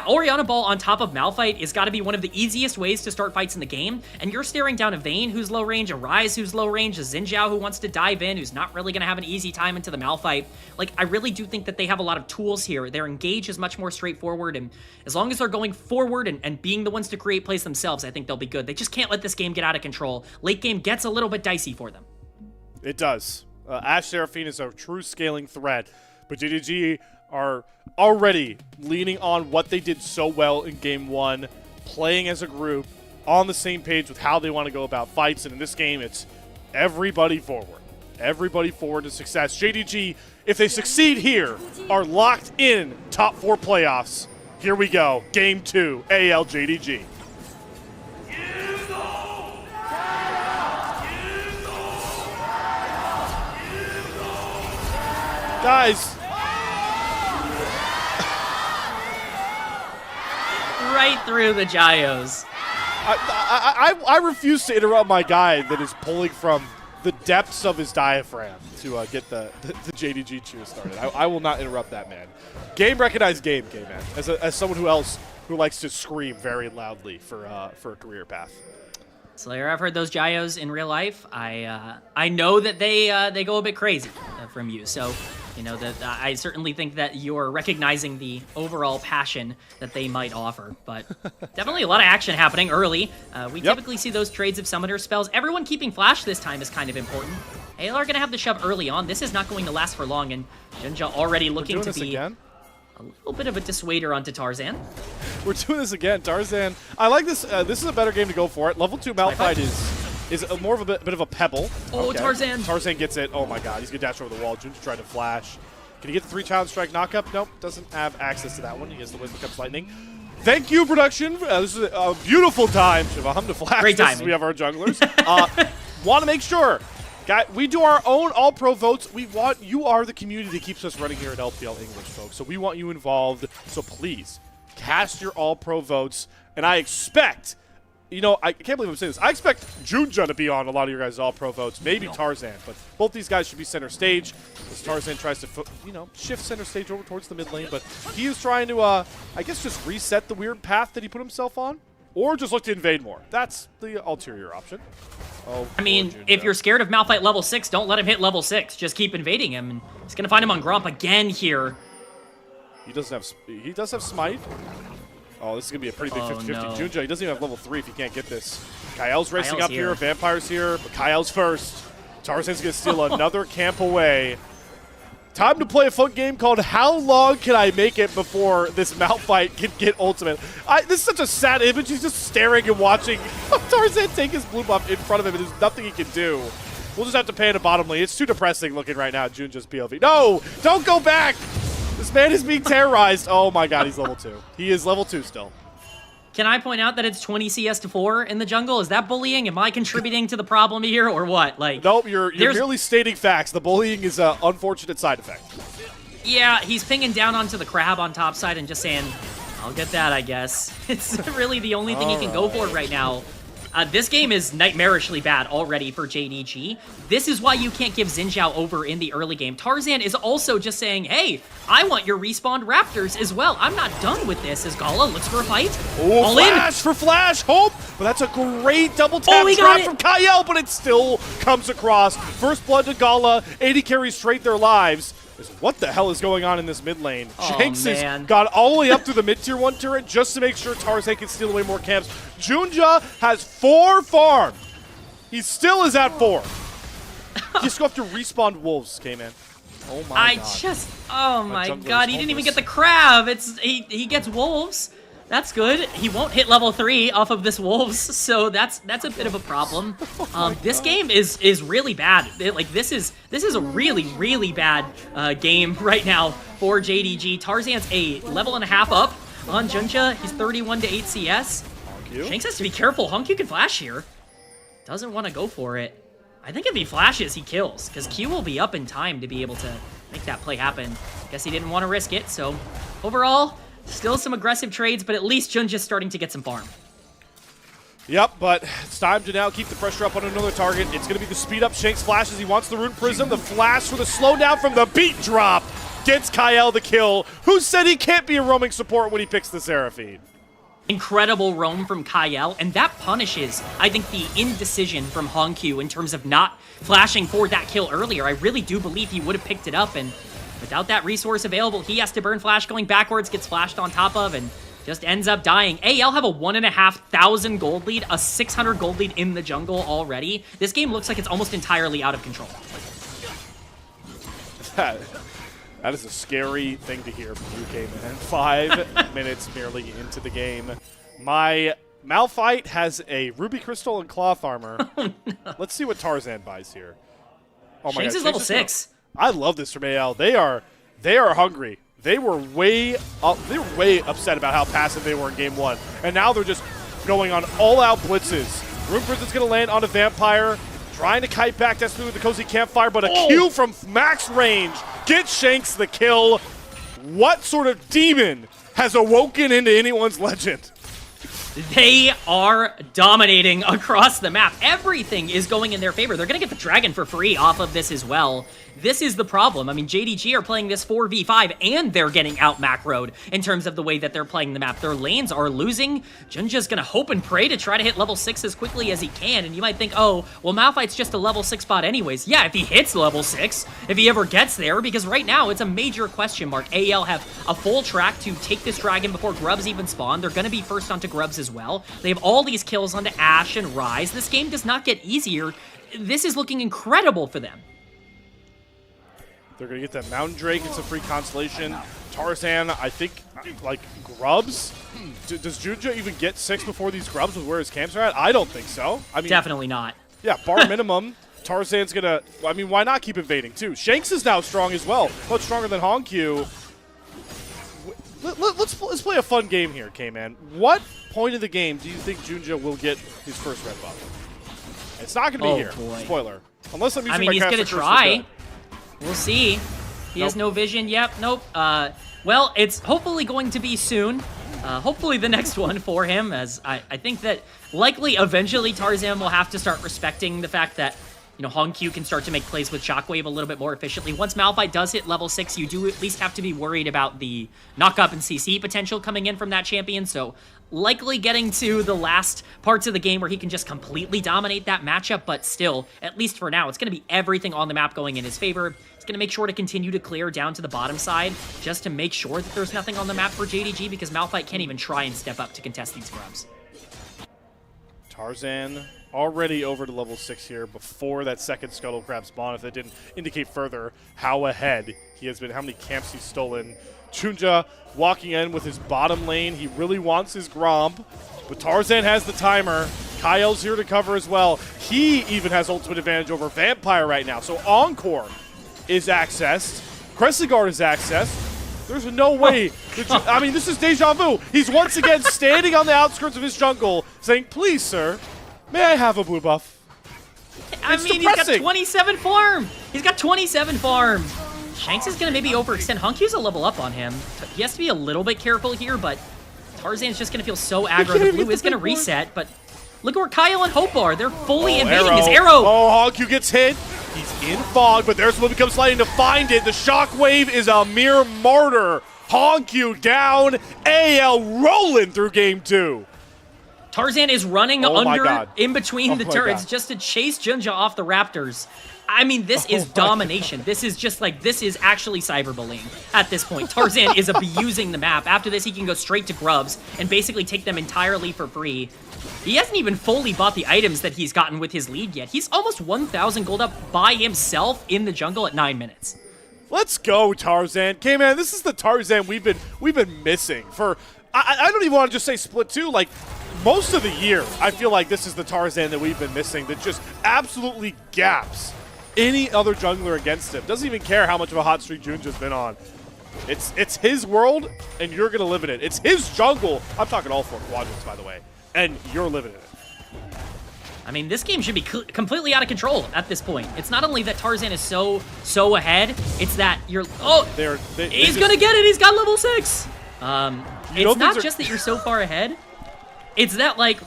Orianna ball on top of Malphite is got to be one of the easiest ways to start fights in the game. And you're staring down a Vayne who's low range, a Ryze who's low range, a Xin Zhao who wants to dive in, who's not really going to have an easy time into the Malphite. Like, I really do think that they have a lot of tools here. Their engage is much more straightforward, and as long as they're going forward and being the ones to create plays themselves, I think they'll be good. They just can't let this game get out of control. Late game gets a little bit dicey for them. It does. Ashe Seraphine is a true scaling threat, but JDG are already leaning on what they did so well in Game 1, playing as a group, on the same page with how they want to go about fights, and in this game, it's everybody forward. Everybody forward to success. JDG, if they succeed here, are locked in top 4 playoffs. Here we go. Game 2, AL JDG. Guys. Right through the gyos. I refuse to interrupt my guy that is pulling from the depths of his diaphragm to get the JDG cheer started. I will not interrupt that man. Game recognized game, man. As someone who likes to scream very loudly for a career path. Slayer, I've heard those gyos in real life. I know that they go a bit crazy from you, so you know that I certainly think that you're recognizing the overall passion that they might offer. But definitely a lot of action happening early. We typically see those trades of summoner spells. Everyone keeping flash this time is kind of important. AL are going to have the shove early on. This is not going to last for long, and Jinja already looking to be... Again? a little bit of a dissuader onto Tarzan. We're doing this again. Tarzan, I like this. This is a better game to go for it. Level 2 Malphite is more of a bit of a pebble. Oh, Okay. Tarzan. Tarzan gets it. Oh my god, he's going to dash over the wall. Jun's trying to flash. Can he get the 3 challenge strike knockup? Nope, doesn't have access to that one. He gets the Wisdom Cups Lightning. Thank you, production. This is a beautiful time, Shivam, to flash Great this timing. as we have our junglers. Want to make sure, guys, we do our own all-pro votes. We want, you are the community that keeps us running here at LPL English, folks. So we want you involved. So please, cast your all-pro votes. And I expect, you know, I can't believe I'm saying this. I expect Junja to be on a lot of your guys' all-pro votes. Maybe Tarzan, but both these guys should be center stage. As Tarzan tries to, shift center stage over towards the mid lane, but he is trying to, I guess, just reset the weird path that he put himself on, or just look to invade more. That's the ulterior option. Oh, I mean, poor Junja. if you're scared of Malphite level 6, don't let him hit level 6. Just keep invading him, and he's gonna find him on Gromp again here. He does have smite. Oh, this is gonna be a pretty big 50-50. no. Junja, he doesn't even have level 3 if he can't get this. Kyle's racing Kyle's up here. here. Vampire's here, but Kyle's first. Tarzan's gonna steal another camp away. Time to play a fun game called How Long Can I Make It Before This Malphite Can Get Ultimate? This is such a sad image. He's just staring and watching Tarzan take his blue buff in front of him, and there's nothing he can do. We'll just have to pay it a bottom lane. It's too depressing looking right now, Junja's POV. No! Don't go back! This man is being terrorized. Oh my god, he's level 2. He is level 2 still. Can I point out that it's 20 CS to 4 in the jungle? Is that bullying? Am I contributing to the problem here, or what? Like, Nope, you're merely stating facts. The bullying is an unfortunate side effect. yeah, he's pinging down onto the crab on top side and just saying, I'll get that, I guess. It's really the only thing he can go for right now. This game is nightmarishly bad already for JDG. This is why you can't give Xin Zhao over in the early game. Tarzan is also just saying, hey, I want your respawned Raptors as well. I'm not done with this as Gala looks for a fight. Oh, All flash for Flash! Hope! But that's a great double tap he got trap it. from Kyle, but it still comes across. First blood to Gala. 80 carries straight their lives. What the hell is going on in this mid lane? Oh, Shanks has man. got all the way up to the mid-tier 1 turret just to make sure Tarzan can steal away more camps. Junja has 4 farm. He still is at 4. Just go after respawned wolves, K-Man. Oh my god. Oh my god, he didn't even get the crab. He gets wolves. That's good. He won't hit level 3 off of this wolves, so that's a bit of a problem. This game is really bad. This is a really bad game right now for JDG. Tarzan's a level and a half up on Junja. He's 31 to 8 CS. Shanks has to be careful. Hongq can flash here. Doesn't want to go for it. I think if he flashes, he kills, because Q will be up in time to be able to make that play happen. Guess he didn't want to risk it, so overall, still some aggressive trades, but at least Junja's starting to get some farm. Yep, but it's time to now keep the pressure up on another target. It's going to be the speed up. Shanks flashes. He wants the Rune Prism. The flash for the slowdown from the beat drop gets Kyle the kill. Who said he can't be a roaming support when he picks the Seraphine? Incredible roam from Kyle, and that punishes, I think, the indecision from Hongq in terms of not flashing for that kill earlier. I really do believe he would have picked it up, and without that resource available, he has to burn flash going backwards, gets flashed on top of, and just ends up dying. AL have a 1,500 gold lead, a 600 gold lead in the jungle already. This game looks like it's almost entirely out of control. That is a scary thing to hear from you, K-Man. 5 minutes merely into the game. My Malphite has a Ruby Crystal and Cloth Armor. Oh, no. Let's see what Tarzan buys here. Oh my Shanks god, is level 6. I love this from AL. They are hungry. They were way upset about how passive they were in game 1. And now they're just going on all-out blitzes. Rune Prism's going to land on a Vampire. Trying to kite back Destiny with the Cozy Campfire, but a Q from max range gets Shanks the kill. What sort of demon has awoken into anyone's legend? They are dominating across the map. Everything is going in their favor. They're going to get the dragon for free off of this as well. This is the problem. I mean, JDG are playing this 4v5, and they're getting out macroed in terms of the way that they're playing the map. Their lanes are losing. Junja's going to hope and pray to try to hit level 6 as quickly as he can, and you might think, oh, well, Malphite's just a level 6 bot anyways. Yeah, if he hits level 6, if he ever gets there, because right now it's a major question mark. AL have a full track to take this dragon before Grubs even spawn. They're going to be first onto Grubs as well. They have all these kills onto Ashe and Ryze. This game does not get easier. This is looking incredible for them. They're going to get that Mountain Drake. It's a free constellation. Tarzan, I think, like, grubs? Does Junja even get 6 before these grubs with where his camps are at? I don't think so. I mean, Definitely not. yeah, bar minimum. Tarzan's going to, I mean, why not keep invading, too? Shanks is now strong as well. Much stronger than Honkyu. Let's play a fun game here, K-Man. What point of the game do you think Junja will get his first red buff? It's not going to be here. Boy. Spoiler. Unless I'm using I mean, my he's Craft going to Curse try. with We'll see. He has no vision. Yep, nope. Well, it's hopefully going to be soon. Hopefully the next one for him, as I think that likely eventually Tarzan will have to start respecting the fact that, you know, Honkyu can start to make plays with Shockwave a little bit more efficiently. Once Malphite does hit level 6, you do at least have to be worried about the knock-up and CC potential coming in from that champion, so likely getting to the last parts of the game where he can just completely dominate that matchup, but still, at least for now, it's going to be everything on the map going in his favor. He's going to make sure to continue to clear down to the bottom side just to make sure that there's nothing on the map for JDG, because Malphite can't even try and step up to contest these grubs. Tarzan already over to level 6 here before that second Scuttle Crab spawn, if that didn't indicate further how ahead he has been, how many camps he's stolen. Junja walking in with his bottom lane. He really wants his Gromp, but Tarzan has the timer. Kyle's here to cover as well. He even has ultimate advantage over Vampire right now, so Encore is accessed. Crescent Guard is accessed. There's no way. I mean, this is deja vu. He's once again standing on the outskirts of his jungle saying, please, sir, may I have a blue buff? I mean, he's got 27 farm. He's got 27 farm. Shanks is going to maybe overextend. Honkyu's a level up on him. He has to be a little bit careful here, but Tarzan's just going to feel so aggro. The blue is going to reset, but look where Kyle and Hope are. They're fully invading his arrow. Oh, Honkyu gets hit. He's in fog, but there's what becomes sliding to find it. The Shockwave is a mere martyr. Honkyu down. AL rolling through game 2. Tarzan is running in between the turrets just to chase Junja off the Raptors. I mean, this is domination. This is just like, this is actually cyberbullying at this point. Tarzan is abusing the map. After this, he can go straight to grubs and basically take them entirely for free. He hasn't even fully bought the items that he's gotten with his lead yet. He's almost 1,000 gold up by himself in the jungle at 9 minutes. Let's go, Tarzan. Okay, man, this is the Tarzan we've been missing for. I don't even want to just say Split 2. Like, most of the year, I feel like this is the Tarzan that we've been missing that just absolutely gaps any other jungler against him. Doesn't even care how much of a hot streak Junja's been on. It's his world, and you're going to live in it. It's his jungle. I'm talking all 4 quadrants, by the way, and you're living in it. I mean, this game should be completely out of control at this point. It's not only that Tarzan is so ahead, it's that you're... Oh, he's going to get it. He's got level 6. It's not just that you're so far ahead. It's that, like,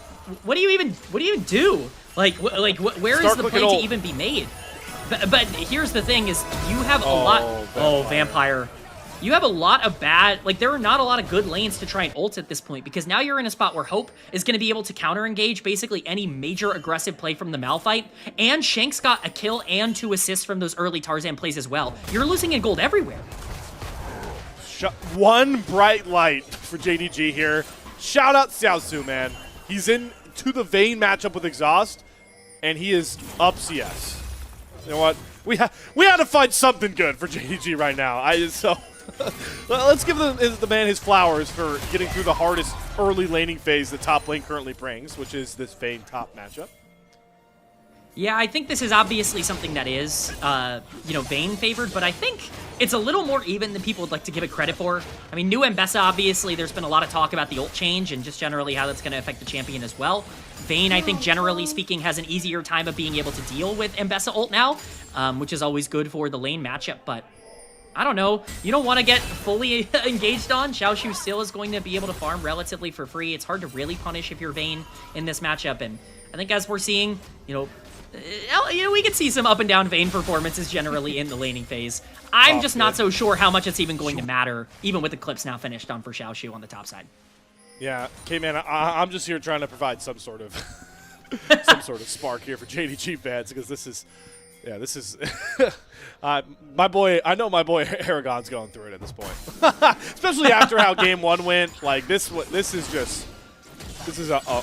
what do you even do? Like where is the play to even be made? But here's the thing: is you have a lot. Oh, Vampire. You have a lot of bad. Like, there are not a lot of good lanes to try and ult at this point, because now you're in a spot where Hope is going to be able to counter engage basically any major aggressive play from the Malphite, and Shanks got a kill and 2 assists from those early Tarzan plays as well. You're losing in gold everywhere. One bright light for JDG here. Shout out Xiaosu, man. He's in to the Vayne matchup with Exhaust, and he is up CS. You know what? We had to find something good for JDG right now. Let's give the man his flowers for getting through the hardest early laning phase the top lane currently brings, which is this Vayne top matchup. Yeah, I think this is obviously something that is, Vayne favored, but I think it's a little more even than people would like to give it credit for. I mean, new Mbessa, obviously, there's been a lot of talk about the ult change and just generally how that's going to affect the champion as well. Vayne, I think, generally speaking, has an easier time of being able to deal with Mbessa ult now, which is always good for the lane matchup, but I don't know. You don't want to get fully engaged on. Xiaoshu still is going to be able to farm relatively for free. It's hard to really punish if you're Vayne in this matchup, and I think as we're seeing, we could see some up and down Vayne performances generally in the laning phase. I'm just not so sure how much it's even going to matter, even with the clips now finished on for Xiaoshu on the top side. Yeah, man, I'm just here trying to provide some sort of spark here for JDG fans, because this is my boy. I know my boy Aragon's going through it at this point, especially after how game 1 went. Like this is a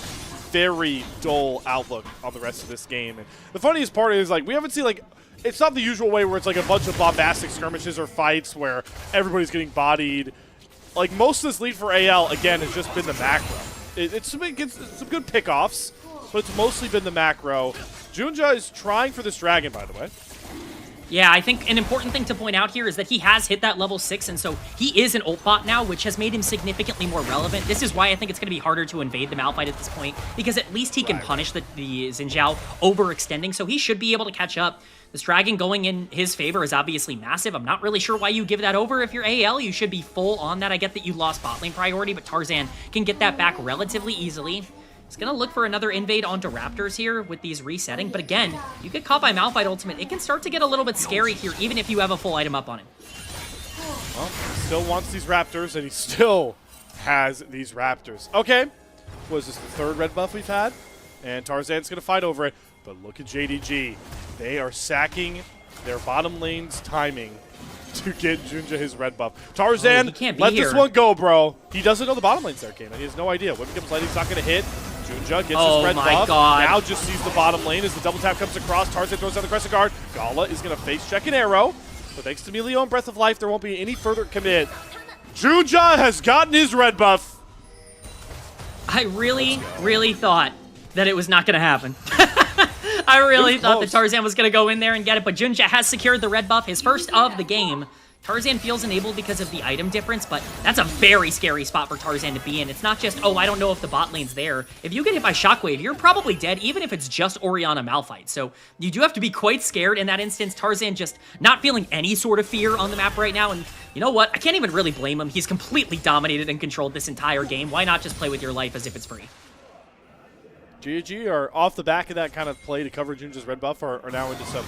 very dull outlook on the rest of this game. And the funniest part is, like, we haven't seen, like, it's not the usual way where it's like a bunch of bombastic skirmishes or fights where everybody's getting bodied. Like, most of this lead for AL, again, has just been the macro. It's some good pickoffs, but it's mostly been the macro. Junja is trying for this dragon, by the way. Yeah, I think an important thing to point out here is that he has hit that level 6, and so he is an ult bot now, which has made him significantly more relevant. This is why I think it's going to be harder to invade the Malphite at this point, because at least he can punish the Xin Zhao overextending, so he should be able to catch up. This dragon going in his favor is obviously massive. I'm not really sure why you give that over. If you're AL, you should be full on that. I get that you lost bot lane priority, but Tarzan can get that back relatively easily. He's going to look for another invade onto Raptors here with these resetting. But again, you get caught by Malphite ultimate. It can start to get a little bit scary here, even if you have a full item up on him. Well, he still wants these Raptors, and he still has these Raptors. Okay, was this the third red buff we've had? And Tarzan's going to fight over it. But look at JDG. They are sacking their bottom lane's timing to get Junja his red buff. Tarzan, let this one go, bro. He doesn't know the bottom lane's there, Cayman. He has no idea. When becomes lighting's not going to hit. Junja gets his red buff. God. Now just sees the bottom lane as the double tap comes across. Tarzan throws down the crescent guard. Gala is going to face check an arrow. But thanks to Melio and Breath of Life, there won't be any further commit. Junja has gotten his red buff. I really thought that it was not going to happen. I really thought that Tarzan was going to go in there and get it, but Junja has secured the red buff, his first of the game. Tarzan feels enabled because of the item difference, but that's a very scary spot for Tarzan to be in. It's not just, oh, I don't know if the bot lane's there. If you get hit by Shockwave, you're probably dead, even if it's just Orianna Malphite. So you do have to be quite scared in that instance. Tarzan just not feeling any sort of fear on the map right now, and you know what? I can't even really blame him. He's completely dominated and controlled this entire game. Why not just play with your life as if it's free? JDG are off the back of that kind of play to cover Junja's red buff are now into some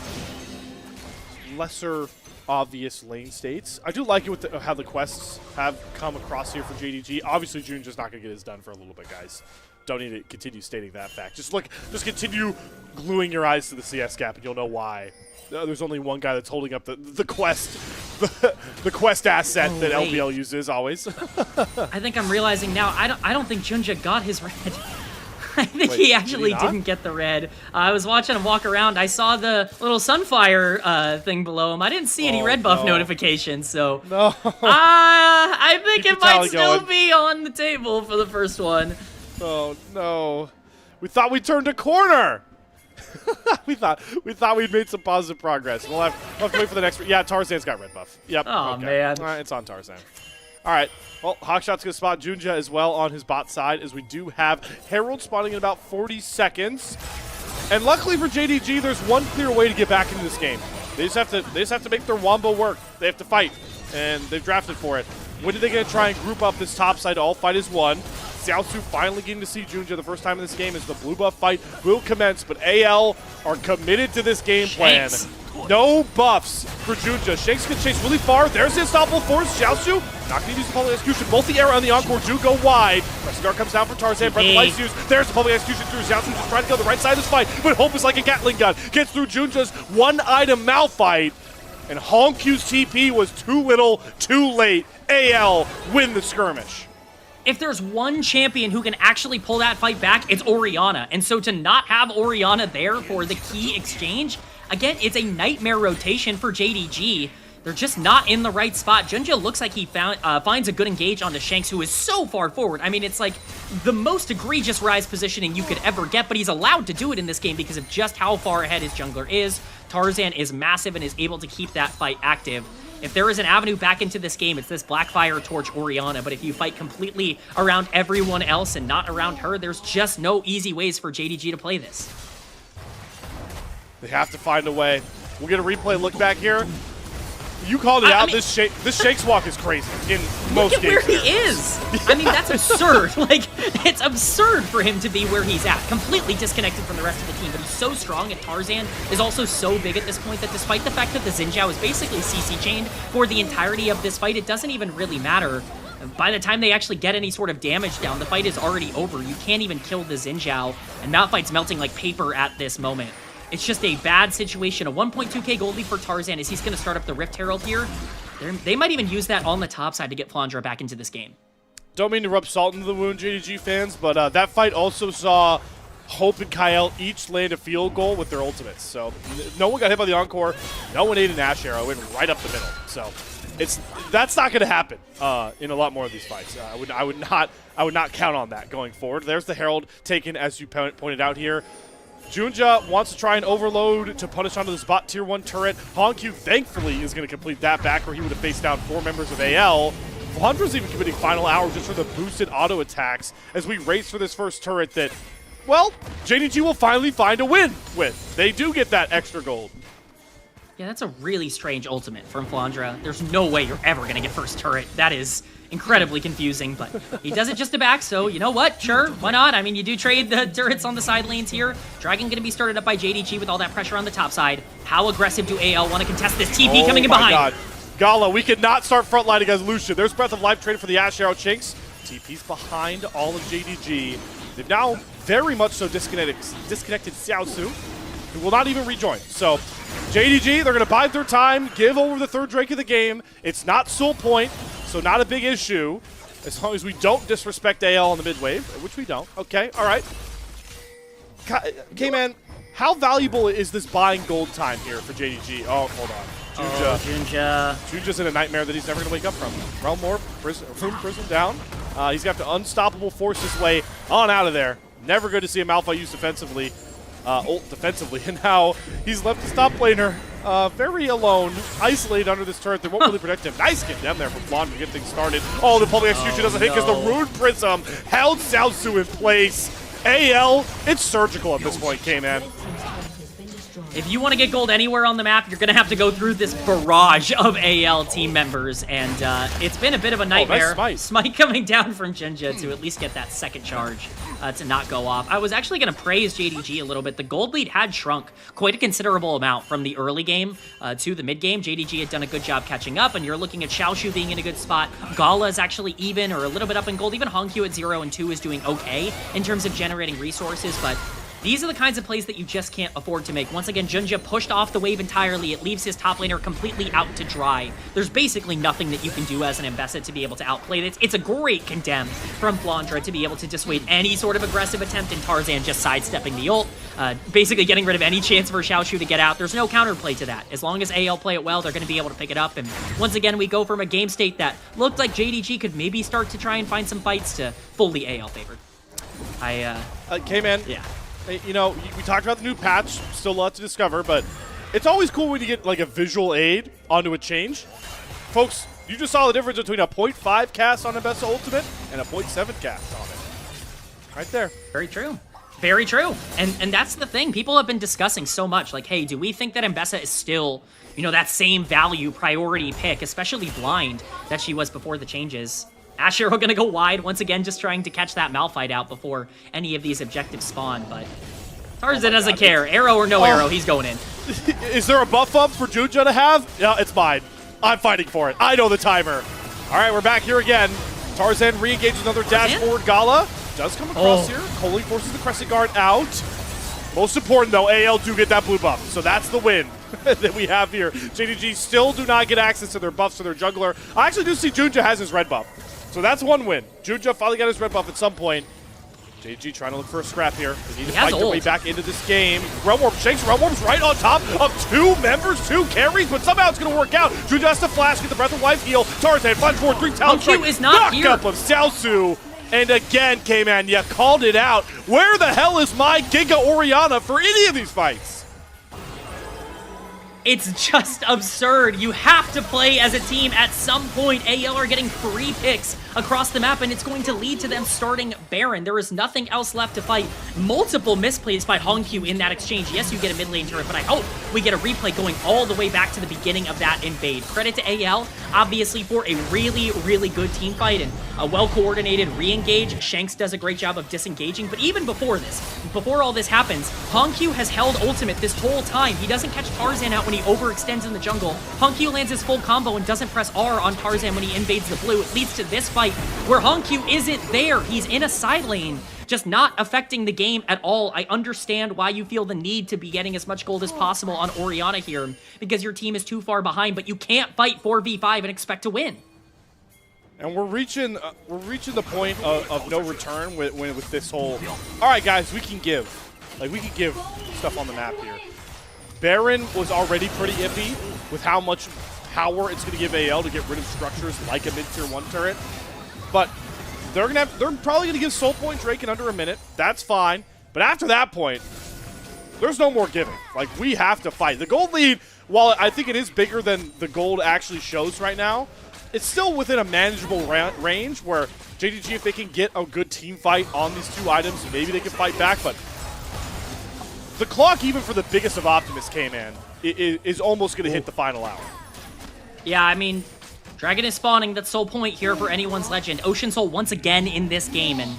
lesser obvious lane states. I do like it with how the quests have come across here for JDG. Obviously, Junja's not going to get his done for a little bit, guys. Don't need to continue stating that fact. Just continue gluing your eyes to the CS gap, and you'll know why. There's only one guy that's holding up the quest, the quest asset that LPL uses always. I think I'm realizing now. I don't think Junja got his red. I think he actually didn't get the red. I was watching him walk around. I saw the little Sunfire thing below him. I didn't see any red buff notifications, so I think it might still be on the table for the first one. Oh no, we thought we turned a corner. we thought we'd made some positive progress. We'll have to wait for the next. Yeah, Tarzan's got red buff. Yep. Oh man. All right, it's on Tarzan. All right. Well, Hawkshot's going to spot Junja as well on his bot side, as we do have Herald spawning in about 40 seconds. And luckily for JDG, there's one clear way to get back into this game. They just have to make their wombo work. They have to fight, and they've drafted for it. When are they going to try and group up this top side? All fight is one. Xiaosu finally getting to see Junja the first time in this game as the blue buff fight will commence, but AL are committed to this game plan. No buffs for Junja. Shanks can chase really far. There's the unstoppable force. Xiaosu not going to use the public execution. Both the arrow and the encore do go wide. Rescigar comes down for Tarzan. Breath of Life's used. There's the public execution through. Xiaosu just trying to go the right side of this fight, but Hope is like a Gatling gun. Gets through Junja's one-item Malphite, and Hongq's TP was too little, too late. AL win the skirmish. If there's one champion who can actually pull that fight back, it's Orianna. And so to not have Orianna there for the key exchange, again, it's a nightmare rotation for JDG. They're just not in the right spot. Junja looks like he finds a good engage onto Shanks, who is so far forward. I mean, it's like the most egregious rise positioning you could ever get, but he's allowed to do it in this game because of just how far ahead his jungler is. Tarzan is massive and is able to keep that fight active. If there is an avenue back into this game, it's this Blackfire Torch Orianna, but if you fight completely around everyone else and not around her, there's just no easy ways for JDG to play this. They have to find a way. We'll get a replay look back here. You called it out. This Shakes walk is crazy in most games. Look at where he is. I mean, that's absurd. Like, it's absurd for him to be where he's at. Completely disconnected from the rest of the team, but he's so strong, and Tarzan is also so big at this point that despite the fact that the Xin Zhao is basically CC chained for the entirety of this fight, it doesn't even really matter. By the time they actually get any sort of damage down, the fight is already over. You can't even kill the Xin Zhao, and Malphite's melting like paper at this moment. It's just a bad situation. A 1.2k gold lead for Tarzan as he's going to start up the Rift Herald here. They might even use that on the top side to get Flandra back into this game. Don't mean to rub salt into the wound, JDG fans, but that fight also saw Hope and Kyle each land a field goal with their ultimates. So no one got hit by the Encore. No one ate an Ash Arrow. It went right up the middle. So that's not going to happen in a lot more of these fights. I would not count on that going forward. There's the Herald taken, as you pointed out here. Junja wants to try and overload to punish onto this bot tier 1 turret. Hongq thankfully is going to complete that back, where he would have faced down 4 members of AL. Flandra's even committing final hour just for the boosted auto attacks as we race for this first turret that, well, JDG will finally find a win with. They do get that extra gold. Yeah, that's a really strange ultimate from Flandra. There's no way you're ever going to get first turret. That is incredibly confusing, but he does it just to back, so you know what? Sure, why not? I mean, you do trade the turrets on the side lanes here. Dragon going to be started up by JDG with all that pressure on the top side. How aggressive do AL want to contest this TP coming in behind? Oh my god. Gala, we could not start frontline against Lucian. There's Breath of Life traded for the Ash Arrow Chinks. TP's behind all of JDG. They've now very much so disconnected Xiaosu, who will not even rejoin. So JDG, they're going to bide their time, give over the 3rd Drake of the game. It's not Soul Point, so not a big issue, as long as we don't disrespect AL on the mid wave, which we don't. Okay, all right. K-Man, how valuable is this buying gold time here for JDG? Oh, hold on. Junja's in a nightmare that he's never going to wake up from. Realm Warp, Prism down. He's going to have to unstoppable force his way on out of there. Never good to see a Malphite used defensively. Ult defensively, and now he's left to top laner very alone, isolated under this turret that won't really protect him. Nice get down there from Flan to get things started. Oh, the public execution doesn't hit because the Rune Prism held Xiaosu in place. AL, it's surgical at this point, K-Man. If you want to get gold anywhere on the map, you're going to have to go through this barrage of AL team members, and it's been a bit of a nightmare. Oh, nice smite coming down from Junja to at least get that second charge to not go off. I was actually going to praise JDG a little bit. The gold lead had shrunk quite a considerable amount from the early game to the mid game. JDG had done a good job catching up, and you're looking at Xiaoshu being in a good spot. Gala is actually even or a little bit up in gold. Even Hongq at 0 and 2 is doing okay in terms of generating resources, but these are the kinds of plays that you just can't afford to make. Once again, Junja pushed off the wave entirely. It leaves his top laner completely out to dry. There's basically nothing that you can do as an Mbessa to be able to outplay this. It's a great condemn from Flandra to be able to dissuade any sort of aggressive attempt, and Tarzan just sidestepping the ult, basically getting rid of any chance for Xiaoshu to get out. There's no counterplay to that. As long as AL play it well, they're going to be able to pick it up. And once again, we go from a game state that looked like JDG could maybe start to try and find some fights to fully AL favored. K-Man. Yeah. You know, we talked about the new patch, still a lot to discover, but it's always cool when you get like a visual aid onto a change. Folks, you just saw the difference between a 0.5 cast on Mbessa Ultimate and a 0.7 cast on it. Right there. Very true. Very true. And that's the thing. People have been discussing so much, like, hey, do we think that Mbessa is still, you know, that same value priority pick, especially blind, that she was before the changes? Ash Arrow gonna go wide, once again just trying to catch that Malphite out before any of these objectives spawn, but Tarzan doesn't care. Arrow or no arrow, he's going in. Is there a buff up for Junja to have? Yeah, it's mine. I'm fighting for it. I know the timer. All right, we're back here again. Tarzan re-engages another dash forward. Gala does come across here. Coley forces the Crescent Guard out. Most important, though, AL do get that blue buff, so that's the win that we have here. JDG still do not get access to their buffs to their jungler. I actually do see Junja has his red buff. So that's one win. Junja finally got his red buff at some point. JDG trying to look for a scrap here. They need to fight their way back into this game. Realm Warp shakes. Realm Warp's right on top of 2 members, 2 carries, but somehow it's going to work out. Junja has to flash, get the Breath of Life heal. Tarzan, flash forward, 3 talent strike. is not here. Knock up of Xiaosu. And again, K-Man, you called it out. Where the hell is my Giga Orianna for any of these fights? It's just absurd. You have to play as a team at some point. AL are getting free picks across the map, and it's going to lead to them starting Baron. There is nothing else left to fight. Multiple misplays by Hongq in that exchange. Yes, you get a mid lane turret, but I hope we get a replay going all the way back to the beginning of that invade. Credit to AL, obviously, for a really, really good team fight and a well-coordinated re-engage. Shanks does a great job of disengaging, but even before this, before all this happens, Hongq has held ultimate this whole time. He doesn't catch Tarzan out when he overextends in the jungle. Hongq lands his full combo and doesn't press R on Tarzan when he invades the blue. It leads to this fight where Hongq isn't there. He's in a side lane, just not affecting the game at all. I understand why you feel the need to be getting as much gold as possible on Orianna here, because your team is too far behind, but you can't fight 4v5 and expect to win. And we're reaching the point of no return with this whole. All right, guys, we can give stuff on the map here. Baron was already pretty iffy with how much power it's going to give AL to get rid of structures like a mid-tier 1 turret. But they're probably going to give Soul Point Drake in under a minute. That's fine. But after that point, there's no more giving. Like, we have to fight. The gold lead, while I think it is bigger than the gold actually shows right now, it's still within a manageable range where JDG, if they can get a good team fight on these 2 items, maybe they can fight back. But the clock, even for the biggest of Optimists, K-Man, is almost going to hit the final hour. Yeah, I mean, Dragon is spawning. That's Soul Point here for anyone's legend. Ocean Soul once again in this game, and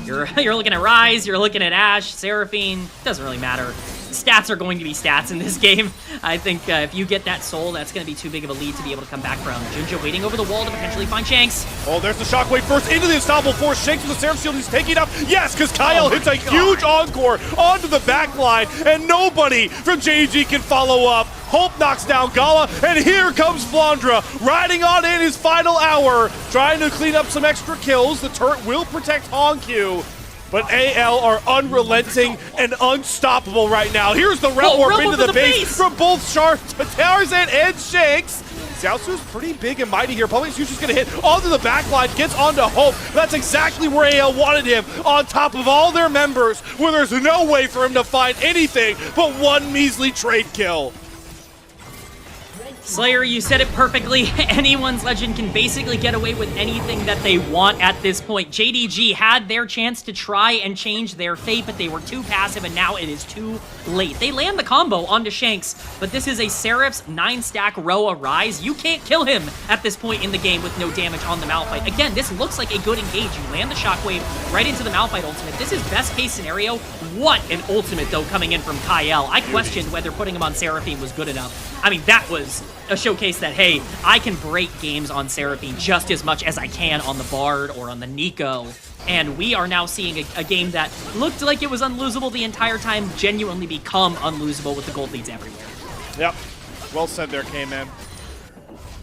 you're looking at Ryze, you're looking at Ashe, Seraphine. Doesn't really matter. Stats are going to be stats in this game. I think if you get that soul, that's going to be too big of a lead to be able to come back from. Junja waiting over the wall to potentially find Shanks. Oh, there's the shockwave first into the unstoppable force. Shanks with the Seraph Shield, he's taking up. Yes, because Kyle hits a huge encore onto the back line, and nobody from JDG can follow up. Hope knocks down Gala, and here comes Flandra, riding on in his final hour, trying to clean up some extra kills. The turret will protect Hongq, but AL are unrelenting and unstoppable right now. Here's the Realm Warp into the base from both Tarzan and Shanks. Xiaosu's pretty big and mighty here. Public Future's gonna hit onto the backline, gets onto Hope. That's exactly where AL wanted him, on top of all their members, where there's no way for him to find anything but one measly trade kill. Slayer, you said it perfectly. Anyone's legend can basically get away with anything that they want at this point. JDG had their chance to try and change their fate, but they were too passive, and now it is too late. They land the combo onto Shanks, but this is a Seraph's 9-stack Roa Ryze. You can't kill him at this point in the game with no damage on the Malphite. Again, this looks like a good engage. You land the Shockwave right into the Malphite ultimate. This is best case scenario. What an ultimate, though, coming in from Kyle. I questioned whether putting him on Seraphine was good enough. I mean, that was a showcase that, hey, I can break games on Seraphine just as much as I can on the Bard or on the Nico. And we are now seeing a game that looked like it was unlosable the entire time genuinely become unlosable with the gold leads everywhere. Yep. Well said there, K-Man.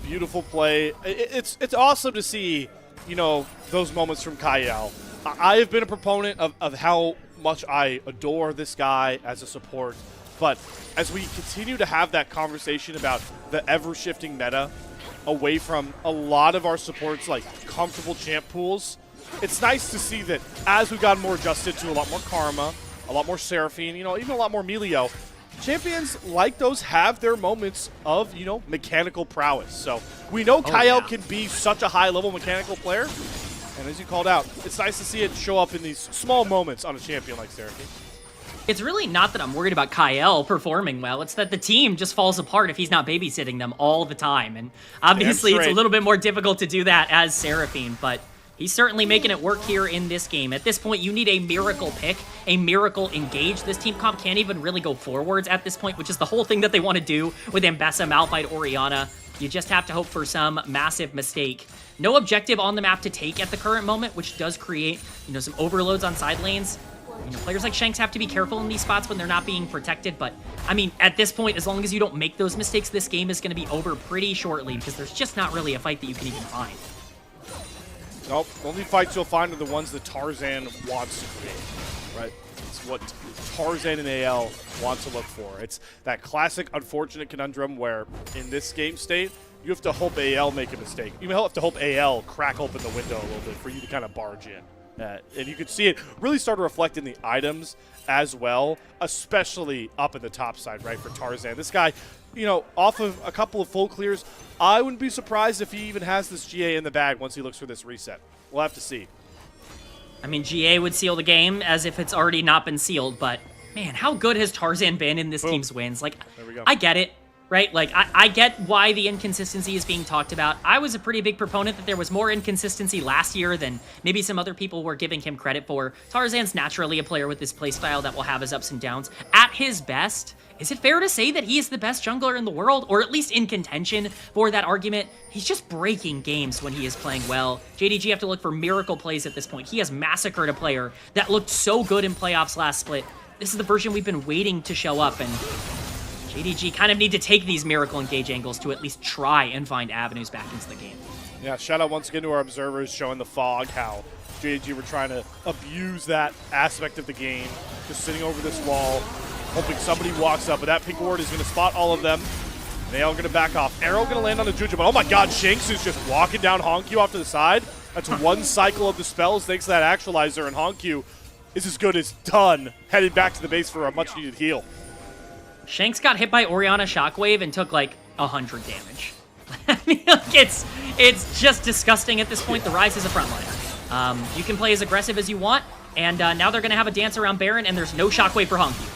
Beautiful play. It's awesome to see, you know, those moments from Kyle. I have been a proponent of how much I adore this guy as a support. But as we continue to have that conversation about the ever-shifting meta away from a lot of our supports, like comfortable champ pools, it's nice to see that as we've gotten more adjusted to a lot more Karma, a lot more Seraphine, you know, even a lot more Melio, champions like those have their moments of, you know, mechanical prowess. So we know Kyle can be such a high-level mechanical player, and as you called out, it's nice to see it show up in these small moments on a champion like Seraphine. It's really not that I'm worried about Kyle performing well. It's that the team just falls apart if he's not babysitting them all the time. And obviously it's a little bit more difficult to do that as Seraphine, but he's certainly making it work here in this game. At this point, you need a miracle pick, a miracle engage. This team comp can't even really go forwards at this point, which is the whole thing that they want to do with Ambessa, Malphite, Orianna. You just have to hope for some massive mistake. No objective on the map to take at the current moment, which does create, you know, some overloads on side lanes. You know, players like Shanks have to be careful in these spots when they're not being protected, but, I mean, at this point, as long as you don't make those mistakes, this game is going to be over pretty shortly, because there's just not really a fight that you can even find. Nope, the only fights you'll find are the ones that Tarzan wants to create, right? It's what Tarzan and AL want to look for. It's that classic unfortunate conundrum where, in this game state, you have to hope AL make a mistake. You have to hope AL crack open the window a little bit for you to kind of barge in. And you can see it really start to reflect in the items as well, especially up in the top side, right, for Tarzan. This guy, you know, off of a couple of full clears, I wouldn't be surprised if he even has this GA in the bag once he looks for this reset. We'll have to see. I mean, GA would seal the game as if it's already not been sealed, but, man, how good has Tarzan been in this team's wins? Like, there we go. I get it. Right? Like, I get why the inconsistency is being talked about. I was a pretty big proponent that there was more inconsistency last year than maybe some other people were giving him credit for. Tarzan's naturally a player with this playstyle that will have his ups and downs. At his best, is it fair to say that he is the best jungler in the world, or at least in contention for that argument? He's just breaking games when he is playing well. JDG have to look for miracle plays at this point. He has massacred a player that looked so good in playoffs last split. This is the version we've been waiting to show up, and JDG kind of need to take these miracle engage angles to at least try and find avenues back into the game. Yeah, shout out once again to our observers showing the fog how JDG were trying to abuse that aspect of the game, just sitting over this wall, hoping somebody walks up, but that pink ward is going to spot all of them. They are going to back off. Arrow going to land on the Juju, but oh my god, Shanks is just walking down Honkyu off to the side. That's one cycle of the spells thanks to that actualizer, and Honkyu is as good as done, heading back to the base for a much-needed heal. Shanks got hit by Orianna Shockwave and took like 100 damage. I mean, like, it's just disgusting at this point. The Rise is a frontliner. You can play as aggressive as you want, and now they're going to have a dance around Baron, and there's no Shockwave for Honkyu.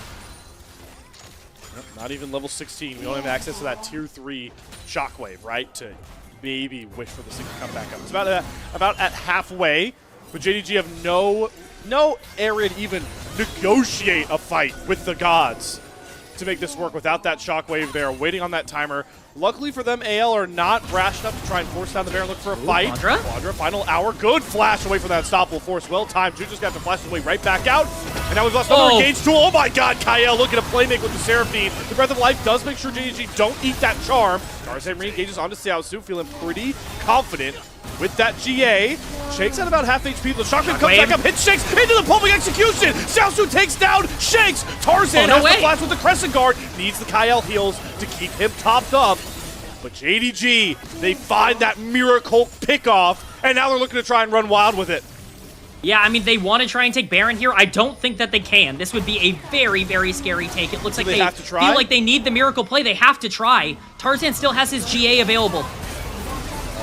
Not even level 16. We don't have access to that tier 3 Shockwave, right? To maybe wish for this thing to come back up. It's about at halfway, but JDG have no area to even negotiate a fight with the gods to make this work without that Shockwave. They are waiting on that timer. Luckily for them, AL are not brash enough to try and force down the Baron, look for a fight. Quadra, final hour. Good flash away from that unstoppable force. Well timed. Juju's got to flash his way right back out. And now we've lost another engage tool. Oh my god, Kyle looking to playmake with the Seraphine. The Breath of Life does make sure JDG don't eat that charm. Tarzan re-engages onto Xiaosu, feeling pretty confident with that GA. Shanks at about half HP. The Shockwave comes back up, hits Shanks into the pulping execution. Xiaosu takes down Shanks. Tarzan has the flash with the Crescent Guard. Needs the Kyle heals to keep him topped up. But JDG, they find that miracle pickoff, and now they're looking to try and run wild with it. Yeah, I mean, they want to try and take Baron here. I don't think that they can. This would be a very, very scary take. It looks like they have to try? feel like they need the miracle play. They have to try. Tarzan still has his GA available.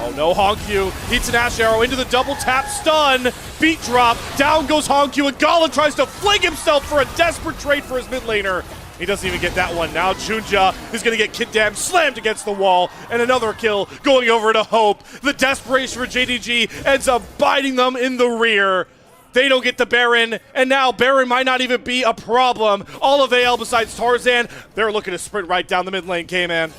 Oh no, Honkyu hits an Ash Arrow into the double tap stun. Beat drop, down goes Honkyu, and Gala tries to fling himself for a desperate trade for his mid laner. He doesn't even get that one. Now Junja is going to get Kid Dam slammed against the wall, and another kill going over to Hope. The desperation for JDG ends up biting them in the rear. They don't get the Baron, and now Baron might not even be a problem. All of AL besides Tarzan, they're looking to sprint right down the mid lane, K-Man.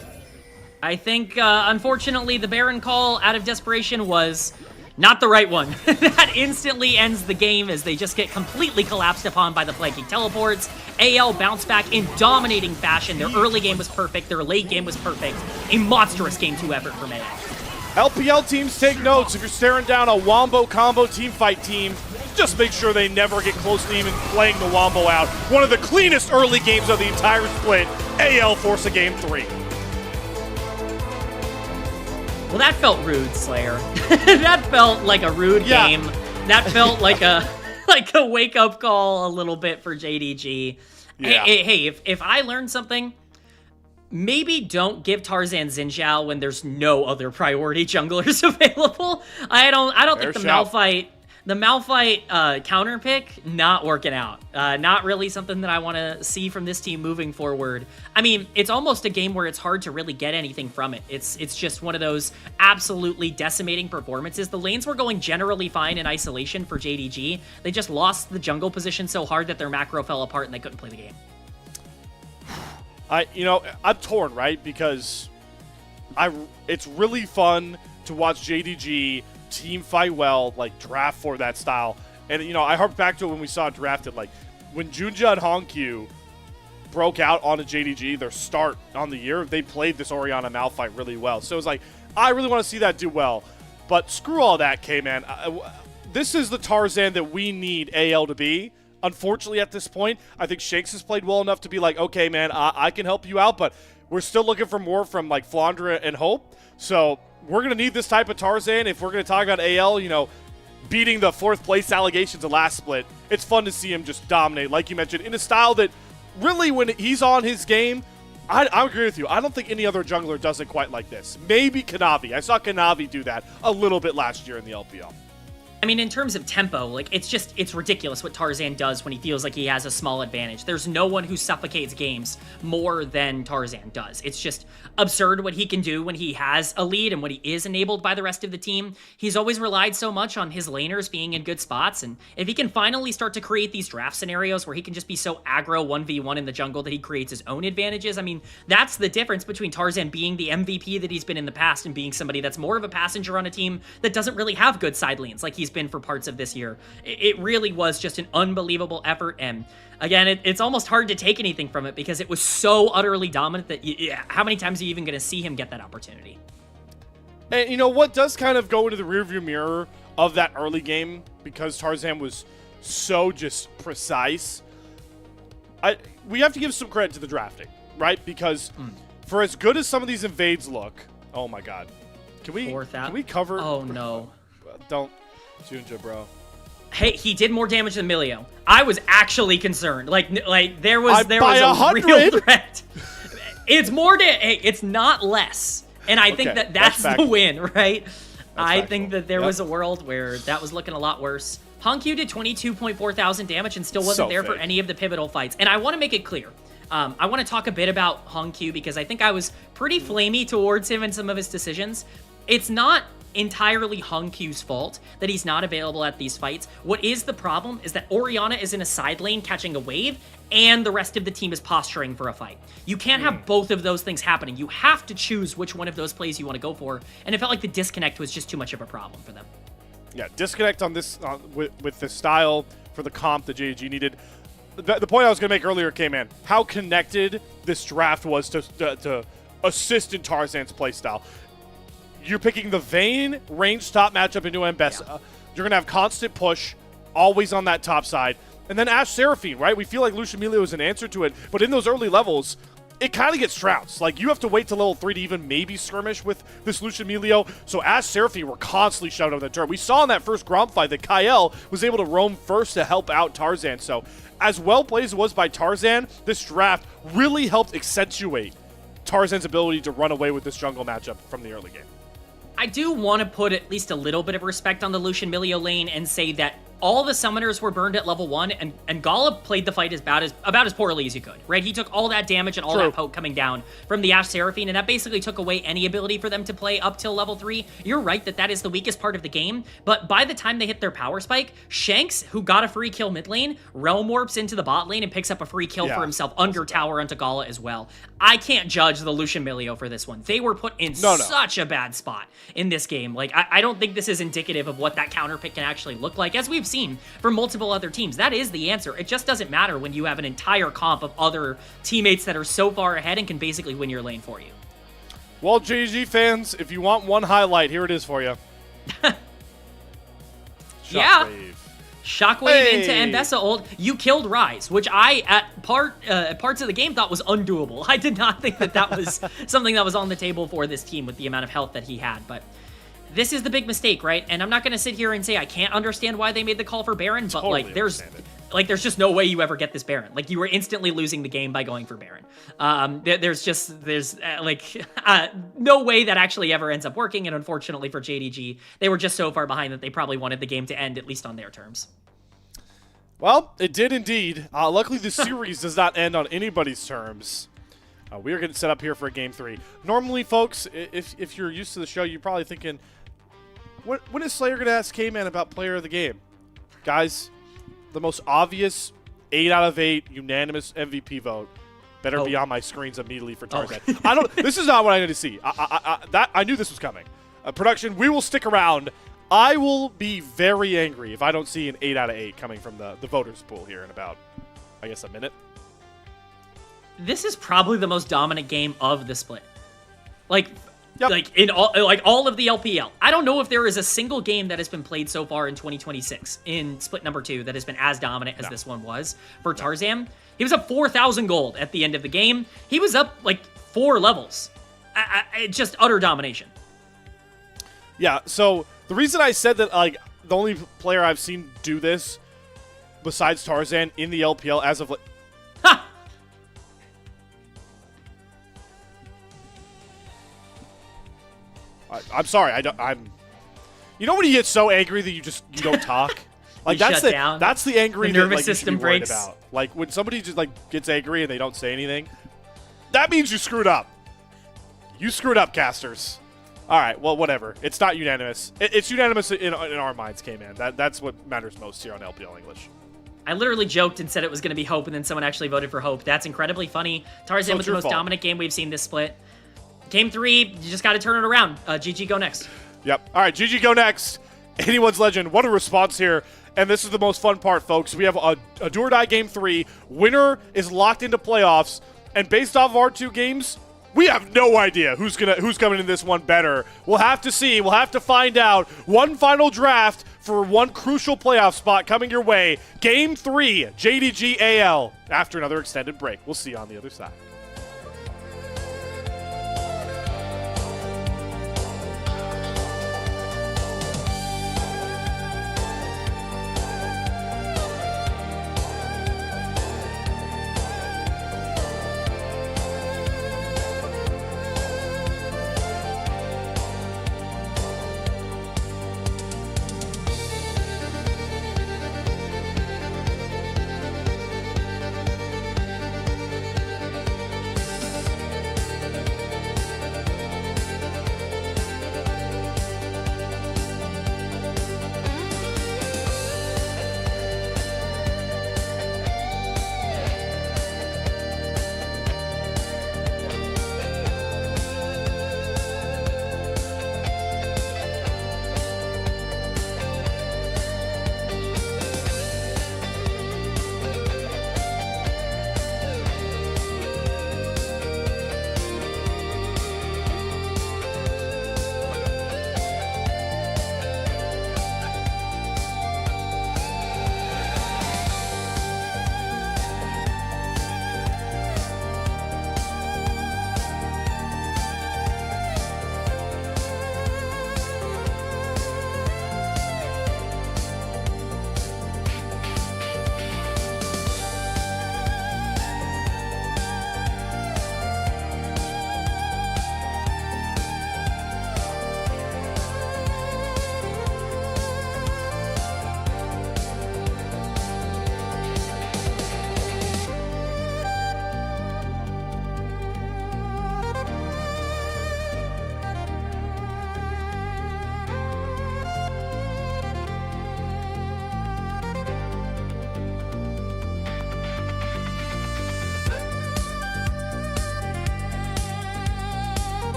I think, unfortunately, the Baron call out of desperation was not the right one. That instantly ends the game as they just get completely collapsed upon by the flanking teleports. AL bounced back in dominating fashion. Their early game was perfect. Their late game was perfect. A monstrous game 2 effort from AL. LPL teams, take notes. If you're staring down a Wombo combo teamfight team, just make sure they never get close to even playing the Wombo out. One of the cleanest early games of the entire split. AL force a game 3. Well, that felt rude, Slayer. That felt like a rude game. That felt like a wake-up call a little bit for JDG. Yeah. Hey, if I learned something, maybe don't give Tarzan Xin Zhao when there's no other priority junglers available. I don't think the Malphite counter pick, not working out. Not really something that I want to see from this team moving forward. I mean, it's almost a game where it's hard to really get anything from it. It's just one of those absolutely decimating performances. The lanes were going generally fine in isolation for JDG. They just lost the jungle position so hard that their macro fell apart and they couldn't play the game. I'm torn, right? Because it's really fun to watch JDG team fight well, like draft for that style. And I harp back to it when we saw it drafted, like when Junja and Honkyu broke out onto JDG, their start on the year, they played this Orianna Malphite really well. So it's like, I really want to see that do well. But screw all that, K-Man. This is the Tarzan that we need AL to be. Unfortunately, at this point, I think Shanks has played well enough to be like, okay, man, I can help you out, but we're still looking for more from like Flandra and Hope. So we're going to need this type of Tarzan if we're going to talk about AL, beating the 4th place allegations of last split. It's fun to see him just dominate, like you mentioned, in a style that really, when he's on his game, I agree with you. I don't think any other jungler does it quite like this. Maybe Kanavi. I saw Kanavi do that a little bit last year in the LPL. I mean, in terms of tempo, like, it's ridiculous what Tarzan does when he feels like he has a small advantage. There's no one who suffocates games more than Tarzan does. It's just absurd what he can do when he has a lead and when he is enabled by the rest of the team. He's always relied so much on his laners being in good spots, and if he can finally start to create these draft scenarios where he can just be so aggro 1v1 in the jungle that he creates his own advantages, I mean, that's the difference between Tarzan being the MVP that he's been in the past and being somebody that's more of a passenger on a team that doesn't really have good side lanes like he's been for parts of this year. It really was just an unbelievable effort, and again, it's almost hard to take anything from it because it was so utterly dominant that how many times are you even going to see him get that opportunity? And you know what does kind of go into the rearview mirror of that early game, because Tarzan was so just precise. We have to give some credit to the drafting, right? Because for as good as some of these invades look, oh my god, can we cover? Oh no! Don't, Junja, bro. Hey, he did more damage than Milio. I was actually concerned. Like there was a 100? real threat. It's more Hey, it's not less. And I think that's the win, right? I think that there was a world where that was looking a lot worse. Hongq did 22.4 thousand damage and still wasn't there for any of the pivotal fights. And I want to make it clear. I want to talk a bit about Hongq because I think I was pretty flamey towards him in some of his decisions. It's not entirely Hongq's fault that he's not available at these fights. What is the problem is that Orianna is in a side lane catching a wave, and the rest of the team is posturing for a fight. You can't have both of those things happening. You have to choose which one of those plays you want to go for, and it felt like the disconnect was just too much of a problem for them. Yeah, disconnect on this with the style for the comp that JDG needed. The point I was going to make earlier, K-Man, how connected this draft was to assist in Tarzan's playstyle. You're picking the Vayne range top matchup into Mbessa. Yeah. You're going to have constant push, always on that top side. And then Ashe Seraphine, right? We feel like Lucian Melio is an answer to it. But in those early levels, it kind of gets trounced. Like, you have to wait till level 3 to even maybe skirmish with this Lucian Melio. So Ashe Seraphine were constantly shut on the turn. We saw in that first Gromp fight that Kael was able to roam first to help out Tarzan. So as well played as it was by Tarzan, this draft really helped accentuate Tarzan's ability to run away with this jungle matchup from the early game. I do want to put at least a little bit of respect on the Lucian Melio lane and say that all the summoners were burned at level 1, and Gala played the fight about as poorly as you could, right? He took all that damage and all that poke coming down from the Ashe Seraphine, and that basically took away any ability for them to play up till level 3. You're right that is the weakest part of the game, but by the time they hit their power spike, Shanks, who got a free kill mid lane, realm warps into the bot lane and picks up a free kill for himself under tower onto Gala as well. I can't judge the Lucian Melio for this one. They were put in such a bad spot in this game. Like, I don't think this is indicative of what that counter pick can actually look like, as we've seen for multiple other teams. That is the answer. It just doesn't matter when you have an entire comp of other teammates that are so far ahead and can basically win your lane for you. Well, JDG fans, if you want one highlight, here it is for you. Shockwave into Mbessa ult. You killed Ryze, which I, at parts of the game, thought was undoable. I did not think that was something that was on the table for this team with the amount of health that he had, but this is the big mistake, right? And I'm not going to sit here and say I can't understand why they made the call for Baron, but there's just no way you ever get this Baron. Like, you were instantly losing the game by going for Baron. There's no way that actually ever ends up working, and unfortunately for JDG, they were just so far behind that they probably wanted the game to end, at least on their terms. Well, it did indeed. Luckily, the series does not end on anybody's terms. We are getting set up here for a Game 3. Normally, folks, if you're used to the show, you're probably thinking, when is Slayer going to ask K-Man about player of the game? Guys, the most obvious 8 out of 8 unanimous MVP vote better be on my screens immediately for Tarzan. This is not what I need to see. I knew this was coming. Production, we will stick around. I will be very angry if I don't see an 8 out of 8 coming from the voters pool here in about, I guess, a minute. This is probably the most dominant game of the split. Like in all of the LPL. I don't know if there is a single game that has been played so far in 2026 in split number 2 that has been as dominant as this one was for Tarzan. He was up 4,000 gold at the end of the game. He was up like 4 levels. Just utter domination. Yeah, so the reason I said that, like, the only player I've seen do this besides Tarzan in the LPL as of I'm sorry. You know when you get so angry that you don't talk. Like that's the angry the nervous that, system breaks. About. Like when somebody just gets angry and they don't say anything, that means you screwed up. You screwed up, casters. All right. Well, whatever. It's not unanimous. It's unanimous in our minds, K-Man. That's what matters most here on LPL English. I literally joked and said it was going to be Hope, and then someone actually voted for Hope. That's incredibly funny. Tarzan was the most dominant game we've seen this split. Game 3, you just got to turn it around. GG, go next. Yep. All right, GG, go next. Anyone's Legend. What a response here. And this is the most fun part, folks. We have a do or die Game 3. Winner is locked into playoffs. And based off of our 2 games, We have no idea who's coming in this one better. We'll have to see. We'll have to find out. One final draft for one crucial playoff spot coming your way. Game 3, JDG AL, after another extended break. We'll see you on the other side.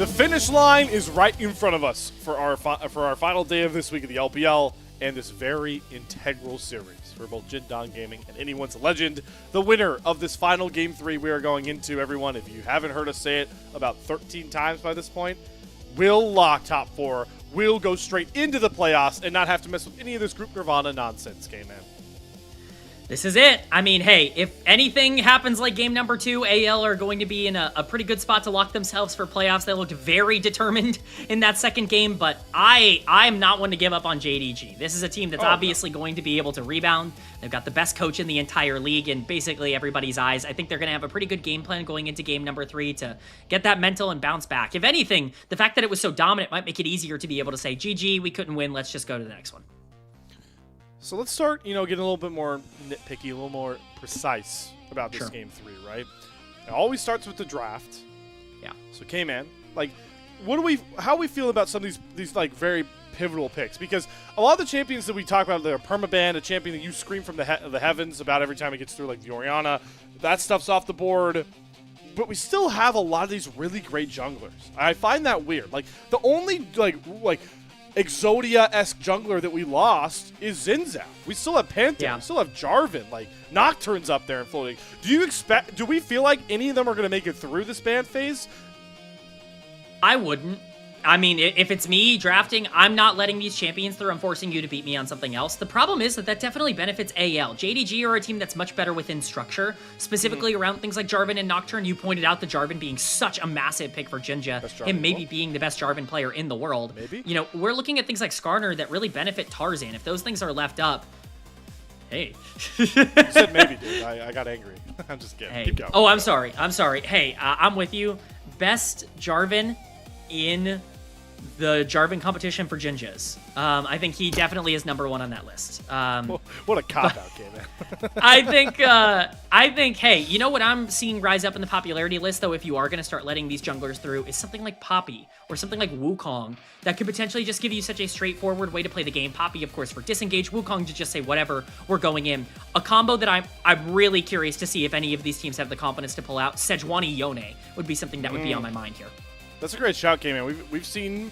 The finish line is right in front of us for our final day of this week of the LPL and this very integral series for both Jindan Gaming and Anyone's Legend. The winner of this final Game 3 we are going into, everyone, if you haven't heard us say it about 13 times by this point, will lock top 4, will go straight into the playoffs and not have to mess with any of this Group Nirvana nonsense, K-Man. This is it. I mean, hey, if anything happens like game number 2, AL are going to be in a pretty good spot to lock themselves for playoffs. They looked very determined in that second game, but I'm not one to give up on JDG. This is a team that's obviously going to be able to rebound. They've got the best coach in the entire league in basically everybody's eyes. I think they're going to have a pretty good game plan going into game number 3 to get that mental and bounce back. If anything, the fact that it was so dominant might make it easier to be able to say, GG, we couldn't win, let's just go to the next one. So let's start, getting a little bit more nitpicky, a little more precise about this Game 3, right? It always starts with the draft. Yeah. So, K-Man, how we feel about some of these like very pivotal picks? Because a lot of the champions that we talk about, they're permaban, a champion that you scream from the heavens about every time it gets through, like the Orianna. That stuff's off the board. But we still have a lot of these really great junglers. I find that weird. Like, the only, like Exodia-esque jungler that we lost is Zinzao. We still have Pantheon. Yeah. We still have Jarvan. Like, Nocturne's up there and floating. Do we feel like any of them are going to make it through this ban phase? I wouldn't. I mean, if it's me drafting, I'm not letting these champions through. I'm forcing you to beat me on something else. The problem is that definitely benefits AL. JDG are a team that's much better within structure, specifically around things like Jarvan and Nocturne. You pointed out the Jarvan being such a massive pick for Jinja, him maybe being the best Jarvan player in the world. Maybe. We're looking at things like Skarner that really benefit Tarzan. If those things are left up, hey. You said maybe, dude. I got angry. I'm just kidding. Hey. Keep going. Oh, I'm sorry. Hey, I'm with you. Best Jarvan in the Jarvan competition for Jinjas. I think he definitely is number 1 on that list. What a cop-out game, man. I think, hey, you know what I'm seeing rise up in the popularity list, though, if you are going to start letting these junglers through, is something like Poppy or something like Wukong that could potentially just give you such a straightforward way to play the game. Poppy, of course, for disengage, Wukong to just say, whatever, we're going in. A combo that I'm really curious to see if any of these teams have the confidence to pull out. Sejuani Yone would be something that would be on my mind here. That's a great shout, K-Man. We've seen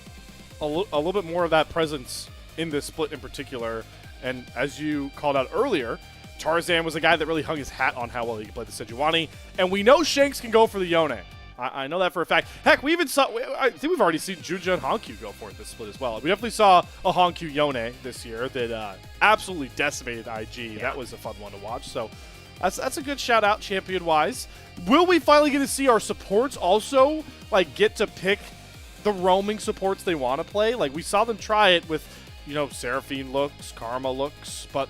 a little bit more of that presence in this split in particular. And as you called out earlier, Tarzan was a guy that really hung his hat on how well he could play the Sejuani. And we know Shanks can go for the Yone. I know that for a fact. Heck, I think we've already seen Juja and Honkyu go for it this split as well. We definitely saw a Honkyu Yone this year that absolutely decimated IG. Yeah. That was a fun one to watch. So that's a good shout out champion-wise. Will we finally get to see our supports also get to pick the roaming supports they want to play? Like, we saw them try it with, Seraphine looks, Karma looks, but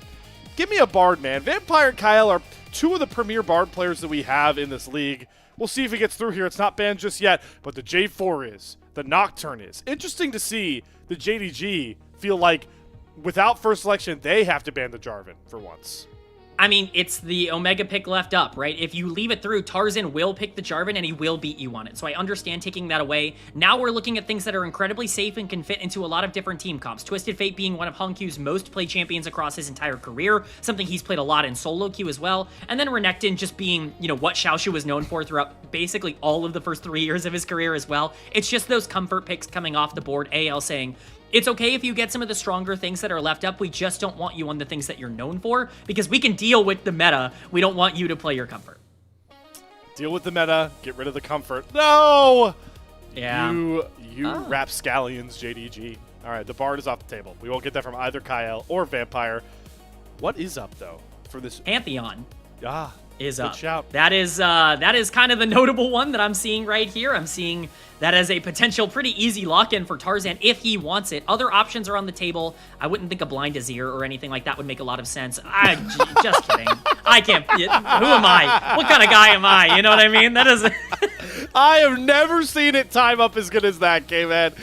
give me a Bard, man. Vampire and Kyle are 2 of the premier Bard players that we have in this league. We'll see if it gets through here. It's not banned just yet, but the J4 is. The Nocturne is. Interesting to see the JDG feel like without first selection, they have to ban the Jarvan for once. I mean, it's the Omega pick left up, right? If you leave it through, Tarzan will pick the Jarvan and he will beat you on it. So I understand taking that away. Now we're looking at things that are incredibly safe and can fit into a lot of different team comps. Twisted Fate being one of Honkyu's most played champions across his entire career, something he's played a lot in solo queue as well. And then Renekton just being, what Xiaoshu was known for throughout basically all of the first 3 years of his career as well. It's just those comfort picks coming off the board. AL saying, it's okay if you get some of the stronger things that are left up. We just don't want you on the things that you're known for because we can deal with the meta. We don't want you to play your comfort. Deal with the meta. Get rid of the comfort. No! Yeah. You rapscallions, JDG. All right, the Bard is off the table. We won't get that from either Kyle or Vampire. What is up, though, for this? Pantheon. Ah, is good up. Shout. That is kind of the notable one that I'm seeing right here. I'm seeing that as a potential pretty easy lock-in for Tarzan if he wants it. Other options are on the table. I wouldn't think a Blind Azir or anything like that would make a lot of sense. Just kidding. I can't. Who am I? What kind of guy am I? You know what I mean? That is. I have never seen it time up as good as that, K-Man.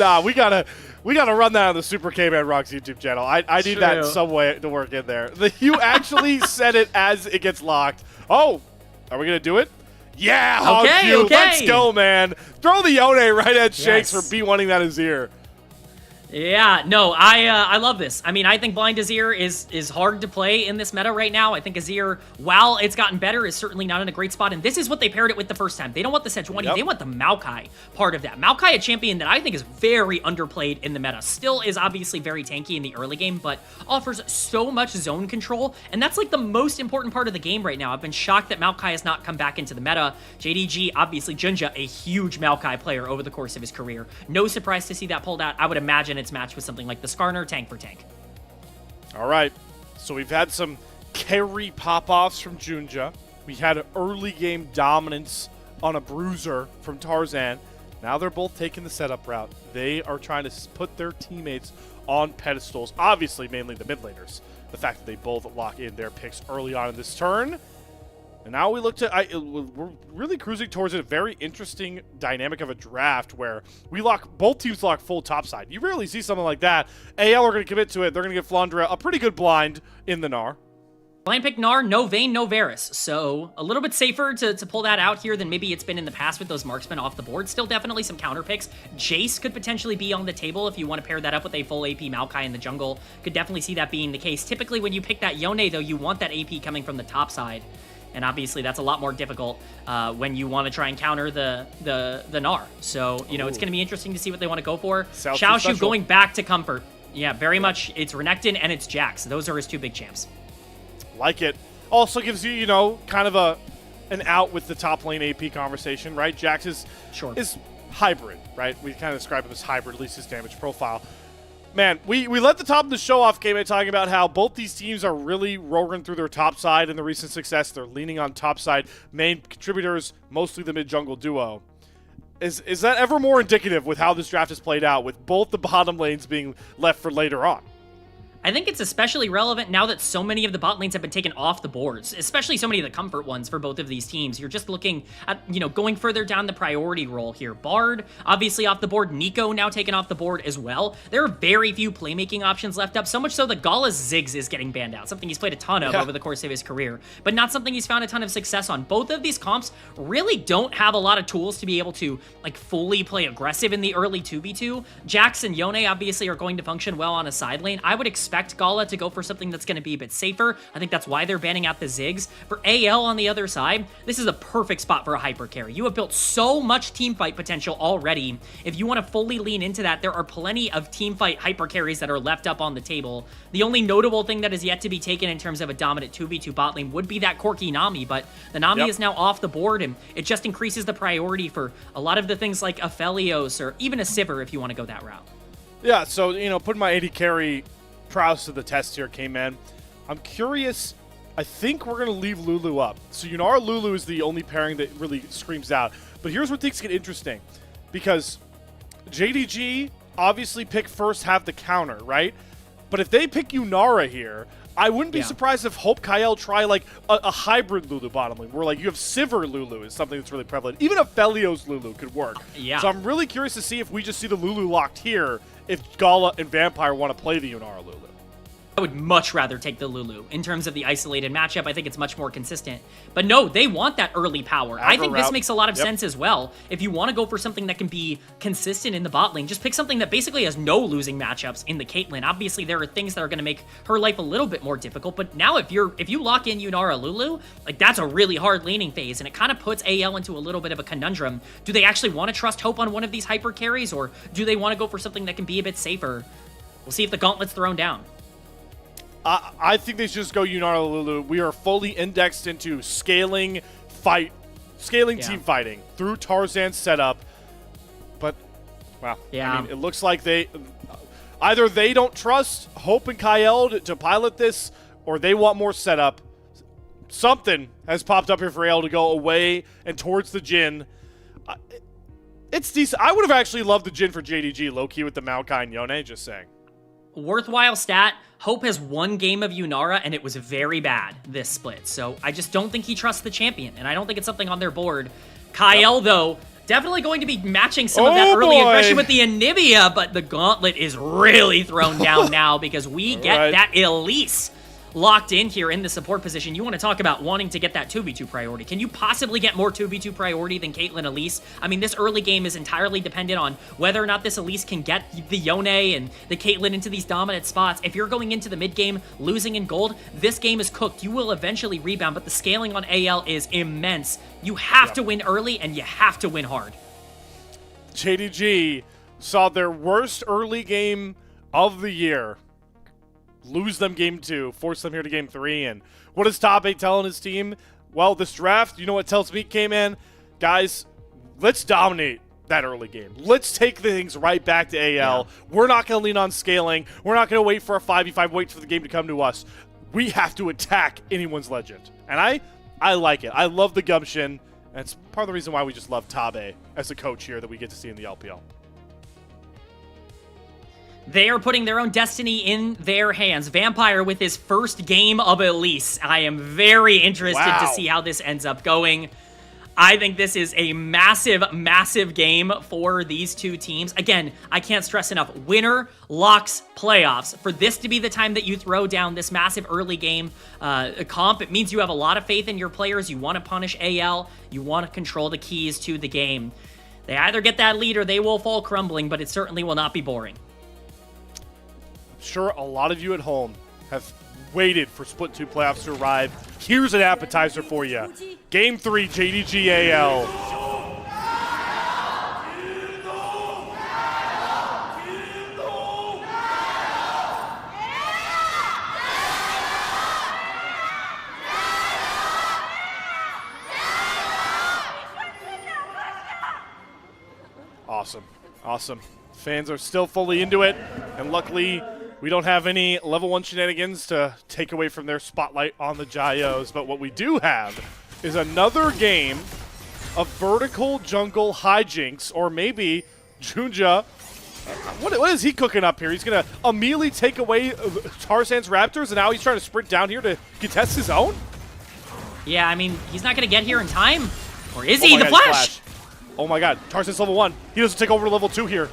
Nah, we gotta run that on the Super K-Man Rocks YouTube channel. I need that some way to work in there. You actually said it as it gets locked. Oh, are we gonna do it? Yeah, okay. Let's go, man. Throw the Yone right at Shanks for B1ing that Azir. Yeah, no, I love this. I mean, I think Blind Azir is hard to play in this meta right now. I think Azir, while it's gotten better, is certainly not in a great spot, and this is what they paired it with the first time. They don't want the Sejuani, they want the Maokai part of that. Maokai, a champion that I think is very underplayed in the meta. Still is obviously very tanky in the early game, but offers so much zone control, and that's like the most important part of the game right now. I've been shocked that Maokai has not come back into the meta. JDG, obviously Junja, a huge Maokai player over the course of his career. No surprise to see that pulled out. I would imagine it's matched with something like the Skarner, tank for tank. All right, so we've had some carry pop-offs from Junja. We had early game dominance on a bruiser from Tarzan. Now they're both taking the setup route. They are trying to put their teammates on pedestals, obviously mainly the mid laners. The fact that they both lock in their picks early on in this turn. And now we look to, we're really cruising towards a very interesting dynamic of a draft where both teams lock full topside. You rarely see something like that. AL are going to commit to it. They're going to give Flandra a pretty good blind in the Gnar. Blind pick Gnar, no Vayne, no Varus. So a little bit safer to pull that out here than maybe it's been in the past with those marksmen off the board. Still definitely some counter picks. Jace could potentially be on the table if you want to pair that up with a full AP Maokai in the jungle. Could definitely see that being the case. Typically when you pick that Yone, though, you want that AP coming from the top side. And obviously that's a lot more difficult when you want to try and counter the Gnar. So, you know, it's going to be interesting to see what they want to go for. Xiaoshu going back to comfort. Yeah, very much. It's Renekton and it's Jax. Those are his two big champs. Like it. Also gives you, you know, kind of an out with the top lane AP conversation, right? Jax is hybrid, right? We kind of describe him as hybrid, at least his damage profile. Man, we let the top of the show off game by talking about how both these teams are really roaring through their top side in the recent success. They're leaning on top side. Main contributors, mostly the mid-jungle duo. Is that ever more indicative with how this draft has played out, with both the bottom lanes being left for later on? I think it's especially relevant now that so many of the bot lanes have been taken off the boards, especially so many of the comfort ones for both of these teams. You're just looking at, you know, going further down the priority roll here. Bard, obviously off the board. Nico now taken off the board as well. There are very few playmaking options left up, so much so that Gala's Ziggs is getting banned out, something he's played a ton of over the course of his career, but not something he's found a ton of success on. Both of these comps really don't have a lot of tools to be able to, like, fully play aggressive in the early 2v2. Jax and Yone obviously are going to function well on a side lane. I would expect Gala to go for something that's going to be a bit safer. I think that's why they're banning out the Ziggs. For AL on the other side, this is a perfect spot for a hyper carry. You have built so much team fight potential already. If you want to fully lean into that, there are plenty of team fight hyper carries that are left up on the table. The only notable thing that is yet to be taken in terms of a dominant 2v2 bot lane would be that Corki Nami, but the Nami is now off the board, and it just increases the priority for a lot of the things like Aphelios or even a Sivir if you want to go that route. Yeah, so, you know, putting my AD carry prowess to the test here, K-Man. I'm curious. I think we're going to leave Lulu up. So Yunara Lulu is the only pairing that really screams out. But here's where things get interesting. Because JDG obviously pick first, have the counter, right? But if they pick Yunara here, I wouldn't be surprised if Hope Kael try like a hybrid Lulu bottom lane, where like you have Sivir Lulu is something that's really prevalent. Even a Felios Lulu could work. So I'm really curious to see if we just see the Lulu locked here, if Gala and Vampire want to play the Yunara Lulu. I would much rather take the Lulu. In terms of the isolated matchup, I think it's much more consistent. But no, they want that early power. I think this makes a lot of sense as well. If you want to go for something that can be consistent in the bot lane, just pick something that basically has no losing matchups in the Caitlyn. Obviously, there are things that are going to make her life a little bit more difficult, but now if you lock in Yunara Lulu, like that's a really hard laning phase, and it kind of puts AL into a little bit of a conundrum. Do they actually want to trust Hope on one of these hyper carries, or do they want to go for something that can be a bit safer? We'll see if the gauntlet's thrown down. I think they should just go Yunara Lulu. We are fully indexed into scaling team fighting through Tarzan's setup. But, wow. Yeah. I mean, it looks like either they don't trust Hope and Kael to pilot this, or they want more setup. Something has popped up here for AL to go away and towards the Jhin. It's decent. I would have actually loved the Jhin for JDG, low-key with the Maokai and Yone, just saying. Worthwhile stat, Hope has one game of Yunara, and it was very bad, this split. So I just don't think he trusts the champion, and I don't think it's something on their board. Kael, though, definitely going to be matching some of that early aggression with the Anivia, but the gauntlet is really thrown down now because we get that Elise locked in here in the support position. You want to talk about wanting to get that 2v2 priority. Can you possibly get more 2v2 priority than Caitlyn Elise? I mean, this early game is entirely dependent on whether or not this Elise can get the Yone and the Caitlyn into these dominant spots. If you're going into the mid game losing in gold, this game is cooked. You will eventually rebound, but the scaling on AL is immense. You have to win early, and you have to win hard. JDG saw their worst early game of the year, lose them game 2, force them here to game 3, and what is Top 8 telling his team? Well, this draft, you know what tells me, K-Man? Guys, let's dominate that early game. Let's take things right back to AL. Yeah. We're not going to lean on scaling. We're not going to wait for a 5v5, wait for the game to come to us. We have to attack anyone's legend. And I like it. I love the gumption. And it's part of the reason why we just love Tabe as a coach here that we get to see in the LPL. They are putting their own destiny in their hands. Vampire with his first game of Elise. I am very interested to see how this ends up going. I think this is a massive, massive game for these two teams. Again, I can't stress enough. Winner locks playoffs. For this to be the time that you throw down this massive early game comp, it means you have a lot of faith in your players. You want to punish AL. You want to control the keys to the game. They either get that lead or they will fall crumbling, but it certainly will not be boring. I'm sure a lot of you at home have waited for Split 2 playoffs to arrive. Here's an appetizer for you. Game 3, JDG AL. Awesome. Awesome. Fans are still fully into it, and luckily we don't have any level 1 shenanigans to take away from their spotlight on the Jayos, but what we do have is another game of vertical jungle hijinks, or maybe Junja, what is he cooking up here? He's going to immediately take away Tarzan's Raptors, and now he's trying to sprint down here to contest his own? Yeah, I mean, he's not going to get here in time. Or is he? The flash! Oh my god, Tarzan's level 1. He doesn't take over to level 2 here.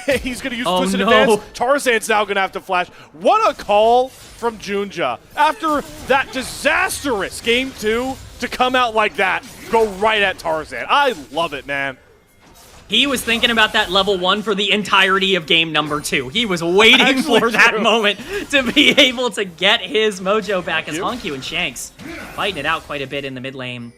He's going to use Twisted Advance. Tarzan's now going to have to flash. What a call from Junja. After that disastrous Game 2 to come out like that, go right at Tarzan. I love it, man. He was thinking about that level 1 for the entirety of game number 2. He was waiting for that moment to be able to get his mojo back as Honkyu and Shanks fighting it out quite a bit in the mid lane.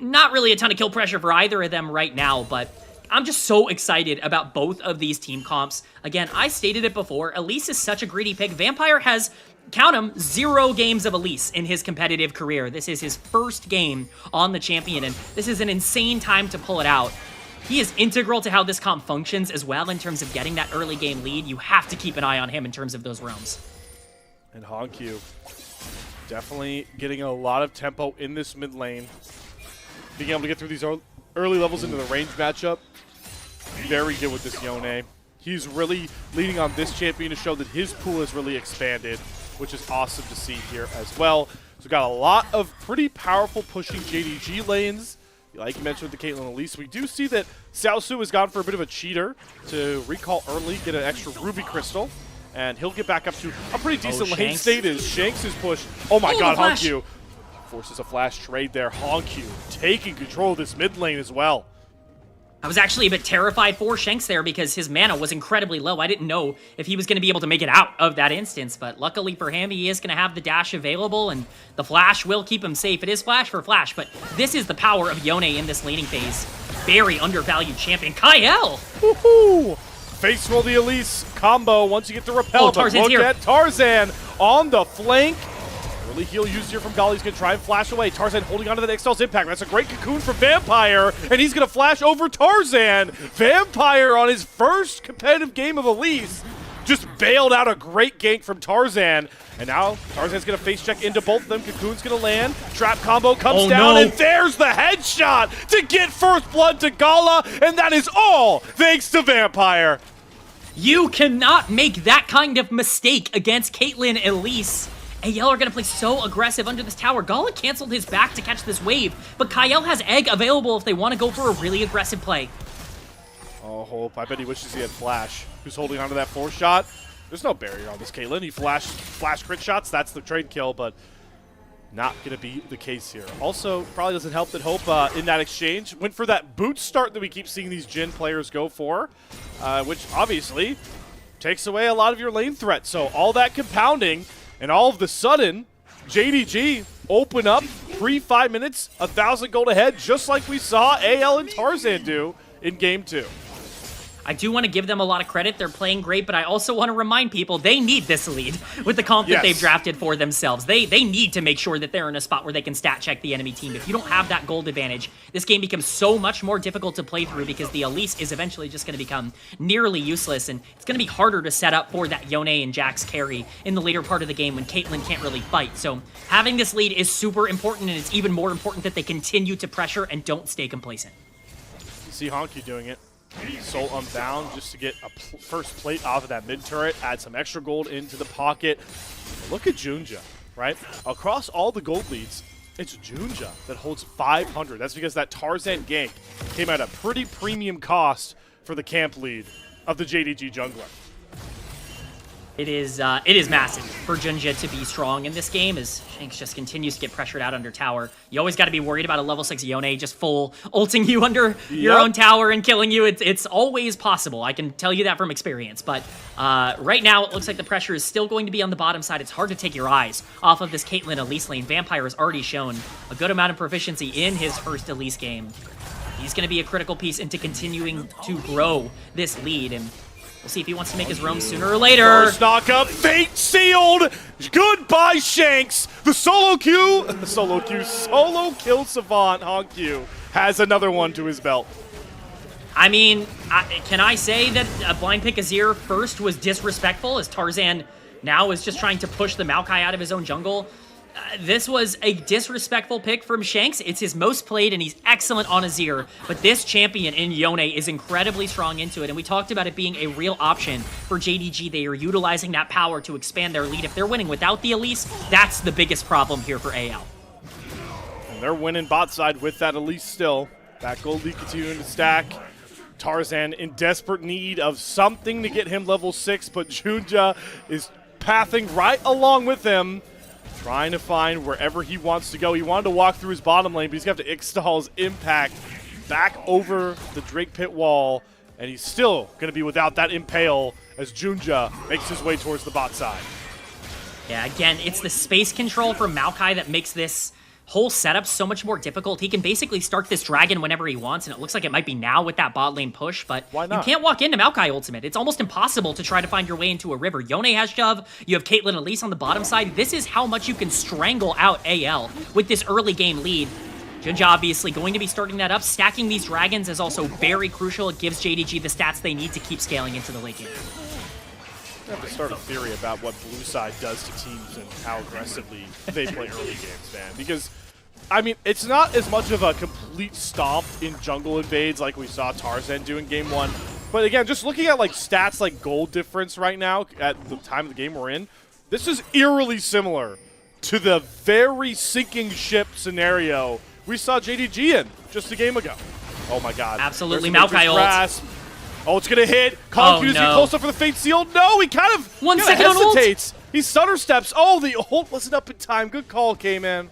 Not really a ton of kill pressure for either of them right now, but I'm just so excited about both of these team comps. Again, I stated it before, Elise is such a greedy pick. Vampire has, count him, 0 games of Elise in his competitive career. This is his first game on the champion, and this is an insane time to pull it out. He is integral to how this comp functions as well in terms of getting that early game lead. You have to keep an eye on him in terms of those realms. And Honkyu definitely getting a lot of tempo in this mid lane. Being able to get through these early levels into the range matchup. Very good with this Yone. He's really leading on this champion to show that his pool has really expanded, which is awesome to see here as well. So we've got a lot of pretty powerful pushing JDG lanes. Like you mentioned with the Caitlyn Elise, we do see that Xiaosu has gone for a bit of a cheater to recall early, get an extra Ruby Crystal, and he'll get back up to a pretty decent lane state as Shanks is pushed. Oh my god, Honkyu forces a flash trade there. Honkyu taking control of this mid lane as well. I was actually a bit terrified for Shanks there because his mana was incredibly low. I didn't know if he was going to be able to make it out of that instance, but luckily for him, he is going to have the dash available, and the flash will keep him safe. It is flash for flash, but this is the power of Yone in this laning phase. Very undervalued champion. Kyle! Woohoo! Face roll the Elise combo once you get the repel. But look at Tarzan on the flank. Early heal used here from Gali. He's going to try and flash away. Tarzan holding onto that Excel's impact. That's a great cocoon for Vampire, and he's going to flash over Tarzan. Vampire on his first competitive game of Elise just bailed out a great gank from Tarzan. And now Tarzan's going to face check into both of them. Cocoon's going to land. Trap combo comes down, and there's the headshot to get first blood to Gala, and that is all thanks to Vampire. You cannot make that kind of mistake against Caitlyn Elise. AL are going to play so aggressive under this tower. Gala canceled his back to catch this wave, but Kyle has Egg available if they want to go for a really aggressive play. Oh, Hope. I bet he wishes he had Flash, who's holding onto that 4 shot. There's no barrier on this Caitlyn. He flash crit shots. That's the trade kill, but not going to be the case here. Also, probably doesn't help that Hope in that exchange went for that boot start that we keep seeing these Jhin players go for, which obviously takes away a lot of your lane threat. So all that compounding, and all of the sudden, JDG open up pre-5 minutes, 1,000 gold ahead, just like we saw AL and Tarzan do in Game 2. I do want to give them a lot of credit. They're playing great, but I also want to remind people they need this lead with the comp that they've drafted for themselves. They need to make sure that they're in a spot where they can stat check the enemy team. If you don't have that gold advantage, this game becomes so much more difficult to play through because the Elise is eventually just going to become nearly useless, and it's going to be harder to set up for that Yone and Jax carry in the later part of the game when Caitlyn can't really fight. So having this lead is super important, and it's even more important that they continue to pressure and don't stay complacent. You see Honky doing it. Soul Unbound just to get a first plate off of that mid turret, add some extra gold into the pocket. Look at Junja, right? Across all the gold leads, it's Junja that holds 500. That's because that Tarzan gank came at a pretty premium cost for the camp lead of the JDG jungler. It is massive for Junja to be strong in this game as Shanks just continues to get pressured out under tower. You always got to be worried about a level 6 Yone just full ulting you under your own tower and killing you. It's always possible. I can tell you that from experience. But right now, it looks like the pressure is still going to be on the bottom side. It's hard to take your eyes off of this Caitlyn Elise lane. Vampire has already shown a good amount of proficiency in his first Elise game. He's going to be a critical piece into continuing to grow this lead, and we'll see if he wants to make his roam sooner or later. First knockup, fate sealed. Goodbye, Shanks. The solo kill savant, Honkyu, has another one to his belt. I mean, can I say that a blind pick Azir first was disrespectful as Tarzan now is just trying to push the Maokai out of his own jungle? This was a disrespectful pick from Shanks. It's his most played, and he's excellent on Azir. But this champion in Yone is incredibly strong into it, and we talked about it being a real option for JDG. They are utilizing that power to expand their lead. If they're winning without the Elise, that's the biggest problem here for AL. And they're winning bot side with that Elise still. That gold lead continuing to stack. Tarzan in desperate need of something to get him level 6, but Junja is pathing right along with him, trying to find wherever he wants to go. He wanted to walk through his bottom lane, but he's going to have to install his impact back over the Drake Pit wall, and he's still going to be without that impale as Junja makes his way towards the bot side. Yeah, again, it's the space control from Maokai that makes this whole setup so much more difficult. He can basically start this dragon whenever he wants, and it looks like it might be now with that bot lane push, but why not? You can't walk into Maokai ultimate. It's almost impossible to try to find your way into a river. Yone has shove, you have Caitlyn Elise on the bottom side. This is how much you can strangle out AL with this early game lead. Junja obviously going to be starting that up. Stacking these dragons is also very crucial. It gives JDG the stats they need to keep scaling into the late game. I have to start a theory about what blue side does to teams and how aggressively they play early games, man. Because, I mean, it's not as much of a complete stomp in jungle invades like we saw Tarzan do in Game 1. But again, just looking at like stats like gold difference right now at the time of the game we're in, this is eerily similar to the very sinking ship scenario we saw JDG in just a game ago. Oh my god. Absolutely, Maokai ult. Oh, it's gonna hit. Confusion close up for the Fate Seal. No, he kind of 1 second on ult. hesitates. He stutter steps. Oh, the ult wasn't up in time. Good call, K-Man.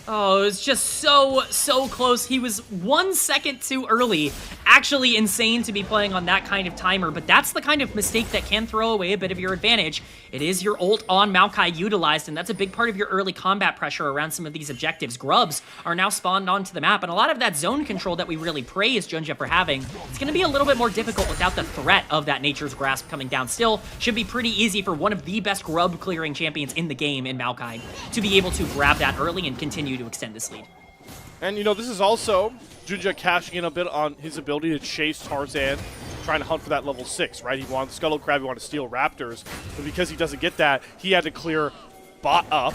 Oh, it was just so close. He was 1 second too early. Actually insane to be playing on that kind of timer, but that's the kind of mistake that can throw away a bit of your advantage. It is your ult on Maokai utilized, and that's a big part of your early combat pressure around some of these objectives. Grubs are now spawned onto the map, and a lot of that zone control that we really praise Junja for having, it's going to be a little bit more difficult without the threat of that Nature's Grasp coming down. Still, should be pretty easy for one of the best grub clearing champions in the game in Maokai to be able to grab that early and continue to extend this lead. And, you know, this is also Junja cashing in a bit on his ability to chase Tarzan, trying to hunt for that level 6, right? He wanted Scuttle Crab, he wanted to steal Raptors, but because he doesn't get that, he had to clear bot up,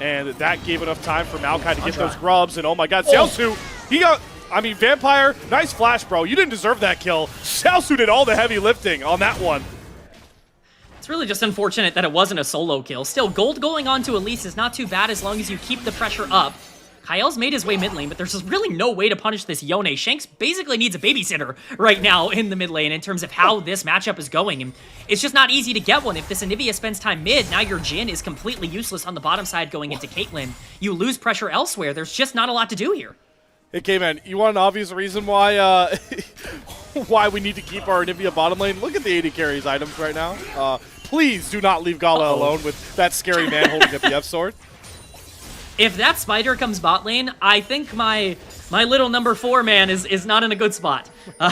and that gave enough time for Maokai to get those grubs, and oh my god, Xiaosu, he got, I mean, Vampire, nice flash, bro. You didn't deserve that kill. Xiaosu did all the heavy lifting on that one. It's really just unfortunate that it wasn't a solo kill. Still, gold going on to Elise is not too bad as long as you keep the pressure up. Kyle's made his way mid lane, but there's just really no way to punish this Yone. Shanks basically needs a babysitter right now in the mid lane in terms of how this matchup is going, and it's just not easy to get one. If this Anivia spends time mid, now your Jhin is completely useless on the bottom side going into Caitlyn. You lose pressure elsewhere. There's just not a lot to do here. Hey, K-Man, you want an obvious reason why why we need to keep our Anivia bottom lane? Look at the AD carries items right now. Please do not leave Gala alone with that scary man holding up the F-sword. If that spider comes bot lane, I think my little number 4 man is not in a good spot. I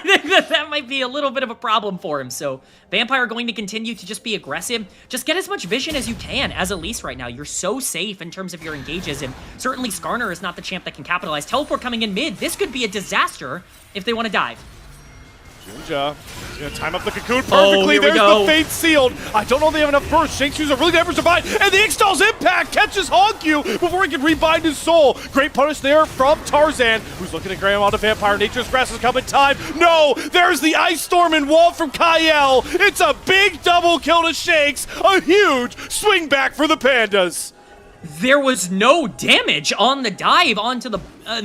think that might be a little bit of a problem for him. So Vampire going to continue to just be aggressive. Just get as much vision as you can as Elise right now. You're so safe in terms of your engages, and certainly Skarner is not the champ that can capitalize. Teleport coming in mid. This could be a disaster if they want to dive. Junja is going to time up the Cocoon perfectly. There's the Fate sealed. I don't know if they have enough burst. Shanks uses a really good effort to bind, and the Ixtal's impact catches Hongyu before he can rebind his soul. Great punish there from Tarzan, who's looking to grab onto Vampire. Nature's Grass is coming time. No, there's the Ice Storm and Wall from Kyle. It's a big double kill to Shanks. A huge swing back for the Pandas. There was no damage on the dive onto the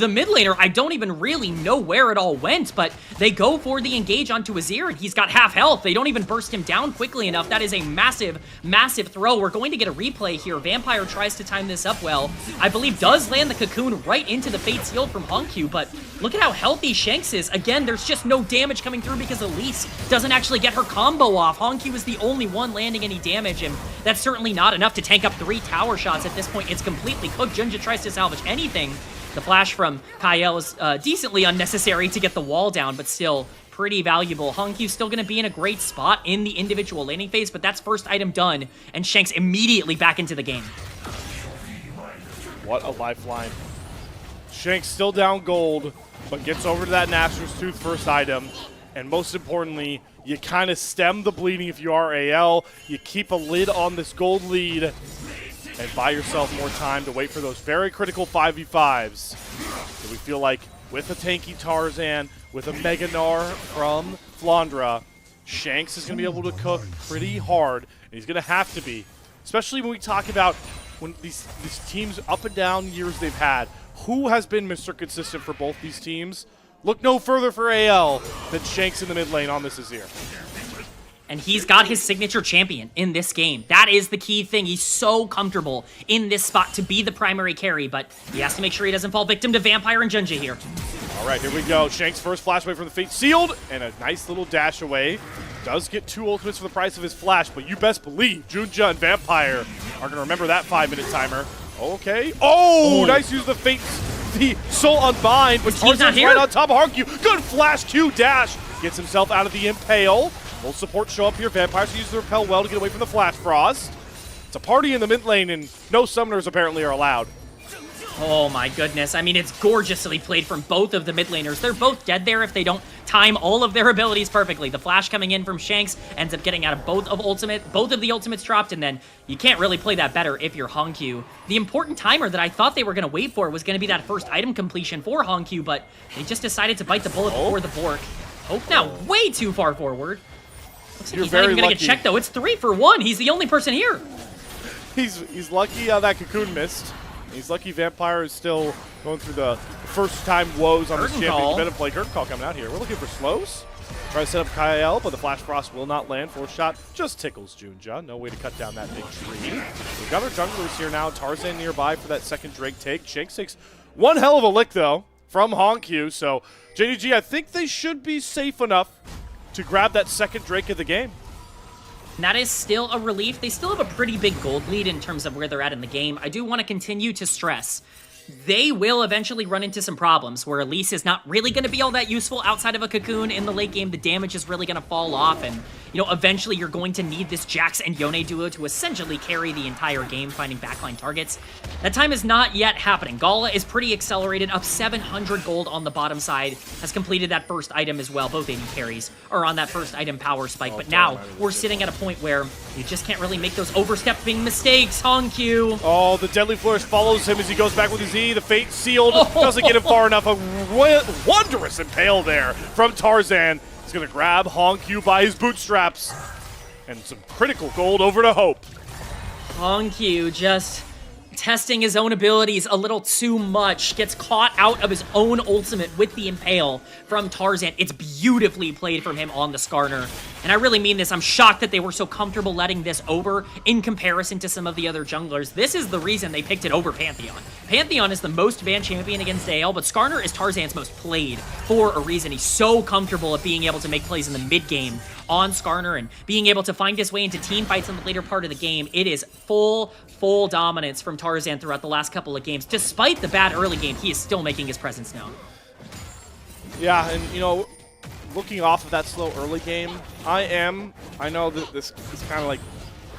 mid laner. I don't even really know where it all went, but they go for the engage onto Azir, and he's got half health. They don't even burst him down quickly enough. That is a massive, massive throw. We're going to get a replay here. Vampire tries to time this up well. I believe does land the Cocoon right into the Fate Sealed from Hongyu, but look at how healthy Shanks is. Again, there's just no damage coming through because Elise doesn't actually get her combo off. Hongyu is the only one landing any damage, and that's certainly not enough to tank up 3 tower shots at this point. It's completely cooked. Junja tries to salvage anything. The flash from Kyle is decently unnecessary to get the wall down, but still pretty valuable. Hongkyu's still going to be in a great spot in the individual laning phase, but that's first item done, and Shanks immediately back into the game. What a lifeline. Shanks still down gold, but gets over to that Nashor's Tooth first item. And most importantly, you kind of stem the bleeding if you are AL. You keep a lid on this gold lead and buy yourself more time to wait for those very critical 5v5s. So we feel like with a tanky Tarzan, with a Mega Gnar from Flandra, Shanks is going to be able to cook pretty hard, and he's going to have to be. Especially when we talk about when these teams up and down years they've had, who has been Mr. Consistent for both these teams? Look no further for AL than Shanks in the mid lane on this Azir. And he's got his signature champion in this game. That is the key thing. He's so comfortable in this spot to be the primary carry, but he has to make sure he doesn't fall victim to Vampire and Junja here. All right, here we go. Shanks first flash away from the Fate Sealed, and a nice little dash away. Does get 2 ultimates for the price of his flash, but you best believe Junja and Vampire are going to remember that 5-minute timer. Okay. Oh, nice use of the Fate, the Soul Unbind, but Tarzan's right on top of Hongyu. Good flash Q dash. Gets himself out of the Impale. Full support show up here. Vampires use the Repel well to get away from the Flash Frost. It's a party in the mid lane, and no summoners apparently are allowed. Oh my goodness. I mean, it's gorgeously played from both of the mid laners. They're both dead there if they don't time all of their abilities perfectly. The flash coming in from Shanks ends up getting out of both of the ultimates dropped, and then you can't really play that better if you're Hongyu. The important timer that I thought they were going to wait for was going to be that first item completion for Hongyu, but they just decided to bite the bullet before the Bork. Hope now way too far forward. Looks like he's not even going to get checked, though. It's 3 for 1. He's the only person here. He's lucky that Cocoon missed. He's lucky Vampire is still going through the first-time woes on this champion. He's better play Curtain Call coming out here. We're looking for slows. Try to set up Kyle, but the Flash Frost will not land. Fourth shot just tickles Junja. No way to cut down that big tree. We've got our junglers here now. Tarzan nearby for that second Drake take. Shanks takes one hell of a lick, though, from Hongyu. So, JDG, I think they should be safe enough to grab that second Drake of the game. And that is still a relief. They still have a pretty big gold lead in terms of where they're at in the game. I do want to continue to stress, they will eventually run into some problems where Elise is not really going to be all that useful outside of a Cocoon in the late game. The damage is really going to fall off, and eventually you're going to need this Jax and Yone duo to essentially carry the entire game, finding backline targets. That time is not yet happening. Gala is pretty accelerated, up 700 gold on the bottom side, has completed that first item as well. Both AD carries are on that first item power spike, but now we're sitting at a point where you just can't really make those overstepping mistakes. Hongyu. Oh, the Deadly Flourish follows him as he goes back with his E. The Fate Sealed doesn't get him far enough. A wondrous impale there from Tarzan. He's going to grab Hongyu by his bootstraps. And some critical gold over to Hope. Hongyu just testing his own abilities a little too much, gets caught out of his own ultimate with the Impale from Tarzan. It's beautifully played from him on the Skarner. And I really mean this, I'm shocked that they were so comfortable letting this over in comparison to some of the other junglers. This is the reason they picked it over Pantheon. Pantheon is the most banned champion against AL, but Skarner is Tarzan's most played for a reason. He's so comfortable at being able to make plays in the mid game on Skarner and being able to find his way into team fights in the later part of the game. It is full dominance from Tarzan throughout the last couple of games. Despite the bad early game, he is still making his presence known. Yeah, and you know, looking off of that slow early game, I know that this is kind of like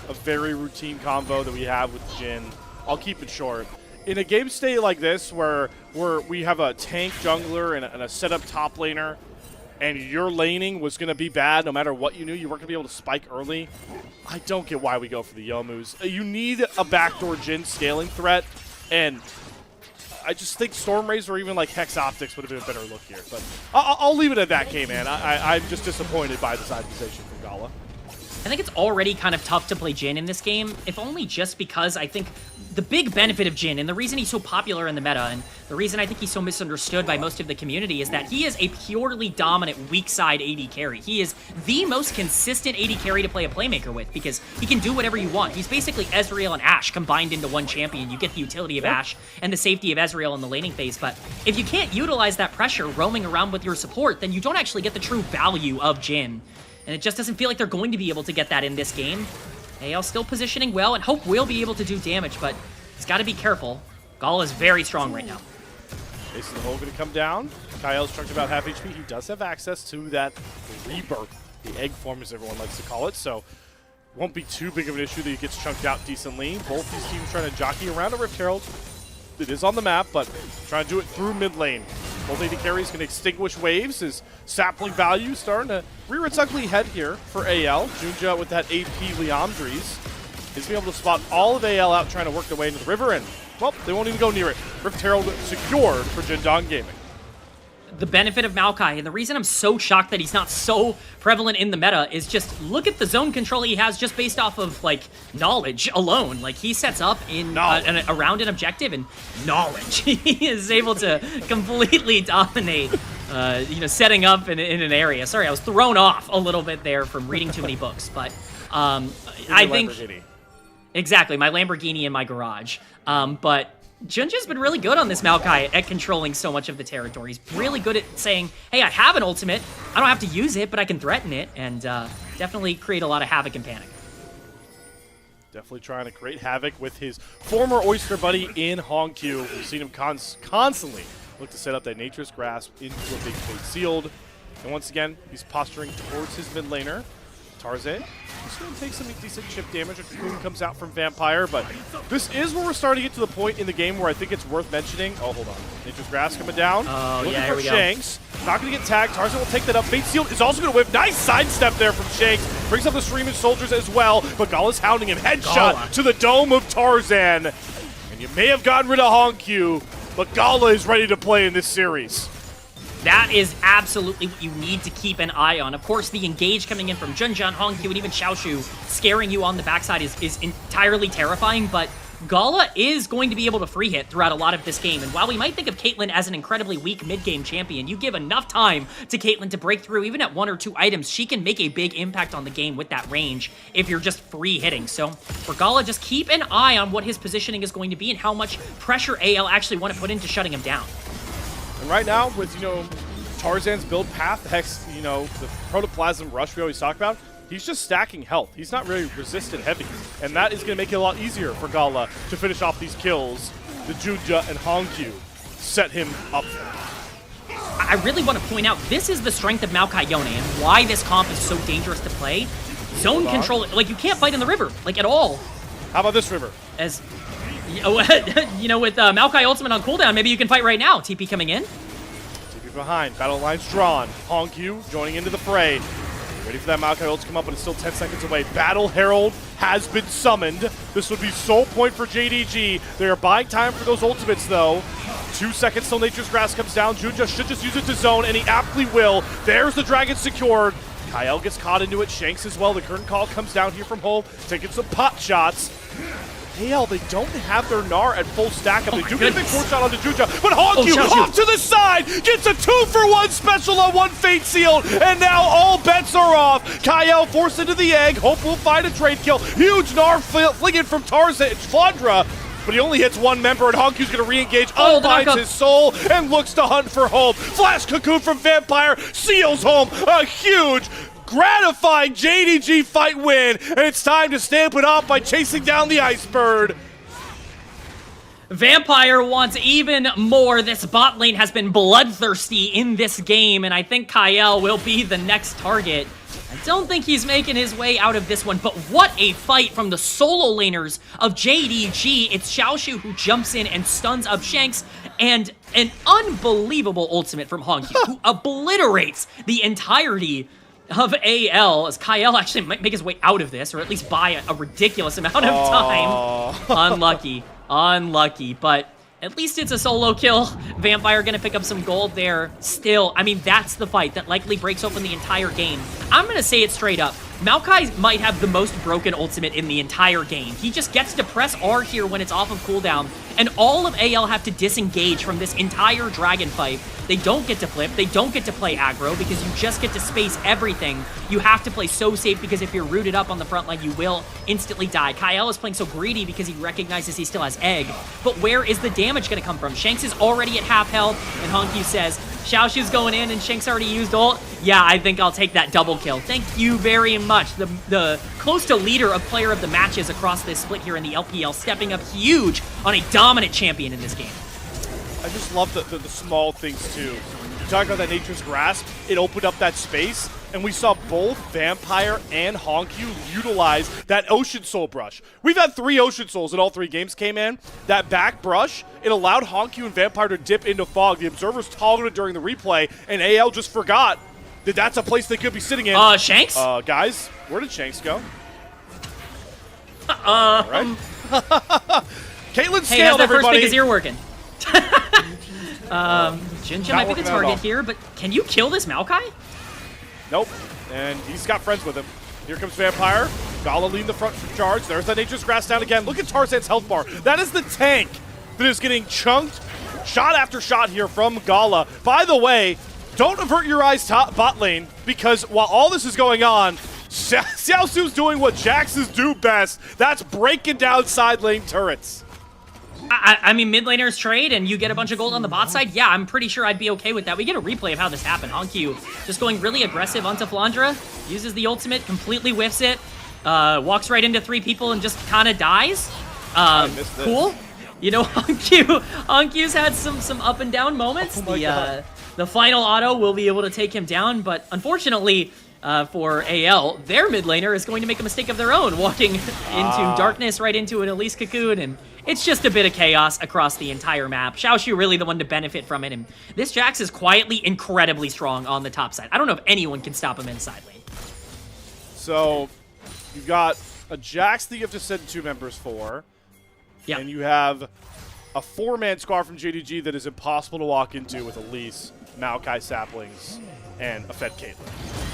a very routine combo that we have with Jhin. I'll keep it short. In a game state like this, where we have a tank jungler and a setup top laner, and your laning was going to be bad no matter what you knew, you weren't going to be able to spike early, I don't get why we go for the Yomus. You need a backdoor Jhin scaling threat, and I just think Stormraze or even like Hex Optics would have been a better look here. But I'll leave it at that, K-Man. I'm just disappointed by this optimization from Gala. I think it's already kind of tough to play Jhin in this game, if only just because I think the big benefit of Jhin, and the reason he's so popular in the meta, and the reason I think he's so misunderstood by most of the community, is that he is a purely dominant weak side AD carry. He is the most consistent AD carry to play a playmaker with, because he can do whatever you want. He's basically Ezreal and Ashe combined into one champion. You get the utility of Ashe and the safety of Ezreal in the laning phase, but if you can't utilize that pressure roaming around with your support, then you don't actually get the true value of Jhin. And it just doesn't feel like they're going to be able to get that in this game. AL still positioning well, and Hope will be able to do damage, but he's got to be careful. Gala is very strong right now. Ace of the hole going to come down. Kyle's chunked about half HP. He does have access to that rebirth, the egg form as everyone likes to call it, so won't be too big of an issue that he gets chunked out decently. Both these teams trying to jockey around a Rift Herald. It is on the map, but trying to do it through mid lane. Both AD carries can extinguish waves. His sapling value starting to rear its ugly head here for AL. Junja with that AP Leandries is being able to spot all of AL out trying to work their way into the river, and, well, they won't even go near it. Rift Herald secured for Jindong Gaming. The benefit of Maokai, and the reason I'm so shocked that he's not so prevalent in the meta, is just look at the zone control he has just based off of, like, knowledge alone. Like, he sets up in around an objective, and knowledge. He is able to completely dominate, you know, setting up in an area. Sorry, I was thrown off a little bit there from reading too many books, but I think... Exactly, my Lamborghini in my garage. But Junja's been really good on this Maokai at controlling so much of the territory. He's really good at saying, hey, I have an ultimate. I don't have to use it, but I can threaten it, and definitely create a lot of havoc and panic. Definitely trying to create havoc with his former Oyster buddy in Hongq. We've seen him constantly look to set up that Nature's Grasp into a big fate sealed. And once again, he's posturing towards his mid laner. Tarzan, he's going to take some decent chip damage. A Cocoon comes out from Vampire, but this is where we're starting to get to the point in the game where I think it's worth mentioning. Oh, hold on. Nature's Grasp coming down. Oh, looking yeah, for here we Shanks. Not going to get tagged. Tarzan will take that up. Fate Sealed is also going to whip. Nice sidestep there from Shanks. Brings up the Streaming Soldiers as well, but Gala's hounding him. Headshot to the dome of Tarzan. And you may have gotten rid of Hongq, but Gala is ready to play in this series. That is absolutely what you need to keep an eye on. Of course, the engage coming in from Junja and Hongq and even Xiaoshu scaring you on the backside is entirely terrifying, but Gala is going to be able to free hit throughout a lot of this game, and while we might think of Caitlyn as an incredibly weak mid-game champion, you give enough time to Caitlyn to break through, even at 1 or 2 items, she can make a big impact on the game with that range if you're just free hitting. So for Gala, just keep an eye on what his positioning is going to be and how much pressure AL actually want to put into shutting him down. And right now, with, you know, Tarzan's build path, the Hex, you know, the Protoplasm Rush we always talk about, he's just stacking health. He's not really resistant heavy. And that is going to make it a lot easier for Gala to finish off these kills. The Junja and Hongq set him up. I really want to point out, this is the strength of Maokai Yone and why this comp is so dangerous to play. Zone control, like, you can't fight in the river, like, at all. How about this river? As, you know, with Maokai ultimate on cooldown, maybe you can fight right now. TP coming in. TP behind, battle lines drawn. Hongq joining into the fray. Ready for that Maokai ult to come up, but it's still 10 seconds away. Battle Herald has been summoned. This would be soul point for JDG. They are buying time for those ultimates, though. 2 seconds till Nature's Grass comes down. Junja should just use it to zone, and he aptly will. There's the dragon secured. Kyle gets caught into it. Shanks as well. The curtain call comes down here from Hole, taking some pot shots. AL, they don't have their Gnar at full stack up. They do get a big goodness. 4-shot onto Juja, but Hongyu Xiaoxu. off to the side, gets a 2-for-1 special on one Fate Sealed, and now all bets are off. Kyle forced into the egg, hope we'll find a trade kill. Huge Gnar flinging from Tarzan, Flandra, but he only hits one member, and Honkyu's gonna re-engage, Oh, the unbinds knockup. his soul, and looks to hunt for home. Flash Cocoon from Vampire seals home a huge, gratifying JDG fight win, and it's time to stamp it off by chasing down the Icebird. Vampire wants even more. This bot lane has been bloodthirsty in this game, and I think Kyle will be the next target. I don't think he's making his way out of this one, but what a fight from the solo laners of JDG. It's Xiaoxu who jumps in and stuns up Shanks, and an unbelievable ultimate from Hongyu, who obliterates the entirety of AL, as Kyle actually might make his way out of this, or at least buy a ridiculous amount of time. Unlucky. Unlucky, but at least it's a solo kill. Vampire gonna pick up some gold there. Still, I mean, that's the fight that likely breaks open the entire game. I'm gonna say it straight up. Maokai might have the most broken ultimate in the entire game. He just gets to press R here when it's off of cooldown, and all of AL have to disengage from this entire dragon fight. They don't get to flip, they don't get to play aggro, because you just get to space everything. You have to play so safe, because if you're rooted up on the front line, you will instantly die. Kyle is playing so greedy because he recognizes he still has egg, but where is the damage gonna come from? Shanks is already at half health, and Hongyu says, Xiaoxu's going in, and Shanks already used ult. Yeah, I think I'll take that double kill. Thank you very much. The close to leader of player of the matches across this split here in the LPL, stepping up huge on a dominant champion in this game. I just love the small things too. You talk about that Nature's Grasp, it opened up that space, and we saw both Vampire and Hongyu utilize that Ocean Soul brush. We've had 3 Ocean Souls in all 3 games came in. That back brush, it allowed Hongyu and Vampire to dip into fog. The observers toggled it during the replay, and AL just forgot that that's a place they could be sitting in. Shanks? Guys, where did Shanks go? Right? Caitlyn Hey, how's scaled, that first everybody. pick his ear working? Jinja might be the working out at target all. here, but can you kill this Maokai? Nope, and he's got friends with him. Here comes Vampire. Gala leading the front charge. There's that Nature's Grass down again. Look at Tarzan's health bar. That is the tank that is getting chunked shot after shot here from Gala. By the way, don't avert your eyes top bot lane, because while all this is going on, Xiaoxu's doing what Jaxes do best. That's breaking down side lane turrets. I mean, mid laners trade and you get a bunch of gold on the bot side. Yeah, I'm pretty sure I'd be okay with that. We get a replay of how this happened. Hongyu just going really aggressive onto Flandra, uses the ultimate, completely whiffs it, walks right into 3 people and just kind of dies. Cool. You know, Honkyu's had some up and down moments. The final auto will be able to take him down, but unfortunately for AL, their mid laner is going to make a mistake of their own, walking into darkness right into an Elise Cocoon, and it's just a bit of chaos across the entire map. Xiaoxu really the one to benefit from it, and this Jax is quietly incredibly strong on the top side. I don't know if anyone can stop him in the side lane. So you've got a Jax that you have to send 2 members for. Yeah. And you have a 4-man squad from JDG that is impossible to walk into with Elise, Maokai Saplings, and a fed Caitlyn.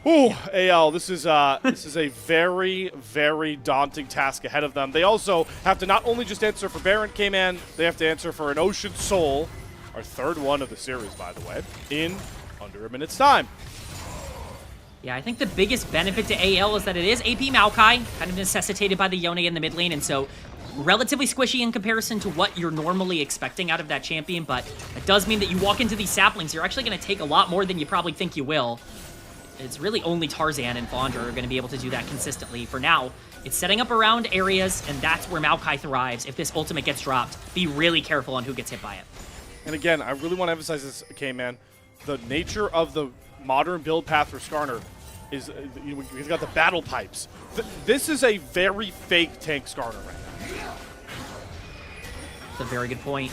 Ooh, AL, this is a very, very daunting task ahead of them. They also have to not only just answer for Baron K-Man, they have to answer for an Ocean Soul, our 3rd one of the series, by the way, in under a minute's time. Yeah, I think the biggest benefit to AL is that it is AP Maokai, kind of necessitated by the Yone in the mid lane, and so relatively squishy in comparison to what you're normally expecting out of that champion, but it does mean that you walk into these saplings, you're actually going to take a lot more than you probably think you will. It's really only Tarzan and Flandra are going to be able to do that consistently. For now, it's setting up around areas, and that's where Maokai thrives. If this ultimate gets dropped, be really careful on who gets hit by it. And again, I really want to emphasize this, K-Man. The nature of the modern build path for Skarner is he's got the battle pipes. This is a very fake tank Skarner right now. That's a very good point.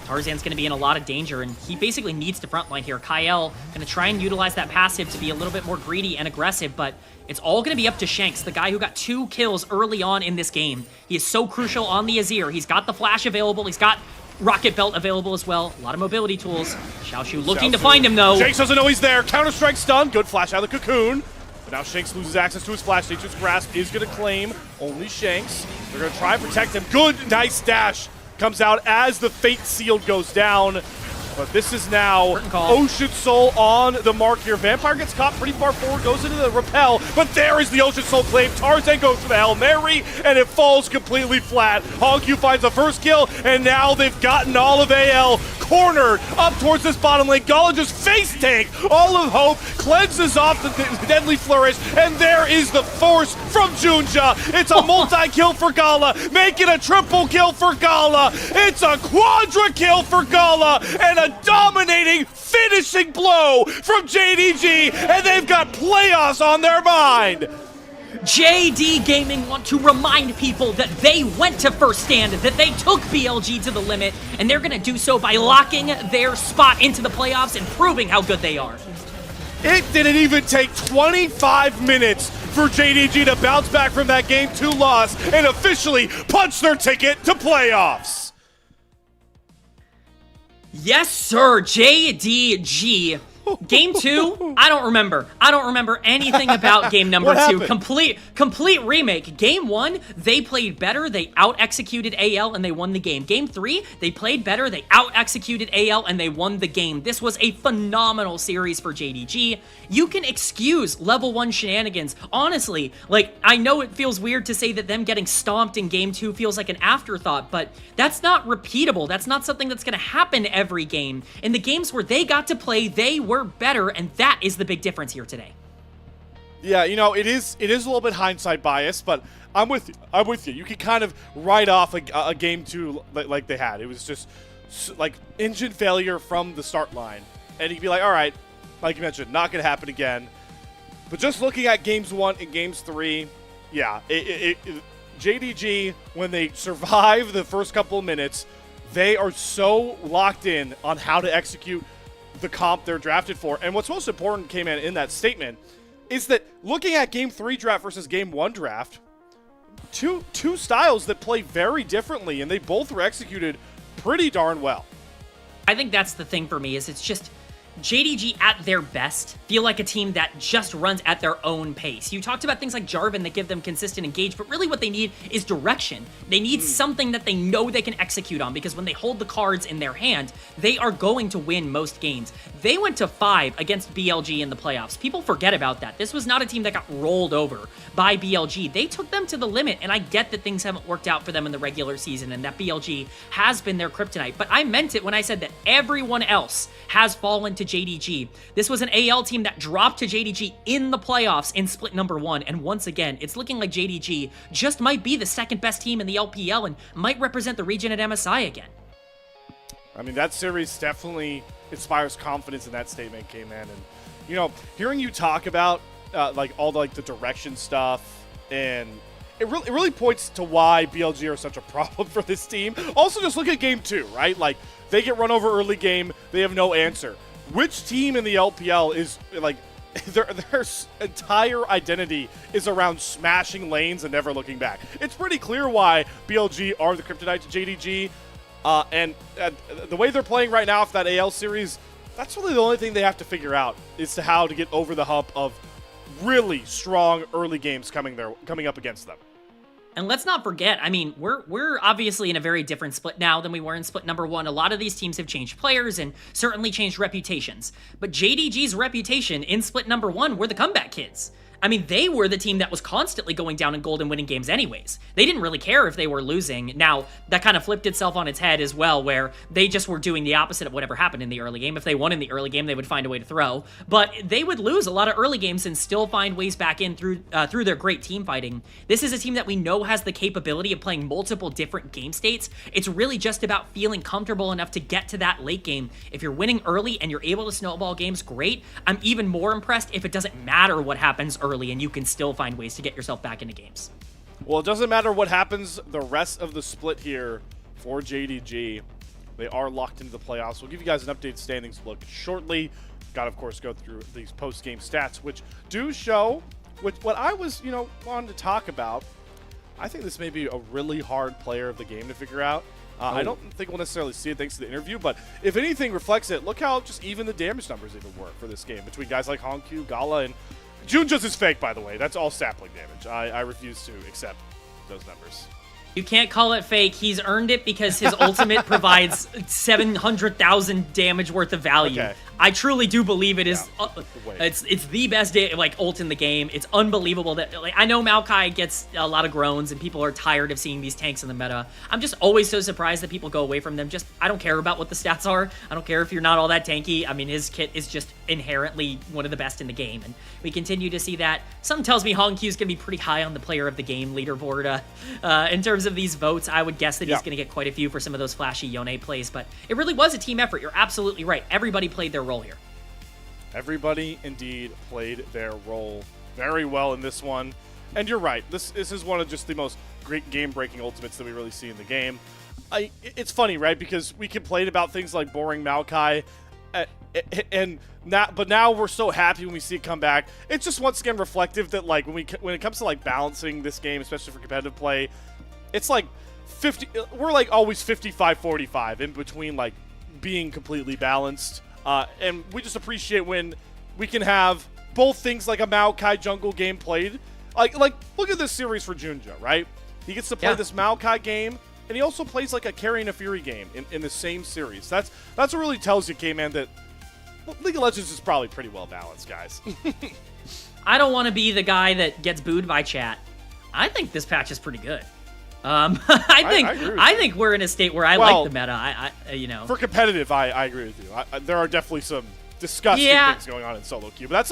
Tarzan's going to be in a lot of danger, and he basically needs to frontline here. Kyle going to try and utilize that passive to be a little bit more greedy and aggressive, but it's all going to be up to Shanks, the guy who got 2 kills early on in this game. He is so crucial on the Azir. He's got the flash available. He's got Rocket Belt available as well. A lot of mobility tools. Xiaoxu looking to find him, though. Shanks doesn't know he's there. Counter-strike stun. Good flash out of the Cocoon. Now Shanks loses access to his flash. Nature's Grasp is going to claim only Shanks. They're going to try and protect him. Good, nice dash comes out as the Fate Seal goes down. But this is now Ocean Soul on the mark here. Vampire gets caught pretty far forward, goes into the rappel, but there is the Ocean Soul claim. Tarzan goes for the Hail Mary, and it falls completely flat. Hongq finds the first kill, and now they've gotten all of AL cornered up towards this bottom lane. Gala just face tank all of hope, cleanses off the deadly flourish, and there is the force from Junja. It's a multi-kill for Gala, making a triple kill for Gala. It's a quadra kill for Gala, and a dominating finishing blow from JDG, and they've got playoffs on their mind. JD Gaming want to remind people that they went to first stand, that they took BLG to the limit, and they're going to do so by locking their spot into the playoffs and proving how good they are. It didn't even take 25 minutes for JDG to bounce back from that Game 2 loss and officially punch their ticket to playoffs. Yes, sir, JDG. Game 2, I don't remember. I don't remember anything about game number 2. Complete remake. Game 1, they played better. They out-executed AL and they won the game. Game 3, they played better. They out-executed AL and they won the game. This was a phenomenal series for JDG. You can excuse level 1 shenanigans. Honestly, like, I know it feels weird to say that them getting stomped in game 2 feels like an afterthought, but that's not repeatable. That's not something that's going to happen every game. In the games where they got to play, they were better, and that is the big difference here today. Yeah, you know, it is a little bit hindsight bias, but I'm with you. I'm with you. You can kind of write off a game 2 like they had. It was just like engine failure from the start line, and you can be like, all right, like you mentioned, not going to happen again. But just looking at games 1 and games 3, yeah, JDG, when they survive the first couple of minutes, they are so locked in on how to execute the comp they're drafted for. And what's most important came in that statement is that looking at game 3 draft versus game 1 draft, two styles that play very differently, and they both were executed pretty darn well. I think that's the thing for me, is it's just JDG at their best feel like a team that just runs at their own pace. You talked about things like Jarvan that give them consistent engage, but really what they need is direction. They need something that they know they can execute on, because when they hold the cards in their hand, they are going to win most games. They went to 5 against BLG in the playoffs. People forget about that. This was not a team that got rolled over by BLG. They took them to the limit, and I get that things haven't worked out for them in the regular season and that BLG has been their kryptonite, but I meant it when I said that everyone else has fallen to JDG. This was an AL team that dropped to JDG in the playoffs in split number 1, and once again, it's looking like JDG just might be the second best team in the LPL and might represent the region at MSI again. I mean, that series definitely inspires confidence in that statement, K-Man. And, you know, hearing you talk about like all the direction stuff, and it really points to why BLG are such a problem for this team. Also, just look at game 2, right? Like, they get run over early game, they have no answer. Which team in the LPL is, like, their entire identity is around smashing lanes and never looking back? It's pretty clear why BLG are the kryptonite to JDG, and the way they're playing right now for that AL series, that's really the only thing they have to figure out, is to how to get over the hump of really strong early games coming up against them. And let's not forget, I mean, we're obviously in a very different split now than we were in split number 1. A lot of these teams have changed players and certainly changed reputations. But JDG's reputation in split number 1 were the comeback kids. I mean, they were the team that was constantly going down in gold and winning games anyways. They didn't really care if they were losing. Now, that kind of flipped itself on its head as well, where they just were doing the opposite of whatever happened in the early game. If they won in the early game, they would find a way to throw. But they would lose a lot of early games and still find ways back in through their great team fighting. This is a team that we know has the capability of playing multiple different game states. It's really just about feeling comfortable enough to get to that late game. If you're winning early and you're able to snowball games, great. I'm even more impressed if it doesn't matter what happens early and you can still find ways to get yourself back into games. Well, it doesn't matter what happens the rest of the split here for JDG. They are locked into the playoffs. We'll give you guys an updated standings look shortly. Got to, of course, go through these post-game stats, which do show what I was, wanting to talk about. I think this may be a really hard player of the game to figure out. I don't think we'll necessarily see it thanks to the interview, but if anything reflects it, look how just even the damage numbers even were for this game between guys like Hongq, Gala, and Junja's is fake, by the way. That's all sapling damage. I refuse to accept those numbers. You can't call it fake. He's earned it because his ultimate provides 700,000 damage worth of value. Okay. I truly do believe it is. Wait. It's the best ult in the game. It's unbelievable that I know Maokai gets a lot of groans and people are tired of seeing these tanks in the meta. I'm just always so surprised that people go away from them. I don't care about what the stats are. I don't care if you're not all that tanky. I mean, his kit is just inherently one of the best in the game, and we continue to see that. Something tells me Hong Q's gonna be pretty high on the player of the game leaderboard. In terms of these votes, I would guess that he's gonna get quite a few for some of those flashy Yone plays, but it really was a team effort. You're absolutely right. Everybody played their role here. Everybody indeed played their role very well in this one. And you're right. This is one of just the most great game-breaking ultimates that we really see in the game. It's funny, right? Because we complain about things like boring Maokai, but now we're so happy when we see it come back. It's just once again reflective that like when it comes to like balancing this game, especially for competitive play, it's like 50. We're like always 55-45 in between like being completely balanced. And we just appreciate when we can have both things like a Maokai jungle game played. Like look at this series for Junja, right? He gets to play this Maokai game, and he also plays like a Carry and a Fury game in the same series. That's what really tells you, K-Man, that League of Legends is probably pretty well balanced, guys. I don't want to be the guy that gets booed by chat. I think this patch is pretty good. I think we're in a state where I like the meta. You know, for competitive, I agree with you. There are definitely some disgusting things going on in solo queue, but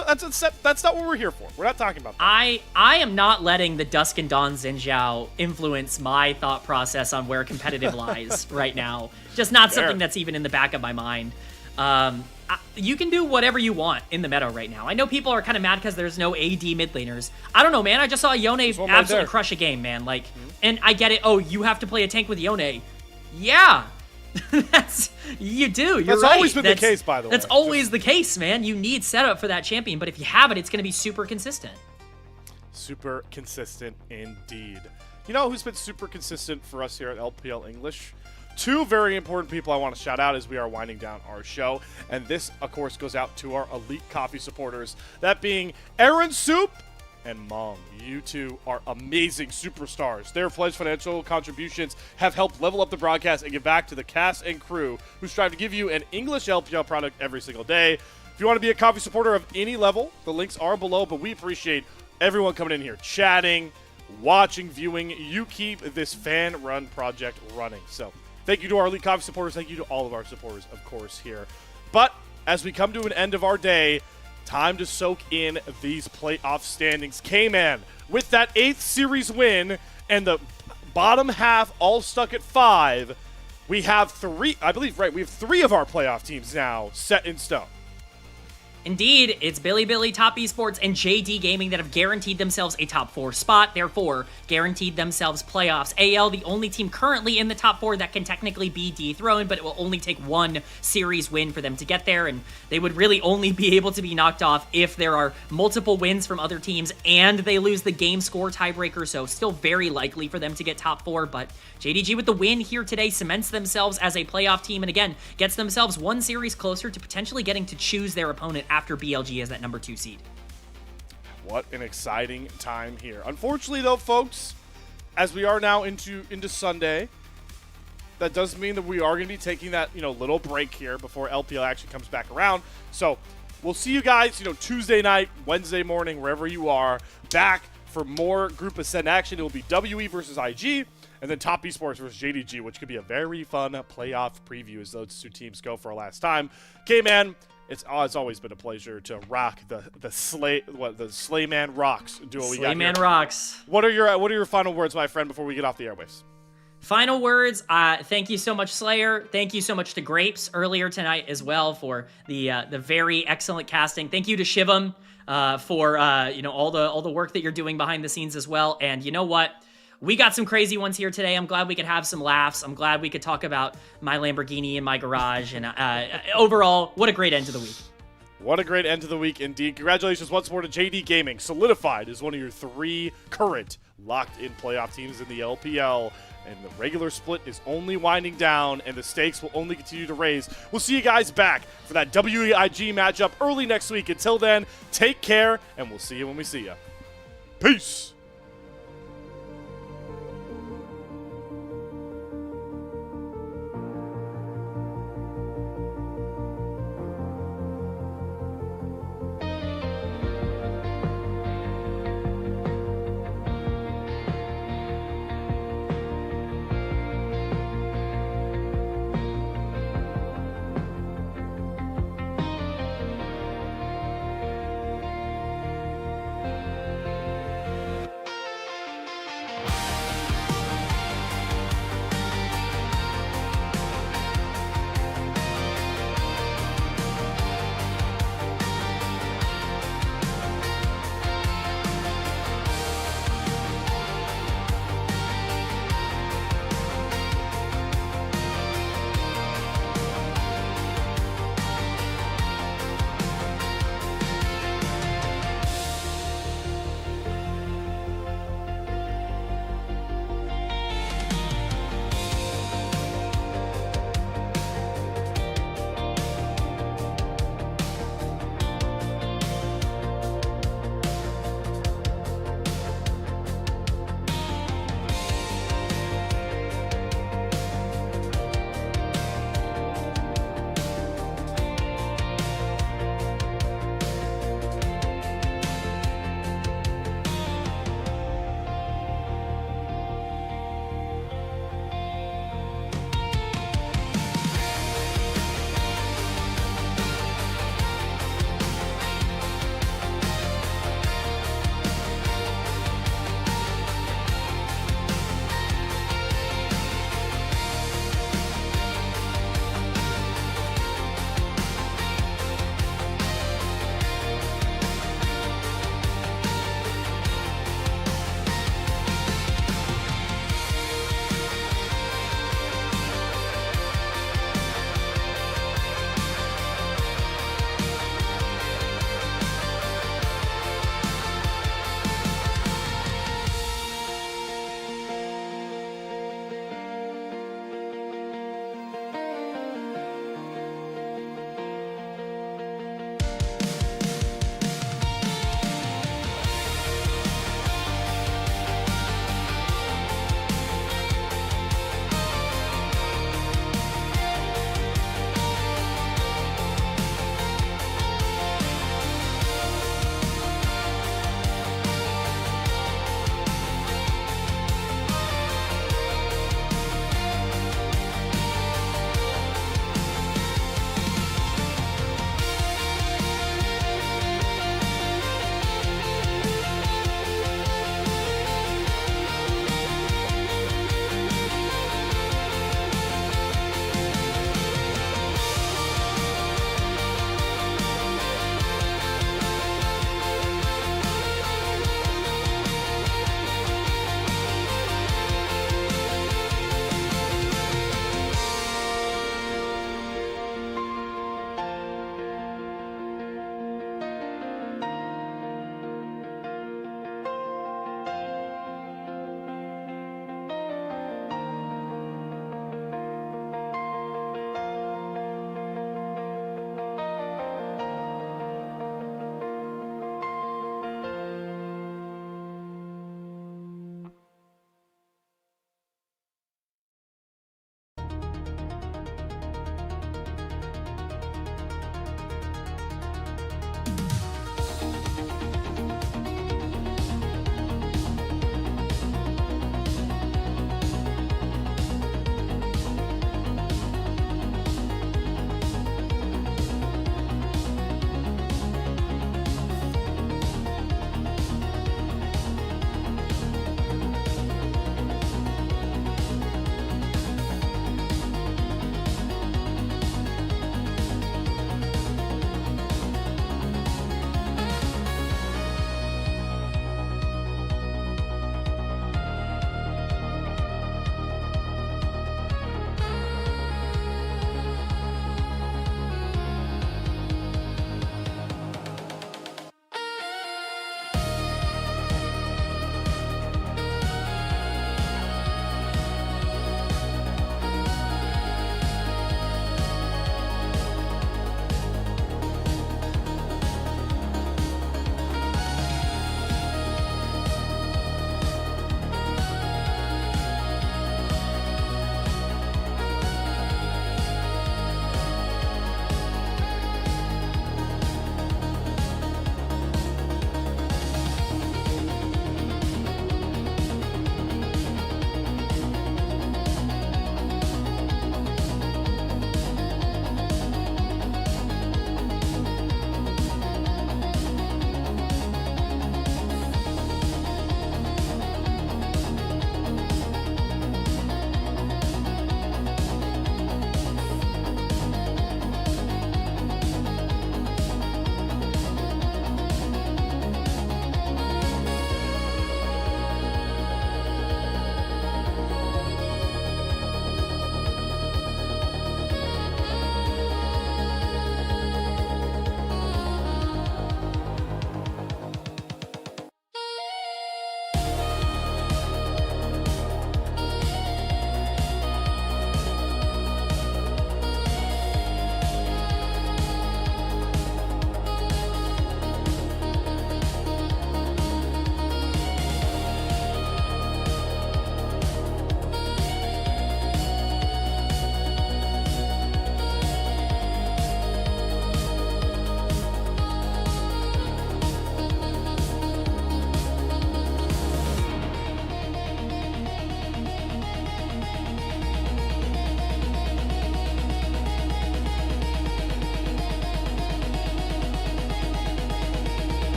that's not what we're here for. We're not talking about that. I am not letting the Dusk and Dawn Xin Zhao influence my thought process on where competitive lies right now. Just not something that's even in the back of my mind. You can do whatever you want in the meta right now. I know people are kind of mad because there's no AD mid laners. I don't know, man. I just saw Yone absolutely crush a game, man. Like, and I get it. Oh, you have to play a tank with Yone. Yeah, you do. You're right. That's always been the case, by the way. That's always the case, man. You need setup for that champion, but if you have it, it's going to be super consistent. Super consistent indeed. You know who's been super consistent for us here at LPL English? Two very important people I want to shout out as we are winding down our show. And this, of course, goes out to our Elite Coffee supporters. That being Aaron Soup and Mom. You two are amazing superstars. Their pledged financial contributions have helped level up the broadcast and give back to the cast and crew who strive to give you an English LPL product every single day. If you want to be a coffee supporter of any level, the links are below, but we appreciate everyone coming in here, chatting, watching, viewing. You keep this fan-run project running. So thank you to our Elite Coffee supporters. Thank you to all of our supporters, of course, here. But as we come to an end of our day, time to soak in these playoff standings. K-Man, with that 8th series win and the bottom half all stuck at 5, we have 3, I believe, right, we have 3 of our playoff teams now set in stone. Indeed, it's Billy, Top Esports, and JD Gaming that have guaranteed themselves a top 4 spot, therefore guaranteed themselves playoffs. AL, the only team currently in the top 4 that can technically be dethroned, but it will only take 1 series win for them to get there, and they would really only be able to be knocked off if there are multiple wins from other teams and they lose the game score tiebreaker, so still very likely for them to get top 4, but JDG with the win here today cements themselves as a playoff team, and again, gets themselves 1 series closer to potentially getting to choose their opponent after BLG as that number 2 seed. What an exciting time here. Unfortunately, though, folks, as we are now into Sunday, that does mean that we are going to be taking that, little break here before LPL actually comes back around. So we'll see you guys, Tuesday night, Wednesday morning, wherever you are, back for more Group Ascent action. It will be WE versus IG, and then Top Esports versus JDG, which could be a very fun playoff preview as those 2 teams go for a last time. K-Man, it's always been a pleasure to rock the Slayman Rocks duo we got here. Slayman Rocks. What are your final words, my friend, before we get off the airwaves? Final words, thank you so much, Slayer. Thank you so much to Grapes earlier tonight as well for the very excellent casting. Thank you to Shivam for all the work that you're doing behind the scenes as well. And you know what? We got some crazy ones here today. I'm glad we could have some laughs. I'm glad we could talk about my Lamborghini in my garage. And overall, what a great end to the week. What a great end to the week indeed. Congratulations once more to JD Gaming, solidified as one of your 3 current locked-in playoff teams in the LPL. And the regular split is only winding down, and the stakes will only continue to raise. We'll see you guys back for that WBG matchup early next week. Until then, take care, and we'll see you when we see you. Peace!